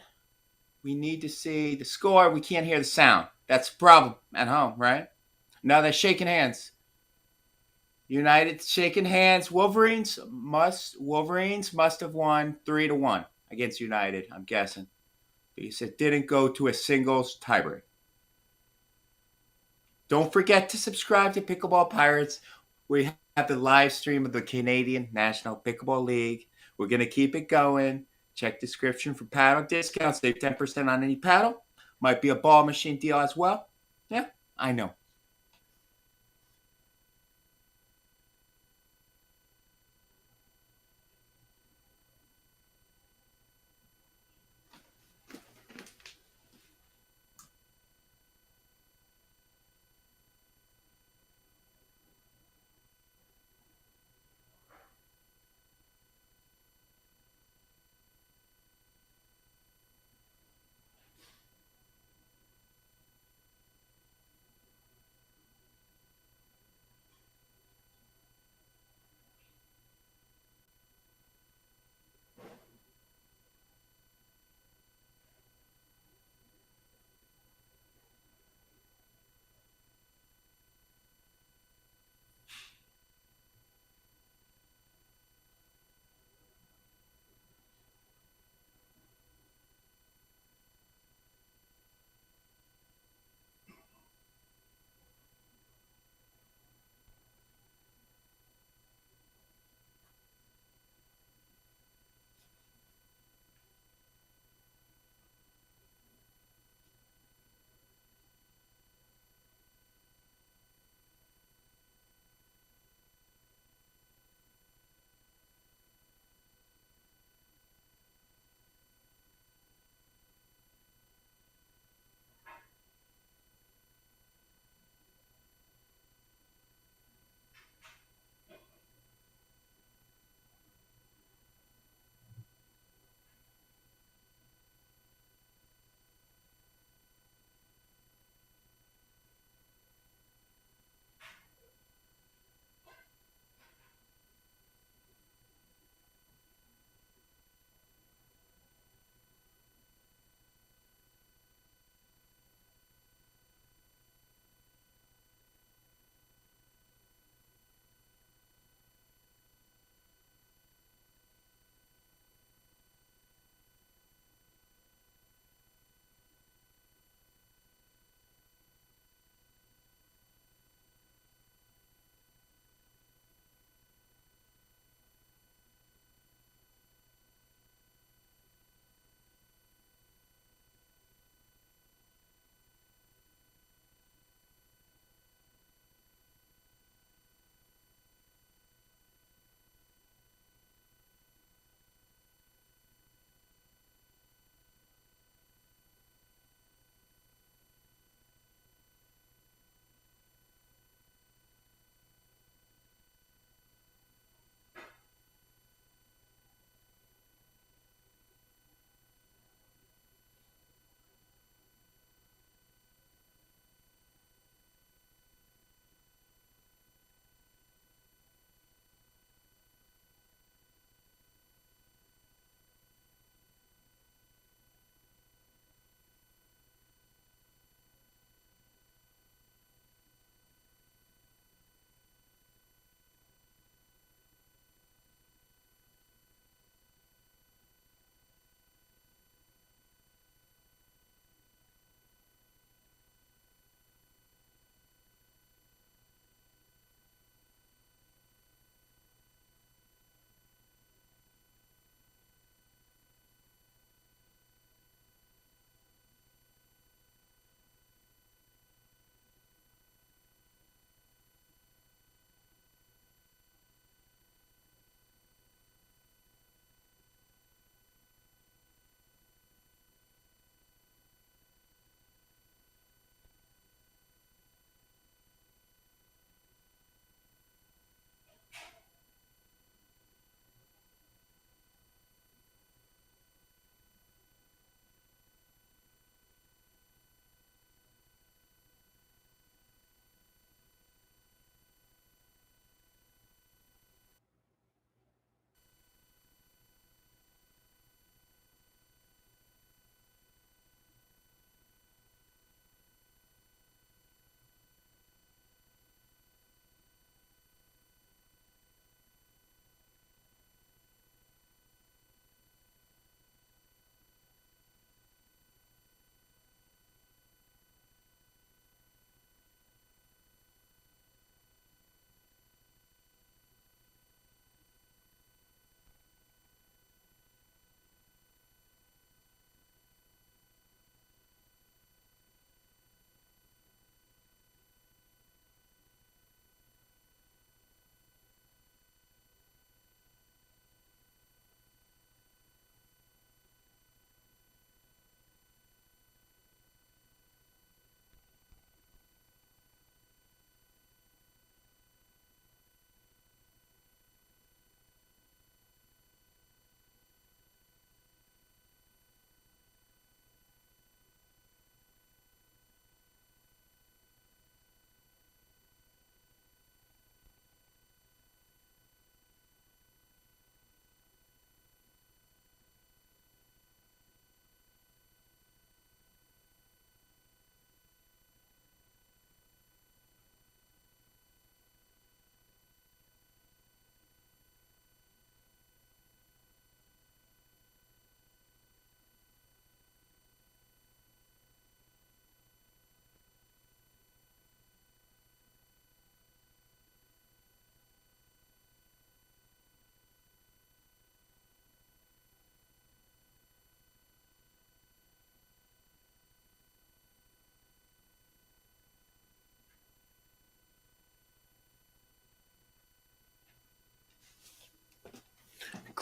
Speaker 1: we need to see the score. We can't hear the sound. That's a problem at home, right? Now they're shaking hands. United shaking hands. Wolverines must have won 3-1 against United, I'm guessing. Because it didn't go to a singles tiebreak. Don't forget to subscribe to Pickleball Pirates. We have the live stream of the Canadian National Pickleball League. We're going to keep it going. Check description for paddle discounts. Save 10% on any paddle. Might be a ball machine deal as well. Yeah, I know.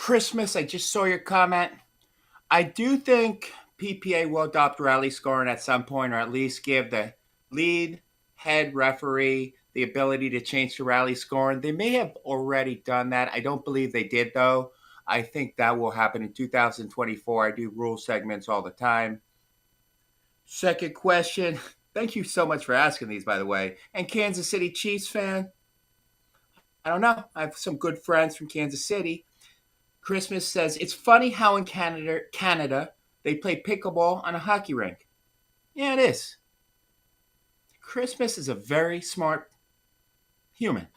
Speaker 1: Christmas, I just saw your comment. I do think PPA will adopt rally scoring at some point, or at least give the lead head referee the ability to change to rally scoring. They may have already done that. I don't believe they did, though. I think that will happen in 2024. I do rule segments all the time. Second question. Thank you so much for asking these, by the way. And Kansas City Chiefs fan? I don't know. I have some good friends from Kansas City. Christmas says it's funny how in Canada they play pickleball on a hockey rink. Yeah, it is. Christmas is a very smart human.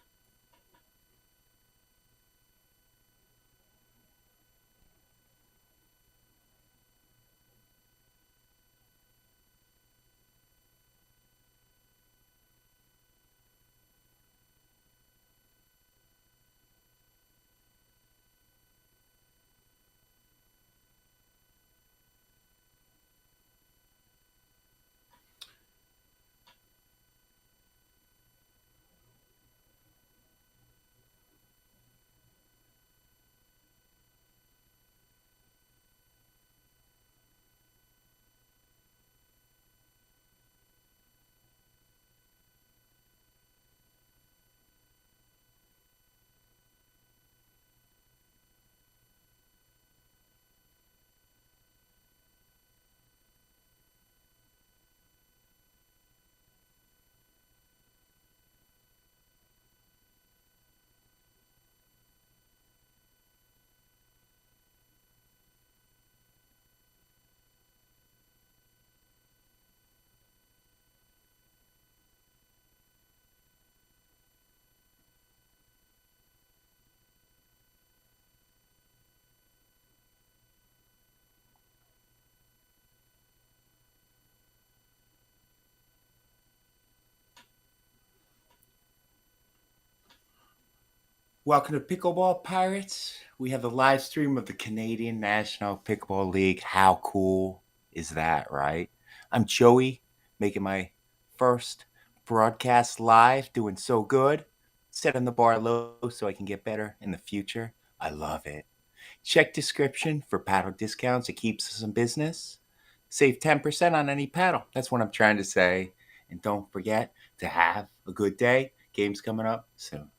Speaker 1: Welcome to Pickleball Pirates. We have the live stream of the Canadian National Pickleball League. How cool is that, right? I'm Joey, making my first broadcast live, doing so good. Setting the bar low so I can get better in the future. I love it. Check description for paddle discounts. It keeps us in business. Save 10% on any paddle. That's what I'm trying to say. And don't forget to have a good day. Game's coming up soon.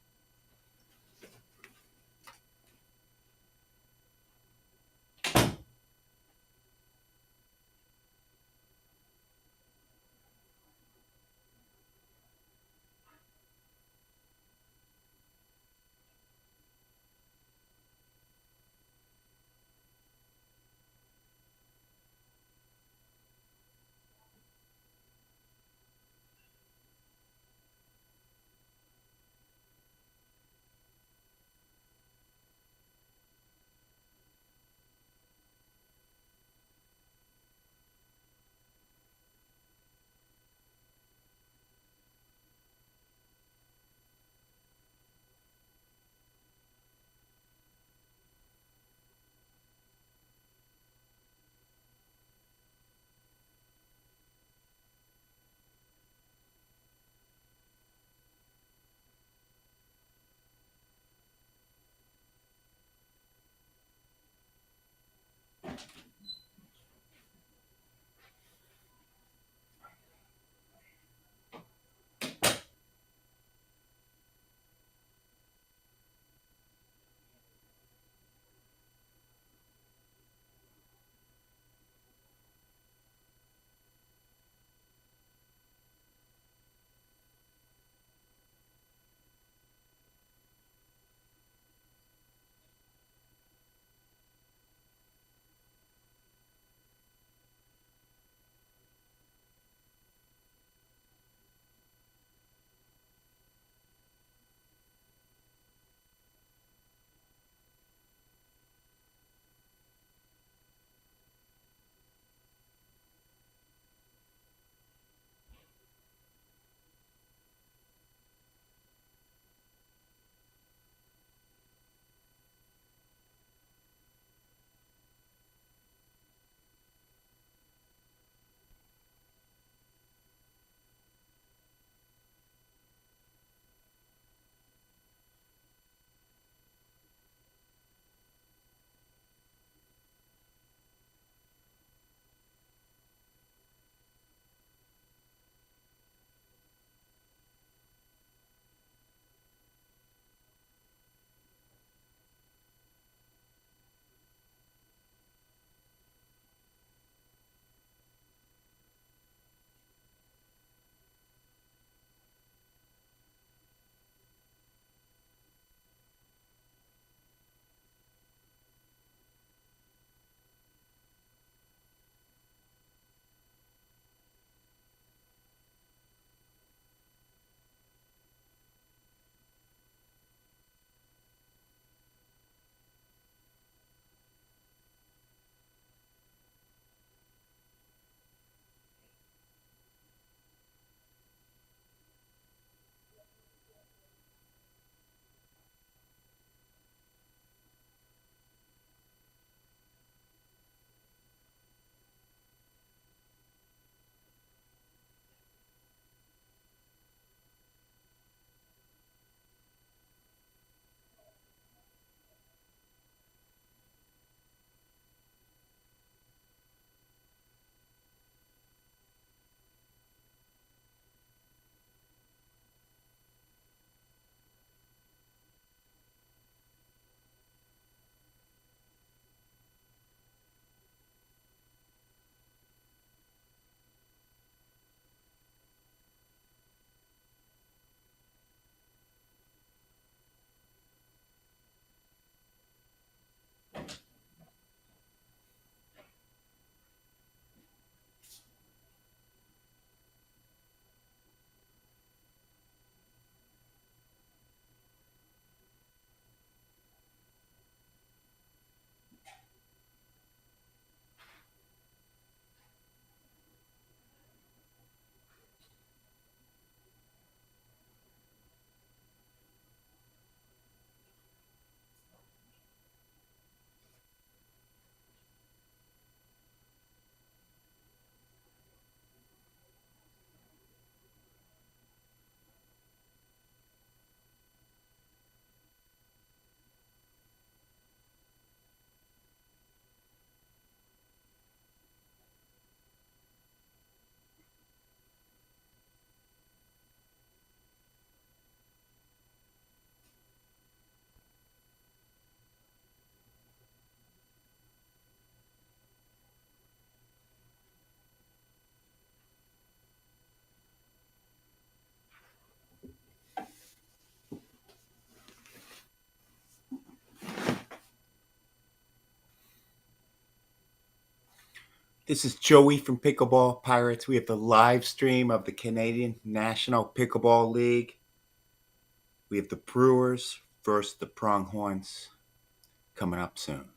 Speaker 1: This is Joey from Pickleball Pirates. We have the live stream of the Canadian National Pickleball League. We have the Brewers versus the Pronghorns coming up soon.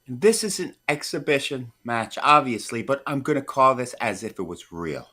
Speaker 1: This is an exhibition match, obviously, but I'm going to call this as if it was real.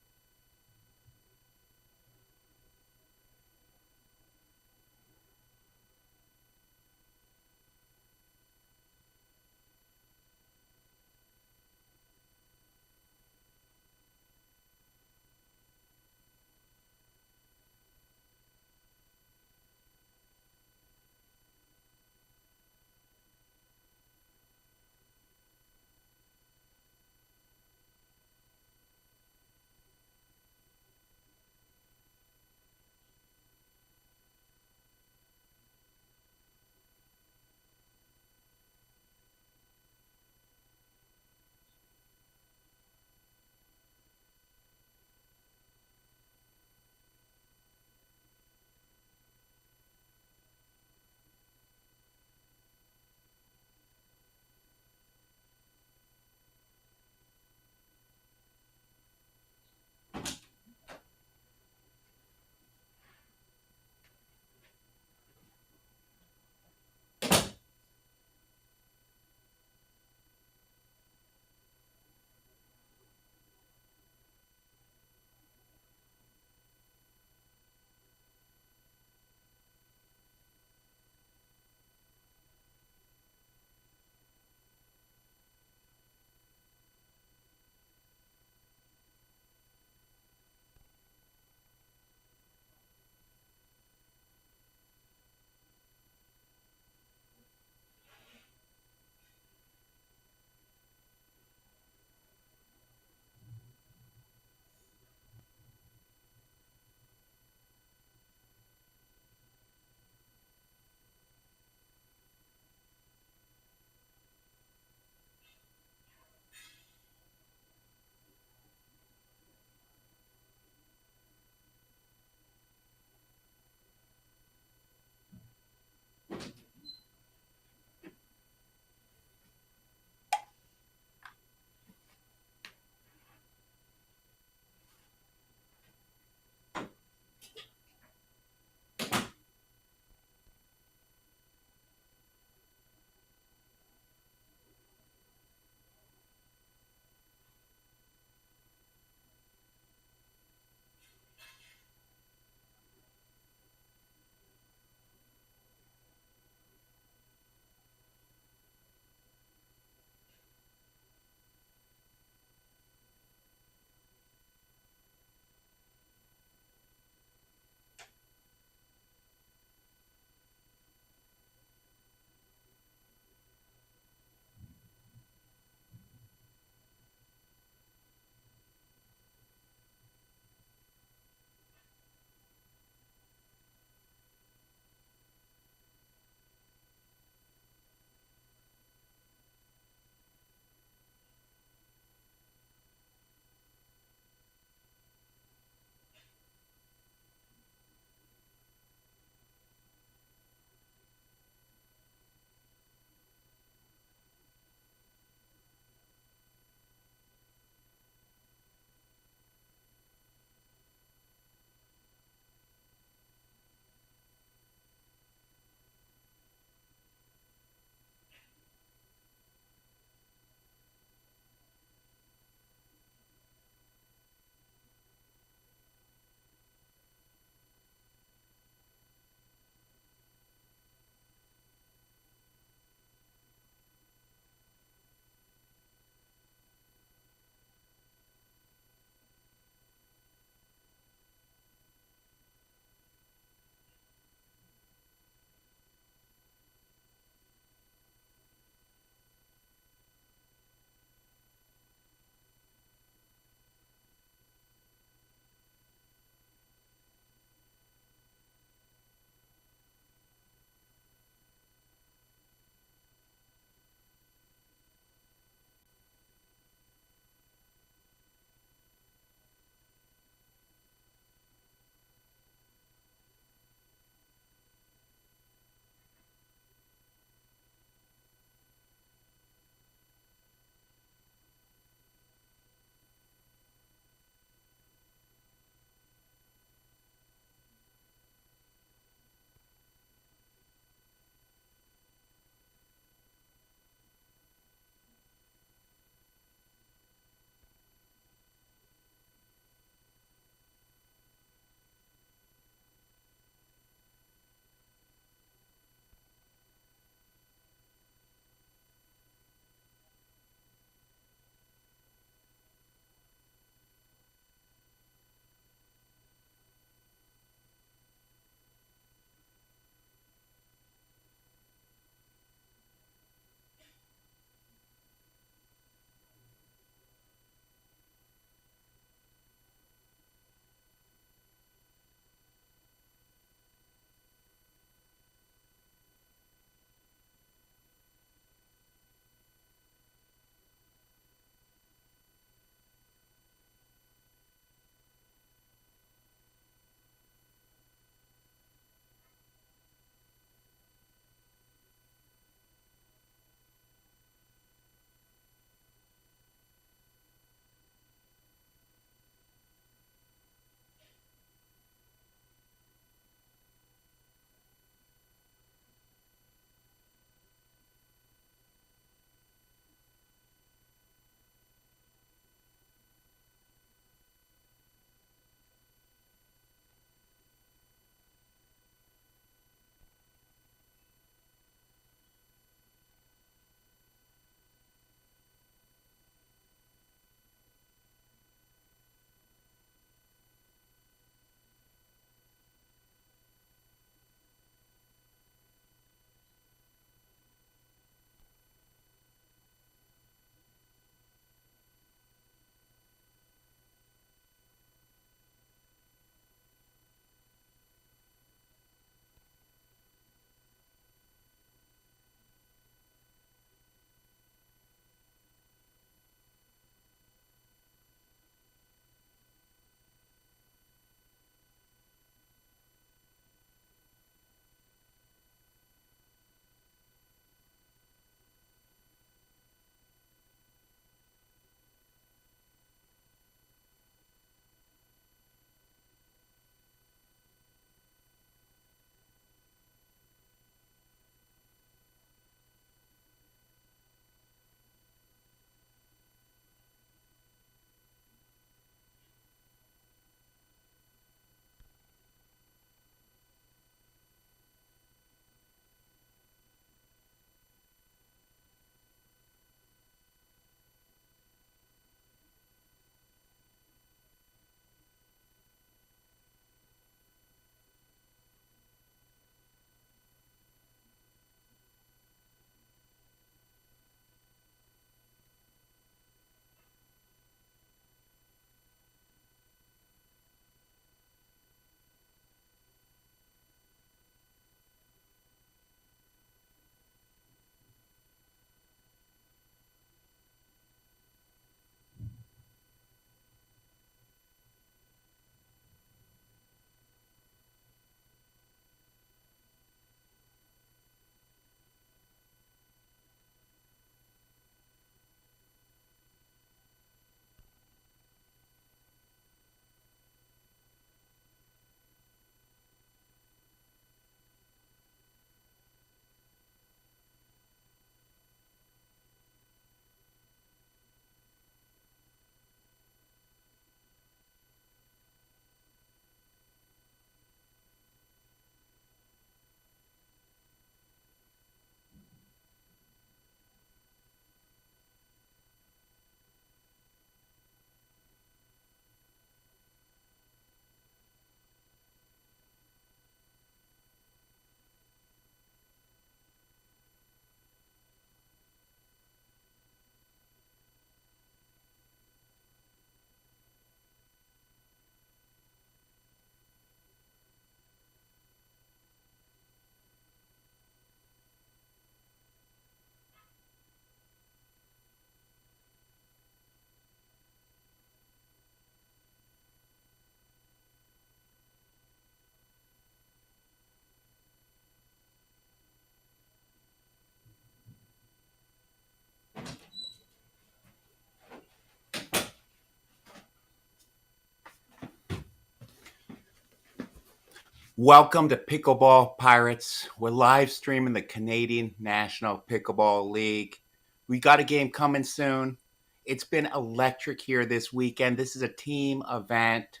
Speaker 1: Welcome to Pickleball Pirates. We're live streaming the Canadian National Pickleball League. We got a game coming soon. It's been electric here this weekend. This is a team event.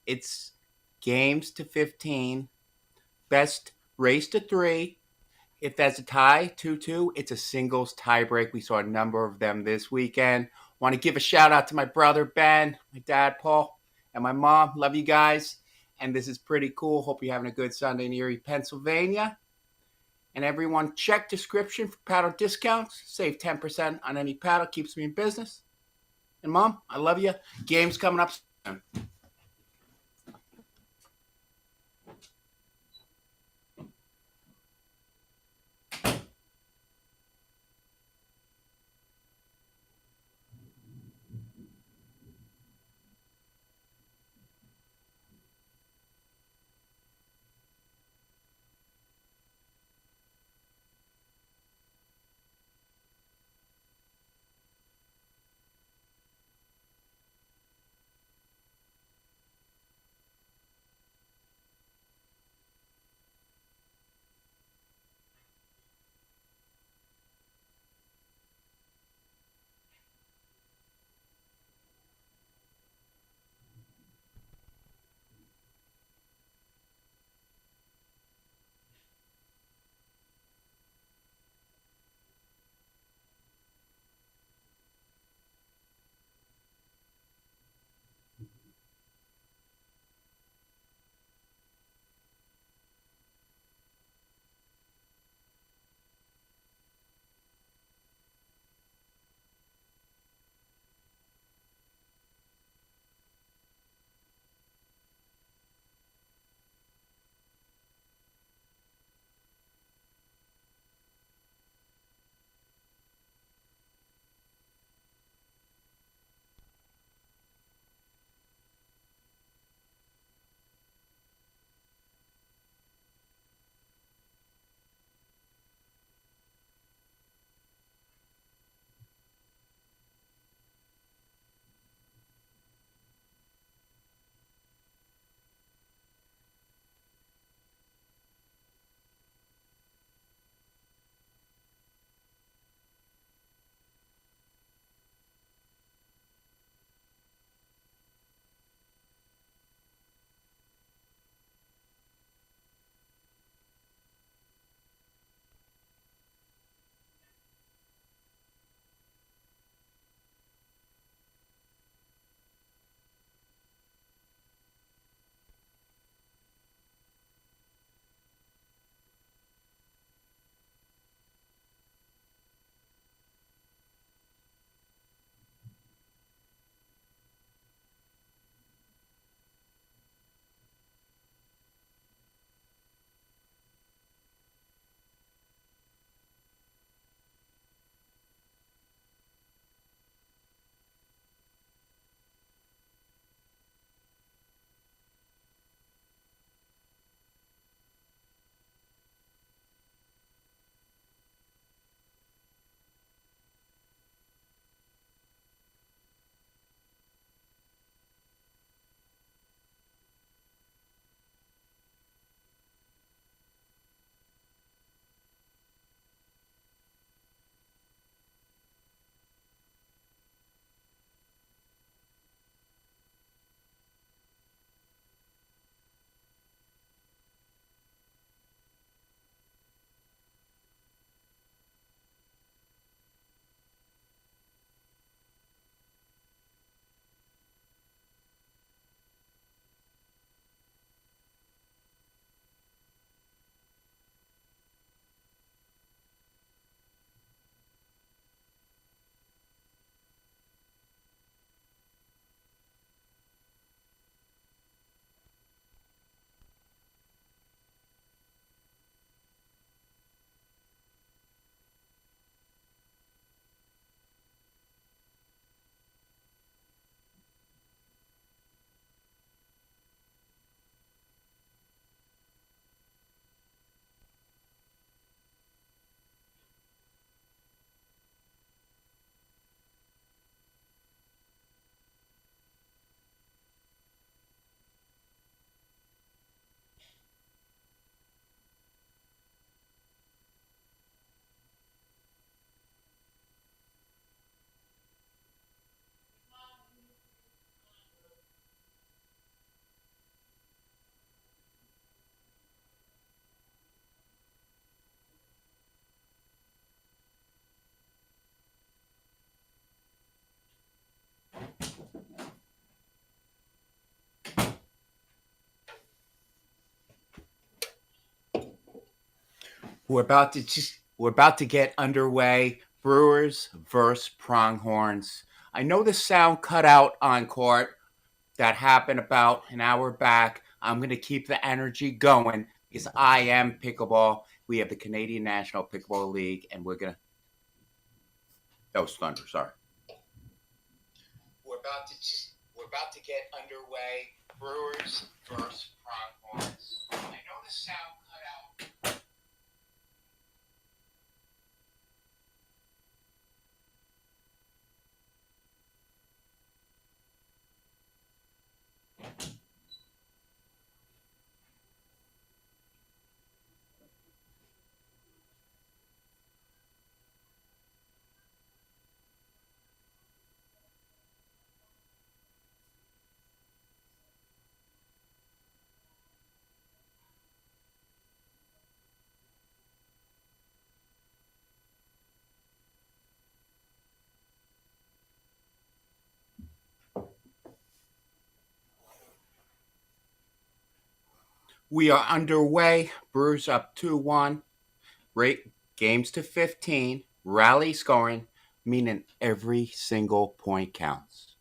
Speaker 1: It's games to 15, best race to 3. If that's a tie, 2-2, it's a singles tiebreak. We saw a number of them this weekend. Want to give a shout out to my brother Ben, my dad Paul, and my mom. Love you guys. And this is pretty cool. Hope you're having a good Sunday in Erie, Pennsylvania. And everyone, check description for paddle discounts. Save 10% on any paddle. Keeps me in business. And Mom, I love you. Game's coming up soon. We're about to get underway. Brewers versus Pronghorns. I know the sound cut out on court. That happened about an hour back. I'm going to keep the energy going because I am pickleball. We have the Canadian National Pickleball League, and we're going to. That was thunder. Sorry. We're about to get underway. Brewers versus Pronghorns. I know the sound cut out. We are underway. Brewers up 2-1. Rate games to 15. Rally scoring, meaning every single point counts.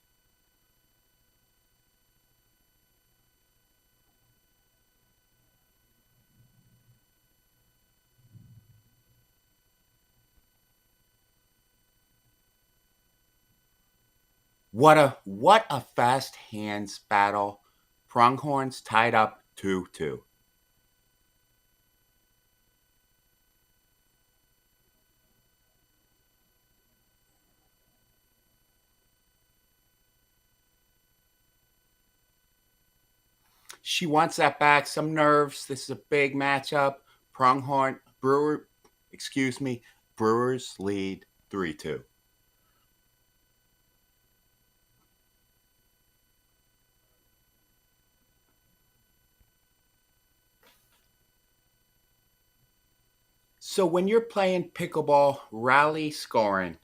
Speaker 1: What a fast hands battle. Pronghorns tied up 2-2. She wants that back. Some nerves. This is a big matchup. Brewers lead 3-2. So when you're playing pickleball, rally scoring,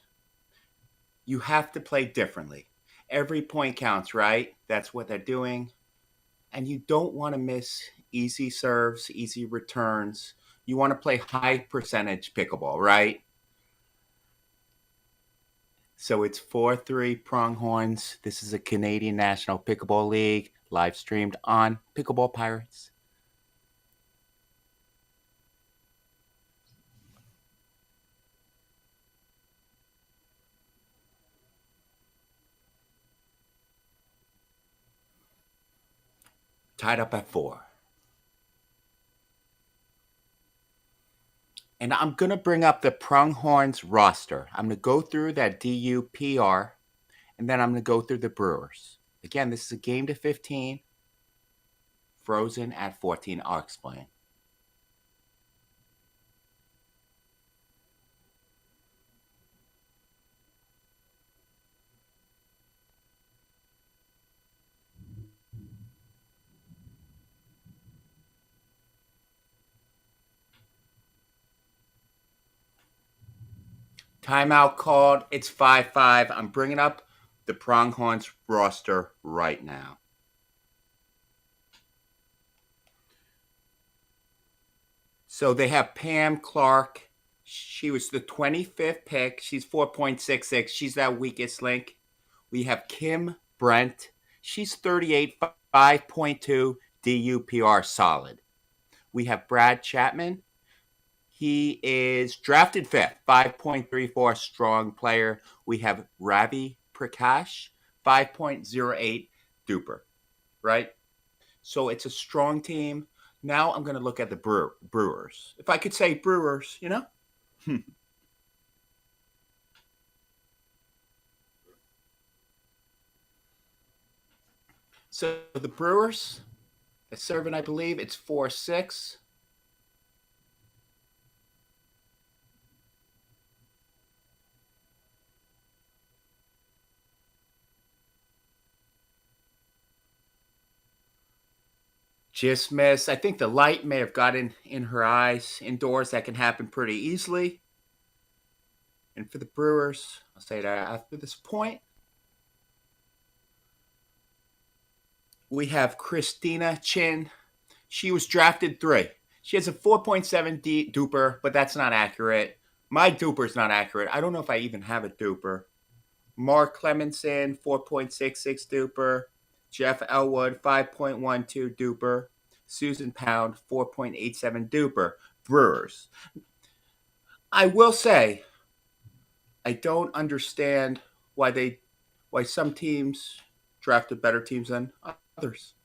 Speaker 1: you have to play differently. Every point counts, right? That's what they're doing. And you don't want to miss easy serves, easy returns. You want to play high percentage pickleball, right? So it's 4-3 Pronghorns. This is a Canadian National Pickleball League, live streamed on Pickleball Pirates. Tied up at 4. And I'm going to bring up the Pronghorns roster. I'm going to go through that DUPR, and then I'm going to go through the Brewers. Again, this is a game to 15, frozen at 14. I'll explain. Timeout called. It's 5-5. I'm bringing up the Pronghorns roster right now. So they have Pam Clark. She was the 25th pick. She's 4.66. She's that weakest link. We have Kim Brent. She's 38, 5.2 DUPR solid. We have Brad Chapman. He is drafted 5th, 5.34 strong player. We have Ravi Prakash, 5.08 duper, right? So it's a strong team. Now I'm going to look at the Brewers. If I could say Brewers, you know? So the Brewers, they're serving, I believe, it's 4-6. Just miss. I think the light may have gotten in her eyes. Indoors, that can happen pretty easily. And for the Brewers, I'll say that after this point, we have Christina Chin. She was drafted 3. She has a 4.7 duper, but that's not accurate. My duper is not accurate. I don't know if I even have a duper. Mark Clemenson, 4.66 duper. Jeff Elwood, 5.12 duper. Susan Pound, 4.87 duper. Brewers. I will say, I don't understand why some teams drafted better teams than others.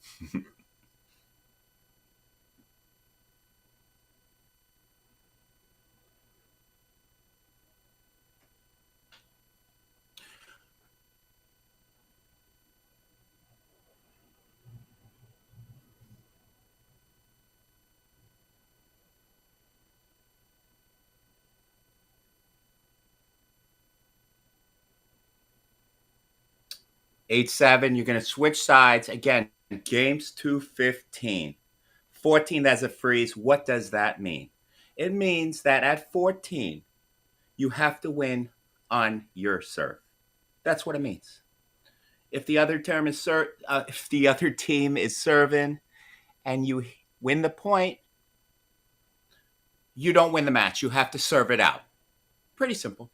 Speaker 1: 8-7, you're going to switch sides. Again, games to 15. 14, that's a freeze. What does that mean? It means that at 14, you have to win on your serve. That's what it means. If the other if the other team is serving and you win the point, you don't win the match. You have to serve it out. Pretty simple.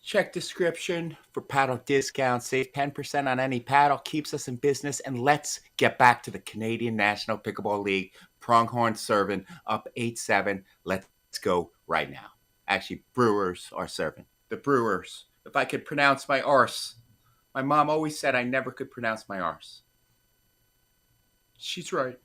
Speaker 1: Check description for paddle discount. Save 10% on any paddle. Keeps us in business. And let's get back to the Canadian National Pickleball League. Pronghorns serving up 8-7. Let's go right now. Actually, Brewers are serving. The Brewers. If I could pronounce my arse. My mom always said I never could pronounce my arse. She's right.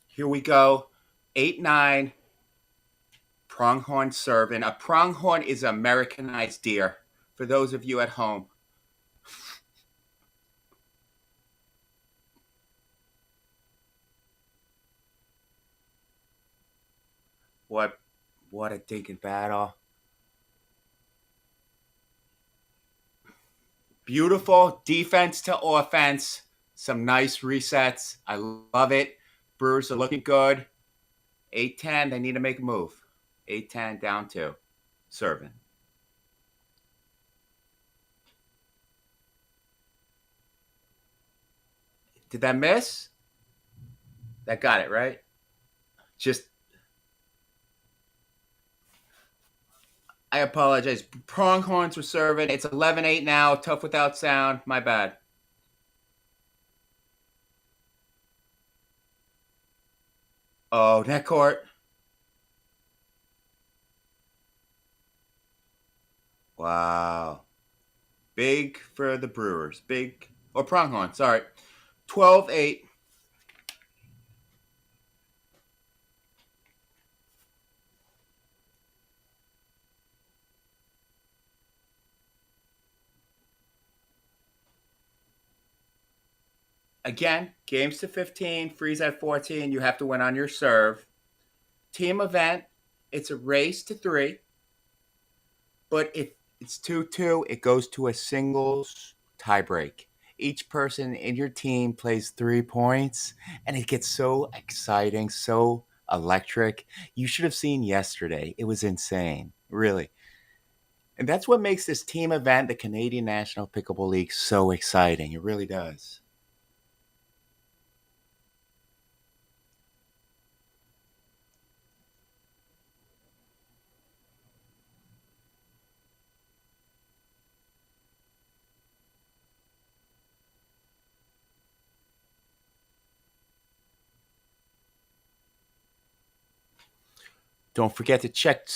Speaker 1: Here we go. 8-9. Pronghorn serving. A pronghorn is Americanized deer. For those of you at home. What a digging battle. Beautiful defense to offense. Some nice resets. I love it. Brewers are looking good. 8-10. They need to make a move. 8-10 down 2. Serving. Did that miss? That got it, right? Just I apologize. Pronghorns were serving. It's 11-8 now. Tough without sound. My bad. Oh, net court. Wow. Big for the Brewers. Big. Or Pronghorn. Sorry. 12-8. Again, games to 15, freeze at 14. You have to win on your serve. Team event, it's a race to 3. But if it's 2-2, it goes to a singles tiebreak. Each person in your team plays 3 points, and it gets so exciting, so electric. You should have seen yesterday. It was insane, really. And that's what makes this team event, the Canadian National Pickleball League, so exciting. It really does. Don't forget to check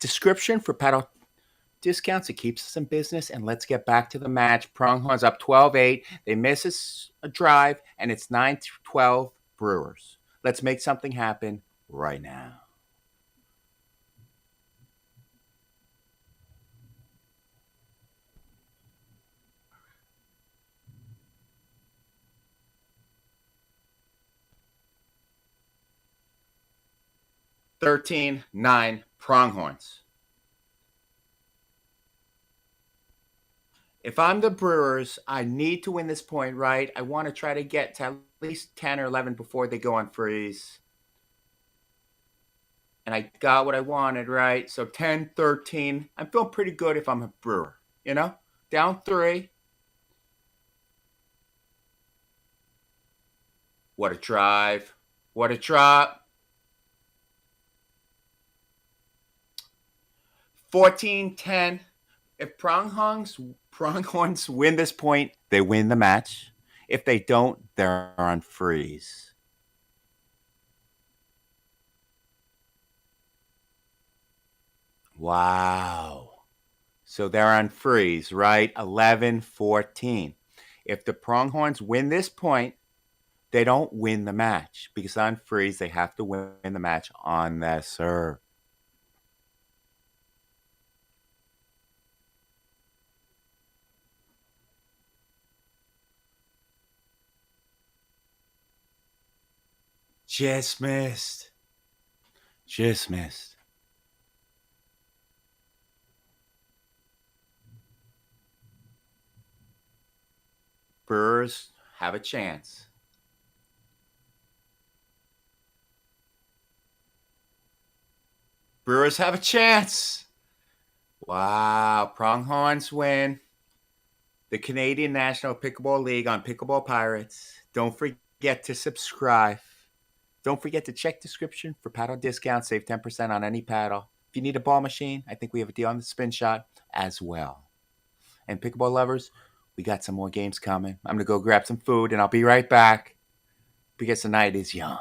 Speaker 1: description for paddle discounts. It keeps us in business. And let's get back to the match. Pronghorns up 12-8. They miss a drive, and it's 9-12 Brewers. Let's make something happen right now. (13-9) Pronghorns. If I'm the Brewers, I need to win this point, right? I want to try to get to at least 10 or 11 before they go on freeze. And I got what I wanted, right? So 10-13. I'm feeling pretty good if I'm a Brewer, you know? Down 3. What a drive. What a drop. 14-10. If Pronghorns win this point, they win the match. If they don't, they're on freeze. Wow. So they're on freeze, right? 11-14. If the Pronghorns win this point, they don't win the match because on freeze, they have to win the match on their serve. Just missed. Just missed. Brewers have a chance. Brewers have a chance. Wow. Pronghorns win the Canadian National Pickleball League on Pickleball Pirates. Don't forget to subscribe. Don't forget to check description for paddle discount. Save 10% on any paddle. If you need a ball machine, I think we have a deal on the spin shot as well. And pickleball lovers, we got some more games coming. I'm going to go grab some food and I'll be right back because the night is young.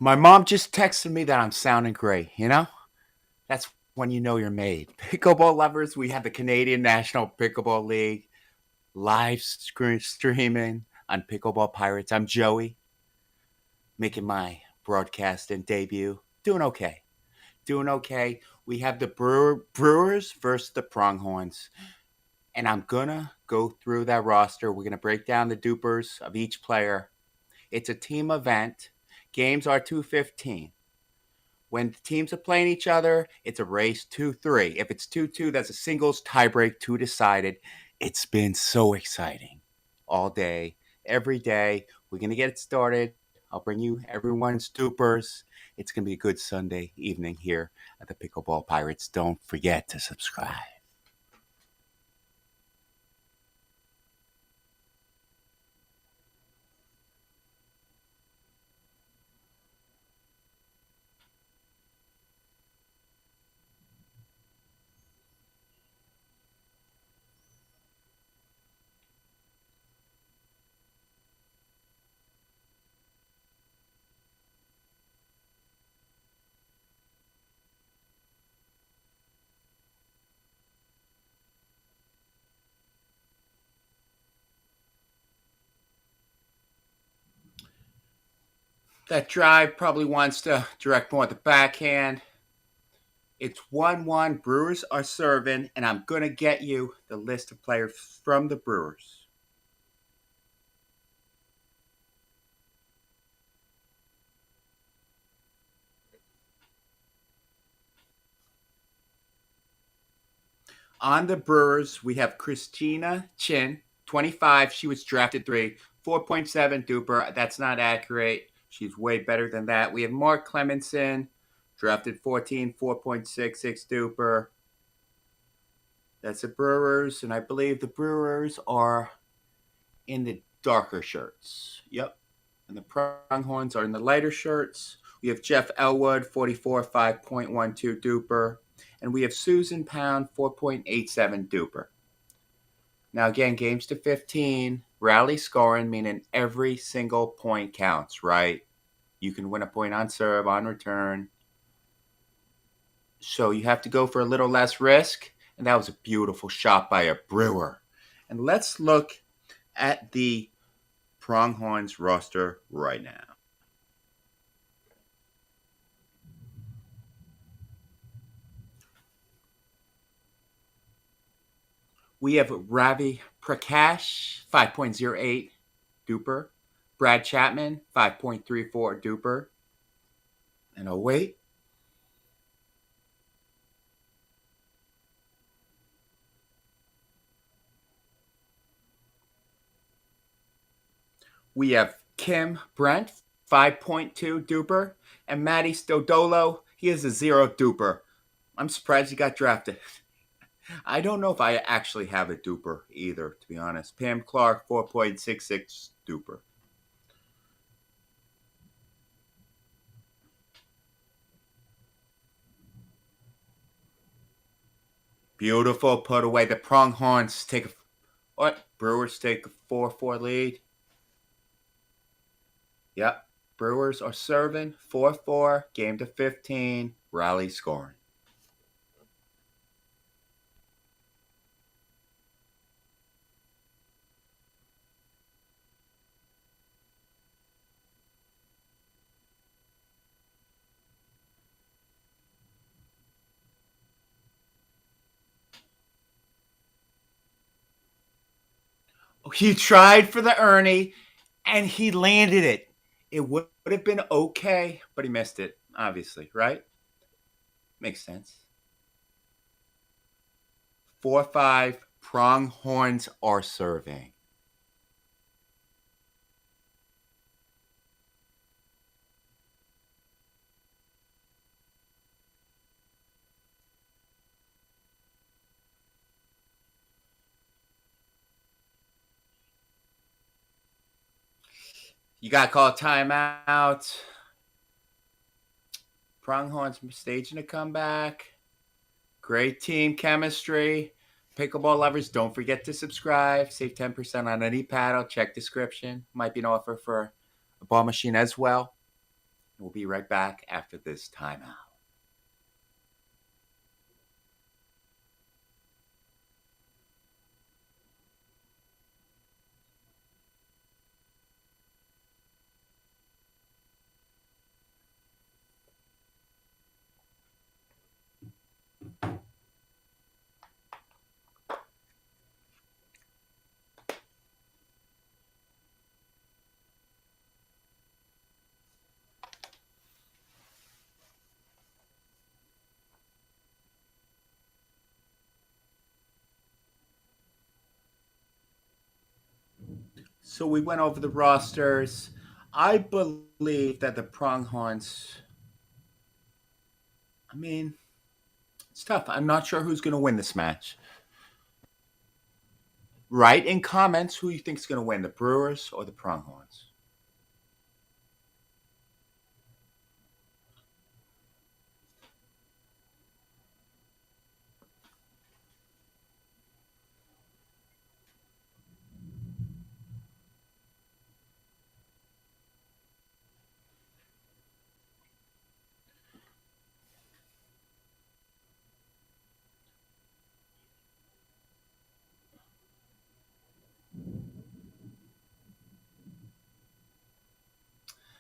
Speaker 1: My mom just texted me that I'm sounding great, you know? That's when you know you're made. Pickleball lovers, we have the Canadian National Pickleball League live streaming on Pickleball Pirates. I'm Joey, making my broadcasting debut. Doing okay. Doing okay. We have the Brewers versus the Pronghorns. And I'm going to go through that roster. We're going to break down the dupers of each player. It's a team event. Games are 2:15. When the teams are playing each other, it's a race 2-3. If it's 2-2, that's a singles tiebreak, 2 decided. It's been so exciting all day, every day. We're going to get it started. I'll bring you everyone's dupers. It's going to be a good Sunday evening here at the Pickleball Pirates. Don't forget to subscribe. That drive probably wants to direct more at the backhand. It's 1-1. Brewers are serving, and I'm going to get you the list of players from the Brewers. On the Brewers, we have Christina Chin, 25. She was drafted 3, 4.7 duper. That's not accurate. She's way better than that. We have Mark Clemenson, drafted 14, 4.66 duper. That's the Brewers, and I believe the Brewers are in the darker shirts. Yep. And the Pronghorns are in the lighter shirts. We have Jeff Elwood, 44, 5.12 duper. And we have Susan Pound, 4.87 duper. Now, again, games to 15, rally scoring, meaning every single point counts, right? You can win a point on serve, on return. So you have to go for a little less risk. And that was a beautiful shot by a Brewer. And let's look at the Pronghorns roster right now. We have Ravi Prakash, 5.08 duper. Brad Chapman, 5.34 duper. And oh, wait. We have Kim Brent, 5.2 duper. And Matty Stodolo, he is a 0 duper. I'm surprised he got drafted. I don't know if I actually have a duper either, to be honest. Pam Clark, 4.66 duper. Beautiful put away. The Pronghorns take Brewers take a 4-4 lead. Yep. Brewers are serving 4-4, game to 15, rally scoring. He tried for the Ernie, and he landed it. It would have been okay, but he missed it, obviously, right? Makes sense. 4-5, Pronghorns are serving. You got to call a timeout. Pronghorns staging a comeback. Great team chemistry. Pickleball lovers, don't forget to subscribe. Save 10% on any paddle. Check description. Might be an offer for a ball machine as well. We'll be right back after this timeout. So we went over the rosters. I believe that the Pronghorns I mean, it's tough. I'm not sure who's going to win this match. Write in comments who you think is going to win, the Brewers or the Pronghorns.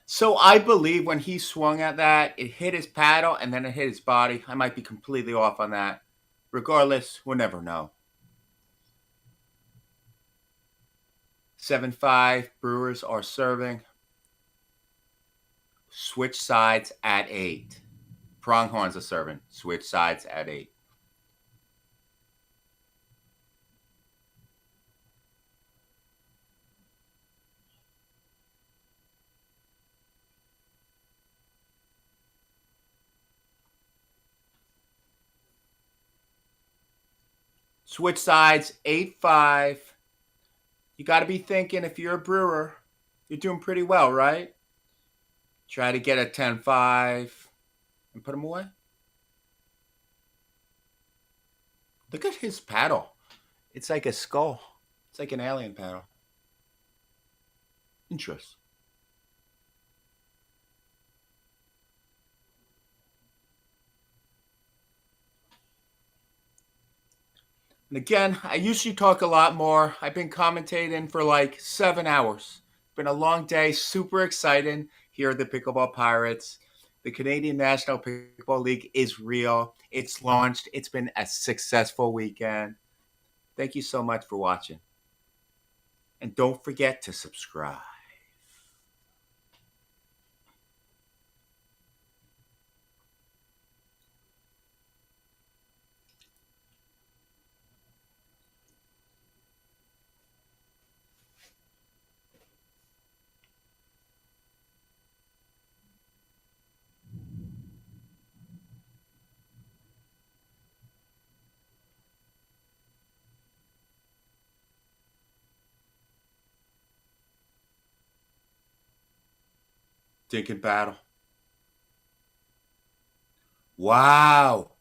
Speaker 1: So I believe when he swung at that, it hit his paddle and then it hit his body. I might be completely off on that. Regardless, we'll never know. 7-5, Brewers are serving. Switch sides at 8. Pronghorns are serving. Switch sides at 8. Switch sides 8-5. You got to be thinking if you're a Brewer, you're doing pretty well, right? Try to get a 10-5 and put them away. Look at his paddle. It's like a skull. It's like an alien paddle. Interesting. And again, I usually talk a lot more. I've been commentating for like 7 hours. It's been a long day, super exciting here at the Pickleball Pirates. The Canadian National Pickleball League is real. It's launched. It's been a successful weekend. Thank you so much for watching. And don't forget to subscribe. Thinking battle. Wow.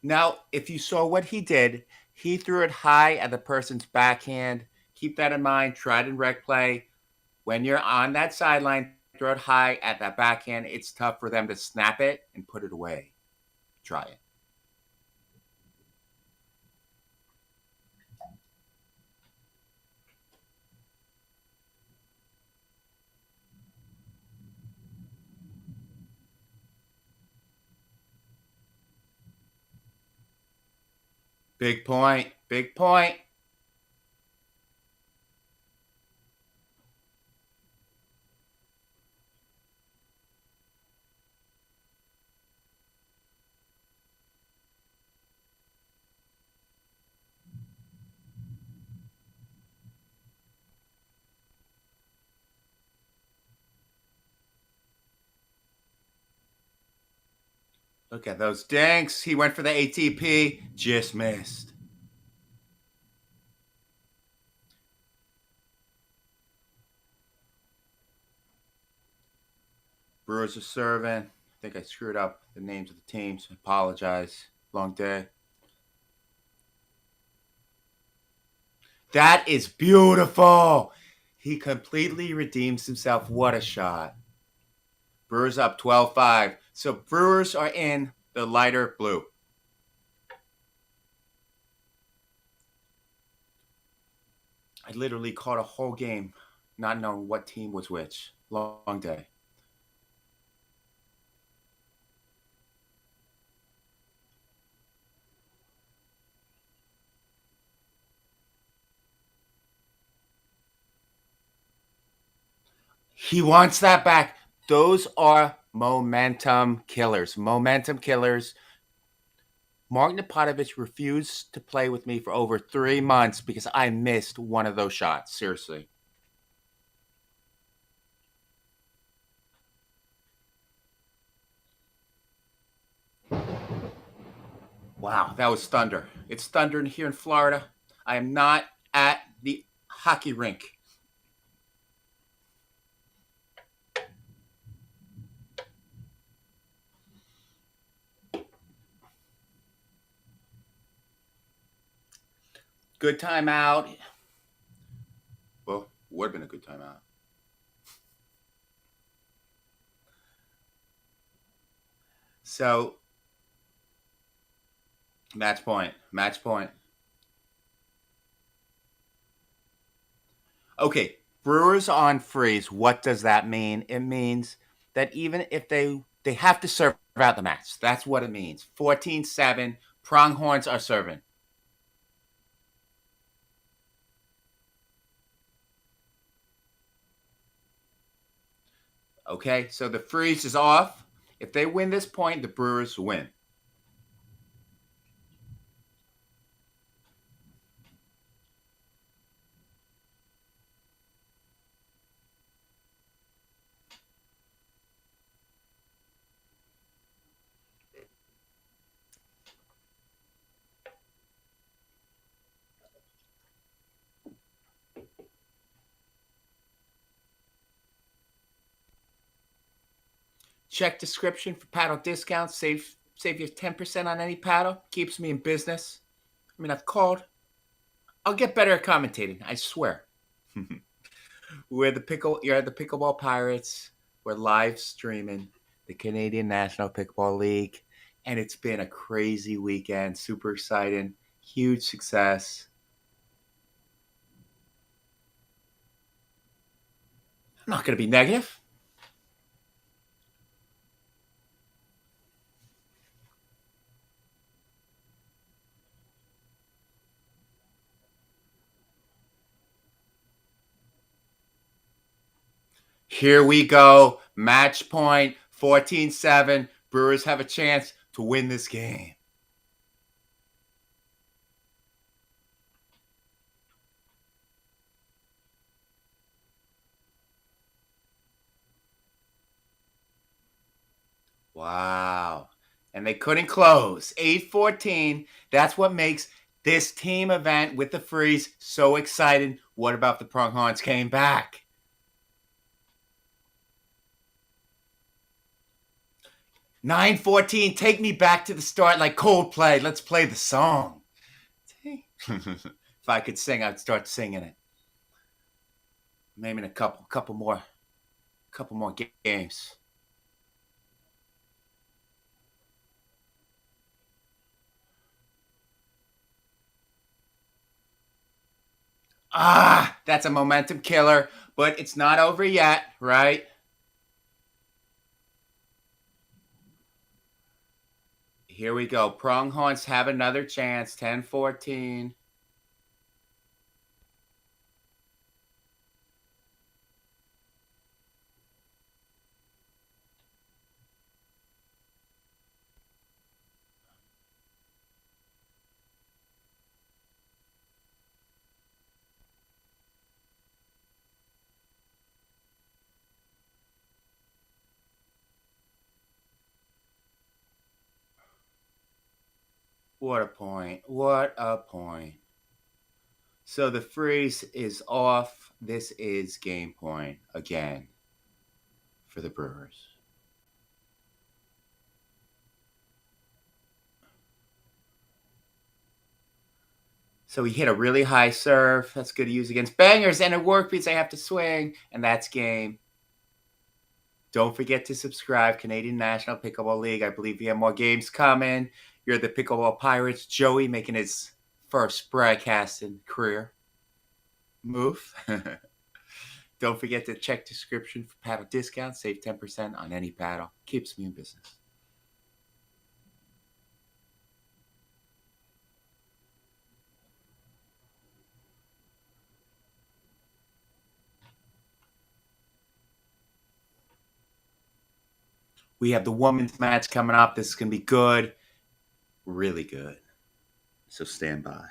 Speaker 1: Now, if you saw what he did, he threw it high at the person's backhand. Keep that in mind. Try it in rec play. When you're on that sideline, throw it high at that backhand. It's tough for them to snap it and put it away. Try it. Big point. Big point. Look at those dinks. He went for the ATP. Just missed. Brewers are serving. I think I screwed up the names of the teams. I apologize. Long day. That is beautiful. He completely redeems himself. What a shot. Brewers up 12-5. So Brewers are in the lighter blue. I literally caught a whole game not knowing what team was which. Long day. He wants that back. Those are momentum killers. Momentum killers. Mark Napotovich refused to play with me for over 3 months because I missed one of those shots. Seriously. Wow, that was thunder. It's thunder here in Florida. I am not at the hockey rink. Good timeout. Well, would have been a good timeout. So, match point. Match point. Okay, Brewers on freeze. What does that mean? It means that even if they have to serve out the match. That's what it means. 14-7. Pronghorns are serving. Okay, so the freeze is off. If they win this point, the Brewers win. Check description for paddle discounts. Save you 10% on any paddle. Keeps me in business. I mean, I've called. I'll get better at commentating. I swear. You're the Pickleball Pirates. We're live streaming the Canadian National Pickleball League, and it's been a crazy weekend. Super exciting, huge success. I'm not going to be negative. Here we go. Match point 14-7. Brewers have a chance to win this game. Wow. And they couldn't close. 8-14. That's what makes this team event with the freeze so exciting. What about the Pronghorns came back? 9-14. Take me back to the start like Coldplay. Let's play the song. If I could sing, I'd start singing it. Maybe in a couple more games. That's a momentum killer, but it's not over yet, right? Here we go. Pronghorns have another chance. 10-14. What a point. What a point. So the freeze is off. This is game point again for the Brewers. So he hit a really high serve. That's good to use against bangers. And it worked because I have to swing. And that's game. Don't forget to subscribe. Canadian National Pickleball League. I believe we have more games coming. You're the Pickleball Pirates. Joey making his first broadcasting career move. Don't forget to check description for paddle discounts. Save 10% on any paddle. Keeps me in business. We have the women's match coming up. This is going to be good. Really good. So stand by.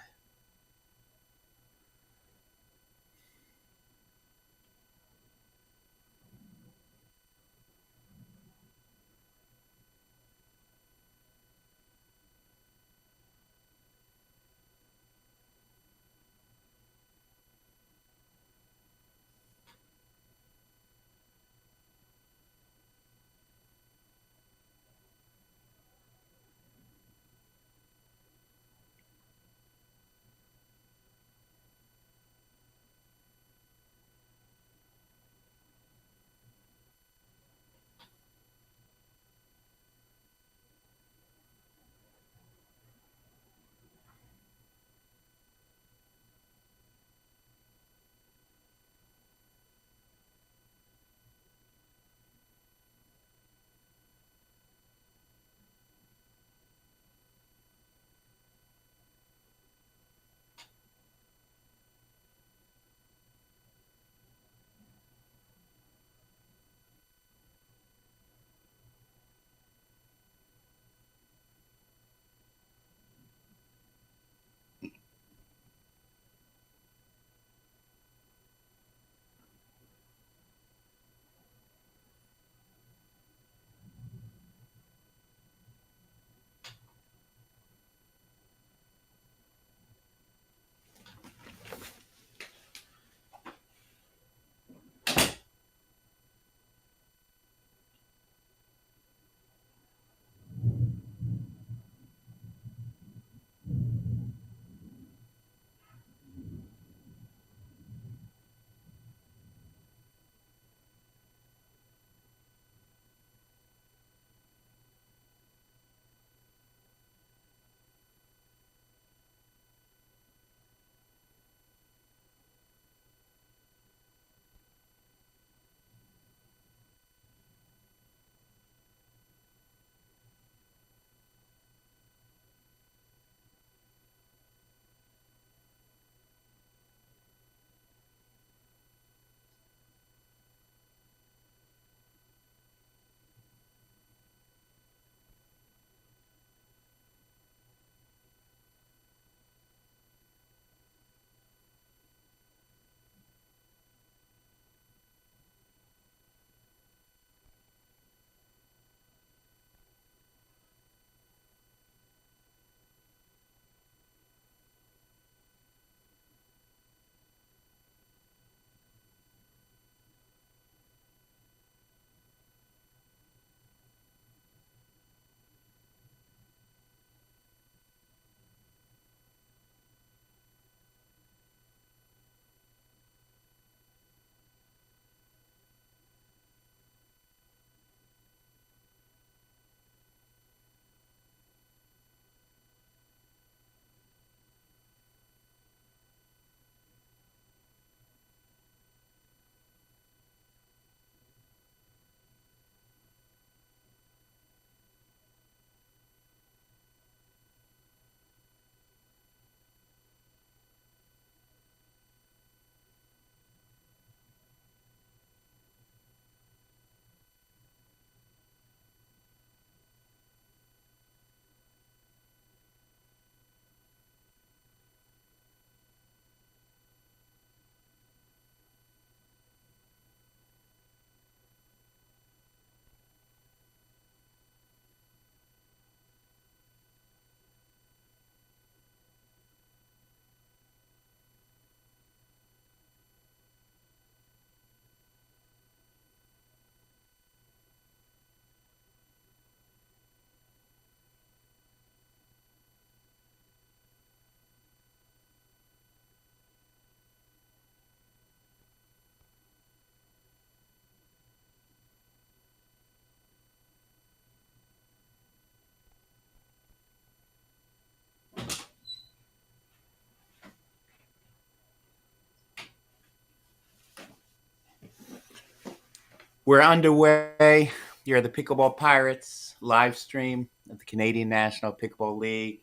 Speaker 1: We're underway. You're the Pickleball Pirates live stream of the Canadian National Pickleball League.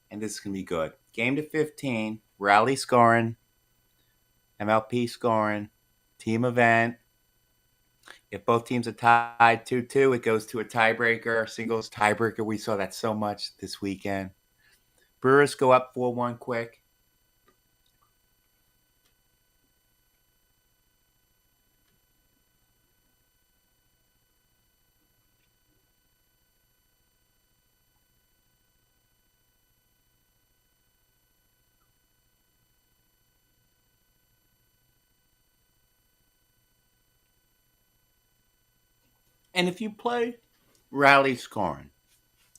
Speaker 1: And this is going to be good. Game to 15, rally scoring, MLP scoring, team event. If both teams are tied 2-2, it goes to a tiebreaker, singles tiebreaker. We saw that so much this weekend. Brewers go up 4-1 quick. And if you play rally scoring,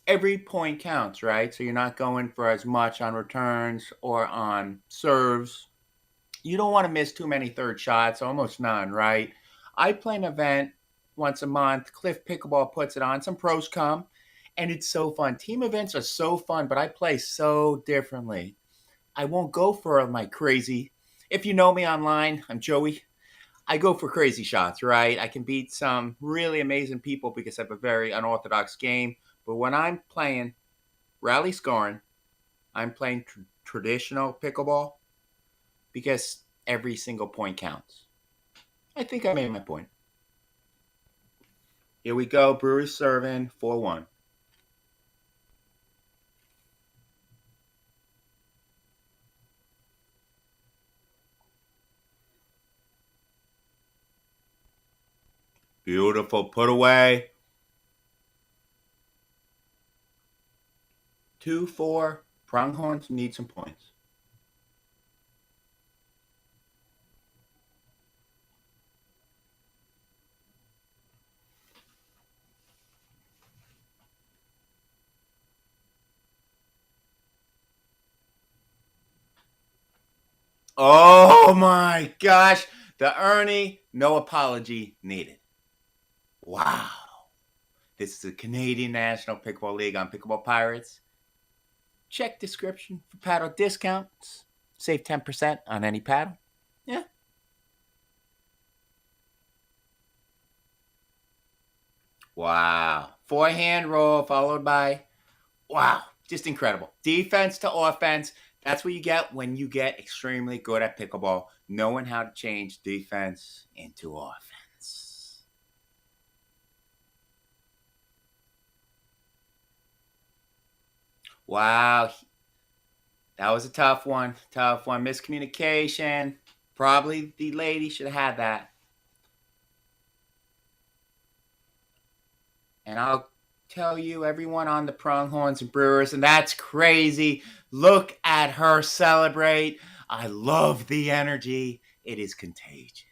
Speaker 1: every point counts, right? So you're not going for as much on returns or on serves. You don't want to miss too many third shots, almost none, right? I play an event once a month. Cliff Pickleball puts it on. Some pros come, and it's so fun. Team events are so fun, but I play so differently. I won't go for my crazy. If you know me online, I'm Joey. I go for crazy shots, right? I can beat some really amazing people because I have a very unorthodox game. But when I'm playing rally scoring, I'm playing traditional pickleball because every single point counts. I think I made my point. Here we go. Brewers serving 4-1. Beautiful put away. 2-4. Pronghorns need some points. Oh my gosh. The Ernie, no apology needed. Wow. This is the Canadian National Pickleball League on Pickleball Pirates. Check description for paddle discounts. Save 10% on any paddle. Yeah. Wow. Forehand roll followed by, wow, just incredible. Defense to offense. That's what you get when you get extremely good at pickleball, knowing how to change defense into offense. Wow. That was a tough one. Tough one. Miscommunication. Probably the lady should have had that. And I'll tell you, everyone on the Pronghorns and Brewers, and that's crazy. Look at her celebrate. I love the energy. It is contagious.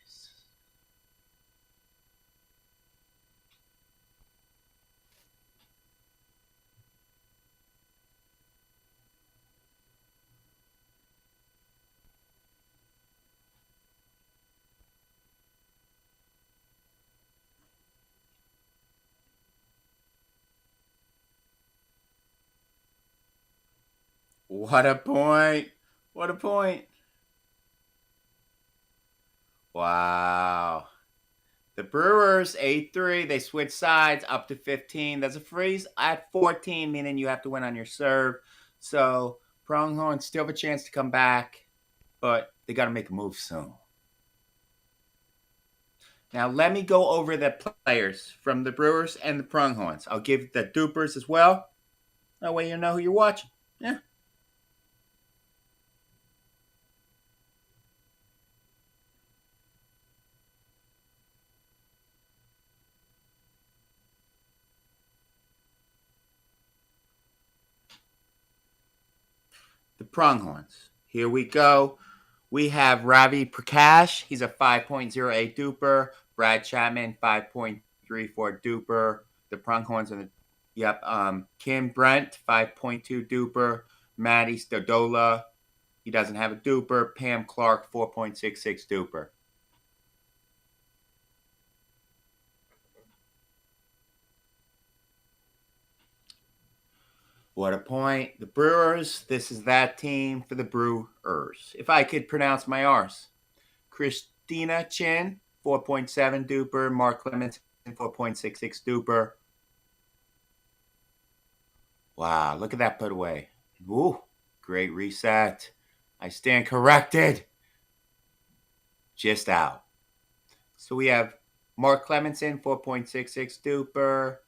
Speaker 1: What a point. What a point. Wow. The Brewers, 8-3. They switch sides up to 15. There's a freeze at 14, meaning you have to win on your serve. So Pronghorns still have a chance to come back, but they got to make a move soon. Now, let me go over the players from the Brewers and the Pronghorns. I'll give the dupers as well. That way you know who you're watching. Yeah. The Pronghorns. Here we go. We have Ravi Prakash. He's a 5.08 duper. Brad Chapman, 5.34 duper. The Pronghorns and Kim Brent, 5.2 duper. Maddie Stodola, he doesn't have a duper. Pam Clark, 4.66 duper. What a point. The Brewers, this is that team for the Brewers. If I could pronounce my R's. Christina Chin, 4.7 duper. Mark Clemens, 4.66 duper. Wow, look at that put away. Ooh, great reset. I stand corrected. Just out. So we have Mark Clemenson, 4.66 duper.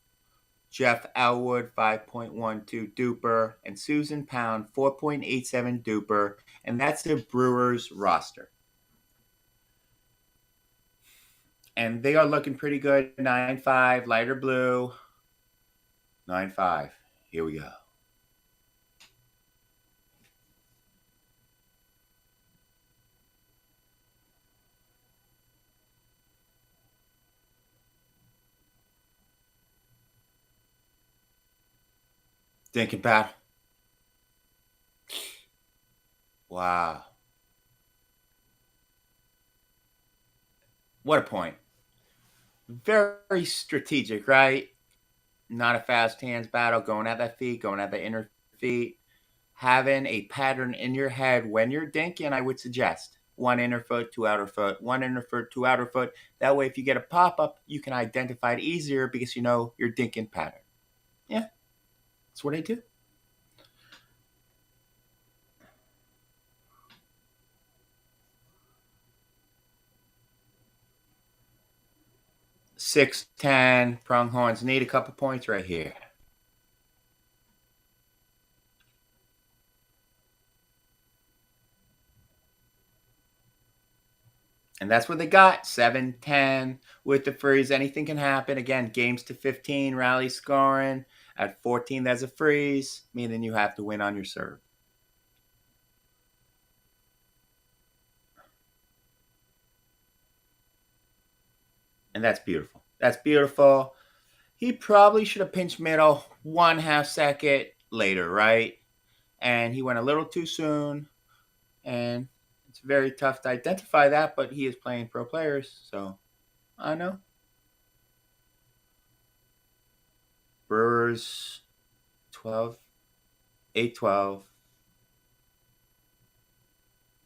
Speaker 1: Jeff Elwood, 5.12 duper. And Susan Pound, 4.87 duper. And that's the Brewers roster. And they are looking pretty good. 9-5, lighter blue. 9-5. Here we go. Thinking battle. Wow. What a point. Very strategic, right? Not a fast hands battle, going at that feet, going at the inner feet. Having a pattern in your head when you're dinking, I would suggest one inner foot, two outer foot, one inner foot, two outer foot. That way, if you get a pop up, you can identify it easier because you know your dinking pattern. Yeah, that's what I do. Six, 10, Pronghorns need a couple points right here. And that's what they got. 7-10 with the freeze. Anything can happen. Again, games to 15, rally scoring. At 14, there's a freeze, meaning you have to win on your serve. And that's beautiful. That's beautiful. He probably should have pinched middle 1/2 second later, right? And he went a little too soon. And it's very tough to identify that, but he is playing pro players, so I know. Brewers 12, 8-12,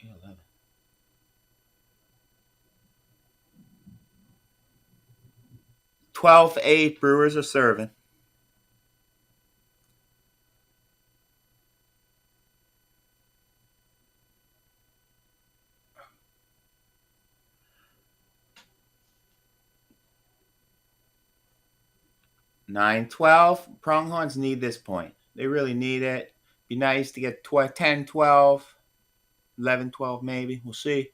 Speaker 1: 11. 12-8, Brewers are serving. Nine, 12. Pronghorns need this point. They really need it. Be nice to get 10, 12, 11, 12 maybe. We'll see.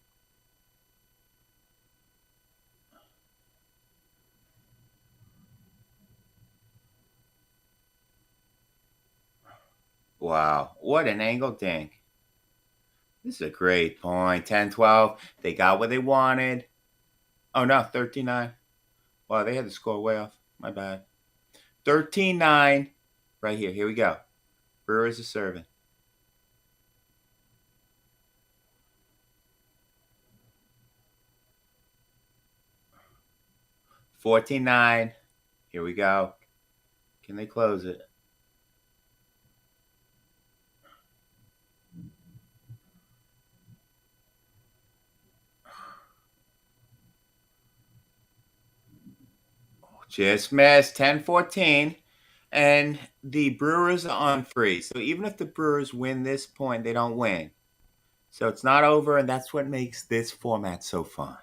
Speaker 1: Wow, what an angle dink. This is a great point. 10, 12. They got what they wanted. Oh, no, 13-9. Wow, they had the score way off. My bad. 13-9. Right here. Here we go. Brewers are serving. 14-9. Here we go. Can they close it? Just missed. 10-14. And the Brewers are on free. So even if the Brewers win this point, they don't win. So it's not over, and that's what makes this format so fun.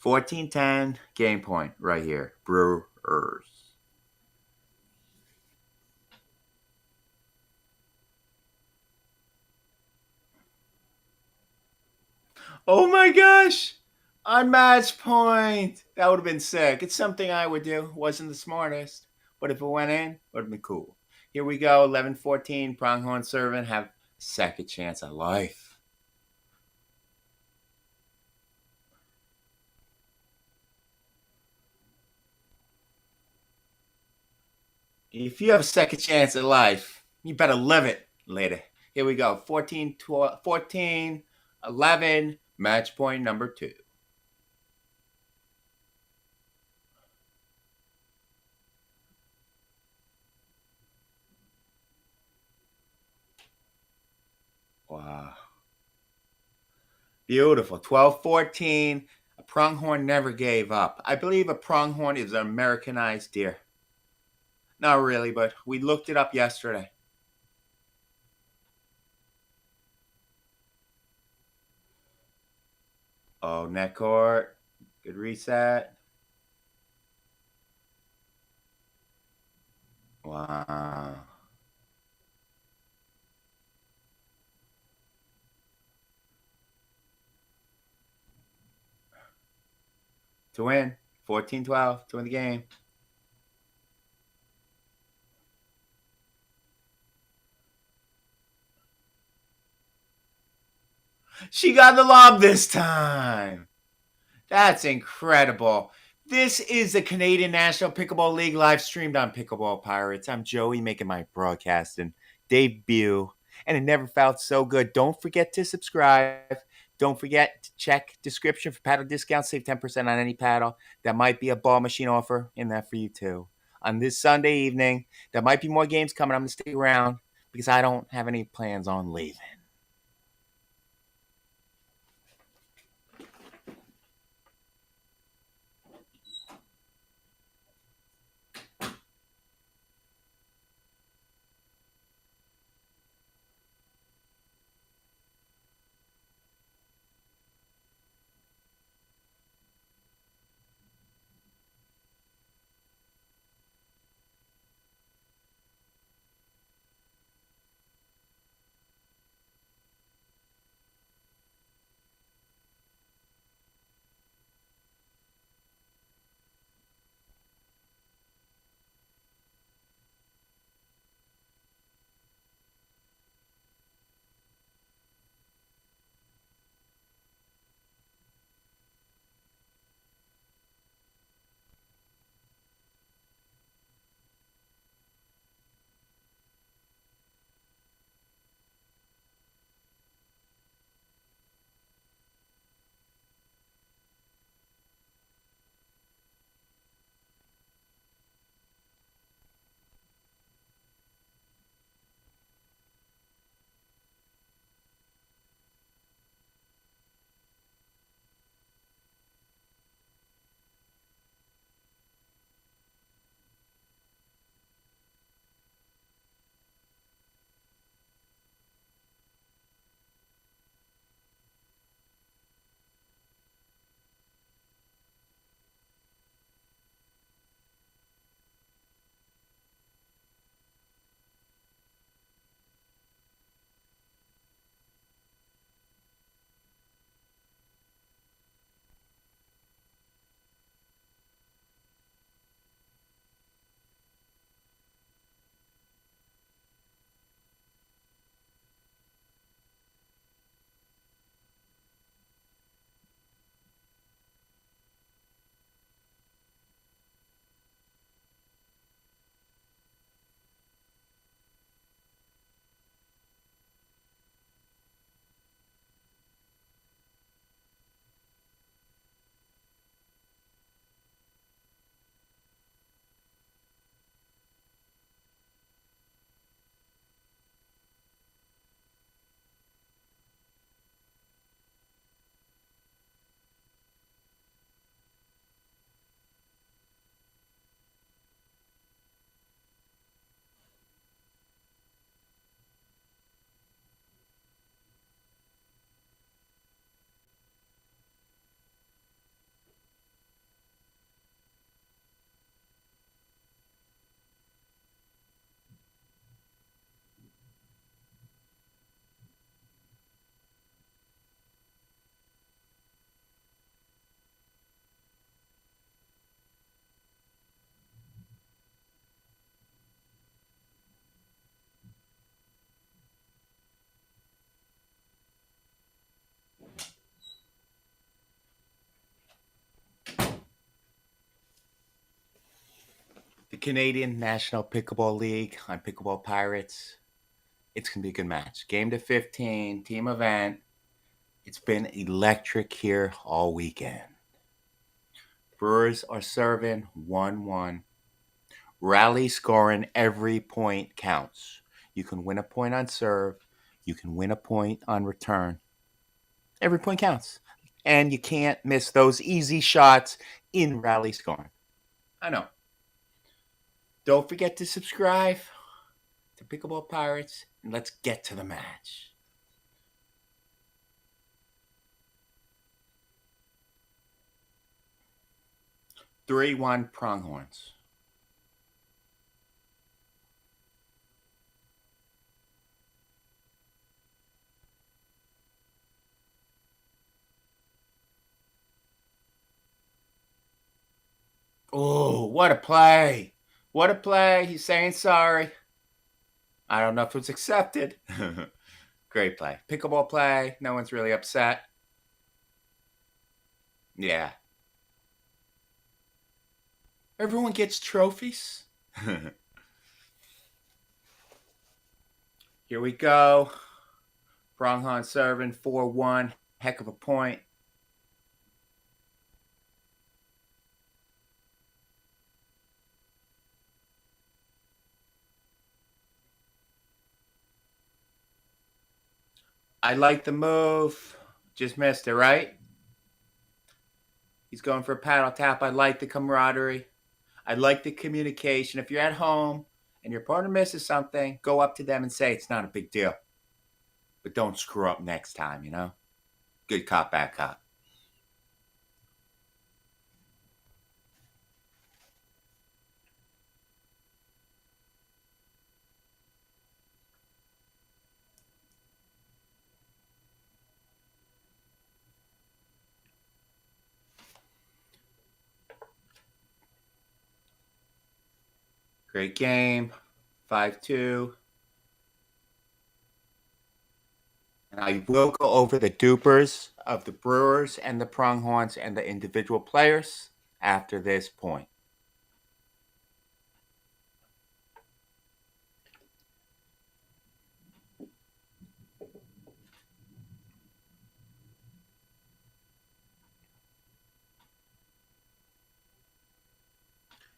Speaker 1: 14-10, game point right here. Brewers. Oh my gosh! On match point! That would have been sick. It's something I would do. Wasn't the smartest. But if it went in, it would have been cool. Here we go. 11-14. Pronghorn serving. Have second chance at life. If you have a second chance at life, you better live it later. Here we go. 14, 12, 14, 11. Match point number 2. Wow. Beautiful. 12-14. A pronghorn never gave up. I believe a pronghorn is an Americanized deer. Not really, but we looked it up yesterday. Oh, net court. Good reset. Wow. To win. 14-12 to win the game. She got the lob this time. That's incredible. This is the Canadian National Pickleball League live streamed on Pickleball Pirates. I'm Joey making my broadcasting debut, and it never felt so good. Don't forget to subscribe. Don't forget to check description for paddle discounts. Save 10% on any paddle. That might be a ball machine offer in that for you too. On this Sunday evening, there might be more games coming. I'm going to stick around because I don't have any plans on leaving. The Canadian National Pickleball League on Pickleball Pirates. It's going to be a good match. Game to 15, team event. It's been electric here all weekend. Brewers are serving 1-1. Rally scoring, every point counts. You can win a point on serve. You can win a point on return. Every point counts. And you can't miss those easy shots in rally scoring. I know. Don't forget to subscribe to Pickleball Pirates, and let's get to the match. Three-one Pronghorns. Oh, what a play. What a play. He's saying sorry. I don't know if it was accepted. Great play. Pickleball play. No one's really upset. Yeah. Everyone gets trophies. Here we go. Pronghorn serving 4-1. Heck of a point. I like the move. Just missed it, right? He's going for a paddle tap. I like the camaraderie. I like the communication. If you're at home and your partner misses something, go up to them and say it's not a big deal. But don't screw up next time, you know? Good cop, bad cop. Great game. 5-2. And I will go over the dupers of the Brewers and the Pronghorns and the individual players after this point.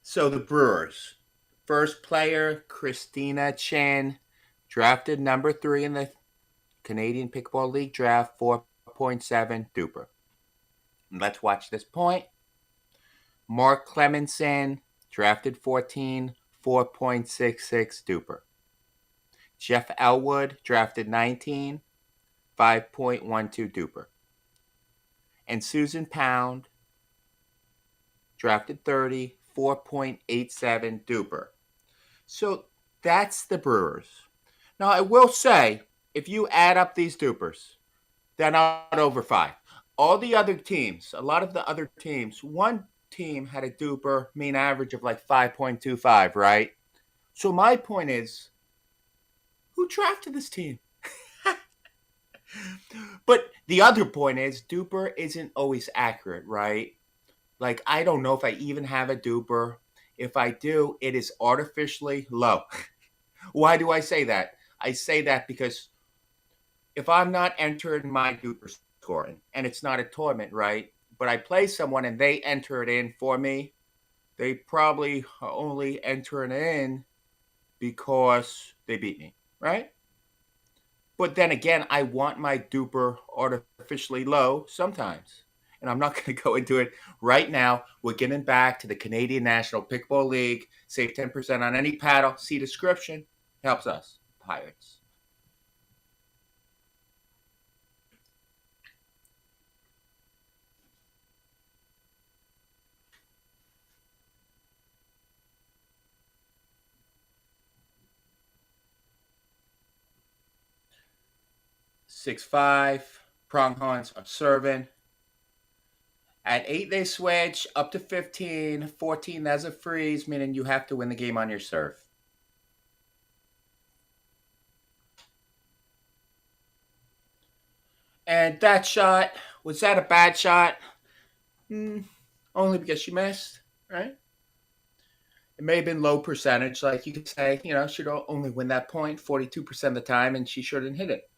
Speaker 1: So the Brewers. First player, Christina Chen, drafted number 3 in the Canadian Pickleball League draft, 4.7 duper. And let's watch this point. Mark Clemenson, drafted 14, 4.66 duper. Jeff Elwood, drafted 19, 5.12 duper. And Susan Pound, drafted 30, 4.87 duper. So that's the Brewers. Now, I will say, if you add up these dupers, they're not over 5. All the other teams, a lot of the other teams, one team had a duper mean average of like 5.25, right? So my point is, who drafted this team? But the other point is, duper isn't always accurate, right? Like, I don't know if I even have a duper. If I do, it is artificially low. Why do I say that? I say that because if I'm not entering my duper scoring, and it's not a tournament, right? But I play someone and they enter it in for me, they probably are only entering it in because they beat me, right? But then again, I want my duper artificially low sometimes. And I'm not going to go into it right now. We're getting back to the Canadian National Pickleball League. Save 10% on any paddle. See description. Helps us, Pirates. Six five. Pronghorns are serving. At 8, they switch up to 15. 14, there's a freeze, meaning you have to win the game on your serve. And that shot, was that a bad shot? Only because she missed, right? It may have been low percentage. Like you could say, she'd only win that point 42% of the time, and she shouldn't hit it.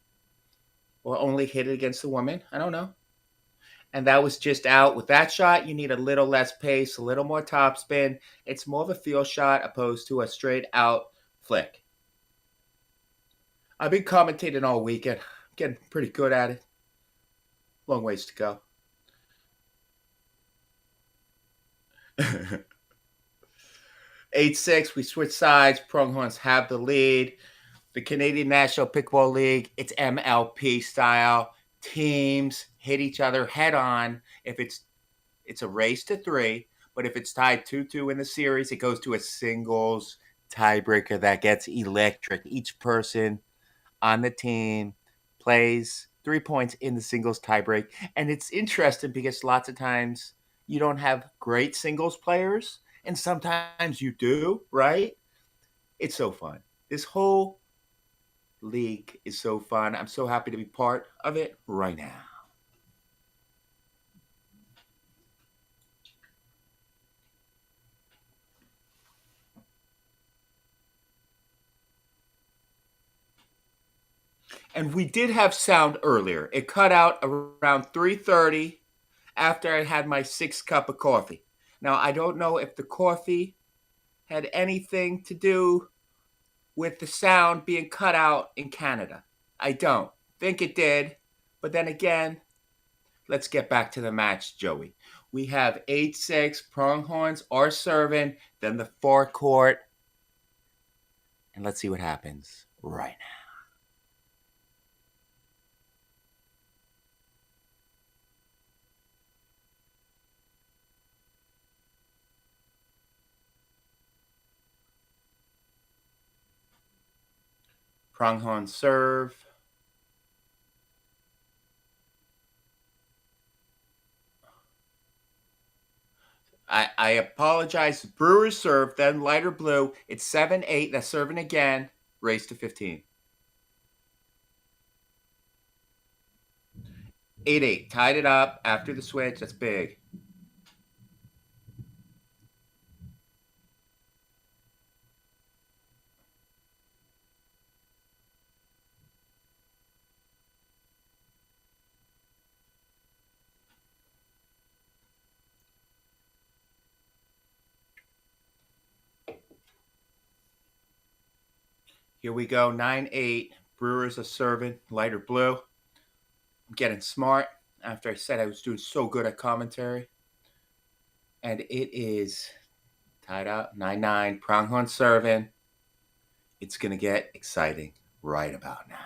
Speaker 1: Or only hit it against the woman. I don't know. And that was just out. With that shot, you need a little less pace, a little more topspin. It's more of a feel shot opposed to a straight out flick. I've been commentating all weekend. I'm getting pretty good at it. Long ways to go. 8-6, we switch sides. Pronghorns have the lead. The Canadian National Pickleball League, it's MLP style. Teams hit each other head on. If it's a race to 3, but if it's tied 2-2 in the series, it goes to a singles tiebreaker that gets electric. Each person on the team plays 3 points in the singles tiebreak. And it's interesting because lots of times you don't have great singles players, and sometimes you do, right? It's so fun. This whole league is so fun. I'm so happy to be part of it right now. And we did have sound earlier. It cut out around 3:30 after I had my 6th cup of coffee. Now, I don't know if the coffee had anything to do with the sound being cut out in Canada. I don't think it did. But then again, let's get back to the match, Joey. We have 8-6, Pronghorns are serving, then the forecourt. And let's see what happens right now. Pronghorn serve. I apologize. Brewers serve, then lighter blue. It's 7-8. That's serving again. Race to 15. 8-8. Tied it up after the switch. That's big. Here we go. 9-8. Brewers are serving. Lighter blue. I'm getting smart after I said I was doing so good at commentary. And it is tied up 9-9. Pronghorn serving. It's going to get exciting right about now.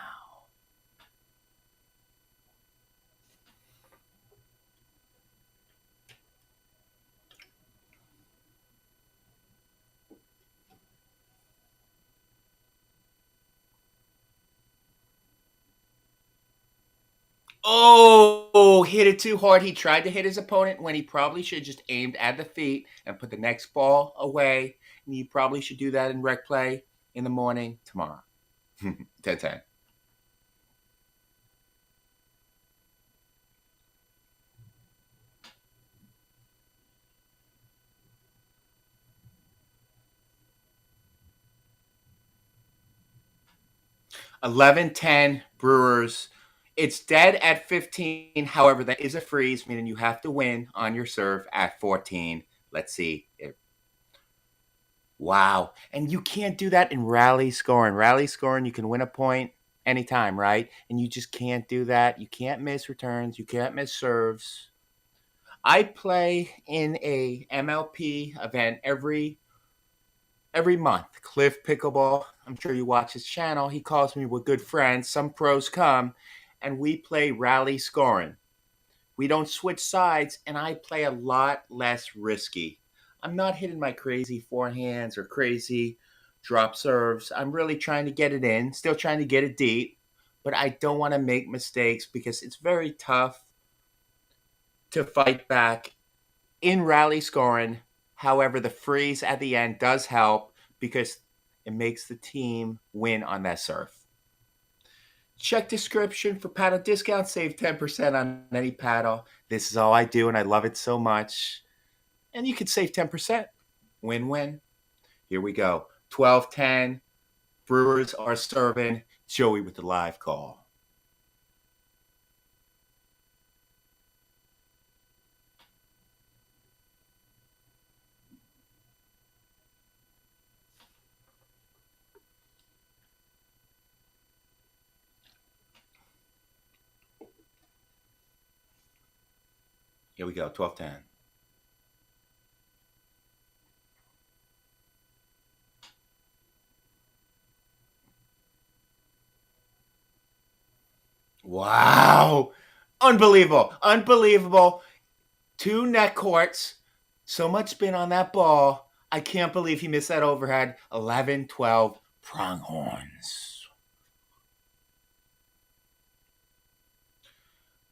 Speaker 1: Oh, hit it too hard. He tried to hit his opponent when he probably should have just aimed at the feet and put the next ball away. And you probably should do that in rec play in the morning tomorrow. 10-10. $11-10 Brewers. It's dead at 15. However, that is a freeze, meaning you have to win on your serve at 14. Let's see. Wow. And you can't do that in rally scoring. Rally scoring, you can win a point anytime, right? And you just can't do that. You can't miss returns. You can't miss serves. I play in a MLP event every month. Cliff Pickleball. I'm sure you watch his channel. He calls me, we're good friends. Some pros come and we play rally scoring. We don't switch sides, and I play a lot less risky. I'm not hitting my crazy forehands or crazy drop serves. I'm really trying to get it in, still trying to get it deep, but I don't want to make mistakes because it's very tough to fight back in rally scoring. However, the freeze at the end does help because it makes the team win on that serve. Check description for paddle discount. Save 10% on any paddle. This is all I do, and I love it so much. And you can save 10%. Win-win. Here we go. 12-10. Brewers are serving. Joey with the live call. Here we go, 12-10. Wow. Unbelievable. Unbelievable. 2 net courts. So much spin on that ball. I can't believe he missed that overhead. 11-12 Pronghorns.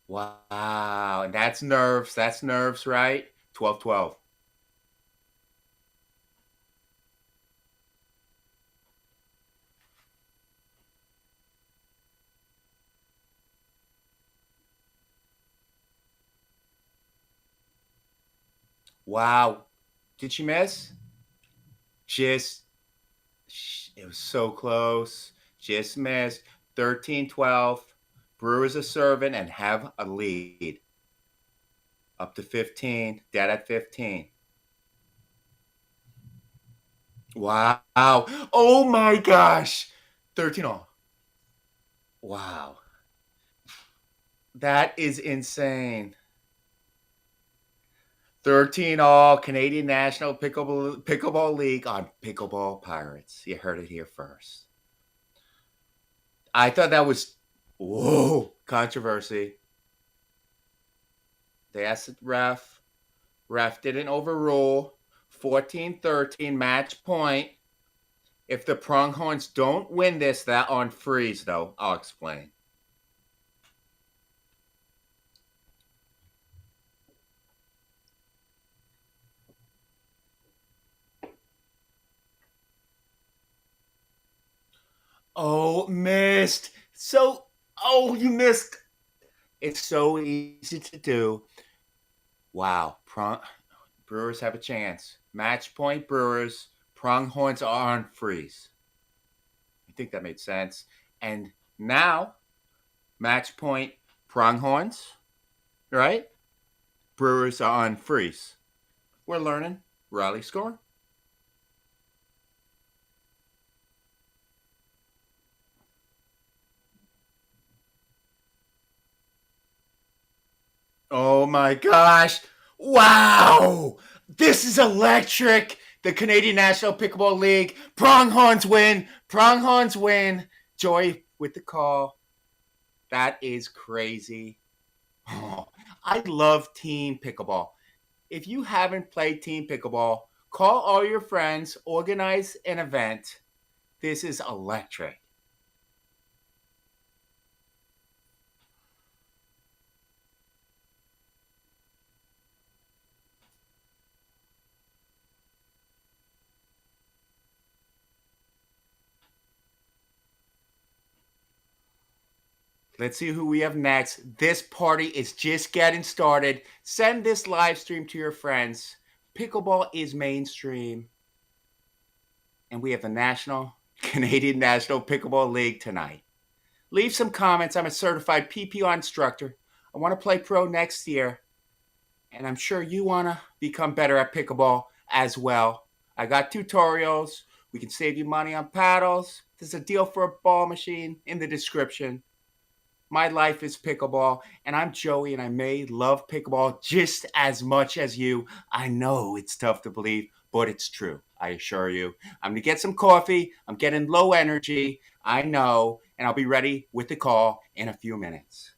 Speaker 1: Wow. And that's nerves. That's nerves, right? 12-12. Wow. Did she miss? Just, it was so close. Just missed. 13-12. Brewers are serving and have a lead. Up to 15. Dead at 15. Wow. Oh my gosh. 13 all. Wow. That is insane. 13 all Canadian National Pickleball League on Pickleball Pirates. You heard it here first. I thought that was, whoa, controversy. They asked the ref. Ref didn't overrule. 14-13 match point. If the Pronghorns don't win this, that on freeze, though. I'll explain. Oh, missed. So, oh, you missed. It's so easy to do. Wow. Brewers have a chance. Match point Brewers. Pronghorns are on freeze. I think that made sense. And now, match point Pronghorns, right? Brewers are on freeze. We're learning. Rally score. Oh my gosh. Wow. This is electric. The Canadian National Pickleball League. Pronghorns win. Pronghorns win. Joy with the call. That is crazy. Oh, I love team pickleball. If you haven't played team pickleball, call all your friends, organize an event. This is electric. Let's see who we have next. This party is just getting started. Send this live stream to your friends. Pickleball is mainstream. And we have the Canadian National Pickleball League tonight. Leave some comments. I'm a certified PPR instructor. I want to play pro next year. And I'm sure you want to become better at pickleball as well. I got tutorials. We can save you money on paddles. There's a deal for a ball machine in the description. My life is pickleball, and I'm Joey, and I may love pickleball just as much as you. I know it's tough to believe, but it's true. I assure you. I'm going to get some coffee. I'm getting low energy. I know, and I'll be ready with the call in a few minutes.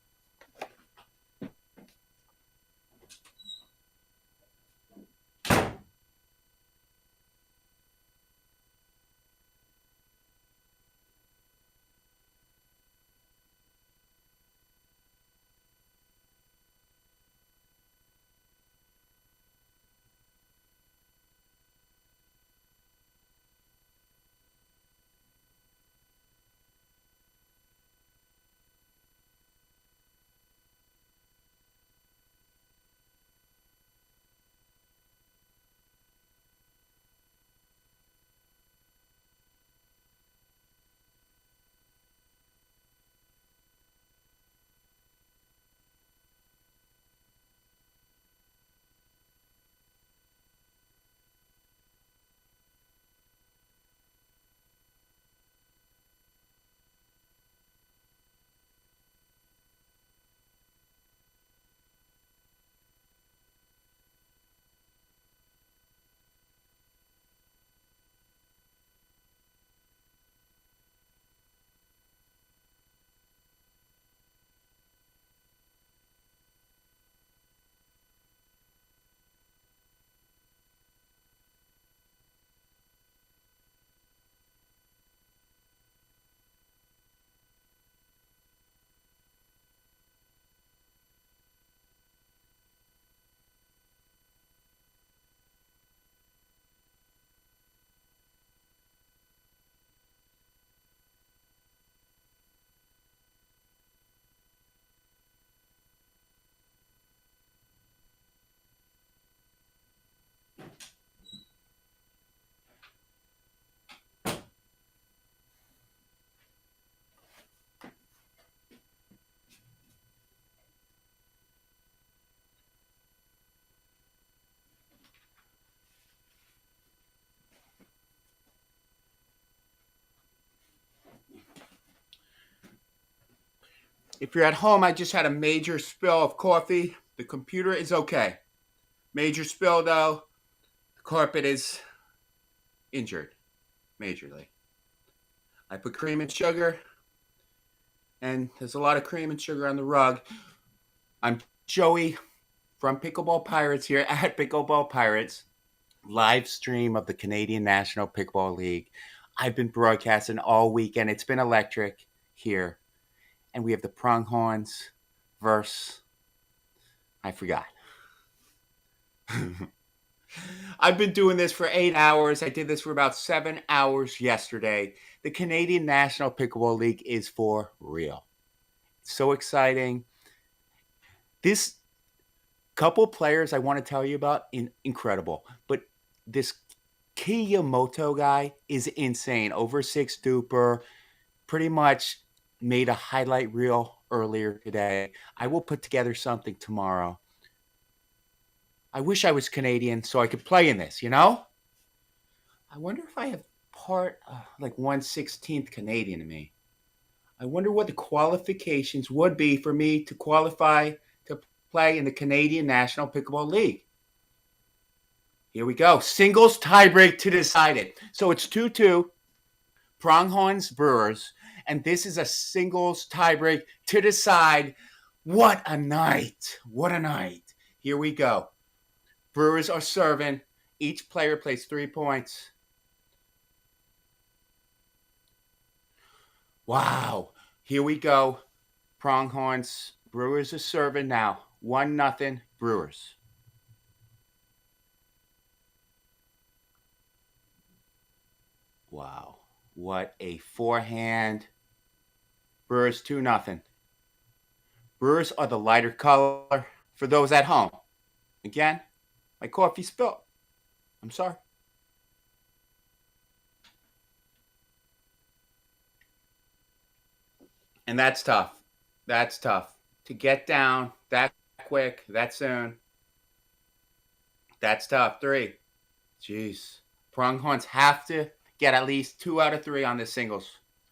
Speaker 1: If you're at home, I just had a major spill of coffee. The computer is okay. Major spill, though. The carpet is injured majorly. I put cream and sugar, and there's a lot of cream and sugar on the rug. I'm Joey from Pickleball Pirates here at Pickleball Pirates, live stream of the Canadian National Pickleball League. I've been broadcasting all weekend. It's been electric here. And we have the Pronghorns versus, I forgot. I've been doing this for 8 hours. I did this for about 7 hours yesterday. The Canadian National Pickleball League is for real. So exciting. This couple players I want to tell you about, incredible. But this Kiyomoto guy is insane. Over 6 duper. Pretty much made a highlight reel earlier today. I will put together something tomorrow. I wish I was Canadian so I could play in this, you know? I wonder if I have like 1/16th Canadian in me. I wonder what the qualifications would be for me to qualify to play in the Canadian National Pickleball League. Here we go. Singles tiebreak to decide it. So it's 2-2. Pronghorns Brewers. And this is a singles tiebreak to decide. What a night. What a night. Here we go. Brewers are serving. Each player plays 3 points. Wow. Here we go. Pronghorns. Brewers are serving now. 1-0 Brewers. Wow. What a forehand. Brewers 2-0. Brewers are the lighter color for those at home. Again, my coffee spilled. I'm sorry. And that's tough. That's tough. To get down that quick, that soon. That's tough. 3. Jeez. Pronghorns have to get at least 2 out of 3 on the singles,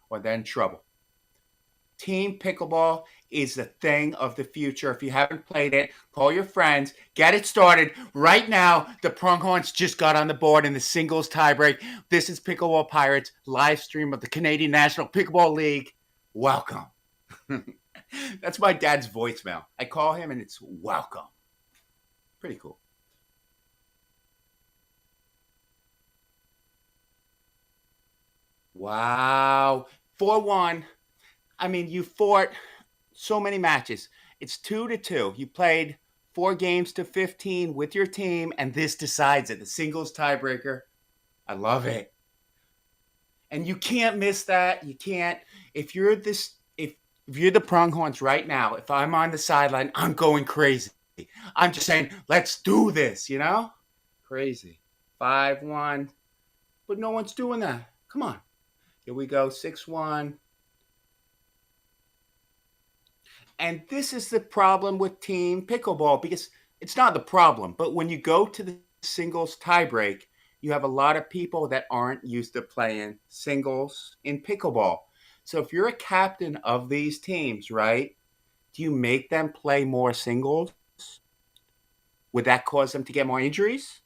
Speaker 1: or they're in trouble. Team Pickleball is the thing of the future. If you haven't played it, call your friends. Get it started. Right now, the Pronghorns just got on the board in the singles tiebreak. This is Pickleball Pirates, live stream of the Canadian National Pickleball League. Welcome. That's my dad's voicemail. I call him and it's welcome. Pretty cool. Wow. 4-1. I mean, you fought so many matches. It's 2-2. You played 4 games to 15 with your team, and this decides it. The singles tiebreaker. I love it. And you can't miss that. You can't. If you're the Pronghorns right now, if I'm on the sideline, I'm going crazy. I'm just saying, let's do this, you know? Crazy. 5-1. But no one's doing that. Come on. Here we go. 6-1. And this is the problem with Team Pickleball, because it's not the problem, but when you go to the singles tiebreak, you have a lot of people that aren't used to playing singles in pickleball. So if you're a captain of these teams, right, do you make them play more singles? Would that cause them to get more injuries?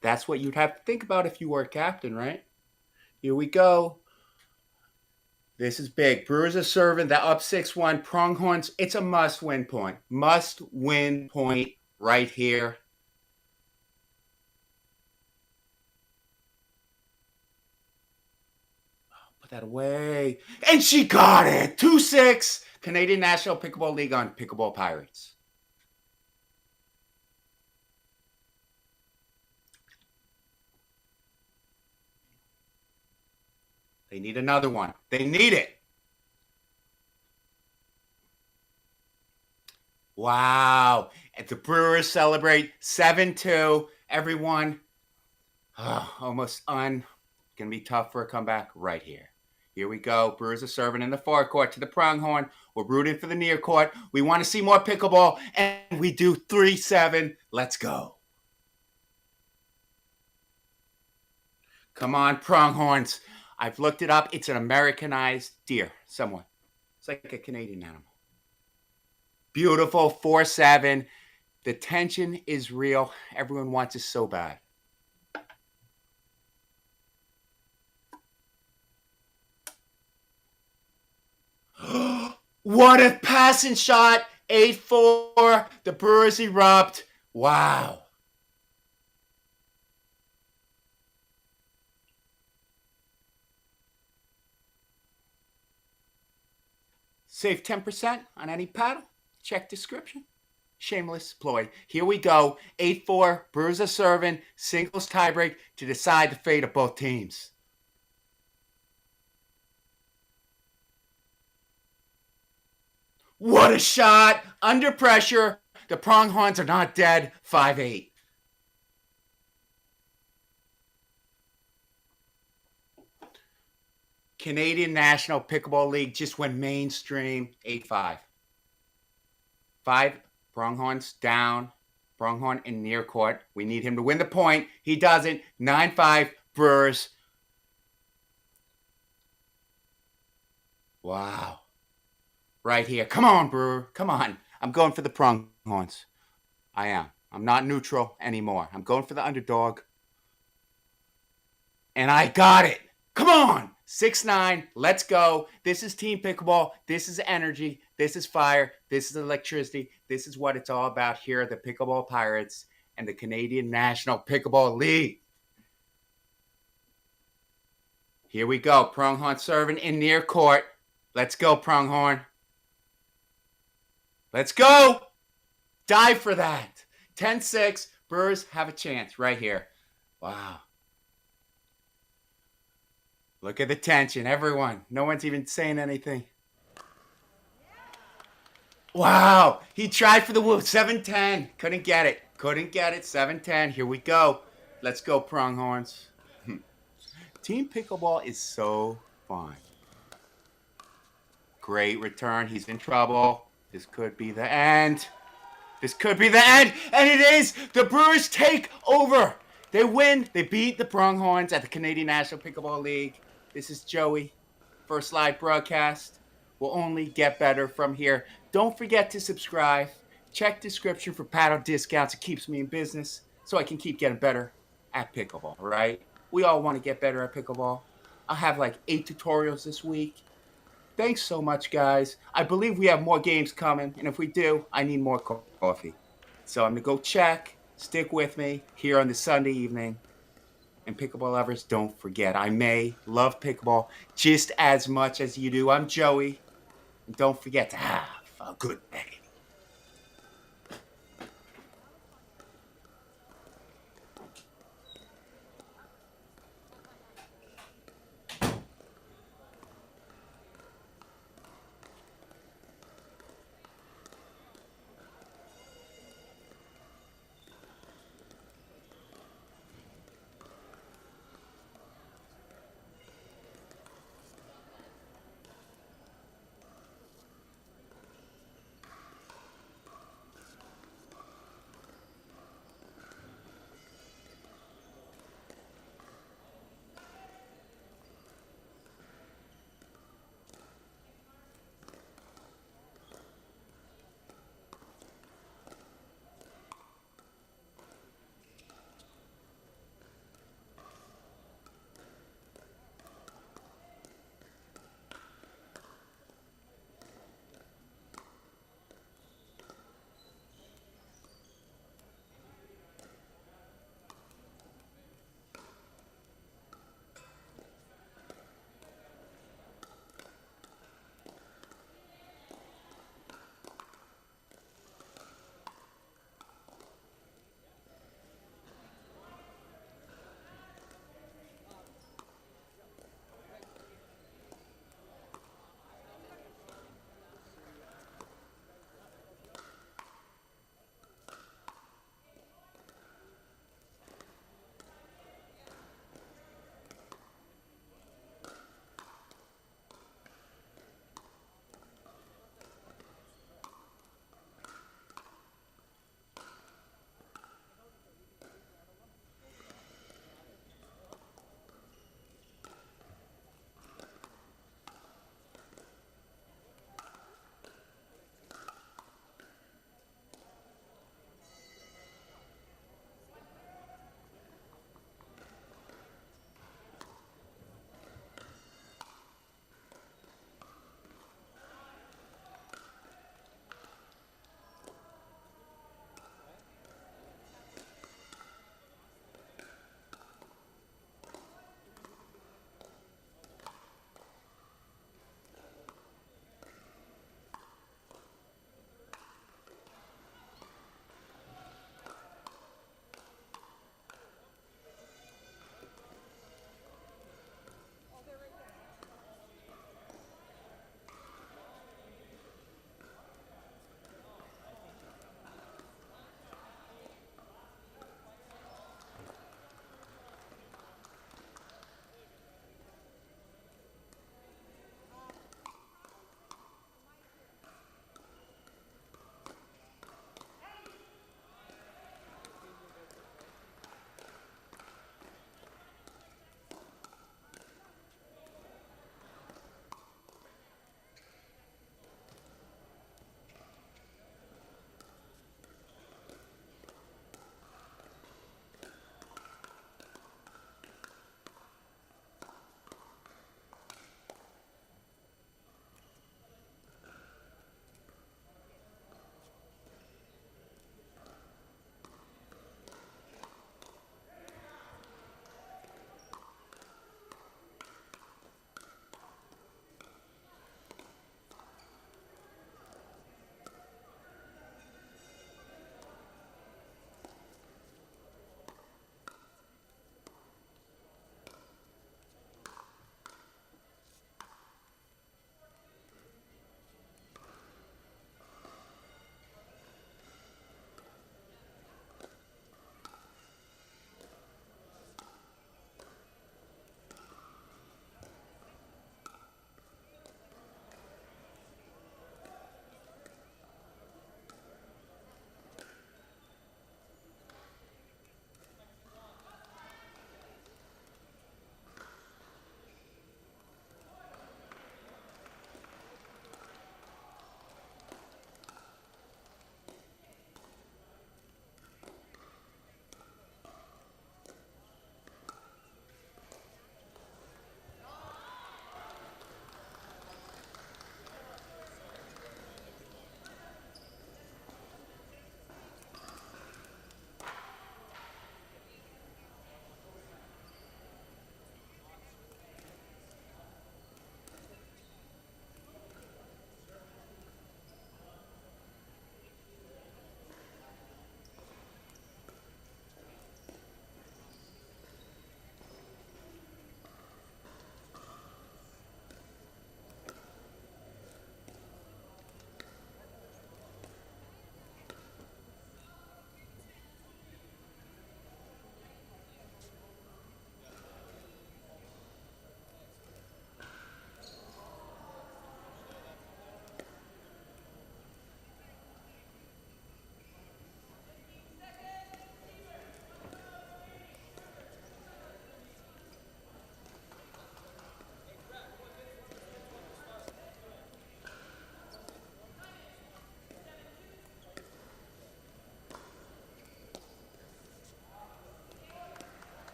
Speaker 1: That's what you'd have to think about if you were a captain, right? Here we go. This is big. Brewers are serving. They're up 6-1. Pronghorns, it's a must-win point. Must-win point right here. Put that away. And she got it. 2-6. Canadian National Pickleball League on Pickleball Pirates. They need another one. They need it. Wow. And the Brewers celebrate 7-2. Everyone, almost going to be tough for a comeback right here. Here we go. Brewers are serving in the forecourt to the Pronghorn. We're rooting for the near court. We want to see more pickleball, and we do 3-7. Let's go. Come on, Pronghorns. I've looked it up. It's an Americanized deer, somewhat. It's like a Canadian animal. Beautiful, 4-7. The tension is real. Everyone wants it so bad. What a passing shot. 8-4. The Brewers erupt. Wow. Save 10% on any paddle. Check description. Shameless ploy. Here we go. 8-4. Brewers are serving. Singles tiebreak to decide the fate of both teams. What a shot. Under pressure. The Pronghorns are not dead. 5-8. Canadian National Pickleball League just went mainstream. 8-5. 5. Pronghorns down. Pronghorn in near court. We need him to win the point. He doesn't. 9-5. Brewers. Wow. Right here. Come on, Brewer. Come on. I'm going for the Pronghorns. I am. I'm not neutral anymore. I'm going for the underdog. And I got it. Come on. 6-9. Let's go. This is Team Pickleball. This is energy. This is fire. This is electricity. This is what it's all about here at the Pickleball Pirates and the Canadian National Pickleball League. Here we go. Pronghorn serving in near court. Let's go, Pronghorn. Let's go. Dive for that. 10-6. Brewers have a chance right here. Wow. Look at the tension. Everyone. No one's even saying anything. Wow. He tried for the woo. 7-10. Couldn't get it. Couldn't get it. 7-10. Here we go. Let's go, Pronghorns. Team Pickleball is so fun. Great return. He's in trouble. This could be the end. This could be the end. And it is. The Brewers take over. They win. They beat the Pronghorns at the Canadian National Pickleball League. This is Joey. First live broadcast. Will only get better from here. Don't forget to subscribe. Check description for paddle discounts. It keeps me in business so I can keep getting better at pickleball, right? We all want to get better at pickleball. I'll have like 8 tutorials this week. Thanks so much, guys. I believe we have more games coming, and if we do, I need more coffee. So I'm going to go check. Stick with me here on the Sunday evening. And pickleball lovers, don't forget, I may love pickleball just as much as you do. I'm Joey. And don't forget to have a good day.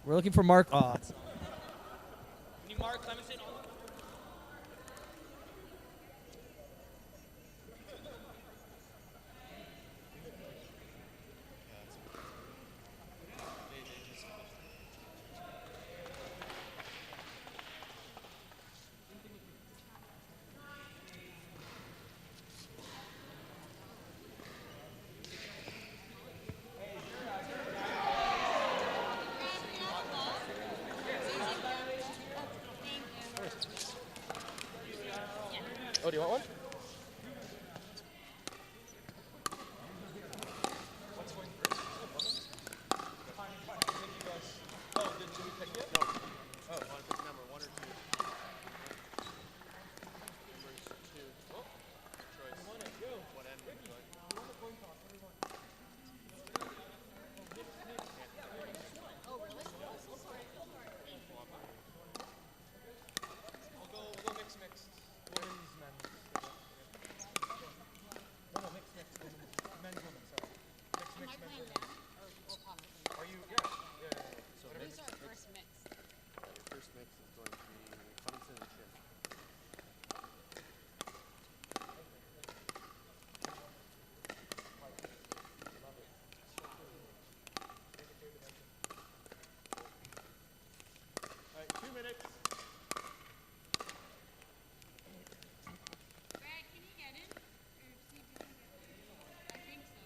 Speaker 6: We're looking for Mark. Oh,
Speaker 7: We need Mark Clemenson on the
Speaker 9: Oh, do you want one? Number one or two? Numbers two. Oh, choice. What end would you like?
Speaker 6: We'll go mix. Women's, men's. No, mix. Men's, women's, sorry. Mix, men's, women's. Are you? Yeah. So
Speaker 5: Who's our first mix?
Speaker 9: Your first mix is going to be Clemson and Chin.
Speaker 4: All right, 2 minutes.
Speaker 5: Brad, can you get in? Or see if you can get in? I think so.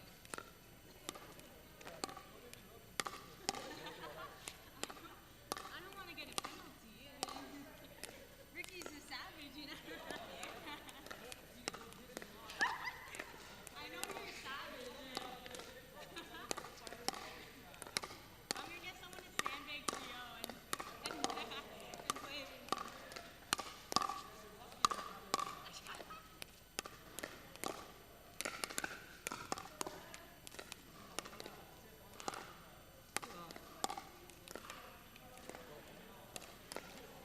Speaker 5: I don't want to get a penalty. I mean, Ricky's a savage, you know? I know you're a savage. I'm going to get someone to sandbag Trio and play it.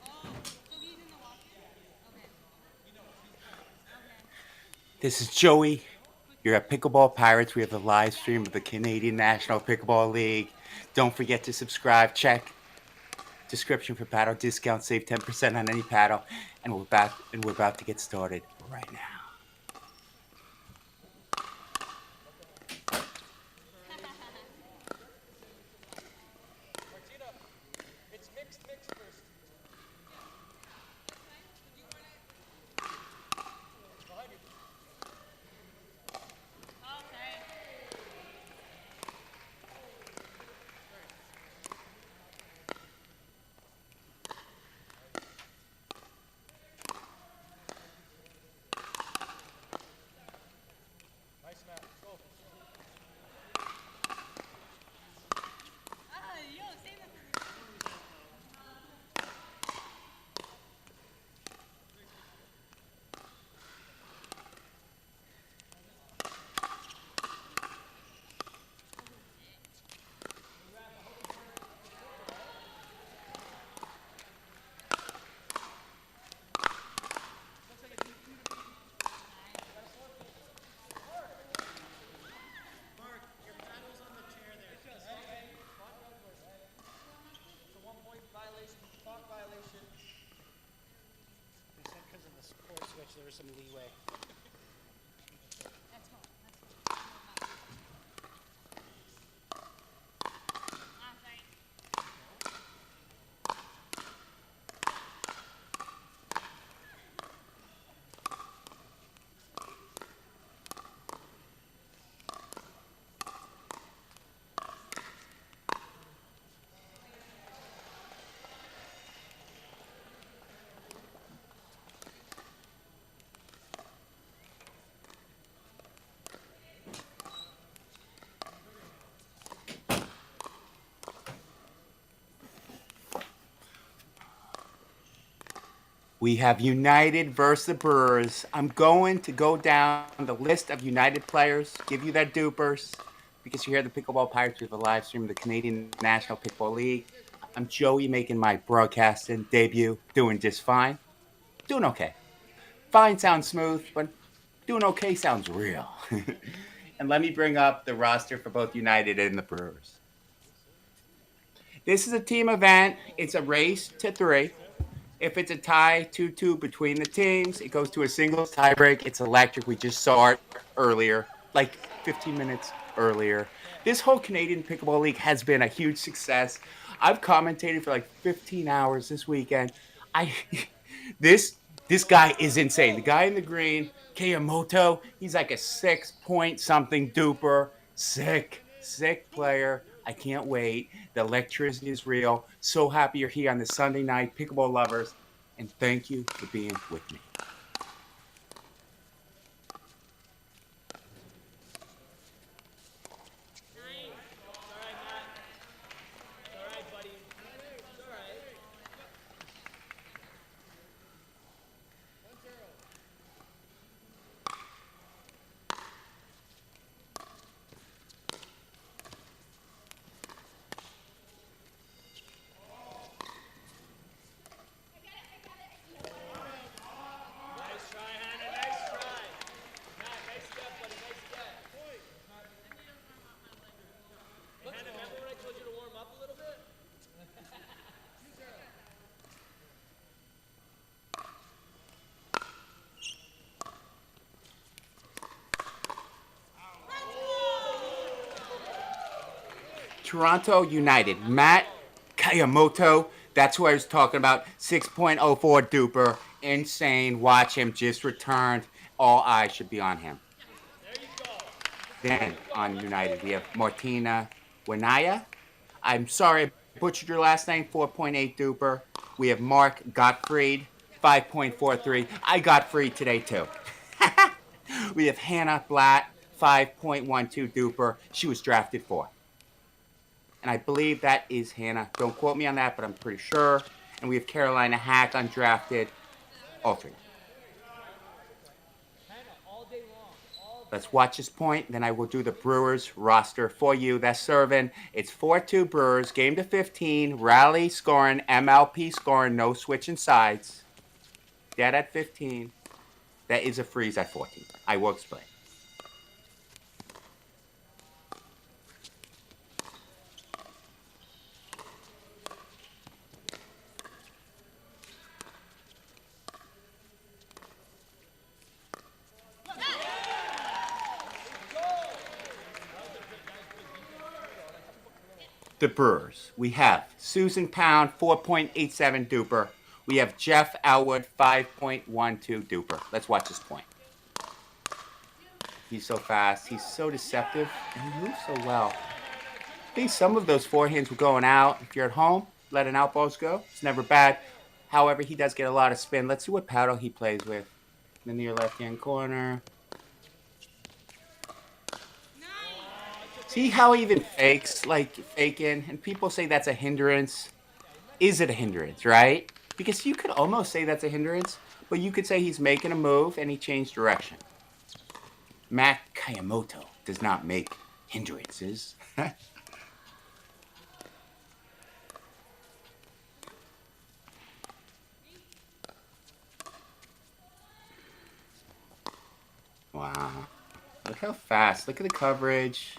Speaker 5: Oh, so he's in the walk-in? Okay.
Speaker 1: This is Joey. You're at Pickleball Pirates. We have a live stream of the Canadian National Pickleball League. Don't forget to subscribe. Check description for paddle discount. Save 10% on any paddle. And we're about to get started right now.
Speaker 6: Martina, it's mixed first. Behind you.
Speaker 5: Oh, sorry.
Speaker 6: Nice, Matt. Go.
Speaker 5: Yo, save it for the...
Speaker 9: Mark, your paddle's on the chair there.
Speaker 6: It's a 1-point violation, clock violation.
Speaker 8: They said because of the score switch, there was some leeway.
Speaker 5: Let's go. Sorry.
Speaker 1: We have United versus the Brewers. I'm going to go down the list of United players, give you their dupers, because you're here at the Pickleball Pirates. We have a live stream of the Canadian National Pickleball League. I'm Joey, making my broadcasting debut, doing just fine. Doing okay. Fine sounds smooth, but doing okay sounds real. And let me bring up the roster for both United and the Brewers. This is a team event. It's a race to 3. If it's a tie 2-2 between the teams, it goes to a singles tiebreak. It's electric. We just saw it earlier, like 15 minutes earlier. This whole Canadian Pickleball League has been a huge success. I've commentated for like 15 hours this weekend. I this this guy is insane. The guy in the green, Kayamoto, he's like a 6 point something duper. Sick player. I can't wait. The electricity is real. So happy you're here on this Sunday night, Pickleball lovers, and thank you for being with me. Toronto United, Matt Kayamoto. That's who I was talking about. 6.04 duper. Insane. Watch him. Just returned. All eyes should be on him. Then on United, we have Martina Wanaya. I'm sorry, I butchered your last name. 4.8 duper. We have Mark Gottfried. 5.43. I got free today too. We have Hannah Blatt. 5.12 duper. She was drafted 4th. And I believe that is Hannah. Don't quote me on that, but I'm pretty sure. And we have Carolina Hack undrafted. All 3. Let's watch this point. Then I will do the Brewers roster for you. That's serving. It's 4-2 Brewers. Game to 15. Rally scoring. MLP scoring. No switching sides. Dead at 15. That is a freeze at 14. I will explain. The Brewers. We have Susan Pound, 4.87 duper. We have Jeff Elwood, 5.12 duper. Let's watch this point. He's so fast. He's so deceptive. And he moves so well. I think some of those forehands were going out. If you're at home, letting out balls go. It's never bad. However, he does get a lot of spin. Let's see what paddle he plays with. In the near left-hand corner. See how he even fakes, like faking, and people say that's a hindrance. Is it a hindrance, right? Because you could almost say that's a hindrance, but you could say he's making a move and he changed direction. Matt Kayamoto does not make hindrances. Wow. Look how fast. Look at the coverage.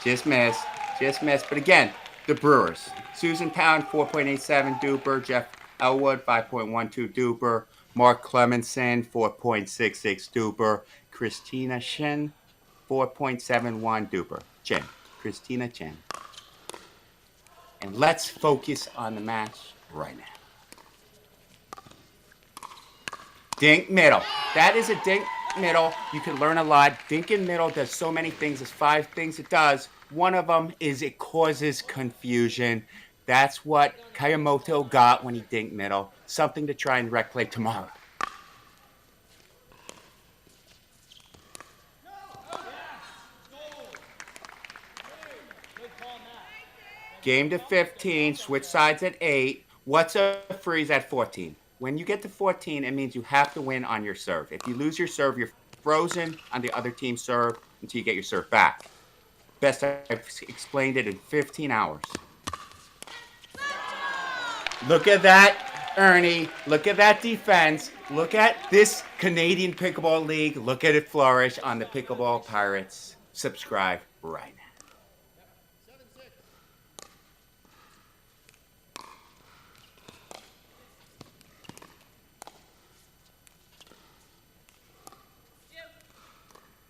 Speaker 1: Just missed. But again, the Brewers. Susan Pound, 4.87 duper. Jeff Elwood, 5.12 duper. Mark Clemenson, 4.66 duper. Christina Chen, 4.71 duper. Christina Chen. And let's focus on the match right now. Dink middle. That is a dink middle. You can learn a lot. Dink in middle does so many things. There's 5 things it does. One of them is it causes confusion. That's what Kayamoto got when he dinked middle. Something to try and rec play tomorrow. Game to 15. Switch sides at 8. What's a freeze at 14? When you get to 14, it means you have to win on your serve. If you lose your serve, you're frozen on the other team's serve until you get your serve back. Best I've explained it in 15 hours. Look at that, Ernie. Look at that defense. Look at this Canadian Pickleball League. Look at it flourish on the Pickleball Pirates. Subscribe right now.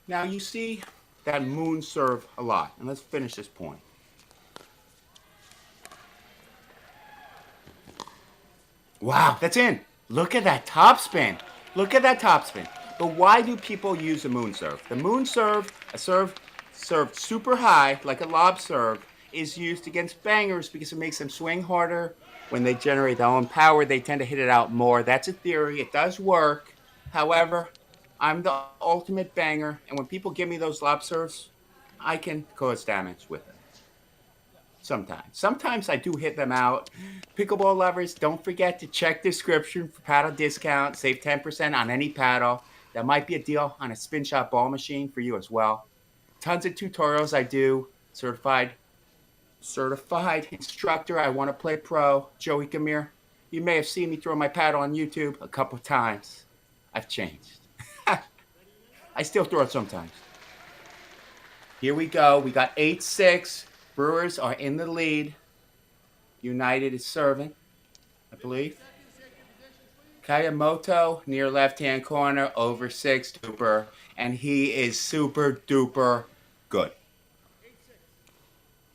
Speaker 1: Now you see that moon serve a lot. And let's finish this point. Wow, that's in. Look at that topspin. Look at that topspin. But why do people use the moon serve? The moon serve, a serve served super high, like a lob serve, is used against bangers because it makes them swing harder. When they generate their own power, they tend to hit it out more. That's a theory. It does work. However, I'm the ultimate banger, and when people give me those lob serves, I can cause damage with them. Sometimes I do hit them out. Pickleball lovers, don't forget to check description for paddle discount. Save 10% on any paddle. That might be a deal on a spin shot ball machine for you as well. Tons of tutorials I do. Certified instructor. I want to play pro. Joey Gamir. You may have seen me throw my paddle on YouTube a couple times. I've changed. I still throw it sometimes. Here we go. We got 8-6. Brewers are in the lead. United is serving, I believe. Kayamoto near left-hand corner, over 6 duper, and he is super duper good.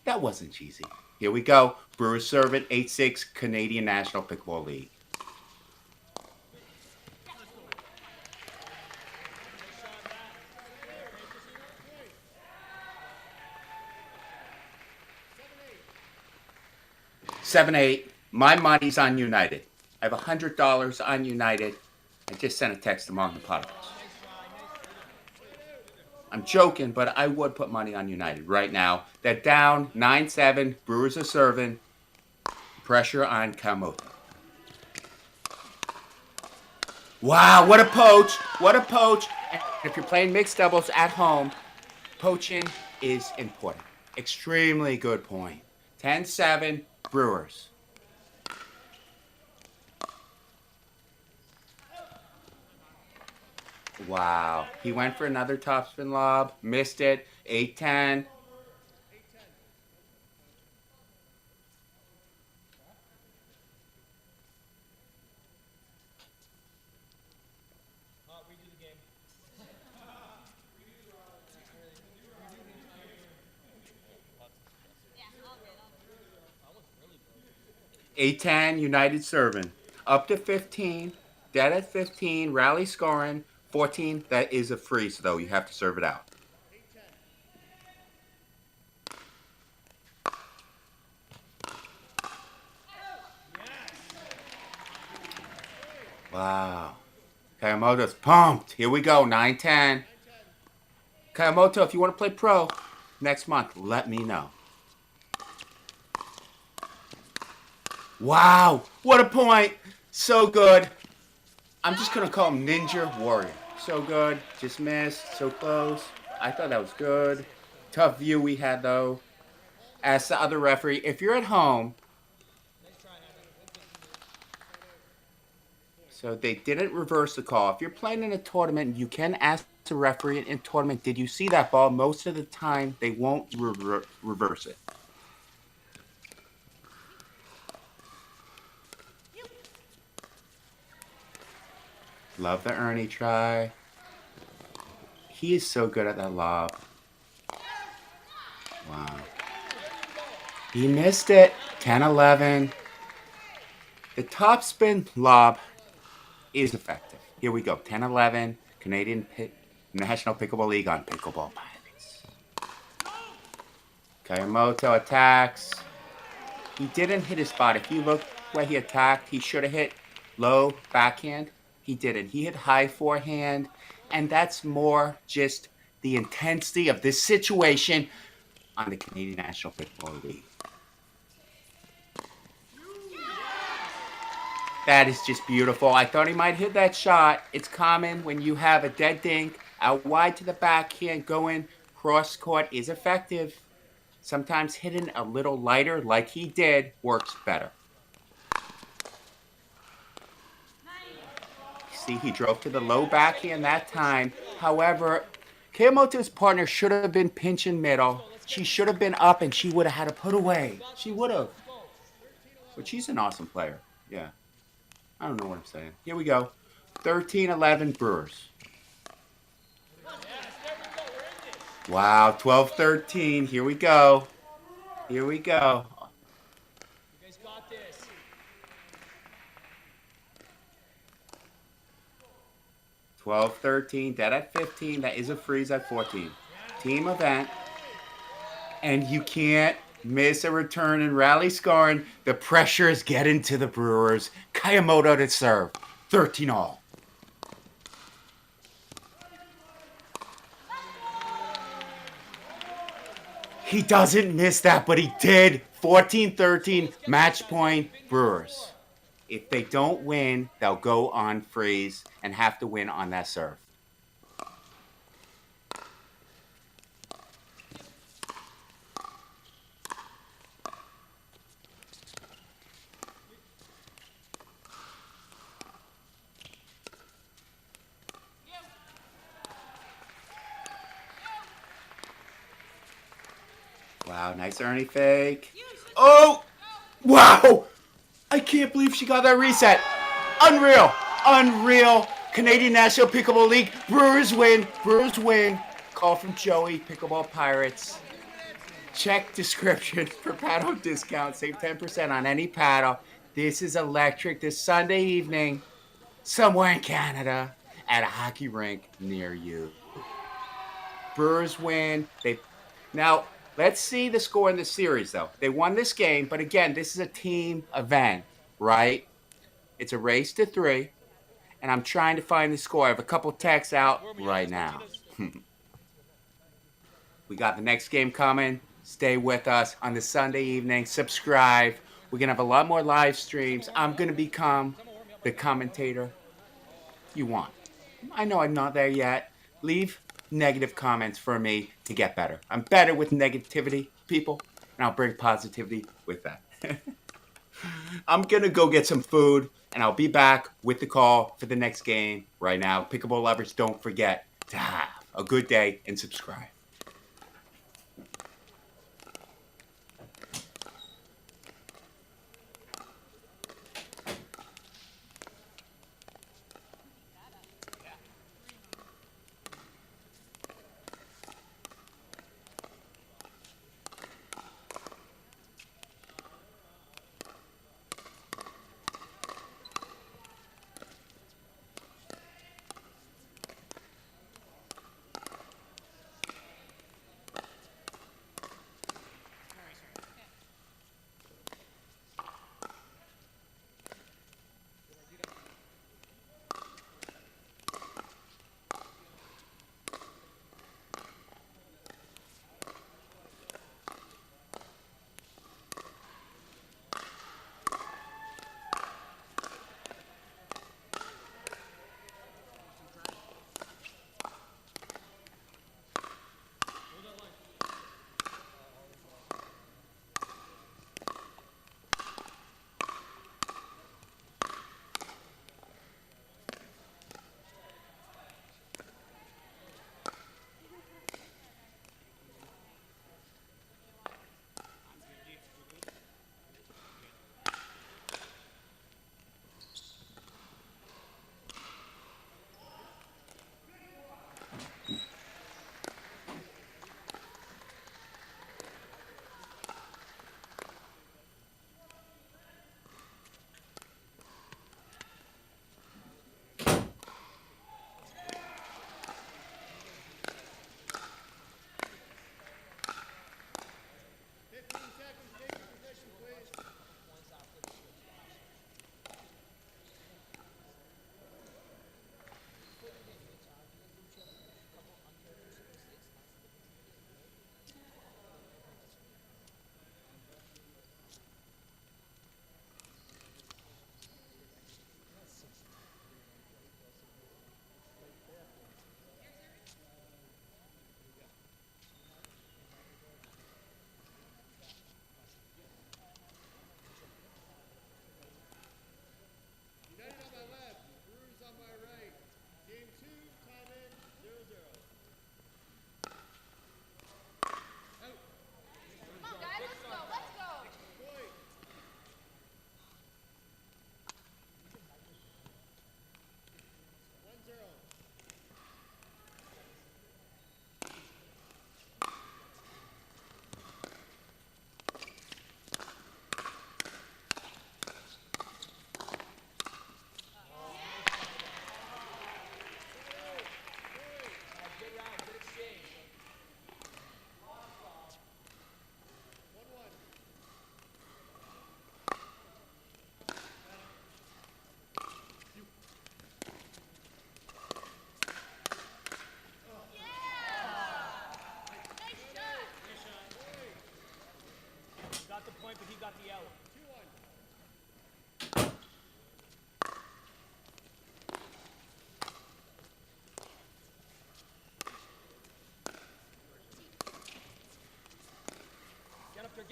Speaker 1: That wasn't cheesy. Here we go. Brewers serving 8-6, Canadian National Pickleball League. Seven, 8. My money's on United. I have $100 on United. I just sent a text to Martin Potters. I'm joking, but I would put money on United right now. They're down 9-7. Brewers are serving. Pressure on Kamoto. Wow, what a poach. What a poach. And if you're playing mixed doubles at home, poaching is important. Extremely good point. 10-7, Brewers. Wow. He went for another topspin lob. Missed it. 8-10.
Speaker 6: Redo the game.
Speaker 1: 8-10, United serving. Up to 15. Dead at 15. Rally scoring. 14. That is a freeze, though. You have to serve it out. Wow. Kayamoto's pumped. Here we go. 9-10. Kayamoto, if you want to play pro next month, let me know. Wow. What a point. So good. I'm just going to call him Ninja Warrior. So good. Just missed. So close. I thought that was good. Tough view we had, though. As the other referee, if you're at home, so they didn't reverse the call. If you're playing in a tournament, you can ask the referee in a tournament, did you see that ball? Most of the time, they won't reverse it. Love the Ernie try. He is so good at that lob. Wow. He missed it. 10-11. The topspin lob is effective. Here we go. 10-11. Canadian National Pickleball League on Pickleball Pirates. Kayamoto attacks. He didn't hit his spot. If you look where he attacked, he should have hit low backhand. He didn't. He hit high forehand. And that's more just the intensity of this situation on the Canadian National Pickleball League. That is just beautiful. I thought he might hit that shot. It's common when you have a dead dink out wide to the backhand, going cross court is effective. Sometimes hitting a little lighter like he did works better. See, he drove to the low backhand that time. However, Kayamoto's partner should have been pinching middle. She should have been up and she would have had to put away. She would have. But she's an awesome player. Yeah. I don't know what I'm saying. Here we go. 13-11 Brewers. Wow, 12-13. Here we go. Here we go.
Speaker 2: You guys got this.
Speaker 1: 12-13. Dead at 15. That is a freeze at 14. Team event. And you can't miss a return and rally scoring. The pressure is getting to the Brewers. Kayamoto to serve. 13 all. He doesn't miss that, but he did. 14-13, match point, Brewers. If they don't win, they'll go on freeze and have to win on that serve. Wow, nice Ernie fake. Oh! Wow! I can't believe she got that reset. Unreal. Unreal. Canadian National Pickleball League. Brewers win. Brewers win. Call from Joey, Pickleball Pirates. Check description for paddle discount. Save 10% on any paddle. This is electric this Sunday evening somewhere in Canada at a hockey rink near you. Brewers win. Now, let's see the score in the series, though. They won this game, but again, this is a team event, right? It's a race to 3, and I'm trying to find the score. I have a couple texts out right now. We got the next game coming. Stay with us on the Sunday evening. Subscribe. We're going to have a lot more live streams. I'm going to become the commentator you want. I know I'm not there yet. Leave negative comments for me to get better. I'm better with negativity, people, and I'll bring positivity with that. I'm going to go get some food, and I'll be back with the call for the next game right now. Pickleball lovers, don't forget to have a good day and subscribe.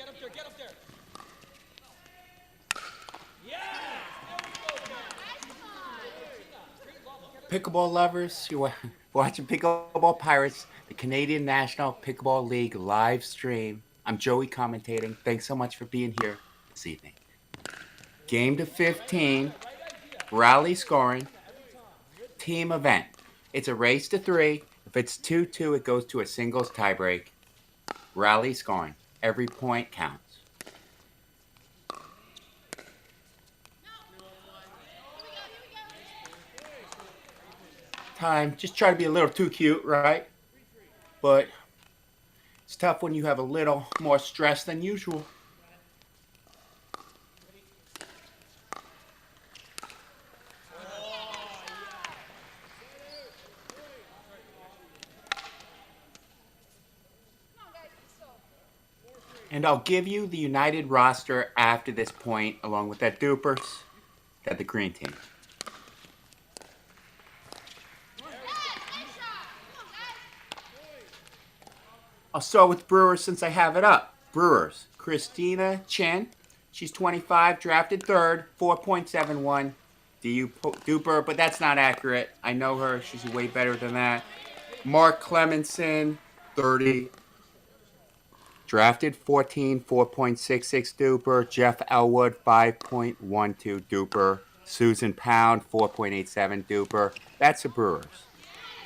Speaker 6: Get up there. Get up there.
Speaker 1: Pickleball lovers, you're watching Pickleball Pirates, the Canadian National Pickleball League live stream. I'm Joey commentating. Thanks so much for being here this evening. Game to 15, rally scoring, team event. It's a race to 3. If it's 2-2, it goes to a singles tiebreak. Rally scoring. Every point counts. Time. Just try to be a little too cute, right? But it's tough when you have a little more stress than usual. And I'll give you the United roster after this point, along with that Dupers, that the green team. I'll start with Brewers since I have it up. Brewers, Christina Chen. She's 25, drafted 3rd, 4.71 Duper, but that's not accurate. I know her. She's way better than that. Mark Clemenson, 30. Drafted 14, 4.66 Duper. Jeff Elwood, 5.12 Duper. Susan Pound, 4.87 Duper. That's the Brewers.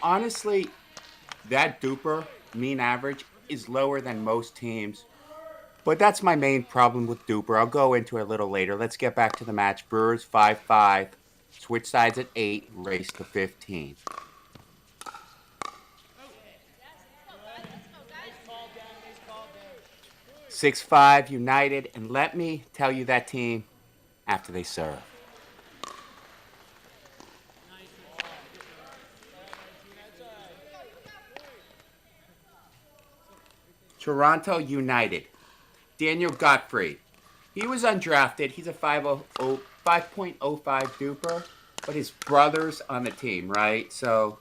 Speaker 1: Honestly, that Duper mean average is lower than most teams. But that's my main problem with Duper. I'll go into it a little later. Let's get back to the match. Brewers 5-5. Switch sides at 8. Race to 15. 6-5 United. And let me tell you that team after they serve. Toronto United. Daniel Gottfried. He was undrafted. He's a 5.05 Duper, but his brother's on the team, right? So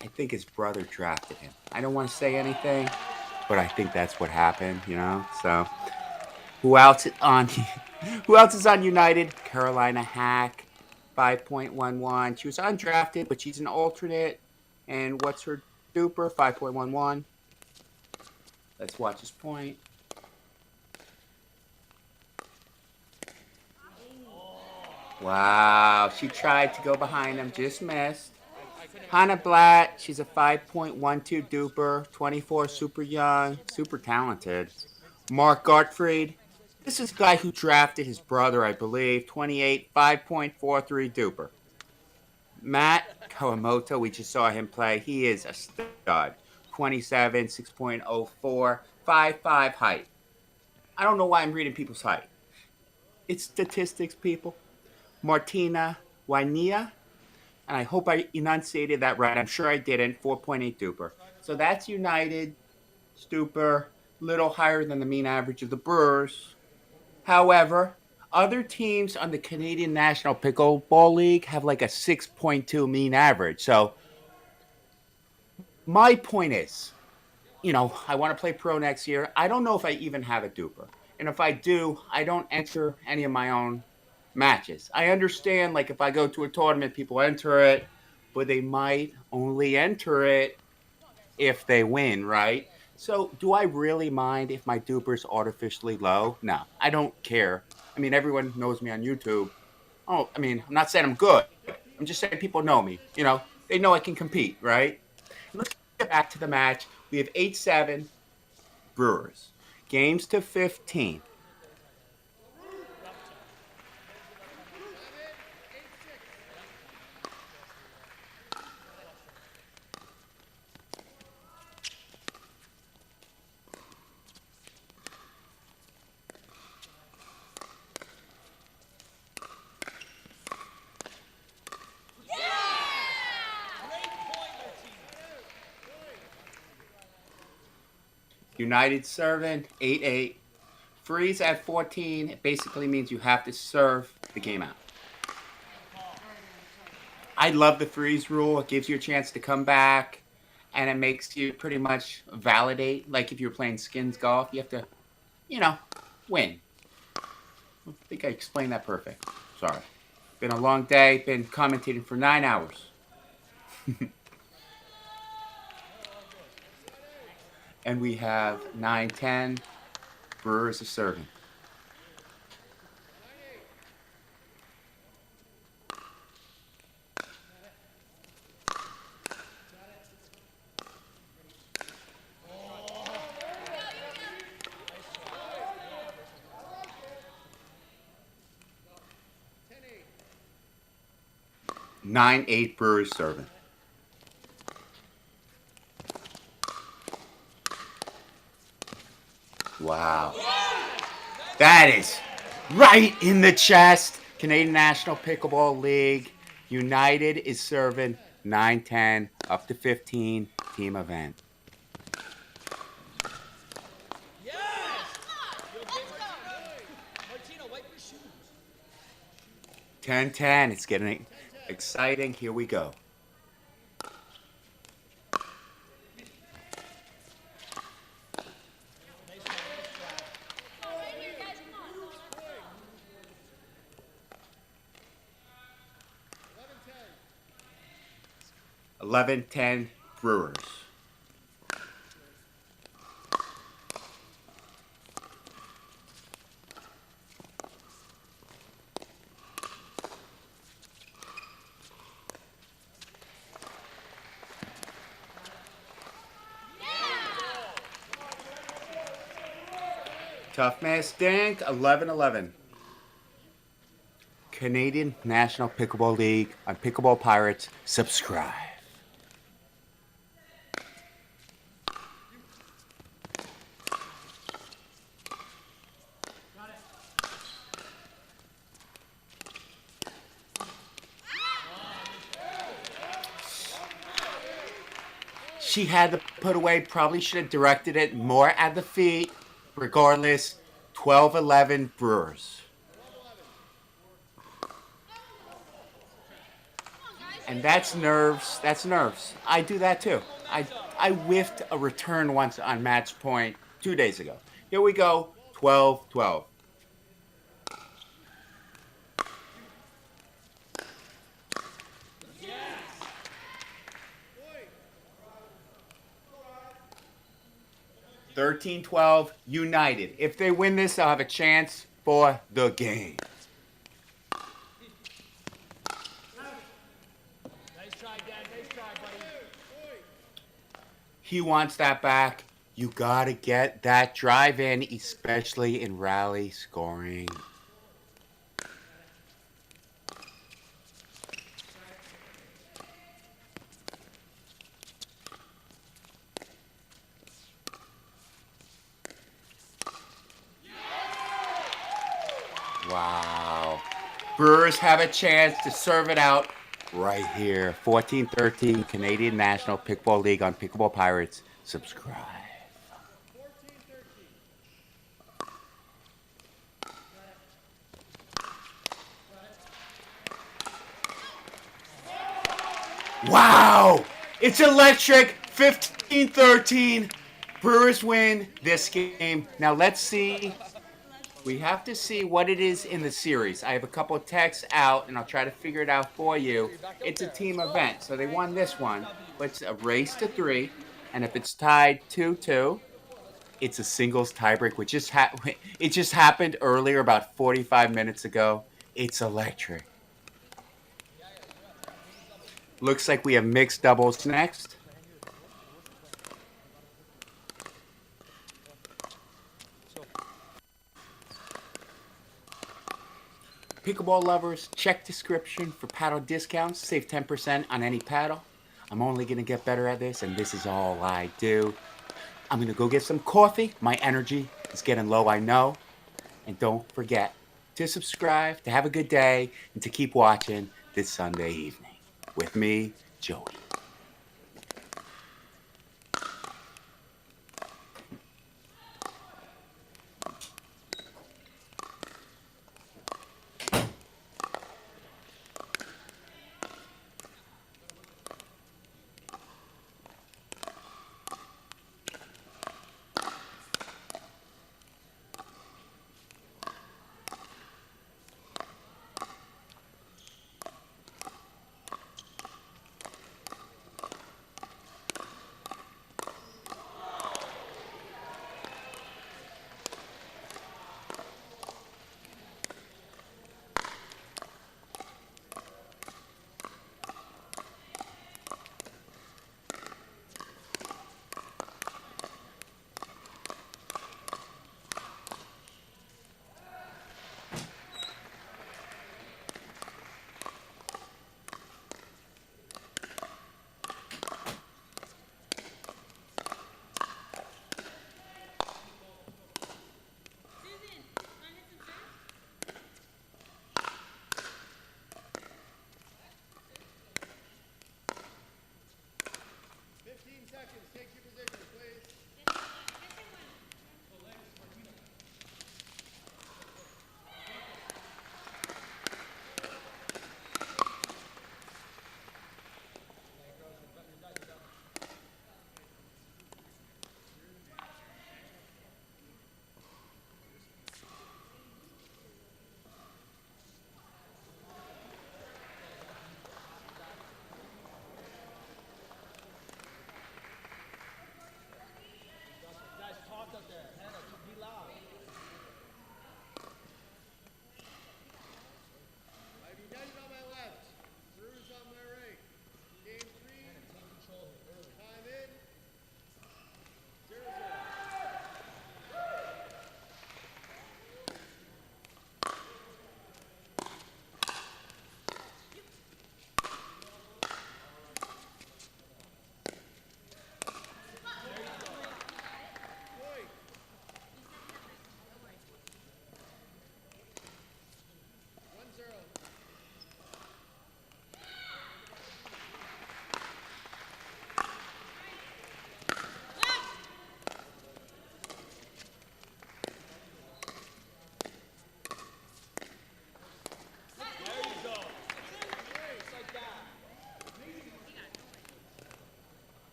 Speaker 1: I think his brother drafted him. I don't want to say anything, but I think that's what happened, you know? So who else is on United? Carolina Hack, 5.11. She was undrafted, but she's an alternate. And what's her Duper? 5.11. Let's watch this point. Wow, she tried to go behind him, just missed. Hannah Blatt, she's a 5.12 Duper, 24, super young, super talented. Mark Gottfried, this is a guy who drafted his brother, I believe, 28, 5.43 Duper. Matt Kawamoto, we just saw him play. He is a stud. 27, 6.04, 5'5" height. I don't know why I'm reading people's height. It's statistics, people. Martina Wainia, and I hope I enunciated that right. I'm sure I didn't. 4.8 Duper. So that's United, Stuper, little higher than the mean average of the Brewers. However, other teams on the Canadian National Pickleball League have like a 6.2 mean average. So my point is, I want to play pro next year. I don't know if I even have a Duper. And if I do, I don't enter any of my own matches. I understand, like, if I go to a tournament, people enter it, but they might only enter it if they win, right? So do I really mind if my Duper's artificially low? No, I don't care. I mean, everyone knows me on YouTube. Oh, I mean, I'm not saying I'm good. I'm just saying people know me. They know I can compete, right? Let's get back to the match. We have 8-7 Brewers. Games to 15. United serving 8-8. Freeze at 14. It basically means you have to serve the game out. I love the freeze rule. It gives you a chance to come back, and it makes you pretty much validate. Like if you're playing skins golf, you have to win. I think I explained that perfect. Sorry. Been a long day. Been commentating for 9 hours. And we have 9-10. Brewers are serving. Nine, 8 Brewers serving. Wow. That is right in the chest. Canadian National Pickleball League. United is serving 9-10 up to 15 team event.
Speaker 6: Yes! You okay, Martino, wipe your shoes.
Speaker 1: 10-10. It's getting exciting. Here we go.
Speaker 6: Nice try, nice try.
Speaker 1: 11-10 Brewers. Tough man stink. 11-11. Canadian National Pickleball League on Pickleball Pirates. Subscribe. She had to put away. Probably should have directed it more at the feet. Regardless, 12-11 Brewers. And that's nerves. That's nerves. I do that too. I whiffed a return once on match point 2 days ago. Here we go. 12-12.
Speaker 9: Point.
Speaker 1: 13-12 United. If they win this, they'll have a chance for the game.
Speaker 6: Nice try, Dad. Nice try, buddy.
Speaker 1: He wants that back. You gotta get that drive in, especially in rally scoring. Wow. Brewers have a chance to serve it out right here. 14-13 Canadian National Pickleball League on Pickleball Pirates. Subscribe.
Speaker 9: 14-13.
Speaker 1: Wow! It's electric. 15-13. Brewers win this game. Now let's see. We have to see what it is in the series. I have a couple of texts out, and I'll try to figure it out for you. It's a team event, so they won this one. But it's a race to 3, and if it's tied 2-2, it's a singles tiebreak, which it just happened earlier, about 45 minutes ago. It's electric. Looks like we have mixed doubles next. Pickleball lovers, check description for paddle discounts. Save 10% on any paddle. I'm only going to get better at this, and this is all I do. I'm going to go get some coffee. My energy is getting low, I know. And don't forget to subscribe, to have a good day, and to keep watching this Sunday evening. With me, Joey.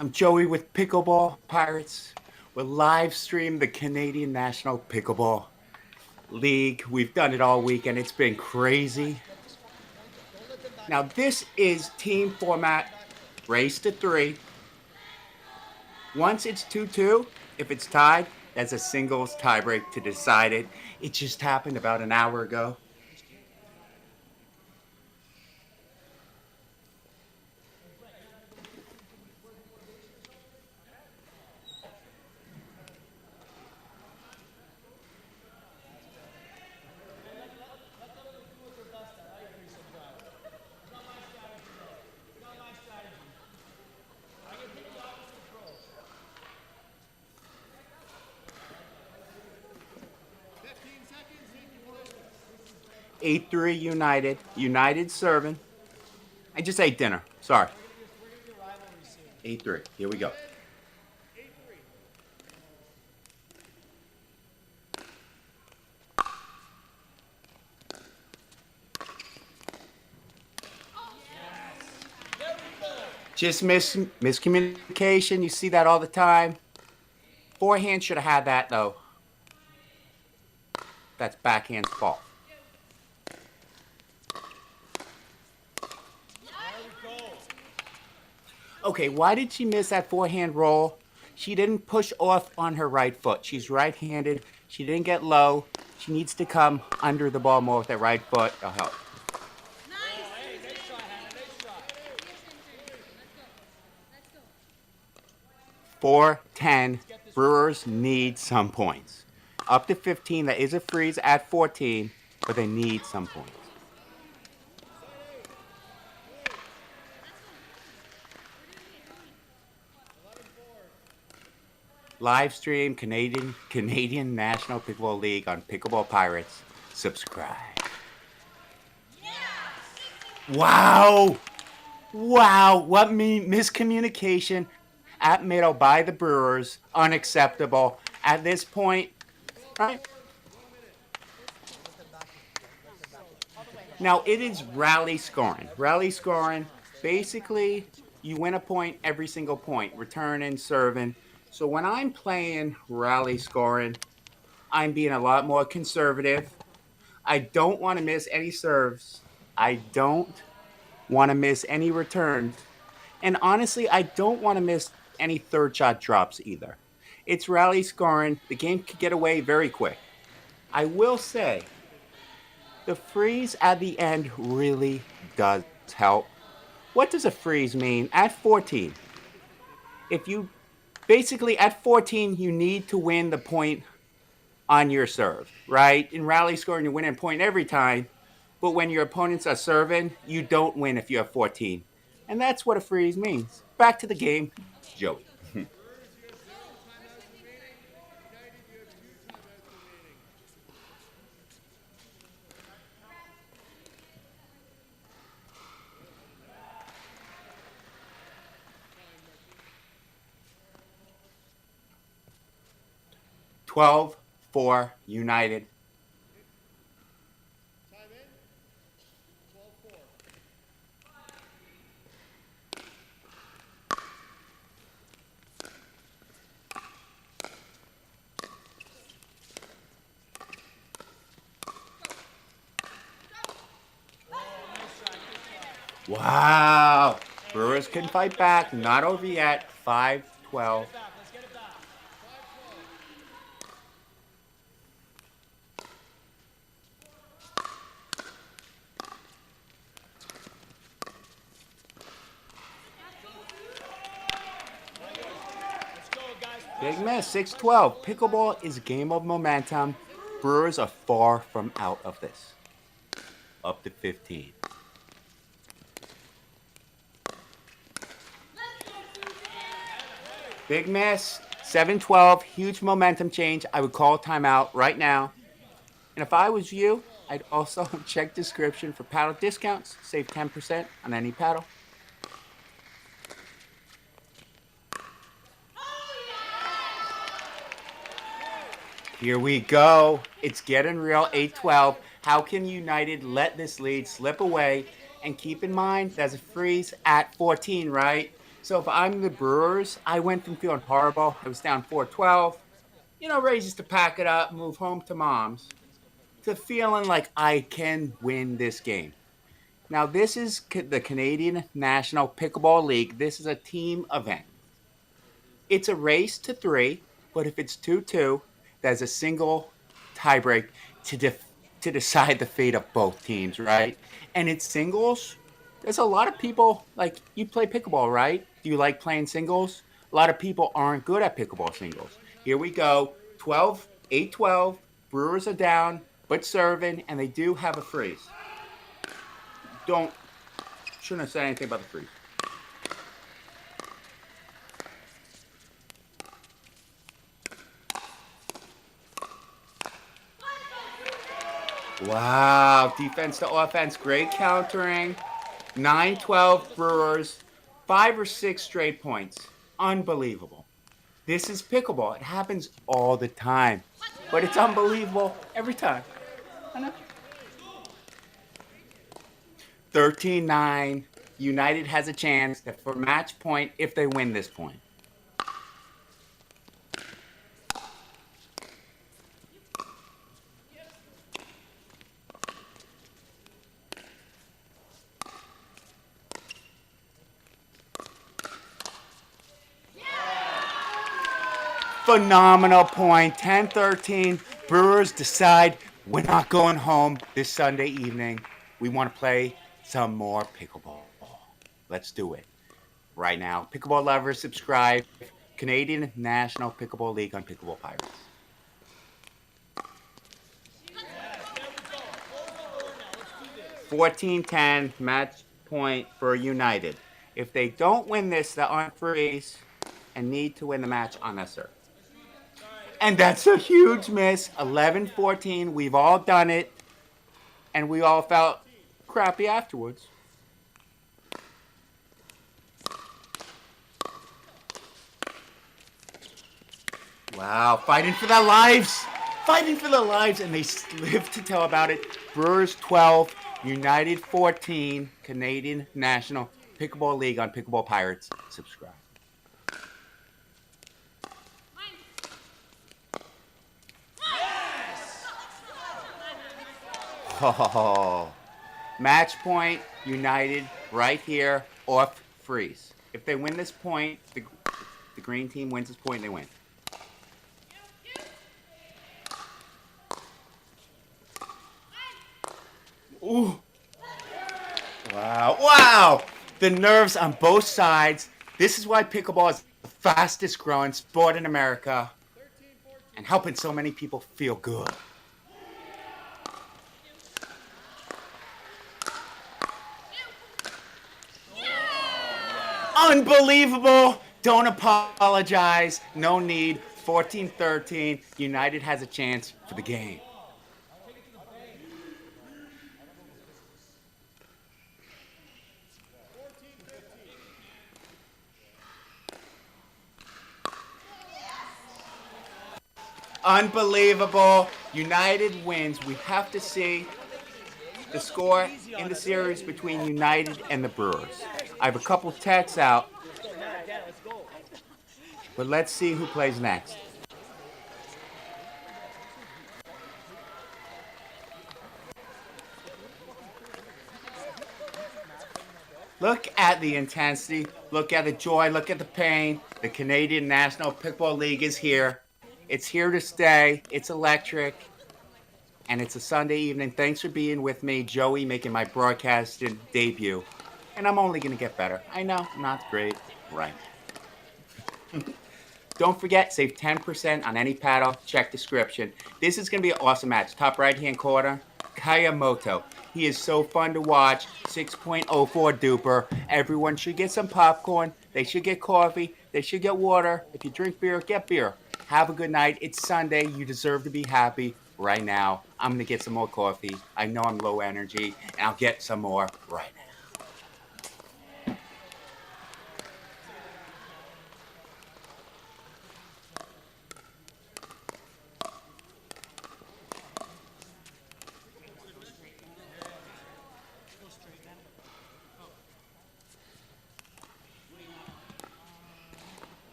Speaker 1: I'm Joey with Pickleball Pirates. We're live stream the Canadian National Pickleball League. We've done it all weekend. It's been crazy. Now this is team format, race to 3. Once it's 2-2, if it's tied, that's a singles tiebreak to decide it. It just happened about an hour ago.
Speaker 9: Seconds,
Speaker 1: 8-3 United. United serving. I just ate dinner. Sorry. 8-3. Here we go. Just miscommunication. You see that all the time. Forehand should have had that, though. That's backhand's fault. Okay, why did she miss that forehand roll? She didn't push off on her right foot. She's right-handed. She didn't get low. She needs to come under the ball more with that right foot. It'll help.
Speaker 5: Nice.
Speaker 1: 4-10. Brewers need some points. Up to 15. That is a freeze at 14, but they need some points. Live stream Canadian National Pickleball League on Pickleball Pirates. Subscribe. Wow. What miscommunication at middle by the Brewers. Unacceptable. At this point, right? Now it is rally scoring. Rally scoring. Basically, you win a point every single point. Returning, serving. So when I'm playing rally scoring, I'm being a lot more conservative. I don't want to miss any serves. I don't want to miss any returns. And honestly, I don't want to miss any third shot drops either. It's rally scoring. The game could get away very quick. I will say, the freeze at the end really does help. What does a freeze mean? At 14, if you basically at 14, you need to win the point on your serve, right? In rally scoring, you win a point every time. But when your opponents are serving, you don't win if you have 14. And that's what a freeze means. Back to the game, Joey. 12-4 United.
Speaker 9: Time in. 12-4.
Speaker 1: Wow. Brewers can fight back. Not over yet. 5-12. Big miss, 6-12. Pickleball is a game of momentum. Brewers are far from out of this. Up to 15. Big miss, 7-12. Huge momentum change. I would call a timeout right now. And if I was you, I'd also check description for paddle discounts. Save 10% on any paddle. Here we go. It's getting real. 8-12. How can United let this lead slip away? And keep in mind, there's a freeze at 14, right? So if I'm the Brewers, I went from feeling horrible. I was down 4-12, ready just to pack it up, move home to mom's, to feeling like I can win this game. Now, this is the Canadian National Pickleball League. This is a team event. It's a race to 3, but if it's 2-2, there's a single tiebreak to decide the fate of both teams, right? And it's singles. There's a lot of people, like, you play pickleball, right? Do you like playing singles? A lot of people aren't good at pickleball singles. Here we go. 12, 8-12. Brewers are down, but serving, and they do have a freeze. Shouldn't have said anything about the freeze. Wow, defense to offense, great countering. 9-12 Brewers, 5 or 6 straight points. Unbelievable. This is pickleball. It happens all the time, but it's unbelievable every time. 13-9. United has a chance for match point if they win this point. Phenomenal point. 10-13. Brewers decide we're not going home this Sunday evening. We want to play some more pickleball. Let's do it right now. Pickleball lovers, subscribe. Canadian National Pickleball League on Pickleball Pirates. 14-10 match point for United. If they don't win this, they're on freeze and need to win the match on their serve. And that's a huge miss. 11-14. We've all done it. And we all felt crappy afterwards. Wow, fighting for their lives. Fighting for their lives, and they live to tell about it. Brewers 12, United 14, Canadian National Pickleball League on Pickleball Pirates. Subscribe. Oh, match point, United right here, off freeze. If they win this point, the green team wins this point, they win. Ooh. Wow. Wow. The nerves on both sides. This is why pickleball is the fastest growing sport in America and helping so many people feel good. Unbelievable. Don't apologize. No need. 14-13. United has a chance for the game. Unbelievable. United wins. We have to see the score in the series between United and the Brewers. I have a couple texts out, but let's see who plays next. Look at the intensity. Look at the joy. Look at the pain. The Canadian National Pickleball League is here. It's here to stay. It's electric. And it's a Sunday evening. Thanks for being with me, Joey, making my broadcast debut. And I'm only going to get better. I know, not great. Right. Don't forget, save 10% on any paddle. Check description. This is going to be an awesome match. Top right-hand corner, Kayamoto. He is so fun to watch. 6.04 duper. Everyone should get some popcorn. They should get coffee. They should get water. If you drink beer, get beer. Have a good night. It's Sunday. You deserve to be happy right now. I'm going to get some more coffee. I know I'm low energy, and I'll get some more right now.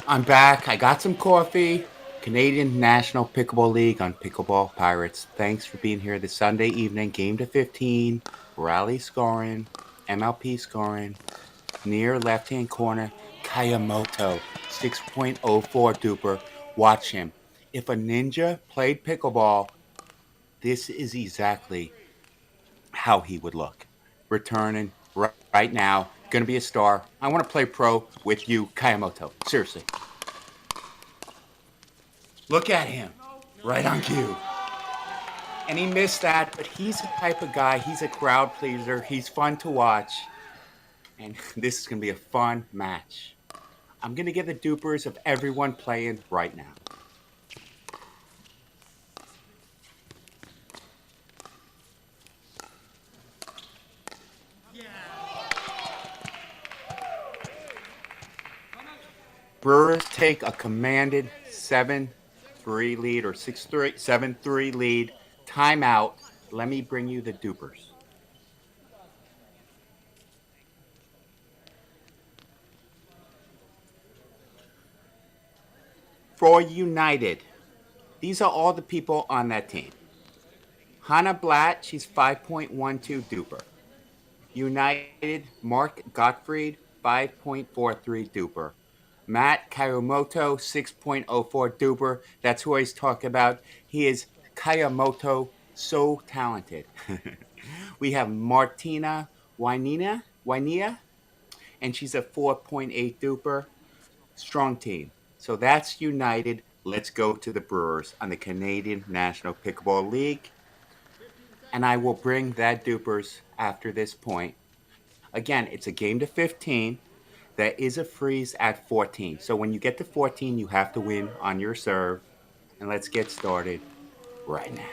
Speaker 1: I'm back. I got some coffee. Canadian National Pickleball League on Pickleball Pirates. Thanks for being here this Sunday evening. Game to 15. Rally scoring. MLP scoring. Near left hand corner. Kayamoto. 6.04 duper. Watch him. If a ninja played pickleball, this is exactly how he would look. Returning right now. Gonna be a star. I want to play pro with you, Kayamoto. Seriously. Look at him. Right on cue. And he missed that, but he's the type of guy, he's a crowd pleaser. He's fun to watch. And this is going to be a fun match. I'm going to get the dupers of everyone playing right now. Brewers take a commanded 7-3 lead or 6-3, 7-3 lead. Timeout. Let me bring you the dupers. For United, these are all the people on that team. Hannah Blatt, she's 5.12 duper. United, Mark Gottfried, 5.43 duper. Matt Kayamoto, 6.04 duper. That's who he's talking about. He is Kayamoto, so talented. We have Martina Wainia, and she's a 4.8 duper. Strong team. So that's United. Let's go to the Brewers on the Canadian National Pickleball League. And I will bring that dupers after this point. Again, it's a game to 15. There is a freeze at 14. So when you get to 14, you have to win on your serve. And let's get started right now.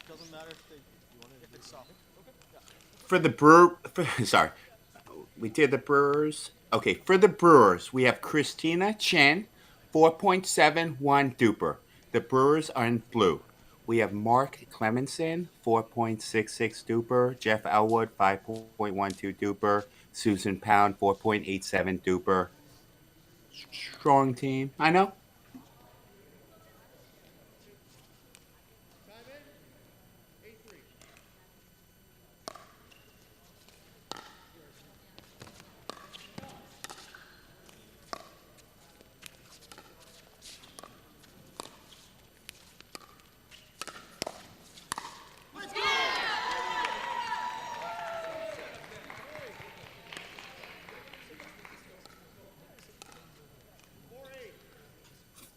Speaker 9: Doesn't matter if they. You want it if it's soft.
Speaker 1: For the sorry, we did the Brewers. Okay, for the Brewers, we have Christina Chen, 4.71 duper. The Brewers are in blue. We have Mark Clemenson, 4.66 duper. Jeff Elwood, 5.12 duper. Susan Pound, 4.87 duper. Strong team. I know.
Speaker 9: Time in. 8-3.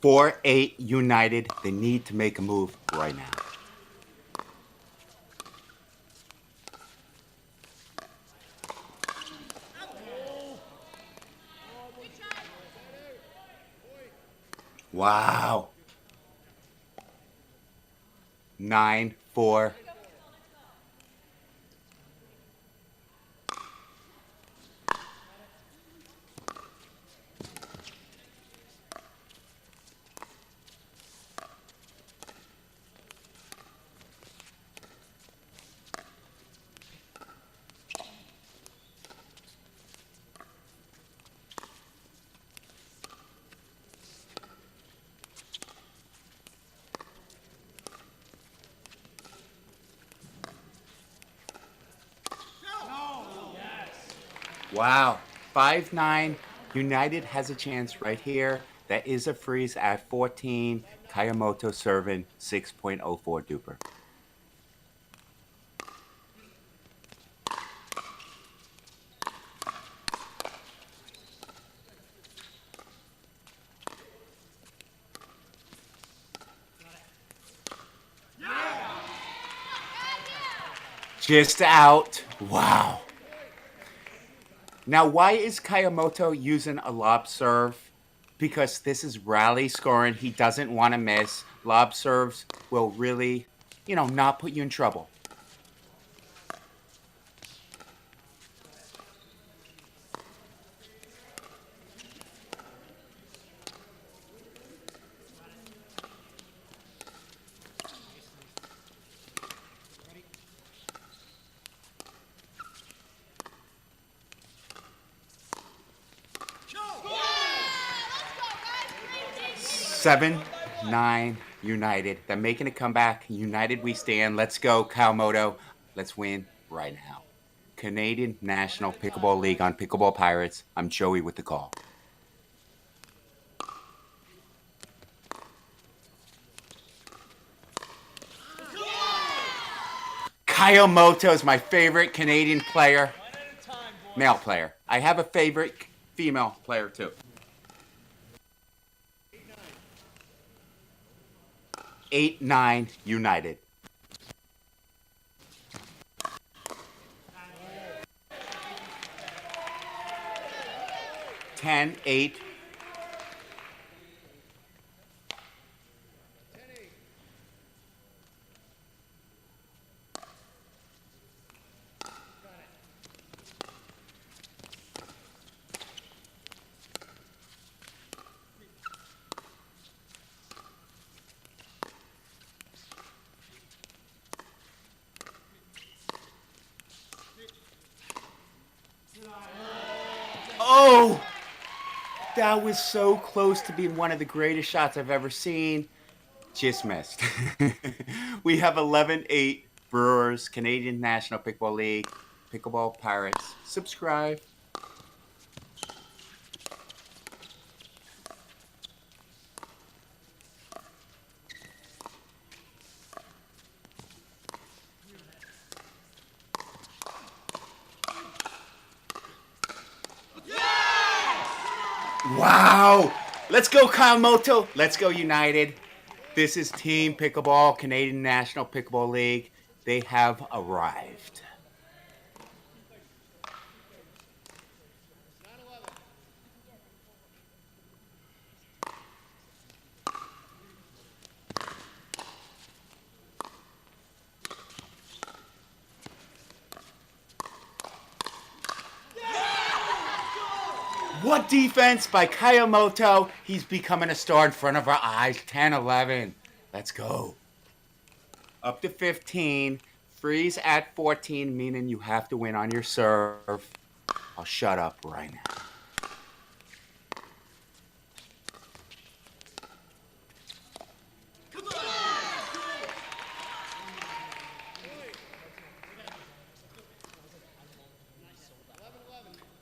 Speaker 1: 4-8 United. They need to make a move right now. Wow. 9-4. Wow. 5-9. United has a chance right here. That is a freeze at 14. Kayamoto serving 6.04 duper. Just out. Wow. Now, why is Kayamoto using a lob serve? because this is rally scoring. He doesn't want to miss. Lob serves will really, not put you in trouble. Seven, 9, United. They're making a comeback. United we stand. Let's go, Kawamoto. Let's win right now. Canadian National Pickleball League on Pickleball Pirates. I'm Joey with the call. Kawamoto is my favorite Canadian player. Male player. I have a favorite female player too. 8-9 United. 10-8. Oh! That was so close to being one of the greatest shots I've ever seen. Just missed. We have 11-8 Brewers, Canadian National Pickleball League, Pickleball Pirates. Subscribe. Wow! Let's go, Kawamoto. Let's go, United. This is Team Pickleball, Canadian National Pickleball League. They have arrived. What defense by Kawamoto. He's becoming a star in front of our eyes. 10-11. Let's go. Up to 15. Freeze at 14, meaning you have to win on your serve. I'll shut up right now.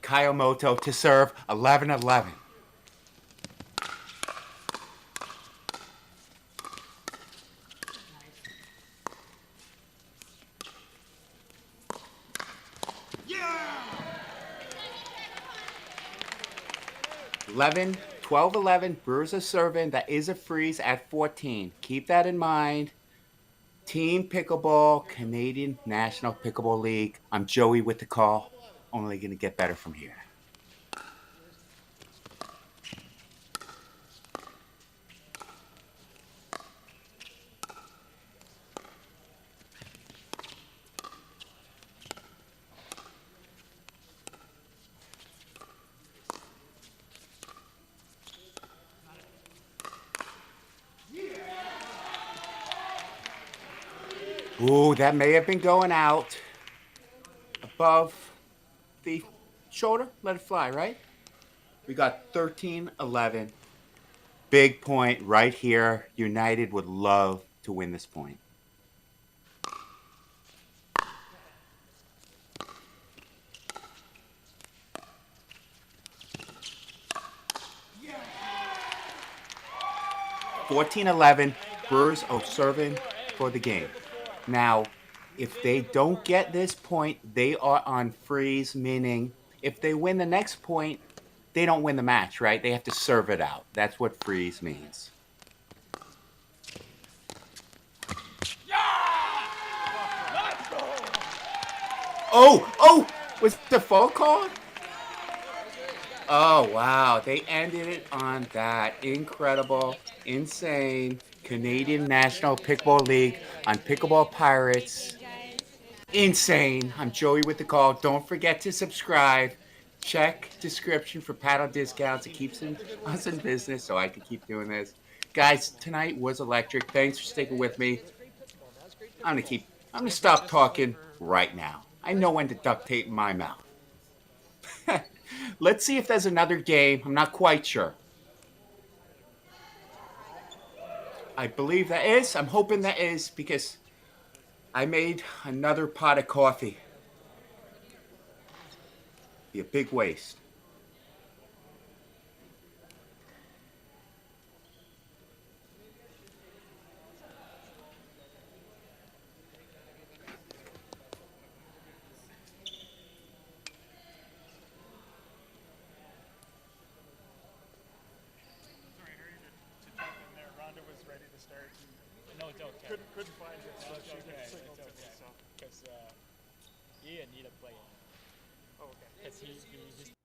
Speaker 1: Kawamoto to serve. 11-11. Yeah! 12-11. Brewers are serving. That is a freeze at 14. Keep that in mind. Team Pickleball, Canadian National Pickleball League. I'm Joey with the call. Only going to get better from here. Ooh, that may have been going out above the shoulder. Let it fly, right? We got 13-11. Big point right here. United would love to win this point. Yeah. 14-11. Brewers are serving for the game. Now, if they don't get this point, they are on freeze, meaning if they win the next point, they don't win the match, right? They have to serve it out. That's what freeze means. Oh, was the fall called? Oh, wow. They ended it on that incredible, insane Canadian National Pickleball League on Pickleball Pirates. Insane. I'm Joey with the call. Don't forget to subscribe. Check description for paddle discounts. It keeps us in business so I can keep doing this. Guys, tonight was electric. Thanks for sticking with me. I'm gonna stop talking right now. I know when to duct tape my mouth. Let's see if there's another game. I'm not quite sure. I believe that is. I'm hoping that is because I made another pot of coffee. Be a big waste.
Speaker 4: Sorry, Harry, to jump in there. Rhonda was ready to start. And
Speaker 2: No, it's okay.
Speaker 4: couldn't find it, so
Speaker 2: No, it's
Speaker 4: she
Speaker 2: okay.
Speaker 4: just signaled
Speaker 2: It's
Speaker 4: to me.
Speaker 2: okay.
Speaker 4: So.
Speaker 2: Because Ian need to play.
Speaker 4: Oh, okay.
Speaker 2: Because his